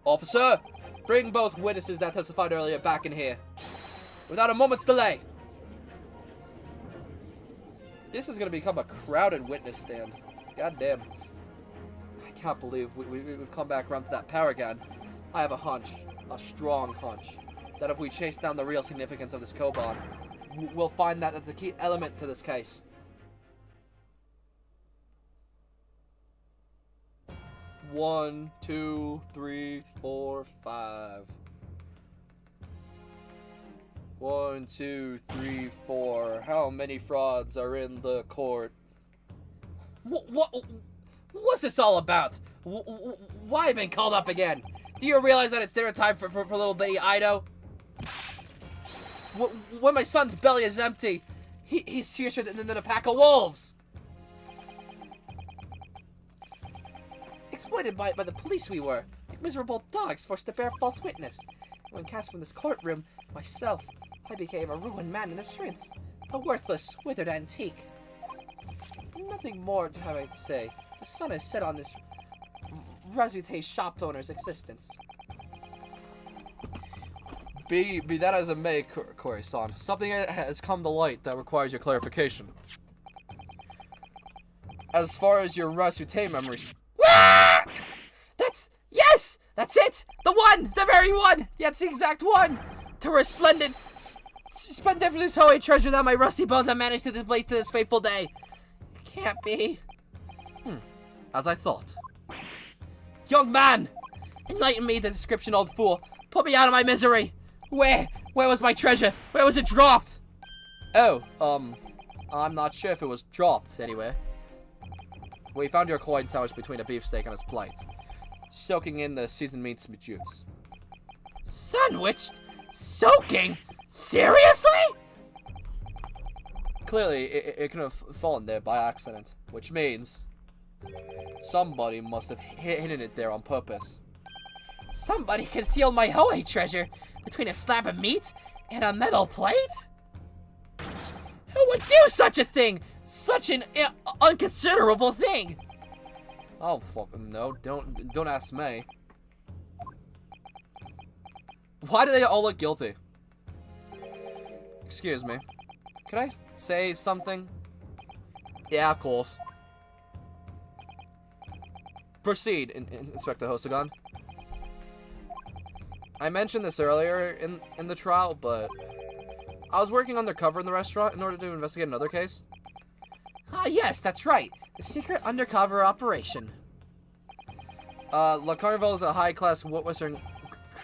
Officer, bring both witnesses that testified earlier back in here. Without a moment's delay. This is going to become a crowded witness stand. God damn. I can't believe we've come back around to that paragon. I have a hunch, a strong hunch, that if we chase down the real significance of this Koban, we'll find that that's a key element to this case. One, two, three, four, five. 1, 2, 3, 4. How many frauds are in the court? What's this all about? Why have I been called up again? Do you realize that it's dinner time for little bitty Ido? When my son's belly is empty, he's fiercer than a pack of wolves. Exploited by the police we were, like miserable dogs forced to bear false witness. When cast from this courtroom, myself, I became a ruined man in the streets. A worthless, withered antique. Nothing more to have I to say. The sun has set on this Razute shop owner's existence. Be that as it may, Corey-san, something has come to light that requires your clarification. As far as your Rasute memories... Yes! That's it! The one! The very one! That's the exact one! To resplendent, splendiferous Hoei treasure that my rusty bones have managed to displace to this fateful day. It can't be. As I thought. Young man! Enlighten me the description, old fool. Put me out of my misery. Where was my treasure? Where was it dropped? Oh, I'm not sure if it was dropped, anyway. We found your coin sandwiched between a beefsteak and its plate, soaking in the seasoned meats juice. Sandwiched? Soaking? Seriously? Clearly, it could have fallen there by accident, which means somebody must have hidden it there on purpose. Somebody concealed my Hoei treasure between a slab of meat and a metal plate? Who would do such a thing? Such an unconsiderable thing? Oh, fucking no. Don't ask me. Why do they all look guilty? Excuse me. Could I say something? Yeah, of course. Proceed, Inspector Hosagon. I mentioned this earlier in the trial, but I was working undercover in the restaurant in order to investigate another case. Ah, yes, that's right. The secret undercover operation. La Carnival is a high-class Western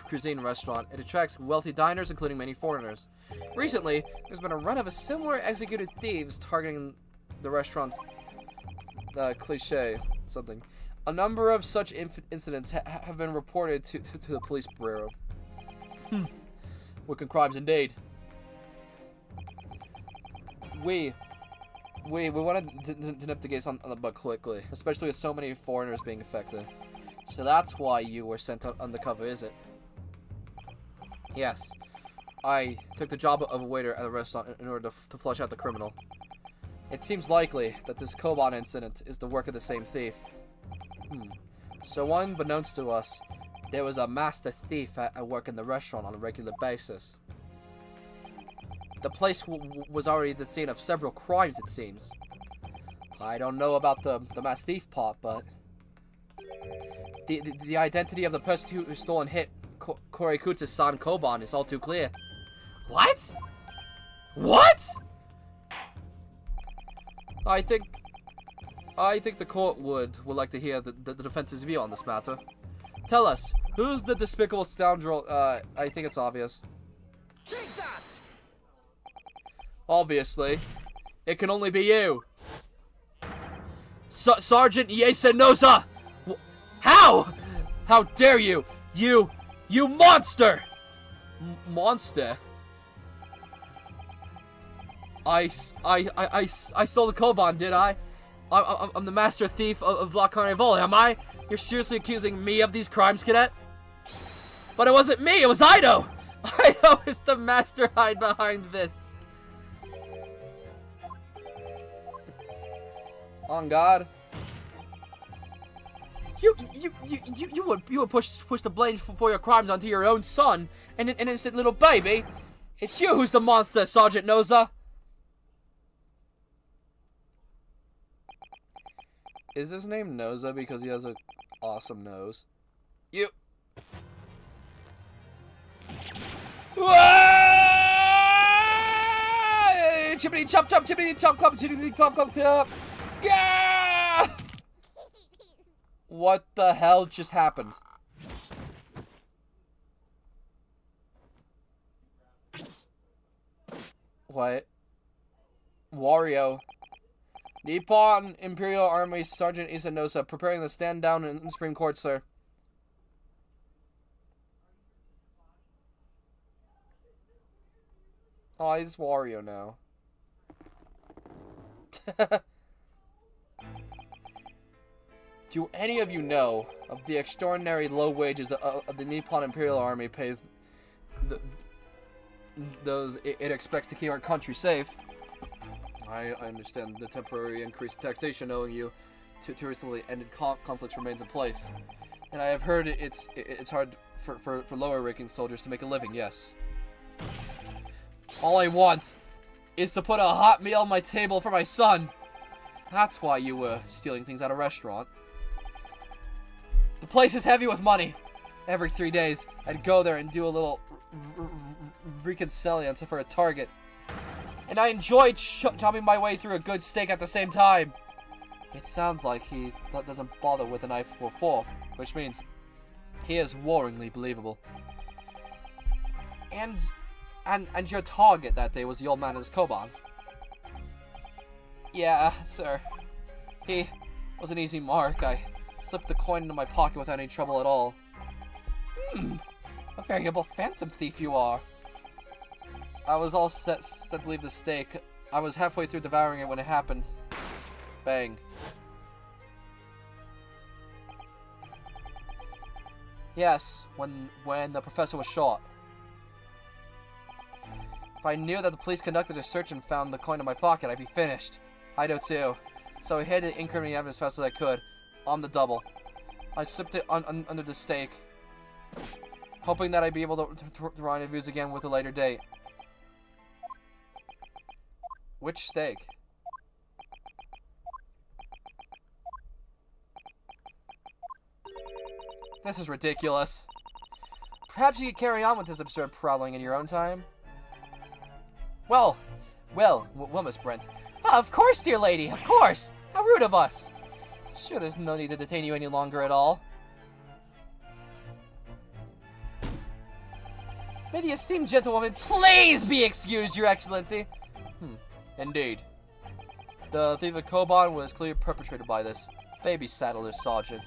cuisine restaurant. It attracts wealthy diners, including many foreigners. Recently, there's been a run of similar executed thieves targeting the restaurant. Cliché, something. A number of such incidents have been reported to the police bureau. Wicked crimes indeed. We wanted to nip the case on the bud quickly, especially with so many foreigners being affected. So that's why you were sent undercover, is it? Yes. I took the job of a waiter at a restaurant in order to flush out the criminal. It seems likely that this Koban incident is the work of the same thief. So unbeknownst to us, there was a master thief at work in the restaurant on a regular basis. The place was already the scene of several crimes, it seems. I don't know about the master thief part, but the identity of the person who stole and hit Korikutsu-san Koban is all too clear. What? What? I think the court would like to hear the defense's view on this matter. Tell us, who's the despicable scoundrel? I think it's obvious. Take that! Obviously. It can only be you. Sergeant Yesenosa! How? How dare you? You monster! Monster? I stole the Koban, did I? I'm the master thief of La Carnival, am I? You're seriously accusing me of these crimes, cadet? But it wasn't me, it was Ido! Ido is the mastermind behind this. On God. You would push the blame for your crimes onto your own son, an innocent little baby. It's you who's the monster, Sergeant Noza. Is his name Noza because he has an awesome nose? You. Chippity chop chop, chippity chop chop, chippity chop chop chop. Yeah! What the hell just happened? What? Wario. Nippon Imperial Army Sergeant Isanosa preparing to stand down in the Supreme Court, sir. Oh, he's Wario now. Do any of you know of the extraordinary low wages of the Nippon Imperial Army pays those it expects to keep our country safe? I understand the temporary increased taxation owing you to recently ended conflicts remains in place. And I have heard it's hard for lower ranking soldiers to make a living, yes. All I want is to put a hot meal on my table for my son. That's why you were stealing things at a restaurant. The place is heavy with money. Every 3 days, I'd go there and do a little reconciliance for a target. And I enjoyed chopping my way through a good steak at the same time. It sounds like he doesn't bother with a knife or fork, which means he is worryingly believable. And your target that day was the old man as Koban. Yeah, sir. He was an easy mark. I slipped the coin into my pocket without any trouble at all. A veritable phantom thief you are. I was all set to leave the steak. I was halfway through devouring it when it happened. Bang. Yes, when the professor was shot. If I knew that the police conducted a search and found the coin in my pocket, I'd be finished. I do too. So I hid the incriminating evidence as fast as I could. On the double. I slipped it under the steak. Hoping that I'd be able to rendezvous again with a later date. Which steak? This is ridiculous. Perhaps you could carry on with this absurd prowling in your own time? Well, Miss Brent. Of course, dear lady, of course! How rude of us! Sure, there's no need to detain you any longer at all. May the esteemed gentlewoman please be excused, Your Excellency! Indeed. The thief of Koban was clearly perpetrated by this baby saddler sergeant.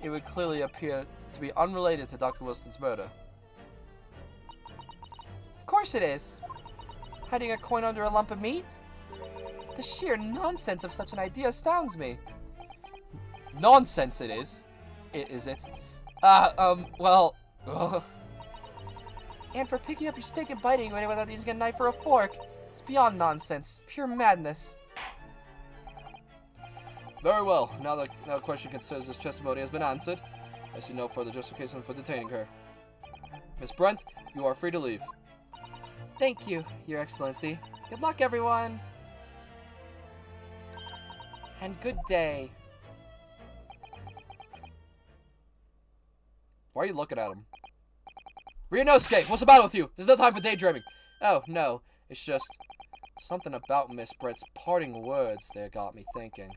It would clearly appear to be unrelated to Dr. Wilson's murder. Of course it is. Hiding a coin under a lump of meat? The sheer nonsense of such an idea astounds me. Nonsense it is. Is it? Well... Ugh. And for picking up your steak and biting it without using a knife or a fork. It's beyond nonsense. Pure madness. Very well. Now the question concerns this testimony has been answered. I see no further justification for detaining her. Miss Brent, you are free to leave. Thank you, Your Excellency. Good luck, everyone. And good day. Why are you looking at him? Ryunosuke, what's the matter with you? There's no time for daydreaming. Oh, no. It's just something about Miss Brent's parting words there got me thinking.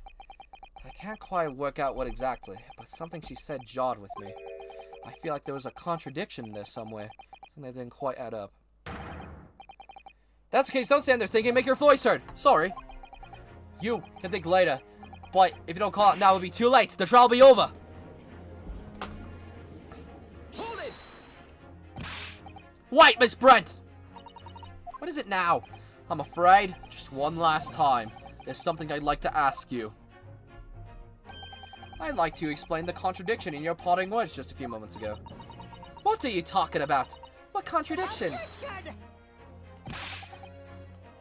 I can't quite work out what exactly, but something she said jarred with me. I feel like there was a contradiction there somewhere. Something that didn't quite add up. That's the case, don't stand there thinking, make your voice heard. Sorry. You can think later. But if you don't call it now, it'll be too late. The trial will be over. Hold it! Wait, Miss Brent! What is it now? I'm afraid, just one last time, there's something I'd like to ask you. I'd like to explain the contradiction in your parting words just a few moments ago. What are you talking about? What contradiction?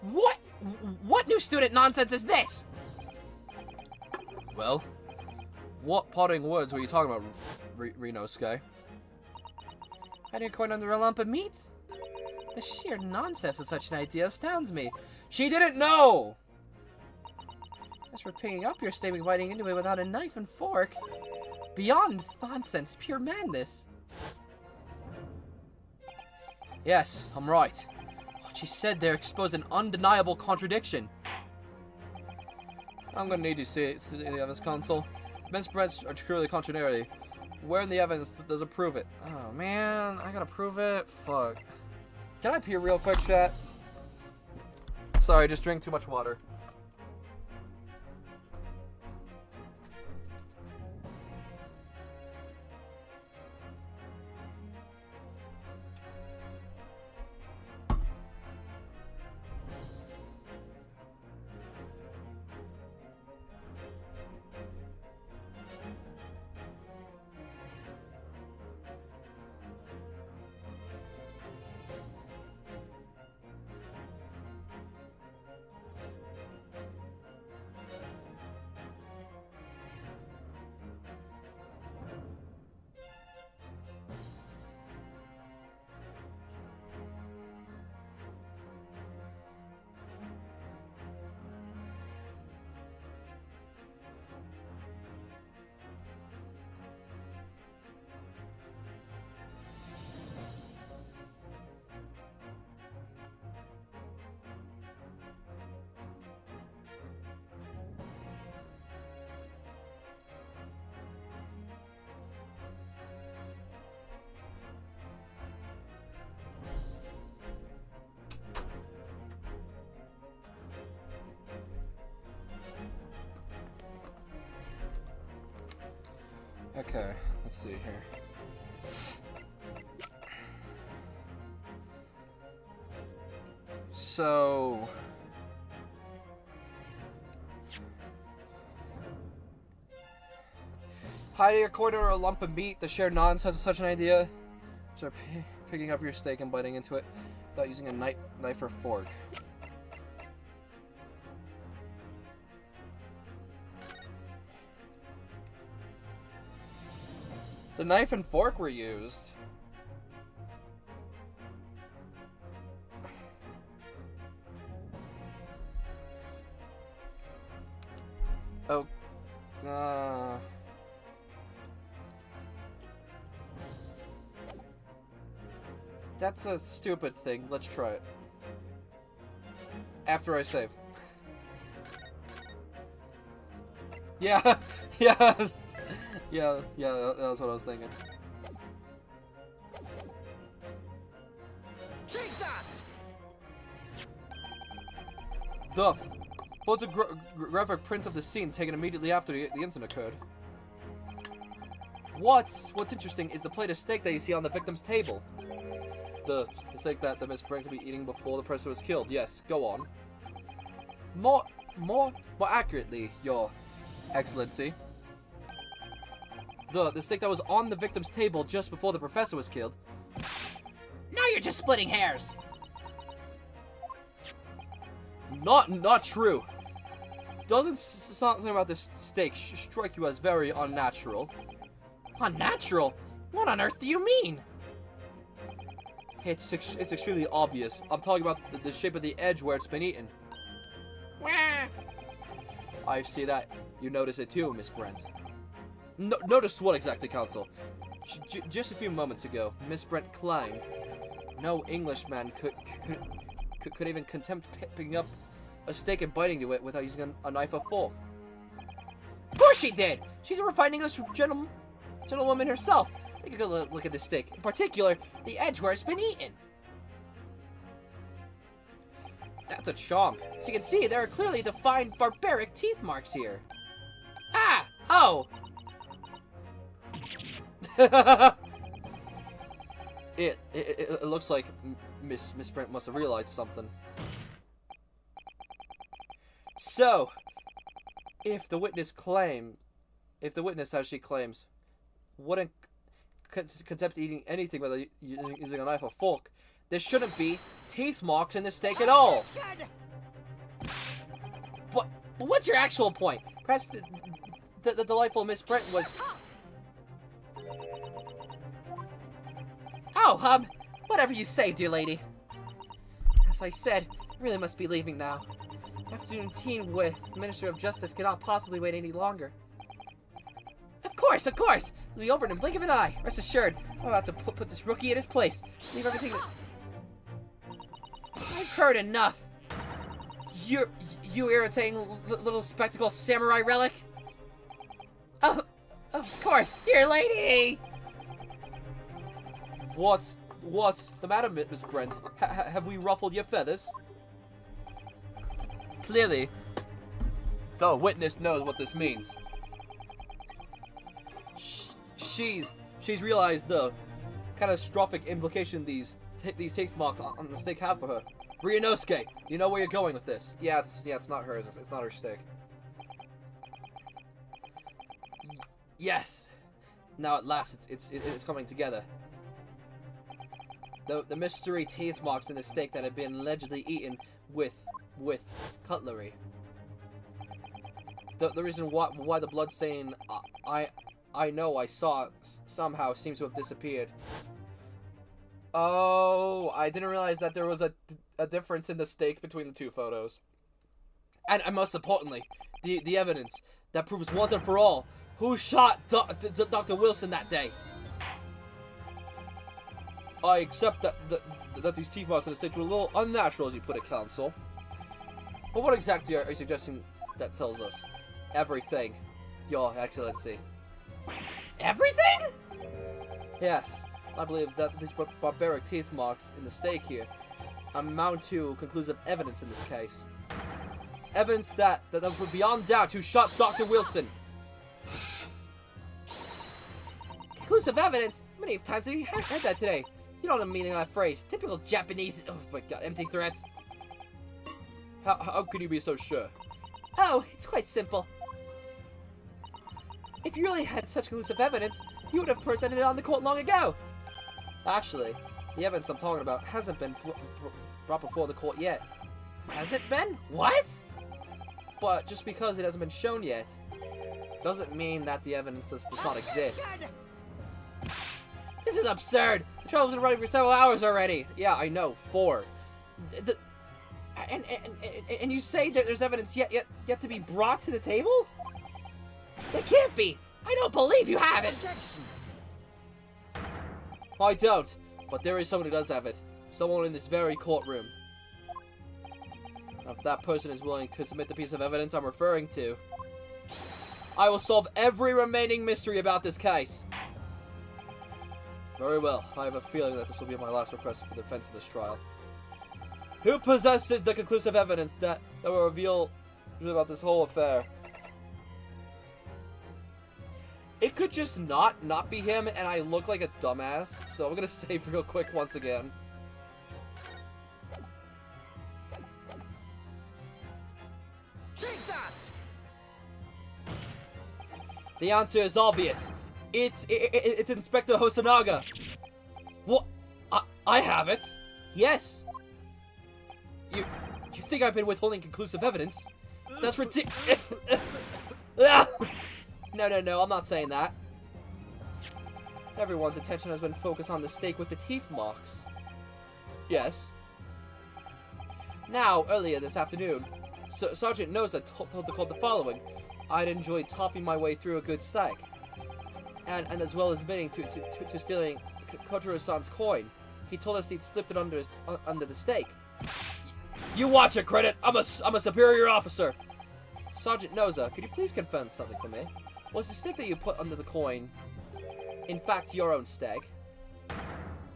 What new student nonsense is this? Well, what parting words were you talking about, Ryunosuke? Hiding a coin under a lump of meat? The sheer nonsense of such an idea astounds me. She didn't know! As for picking up your steak and biting into it without a knife and fork, beyond nonsense, pure madness. Yes, I'm right. What she said there exposed an undeniable contradiction. I'm gonna need to see the evidence console. Miss Brent's are truly contrary. Where in the evidence does it prove it? Oh man, I gotta prove it? Fuck. Can I pee real quick, chat? Sorry, just drank too much water. Okay, let's see here. So... hiding a corner or a lump of meat, the sheer nonsense of such an idea. Start picking up your steak and biting into it without using a knife or fork. The knife and fork were used. Oh, that's a stupid thing. Let's try it. After I save. Yeah, yeah. Yeah, that was what I was thinking. Take that! The photographic print of the scene taken immediately after the incident occurred. What's interesting is the plate of steak that you see on the victim's table. The steak that the Miss Brent to be eating before the person was killed. Yes, go on. More accurately, Your Excellency. The steak that was on the victim's table just before the professor was killed. Now you're just splitting hairs. Not true. Doesn't something about this steak strike you as very unnatural? Unnatural? What on earth do you mean? It's extremely obvious. I'm talking about the shape of the edge where it's been eaten. Wah. I see that. You notice it too, Miss Brent. Notice what exactly, Counsel? Just a few moments ago, Miss Brent claimed no Englishman could even attempt picking up a steak and biting to it without using a knife or fork. Of course she did! She's a refined English gentlewoman herself. Take a good look at this steak. In particular, the edge where it's been eaten. That's a chomp. As you can see, there are clearly defined barbaric teeth marks here. Ah! Oh! It looks like Miss Brent must have realized something. So, if the witness as she claims, wouldn't contempt eating anything without using a knife or fork, there shouldn't be teeth marks in the steak at all. But what's your actual point? Perhaps the delightful Miss Brent was... Oh, whatever you say, dear lady. As I said, I really must be leaving now. Afternoon tea with Minister of Justice cannot possibly wait any longer. Of course! It'll be over in a blink of an eye. Rest assured, I'm about to put this rookie in his place. Leave everything that... I've heard enough. You irritating little spectacle samurai relic. Oh, of course, dear lady! What's the matter, Miss Brent? Have we ruffled your feathers? Clearly, the witness knows what this means. She's realized the catastrophic implication these teeth marks on the steak have for her. Ryunosuke, do you know where you're going with this? Yeah, it's not hers. It's not her steak. Yes. Now at last, it's coming together. The mystery teeth marks in the steak that had been allegedly eaten with cutlery. The reason why the blood stain I know I saw somehow seems to have disappeared. Oh, I didn't realize that there was a difference in the steak between the two photos. And most importantly, the evidence that proves once and for all who shot Dr. Wilson that day. I accept that these teeth marks in the steak were a little unnatural, as you put it, Counsel. But what exactly are you suggesting that tells us? Everything, Your Excellency. Everything? Yes, I believe that these barbaric teeth marks in the steak here amount to conclusive evidence in this case. Evidence that would beyond doubt who shot Dr. Wilson. Conclusive evidence? How many times have you heard that today? You don't know the meaning of that phrase. Typical Japanese. Oh my god, empty threats. How can you be so sure? Oh, it's quite simple. If you really had such conclusive evidence, you would have presented it on the court long ago. Actually, the evidence I'm talking about hasn't been brought before the court yet. Has it been? What? But just because it hasn't been shown yet, doesn't mean that the evidence does not exist. This is absurd. The trial's been running for several hours already. Yeah, I know. 4. And you say that there's evidence yet to be brought to the table? It can't be. I don't believe you have it. I don't, but there is someone who does have it. Someone in this very courtroom. If that person is willing to submit the piece of evidence I'm referring to, I will solve every remaining mystery about this case. Very well. I have a feeling that this will be my last request for defense in this trial. Who possesses the conclusive evidence that will reveal about this whole affair? It could just not be him, and I look like a dumbass. So I'm gonna save real quick once again. Take that! The answer is obvious. It's Inspector Hosonaga. What? I have it. Yes. You think I've been withholding conclusive evidence? That's ridiculous. No, I'm not saying that. Everyone's attention has been focused on the stake with the teeth marks. Yes. Now, earlier this afternoon, Sergeant Noza told the court the following. I'd enjoyed topping my way through a good stake. And as well as admitting to stealing Kotaro-san's coin, he told us he'd slipped it under the stake. You watch it, Credit! I'm a superior officer! Sergeant Noza, could you please confirm something for me? Was the stake that you put under the coin, in fact, your own stake?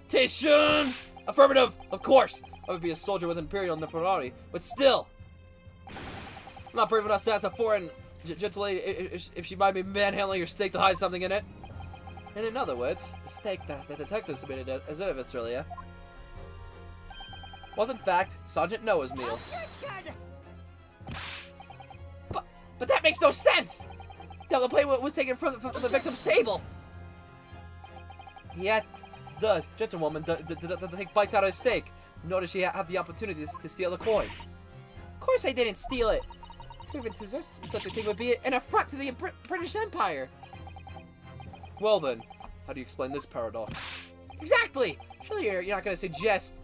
Taishun! Affirmative! Of course! I would be a soldier with Imperial Nipponari, but still! I'm not brave enough to ask a foreign gentle lady if she might be manhandling your stake to hide something in it. And in other words, the stake that the detective submitted as evidence earlier was in fact Sergeant Noah's meal. But that makes no sense! The plate was taken from the victim's table. Yet, the gentlewoman doesn't take bites out of his steak, nor does she have the opportunity to steal the coin. Of course I didn't steal it. To even suggest such a thing would be an affront to the British Empire. Well then, how do you explain this paradox? Exactly! Surely you're not going to suggest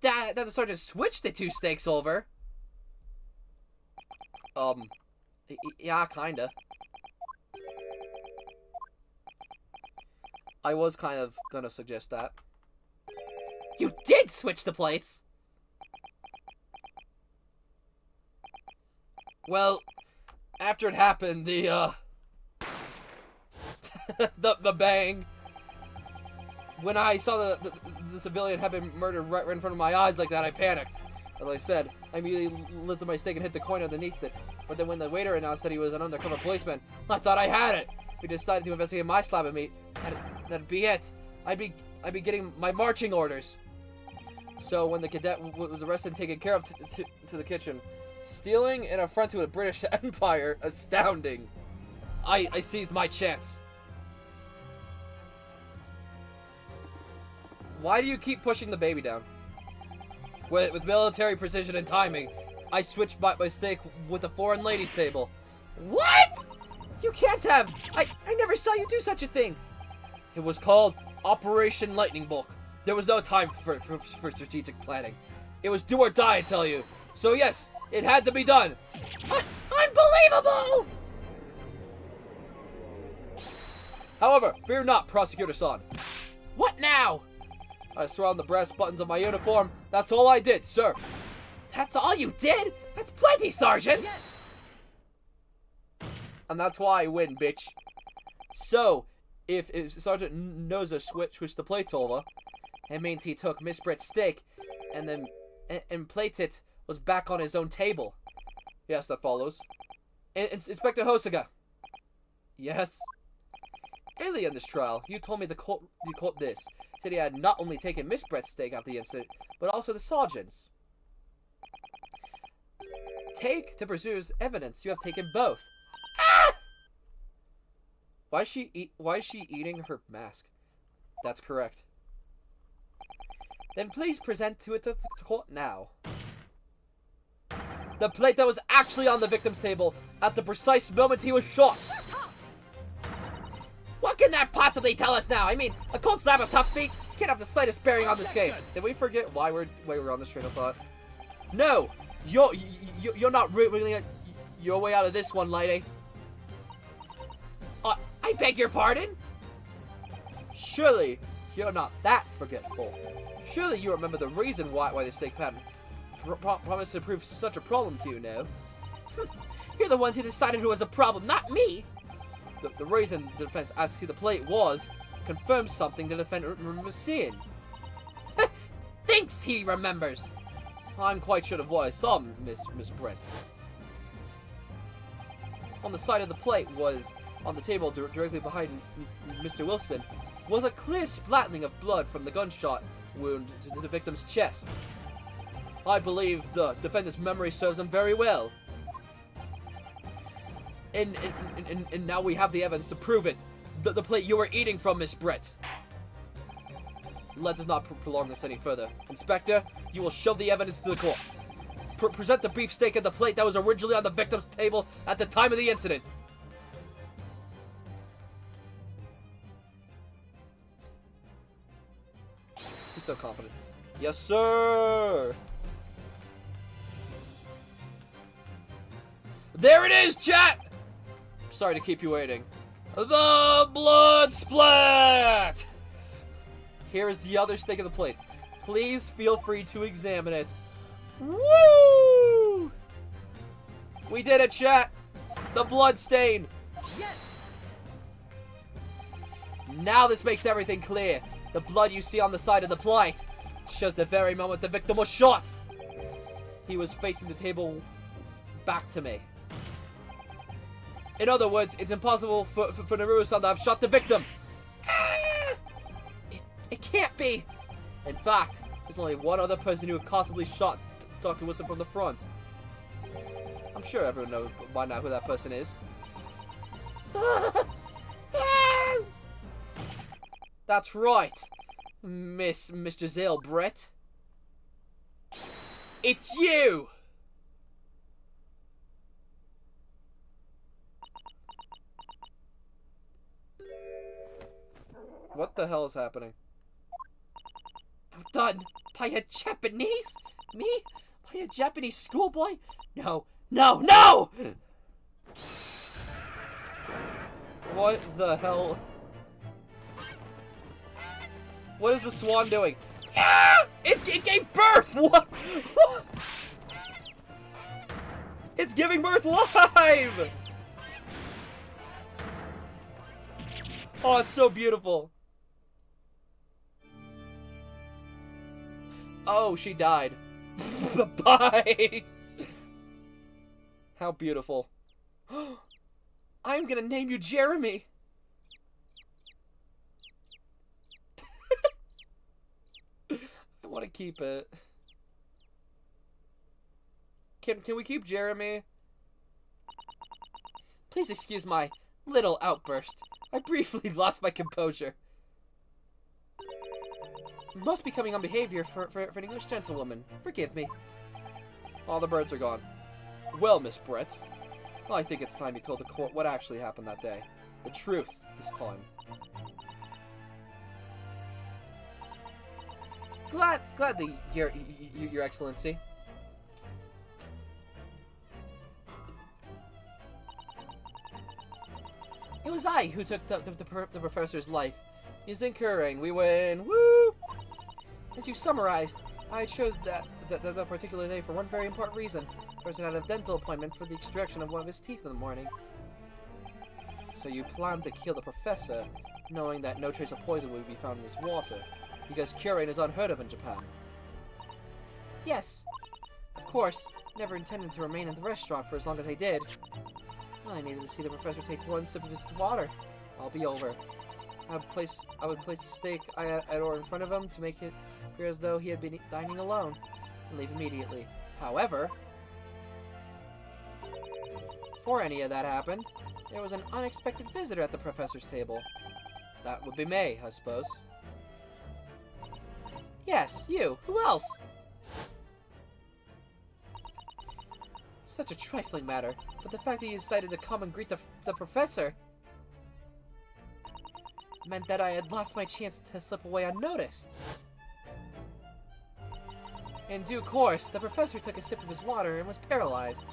that the sergeant switched the two stakes over. Yeah, kinda. I was kind of gonna suggest that. You did switch the plates! Well, after it happened, the bang. When I saw the civilian had been murdered right in front of my eyes like that, I panicked. As I said, I immediately lifted my stake and hit the coin underneath it. But then when the waiter announced that he was an undercover policeman, I thought I had it. We decided to investigate my slab of meat. That'd be it. I'd be getting my marching orders. So when the cadet was arrested and taken care of to the kitchen, stealing an affront to the British Empire, astounding. I seized my chance. Why do you keep pushing the baby down? With military precision and timing, I switched my stake with the foreign ladies table. What? You can't have! I never saw you do such a thing! It was called Operation Lightning Bolt. There was no time for strategic planning. It was do or die, I tell you. So yes, it had to be done. Unbelievable! However, fear not, Prosecutor-san. What now? I surround the brass buttons of my uniform. That's all I did, sir. That's all you did? That's plenty, Sergeant! Yes! And that's why I win, bitch. So, if Sergeant Noza switched the plates over, it means he took Miss Britt's steak and then plated it was back on his own table. Yes, that follows. Inspector Hosoga. Yes? Earlier in this trial, you told me the court this. Said he had not only taken Miss Brett's stake after the incident, but also the sergeant's. Take to preserve evidence. You have taken both. Ah! Why is she eating her mask? That's correct. Then please present to the court now. The plate that was actually on the victim's table at the precise moment he was shot. What can that possibly tell us now? I mean, a cold slab of tough meat can't have the slightest bearing on this case. Did we forget why we're on this train of thought? No, you're not wiggling your way out of this one, lady. I beg your pardon? Surely you're not that forgetful. Surely you remember the reason why the stake pattern promised to prove such a problem to you now. You're the ones who decided it was a problem, not me. The reason the defense asked to see the plate was confirms something the defendant remembers seeing. Thinks he remembers. I'm quite sure of what I saw, Miss Brett. On the side of the plate was, on the table directly behind Mr. Wilson, was a clear splattering of blood from the gunshot wound to the victim's chest. I believe the defendant's memory serves him very well. And now we have the evidence to prove it. The plate you were eating from, Miss Brett. Let us not prolong this any further. Inspector, you will show the evidence to the court. Present the beefsteak and the plate that was originally on the victim's table at the time of the incident. He's so confident. Yes, sir! There it is, chat! Sorry to keep you waiting. The blood splat! Here is the other steak of the plate. Please feel free to examine it. Woo! We did it, chat! The blood stain! Yes! Now this makes everything clear. The blood you see on the side of the plate shows the very moment the victim was shot. He was facing the table back to me. In other words, it's impossible for Naruto-san to have shot the victim. It can't be. In fact, there's only one other person who could possibly shot Dr. Wilson from the front. I'm sure everyone knows by now who that person is. That's right, Miss Giselle Brett. It's you! What the hell is happening? Done by a Japanese? Me? By a Japanese schoolboy? No, no, no! What the hell? What is the swan doing? Ah! It gave birth! What? It's giving birth live! Oh, it's so beautiful. Oh, she died. Bye! How beautiful. I'm gonna name you Jeremy. I want to keep it. Can we keep Jeremy? Please excuse my little outburst. I briefly lost my composure. Must be coming on behavior for an English gentlewoman. Forgive me. All the birds are gone. Well, Miss Brett, I think it's time you told the court what actually happened that day. The truth, this time. Gladly, Your Excellency. It was I who took the professor's life. He's incurring. We win. Woo! As you summarized, I chose that particular day for one very important reason. The person had a dental appointment for the extraction of one of his teeth in the morning. So you planned to kill the professor, knowing that no trace of poison would be found in this water, because curing is unheard of in Japan. Yes. Of course, never intended to remain in the restaurant for as long as I did. I needed to see the professor take one sip of his water. I'll be over. I would place the steak I'd ordered in front of him to make it appear as though he had been dining alone, and leave immediately. However, before any of that happened, there was an unexpected visitor at the professor's table. That would be May, I suppose. Yes, you. Who else? Such a trifling matter, but the fact that you decided to come and greet the professor meant that I had lost my chance to slip away unnoticed. In due course, the professor took a sip of his water and was paralyzed.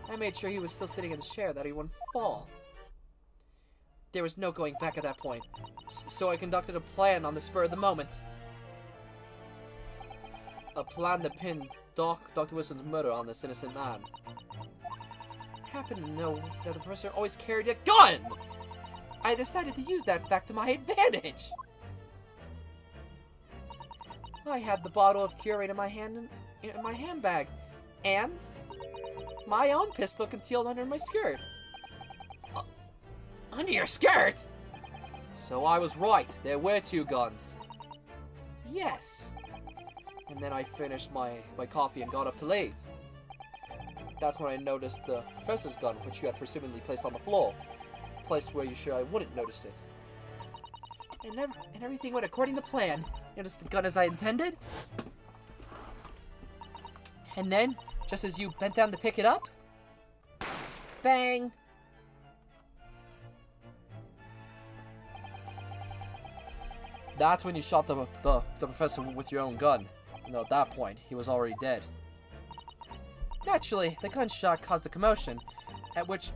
I made sure he was still sitting in the chair, that he wouldn't fall. There was no going back at that point, so I conducted a plan on the spur of the moment. A plan to pin Dr. Wilson's murder on this innocent man. I happened to know that the professor always carried a gun! I decided to use that fact to my advantage! I had the bottle of curate in my handbag, and my own pistol concealed under my skirt. Under your skirt? So I was right. There were two guns. Yes. And then I finished my coffee and got up to leave. That's when I noticed the professor's gun, which you had presumably placed on the floor. A place where you're sure I wouldn't notice it. And everything went according to plan. Noticed the gun as I intended. And then, just as you bent down to pick it up, bang! That's when you shot the professor with your own gun. No, at that point, he was already dead. Naturally, the gunshot caused a commotion, at which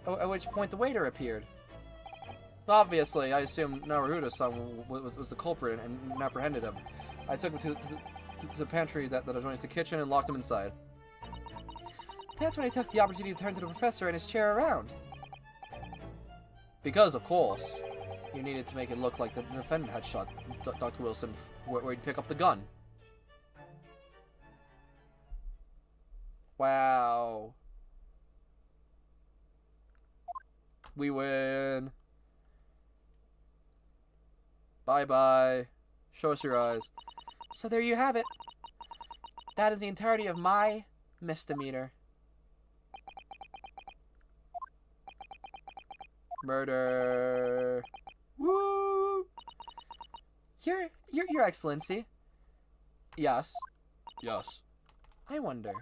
point the waiter appeared. Obviously, I assumed Naruto-san was the culprit and apprehended him. I took him to the pantry that adjoins the kitchen and locked him inside. That's when I took the opportunity to turn to the professor and his chair around. Because, of course, you needed to make it look like the defendant had shot Dr. Wilson where he'd pick up the gun. Wow. We win. Bye-bye. Show us your eyes. So there you have it. That is the entirety of my misdemeanor. Murder. Woo! Your Excellency. Yes. Yes. I wonder.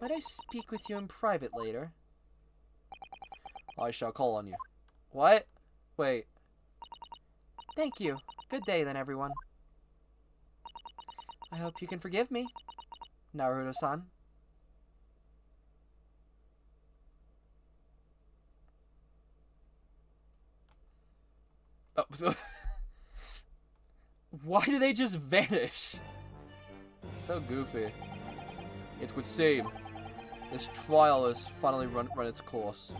Might I speak with you in private later? I shall call on you. What? Wait. Thank you. Good day then, everyone. I hope you can forgive me, Naruto-san. Oh. Why do they just vanish? So goofy. It would seem this trial has finally run its course.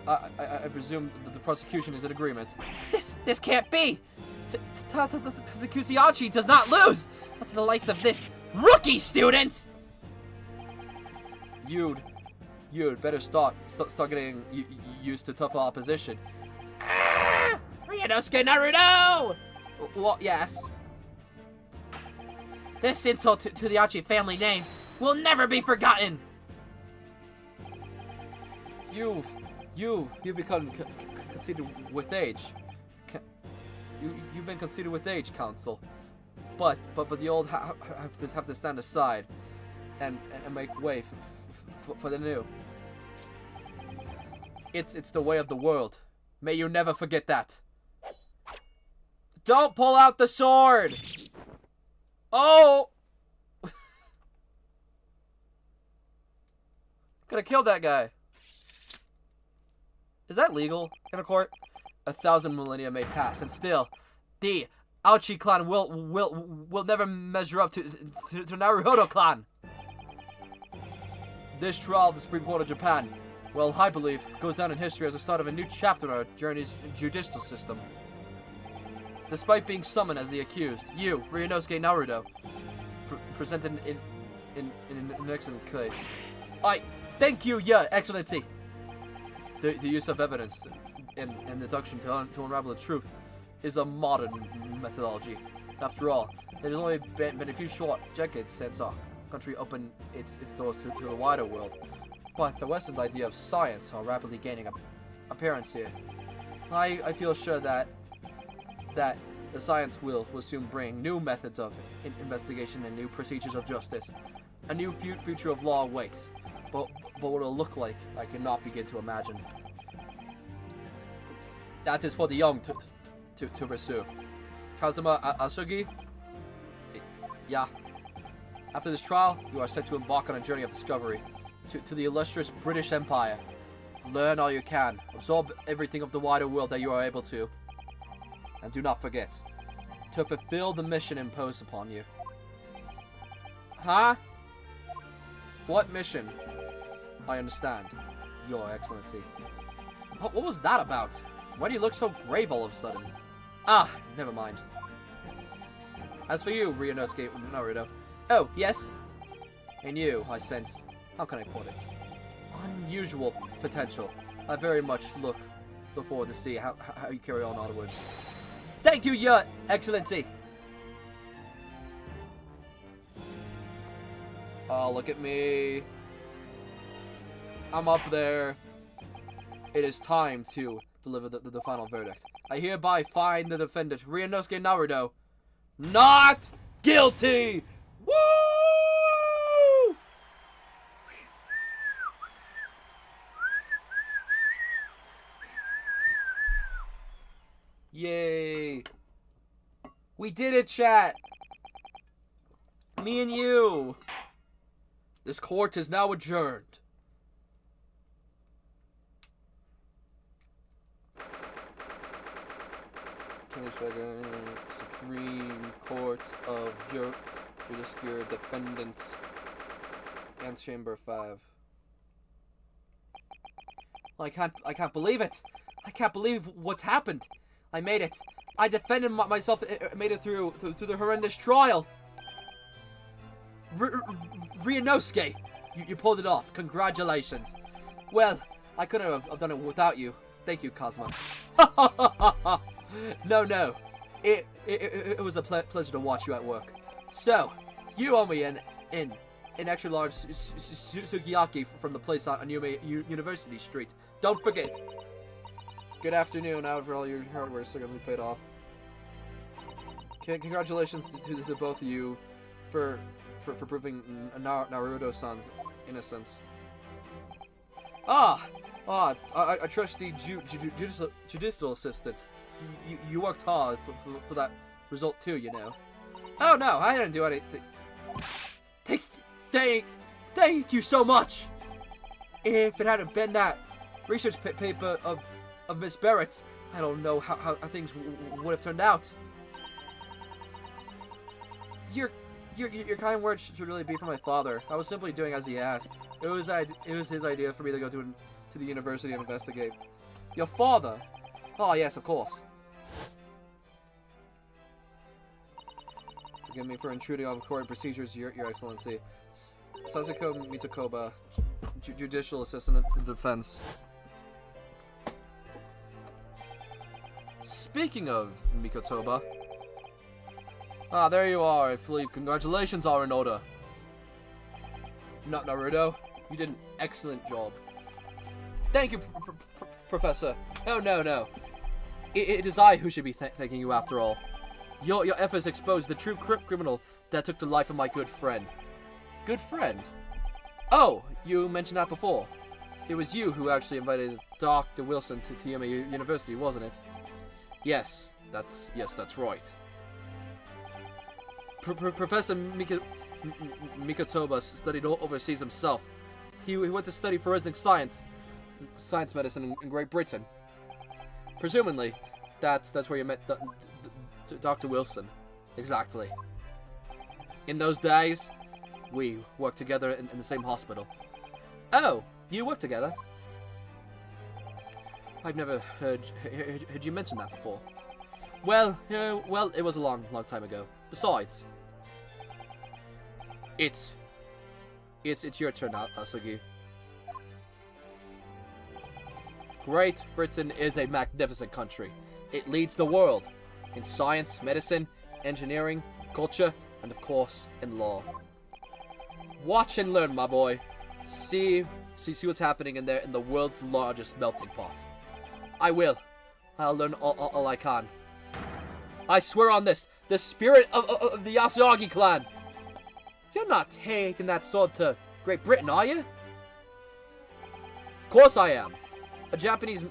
I presume the prosecution is in agreement. This can't be! Takusiachi does not lose! Not to the likes of this rookie student! You'd better start getting used to tough opposition. Ryanosuke Naruto! Well, yes. This insult to the Achi family name will never be forgotten! You've become conceited with age. You've been conceited with age, Council. But the old have to stand aside and make way for the new. It's the way of the world. May you never forget that. Don't pull out the sword! Oh! Could have killed that guy. Is that legal in a court? 1,000 millennia may pass, and still, the Aochi clan will never measure up to Naruto clan. This trial of the Supreme Court of Japan, well, I believe, goes down in history as the start of a new chapter in our journey's judicial system. Despite being summoned as the accused, you, Ryanosuke Naruto, presented in an excellent case. I thank you, Your Excellency. The use of evidence and deduction to unravel the truth is a modern methodology. After all, it has only been a few short decades since our country opened its doors to the wider world. But the Western's idea of science are rapidly gaining appearance here. I feel sure that the science will soon bring new methods of investigation and new procedures of justice. A new future of law awaits. But what it'll look like, I cannot begin to imagine. That is for the young to pursue. Kazuma Asugi? Yeah. After this trial, you are set to embark on a journey of discovery to the illustrious British Empire. Learn all you can. Absorb everything of the wider world that you are able to. And do not forget to fulfill the mission imposed upon you. Huh? What mission? I understand, Your Excellency. What was that about? Why do you look so grave all of a sudden? Ah, never mind. As for you, Ryunosuke Naruto. Oh, yes? In you, I sense, how can I put it? Unusual potential. I very much look forward to see how you carry on onwards. Thank you, Your Excellency! Oh, look at me. I'm up there. It is time to deliver the final verdict. I hereby find the defendant, Ryunosuke Naruto, not guilty! Woo! Yay! We did it, chat! Me and you! This court is now adjourned. Supreme Court of Judiciary Defendants and Chamber 5. I can't believe it. I can't believe what's happened. I made it. I defended myself. Made it through the horrendous trial. Ryunosuke, you pulled it off. Congratulations. Well, I couldn't have done it without you. Thank you, Kazuma. No. It was a pleasure to watch you at work. So, you owe me an extra large sukiyaki from the place on University Street. Don't forget. Good afternoon. Out for all your hard work, so gonna be paid off. Congratulations to both of you for proving Naruto-san's innocence. A trusty judicial assistant. You worked hard for that result too, you know. Oh no, I didn't do anything. Thank you so much. If it hadn't been that research paper of Miss Barrett's, I don't know how things would have turned out. Your kind words should really be for my father. I was simply doing as he asked. It was his idea for me to go to the university and investigate. Your father? Oh yes, of course. Forgive me for intruding on court procedures, Your Excellency. Sasuke Mitakoba, Judicial Assistant to the Defense. Speaking of Mikotoba. Ah, there you are, I believe. Congratulations are in order. Not Naruto. You did an excellent job. Thank you, Professor. Oh, no. It is I who should be thanking you after all. Your efforts exposed the true criminal that took the life of my good friend. Good friend? Oh, you mentioned that before. It was you who actually invited Dr. Wilson to Yuma University, wasn't it? Yes, that's right. Professor Mikotoba studied overseas himself. He went to study forensic science medicine in Great Britain. Presumably, that's where you met Dr. Wilson. Exactly. In those days, we worked together in the same hospital. Oh, you worked together? I've never heard you mention that before. Well, it was a long time ago. Besides, it's your turn now, Asugi. Great Britain is a magnificent country. It leads the world in science, medicine, engineering, culture, and of course, in law. Watch and learn, my boy. See what's happening in there in the world's largest melting pot. I will. I'll learn all I can. I swear on this, the spirit of the Yasuagi clan. You're not taking that sword to Great Britain, are you? Of course I am. A Japanese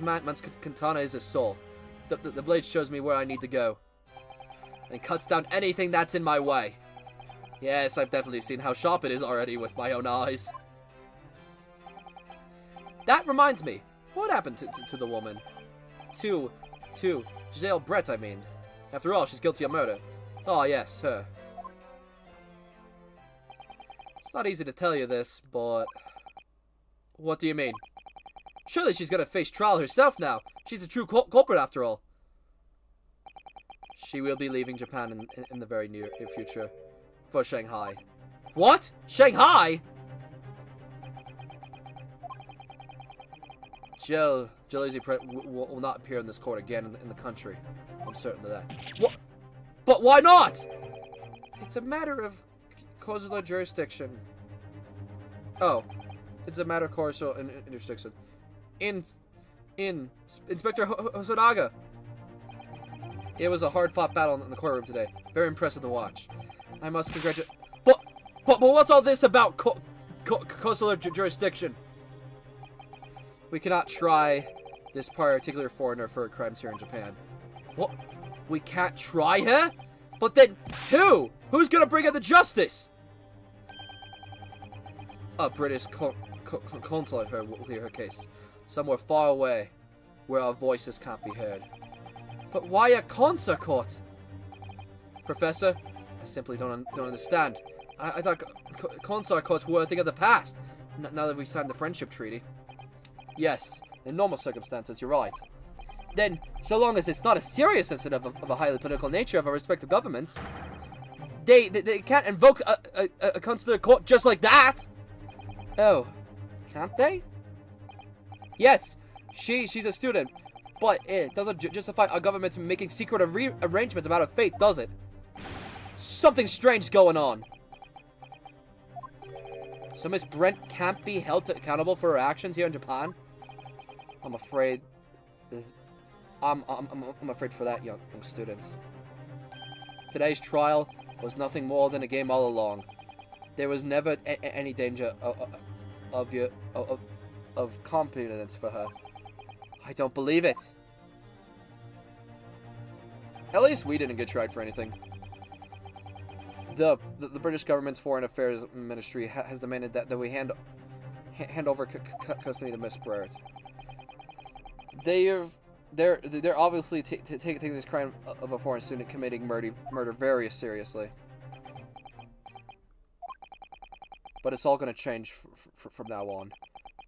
man's katana is his soul. The blade shows me where I need to go. And cuts down anything that's in my way. Yes, I've definitely seen how sharp it is already with my own eyes. That reminds me. What happened to the woman? To Giselle Brett, I mean. After all, she's guilty of murder. Oh, yes, her. It's not easy to tell you this, but... What do you mean? Surely she's gonna face trial herself now. She's a true culprit after all. She will be leaving Japan in the very near future. For Shanghai. What? Shanghai? Jill Izzy will not appear in this court again in the country. I'm certain of that. What? But why not? It's a matter of consular jurisdiction. Oh. It's a matter of consular jurisdiction. Inspector Hosonaga. It was a hard-fought battle in the courtroom today. Very impressive to watch. I must congratulate... But what's all this about consular jurisdiction? We cannot try this particular foreigner for crimes here in Japan. What? We can't try her? But then, who? Who's gonna bring her to justice? A British consulate will hear her case. Somewhere far away, where our voices can't be heard. But why a consular court? Professor, I simply don't understand. I thought consular courts were a thing of the past, now that we signed the friendship treaty. Yes, in normal circumstances, you're right. Then, so long as it's not a serious incident of a highly political nature of our respective governments, they can't invoke a consular court just like that! Oh, can't they? Yes, she's a student, but it doesn't justify our government making secret arrangements about her fate, does it? Something strange going on. So Miss Brent can't be held accountable for her actions here in Japan? I'm afraid... I'm afraid for that young student. Today's trial was nothing more than a game all along. There was never any danger of competence for her. I don't believe it. At least we didn't get tried for anything. The British government's Foreign Affairs Ministry has demanded that we hand over custody to Miss Brett. They're obviously taking this crime of a foreign student committing murder very seriously. But it's all going to change from now on.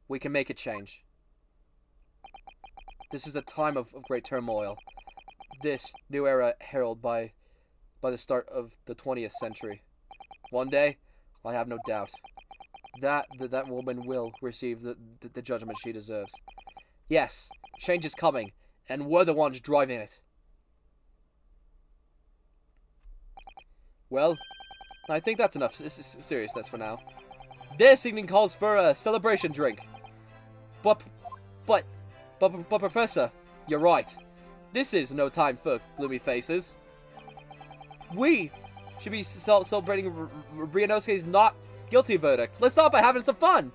We can make it change. This is a time of great turmoil. This new era heralded by the start of the 20th century. One day, I have no doubt, that woman will receive the judgment she deserves. Yes, change is coming, and we're the ones driving it. Well, I think that's enough seriousness for now. This evening calls for a celebration drink. But Professor, you're right. This is no time for gloomy faces. We should be celebrating Ryunosuke's not guilty verdict. Let's start by having some fun.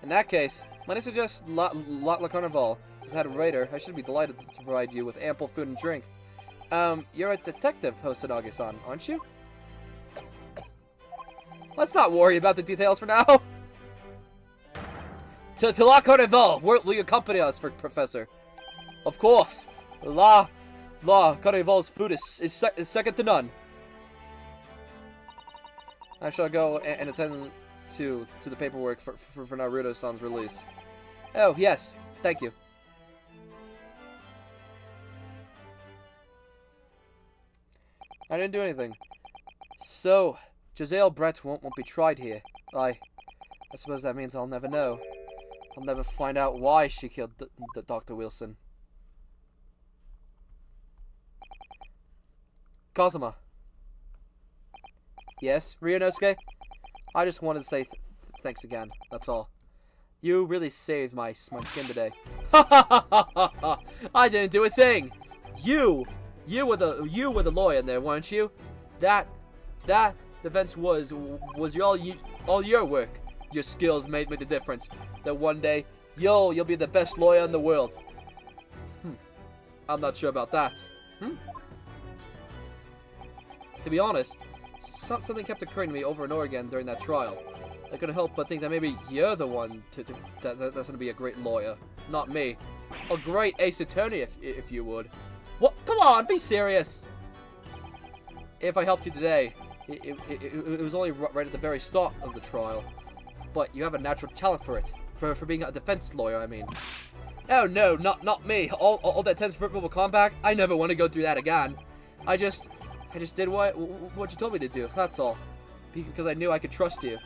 In that case, might I suggest La Carnival? As head of Raider, I should be delighted to provide you with ample food and drink. You're a detective, Hosonaga-san, aren't you? Let's not worry about the details for now. To La Carnival, will you accompany us, Professor? Of course. La Carnival's food is second to none. I shall go and attend to the paperwork for Naruto-san's release. Oh, yes. Thank you. I didn't do anything. So, Giselle Brett won't be tried here. I I suppose that means I'll never know. I'll never find out why she killed Dr. Wilson. Kazuma. Yes, Ryunosuke? I just wanted to say thanks again, that's all. You really saved my skin today. Ha ha ha ha ha! I didn't do a thing! You were the lawyer in there, weren't you? That defense was all your work. Your skills made the difference. That one day you'll be the best lawyer in the world. I'm not sure about that. To be honest, something kept occurring to me over and over again during that trial. I couldn't help but think that maybe you're the one that's gonna be a great lawyer, not me. A great ace attorney, if you would. What? Come on, be serious. If I helped you today, it was only right at the very start of the trial. But you have a natural talent for it, for being a defense lawyer, I mean. Oh no, not me. All that tense verbal combat. I never want to go through that again. I just did what you told me to do. That's all. Because I knew I could trust you.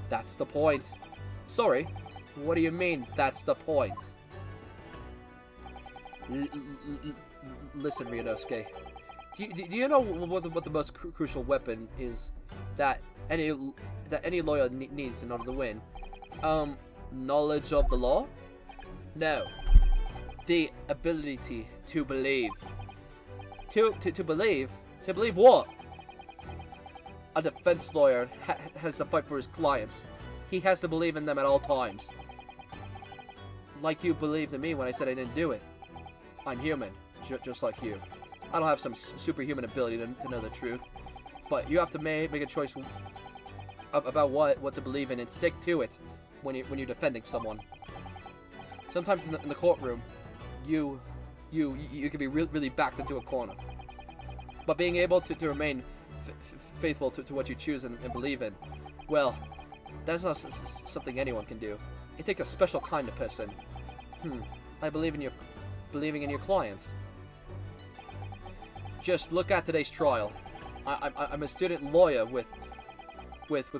That's the point. Sorry. What do you mean? That's the point. Listen, Ryunosuke. Do you know what the most crucial weapon is that any lawyer needs in order to win? Knowledge of the law? No. The ability to believe. To believe? To believe what? A defense lawyer has to fight for his clients. He has to believe in them at all times. Like you believed in me when I said I didn't do it. I'm human, just like you. I don't have some superhuman ability to know the truth. But you have to make a choice about what to believe in and stick to it when you're defending someone. Sometimes in the courtroom, you can be really backed into a corner. But being able to remain faithful to what you choose and believe in, well, that's not something anyone can do. It takes a special kind of person. I believe in believing in your clients. Just look at today's trial. I'm a student lawyer with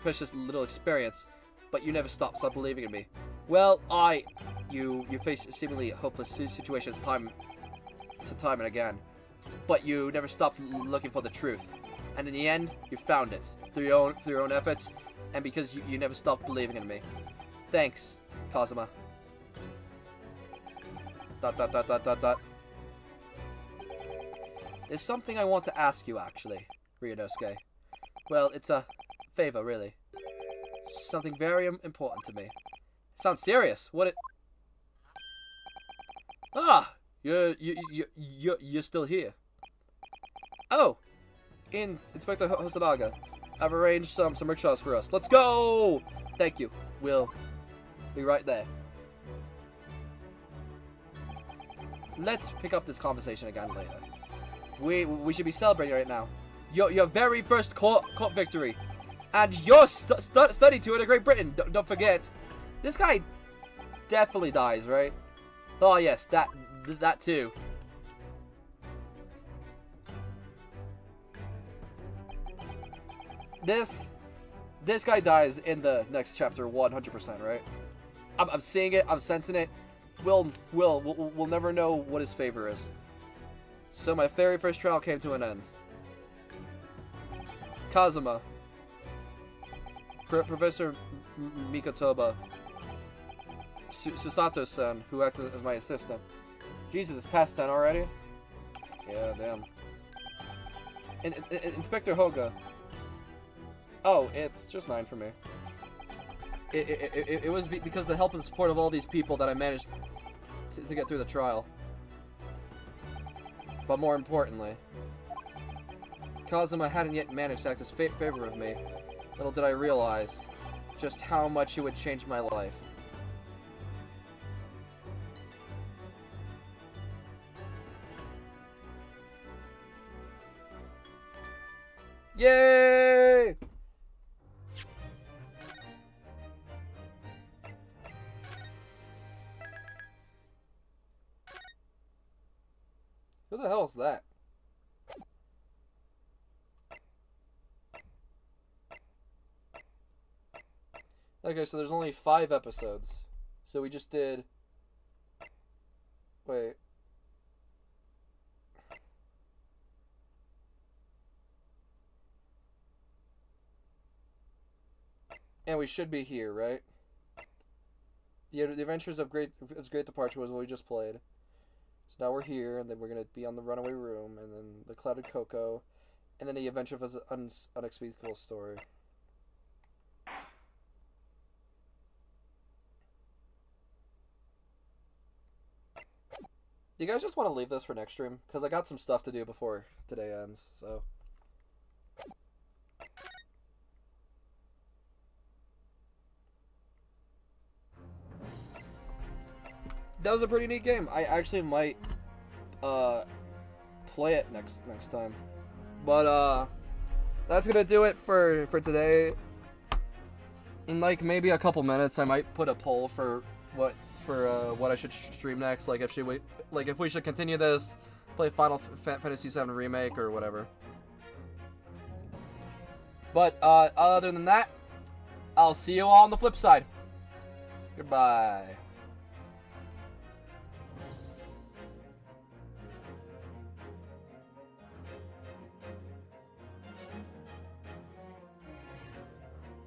precious little experience, but you never stop believing in me. Well, you face seemingly hopeless situations time and again, but you never stopped looking for the truth. And in the end, you found it through your own efforts, and because you never stopped believing in me. Thanks, Kazuma. ... There's something I want to ask you, actually, Ryunosuke. Well, it's a favor, really. Something very important to me. It sounds serious. What it? Ah, you're still here. Oh, Inspector Hosonaga, I've arranged some rickshaws for us. Let's go! Thank you. We'll be right there. Let's pick up this conversation again later. We should be celebrating right now. Your very first court victory, and your study tour to Great Britain. Don't forget. This guy definitely dies, right? Oh yes, that too. This guy dies in the next chapter 100%, right? I'm seeing it. I'm sensing it. We'll never know what his favor is. So my very first trial came to an end. Kazuma, Professor Mikotoba, Susato-san, who acted as my assistant. Jesus, it's past 10 already? Yeah, damn. Inspector Hoga. Oh, it's just 9 for me. It was because of the help and support of all these people that I managed to get through the trial. But more importantly, Kazuma hadn't yet managed to act his favor of me. Little did I realize just how much it would change my life. Yay! Who the hell is that? Okay, so there's only 5 episodes. So we just did... Wait. And we should be here, right? The Adventures of Great Departure was what we just played. So now we're here, and then we're going to be on the Runaway Room, and then the Clouded Cocoa, and then the Adventure of an Unspeakable Story. Do you guys just want to leave this for next stream? Because I got some stuff to do before today ends, so... That was a pretty neat game. I actually might play it next time. But that's gonna do it for today. In like maybe a couple minutes, I might put a poll for what I should stream next. Like if we should continue this, play Final Fantasy VII Remake or whatever. But other than that, I'll see you all on the flip side. Goodbye.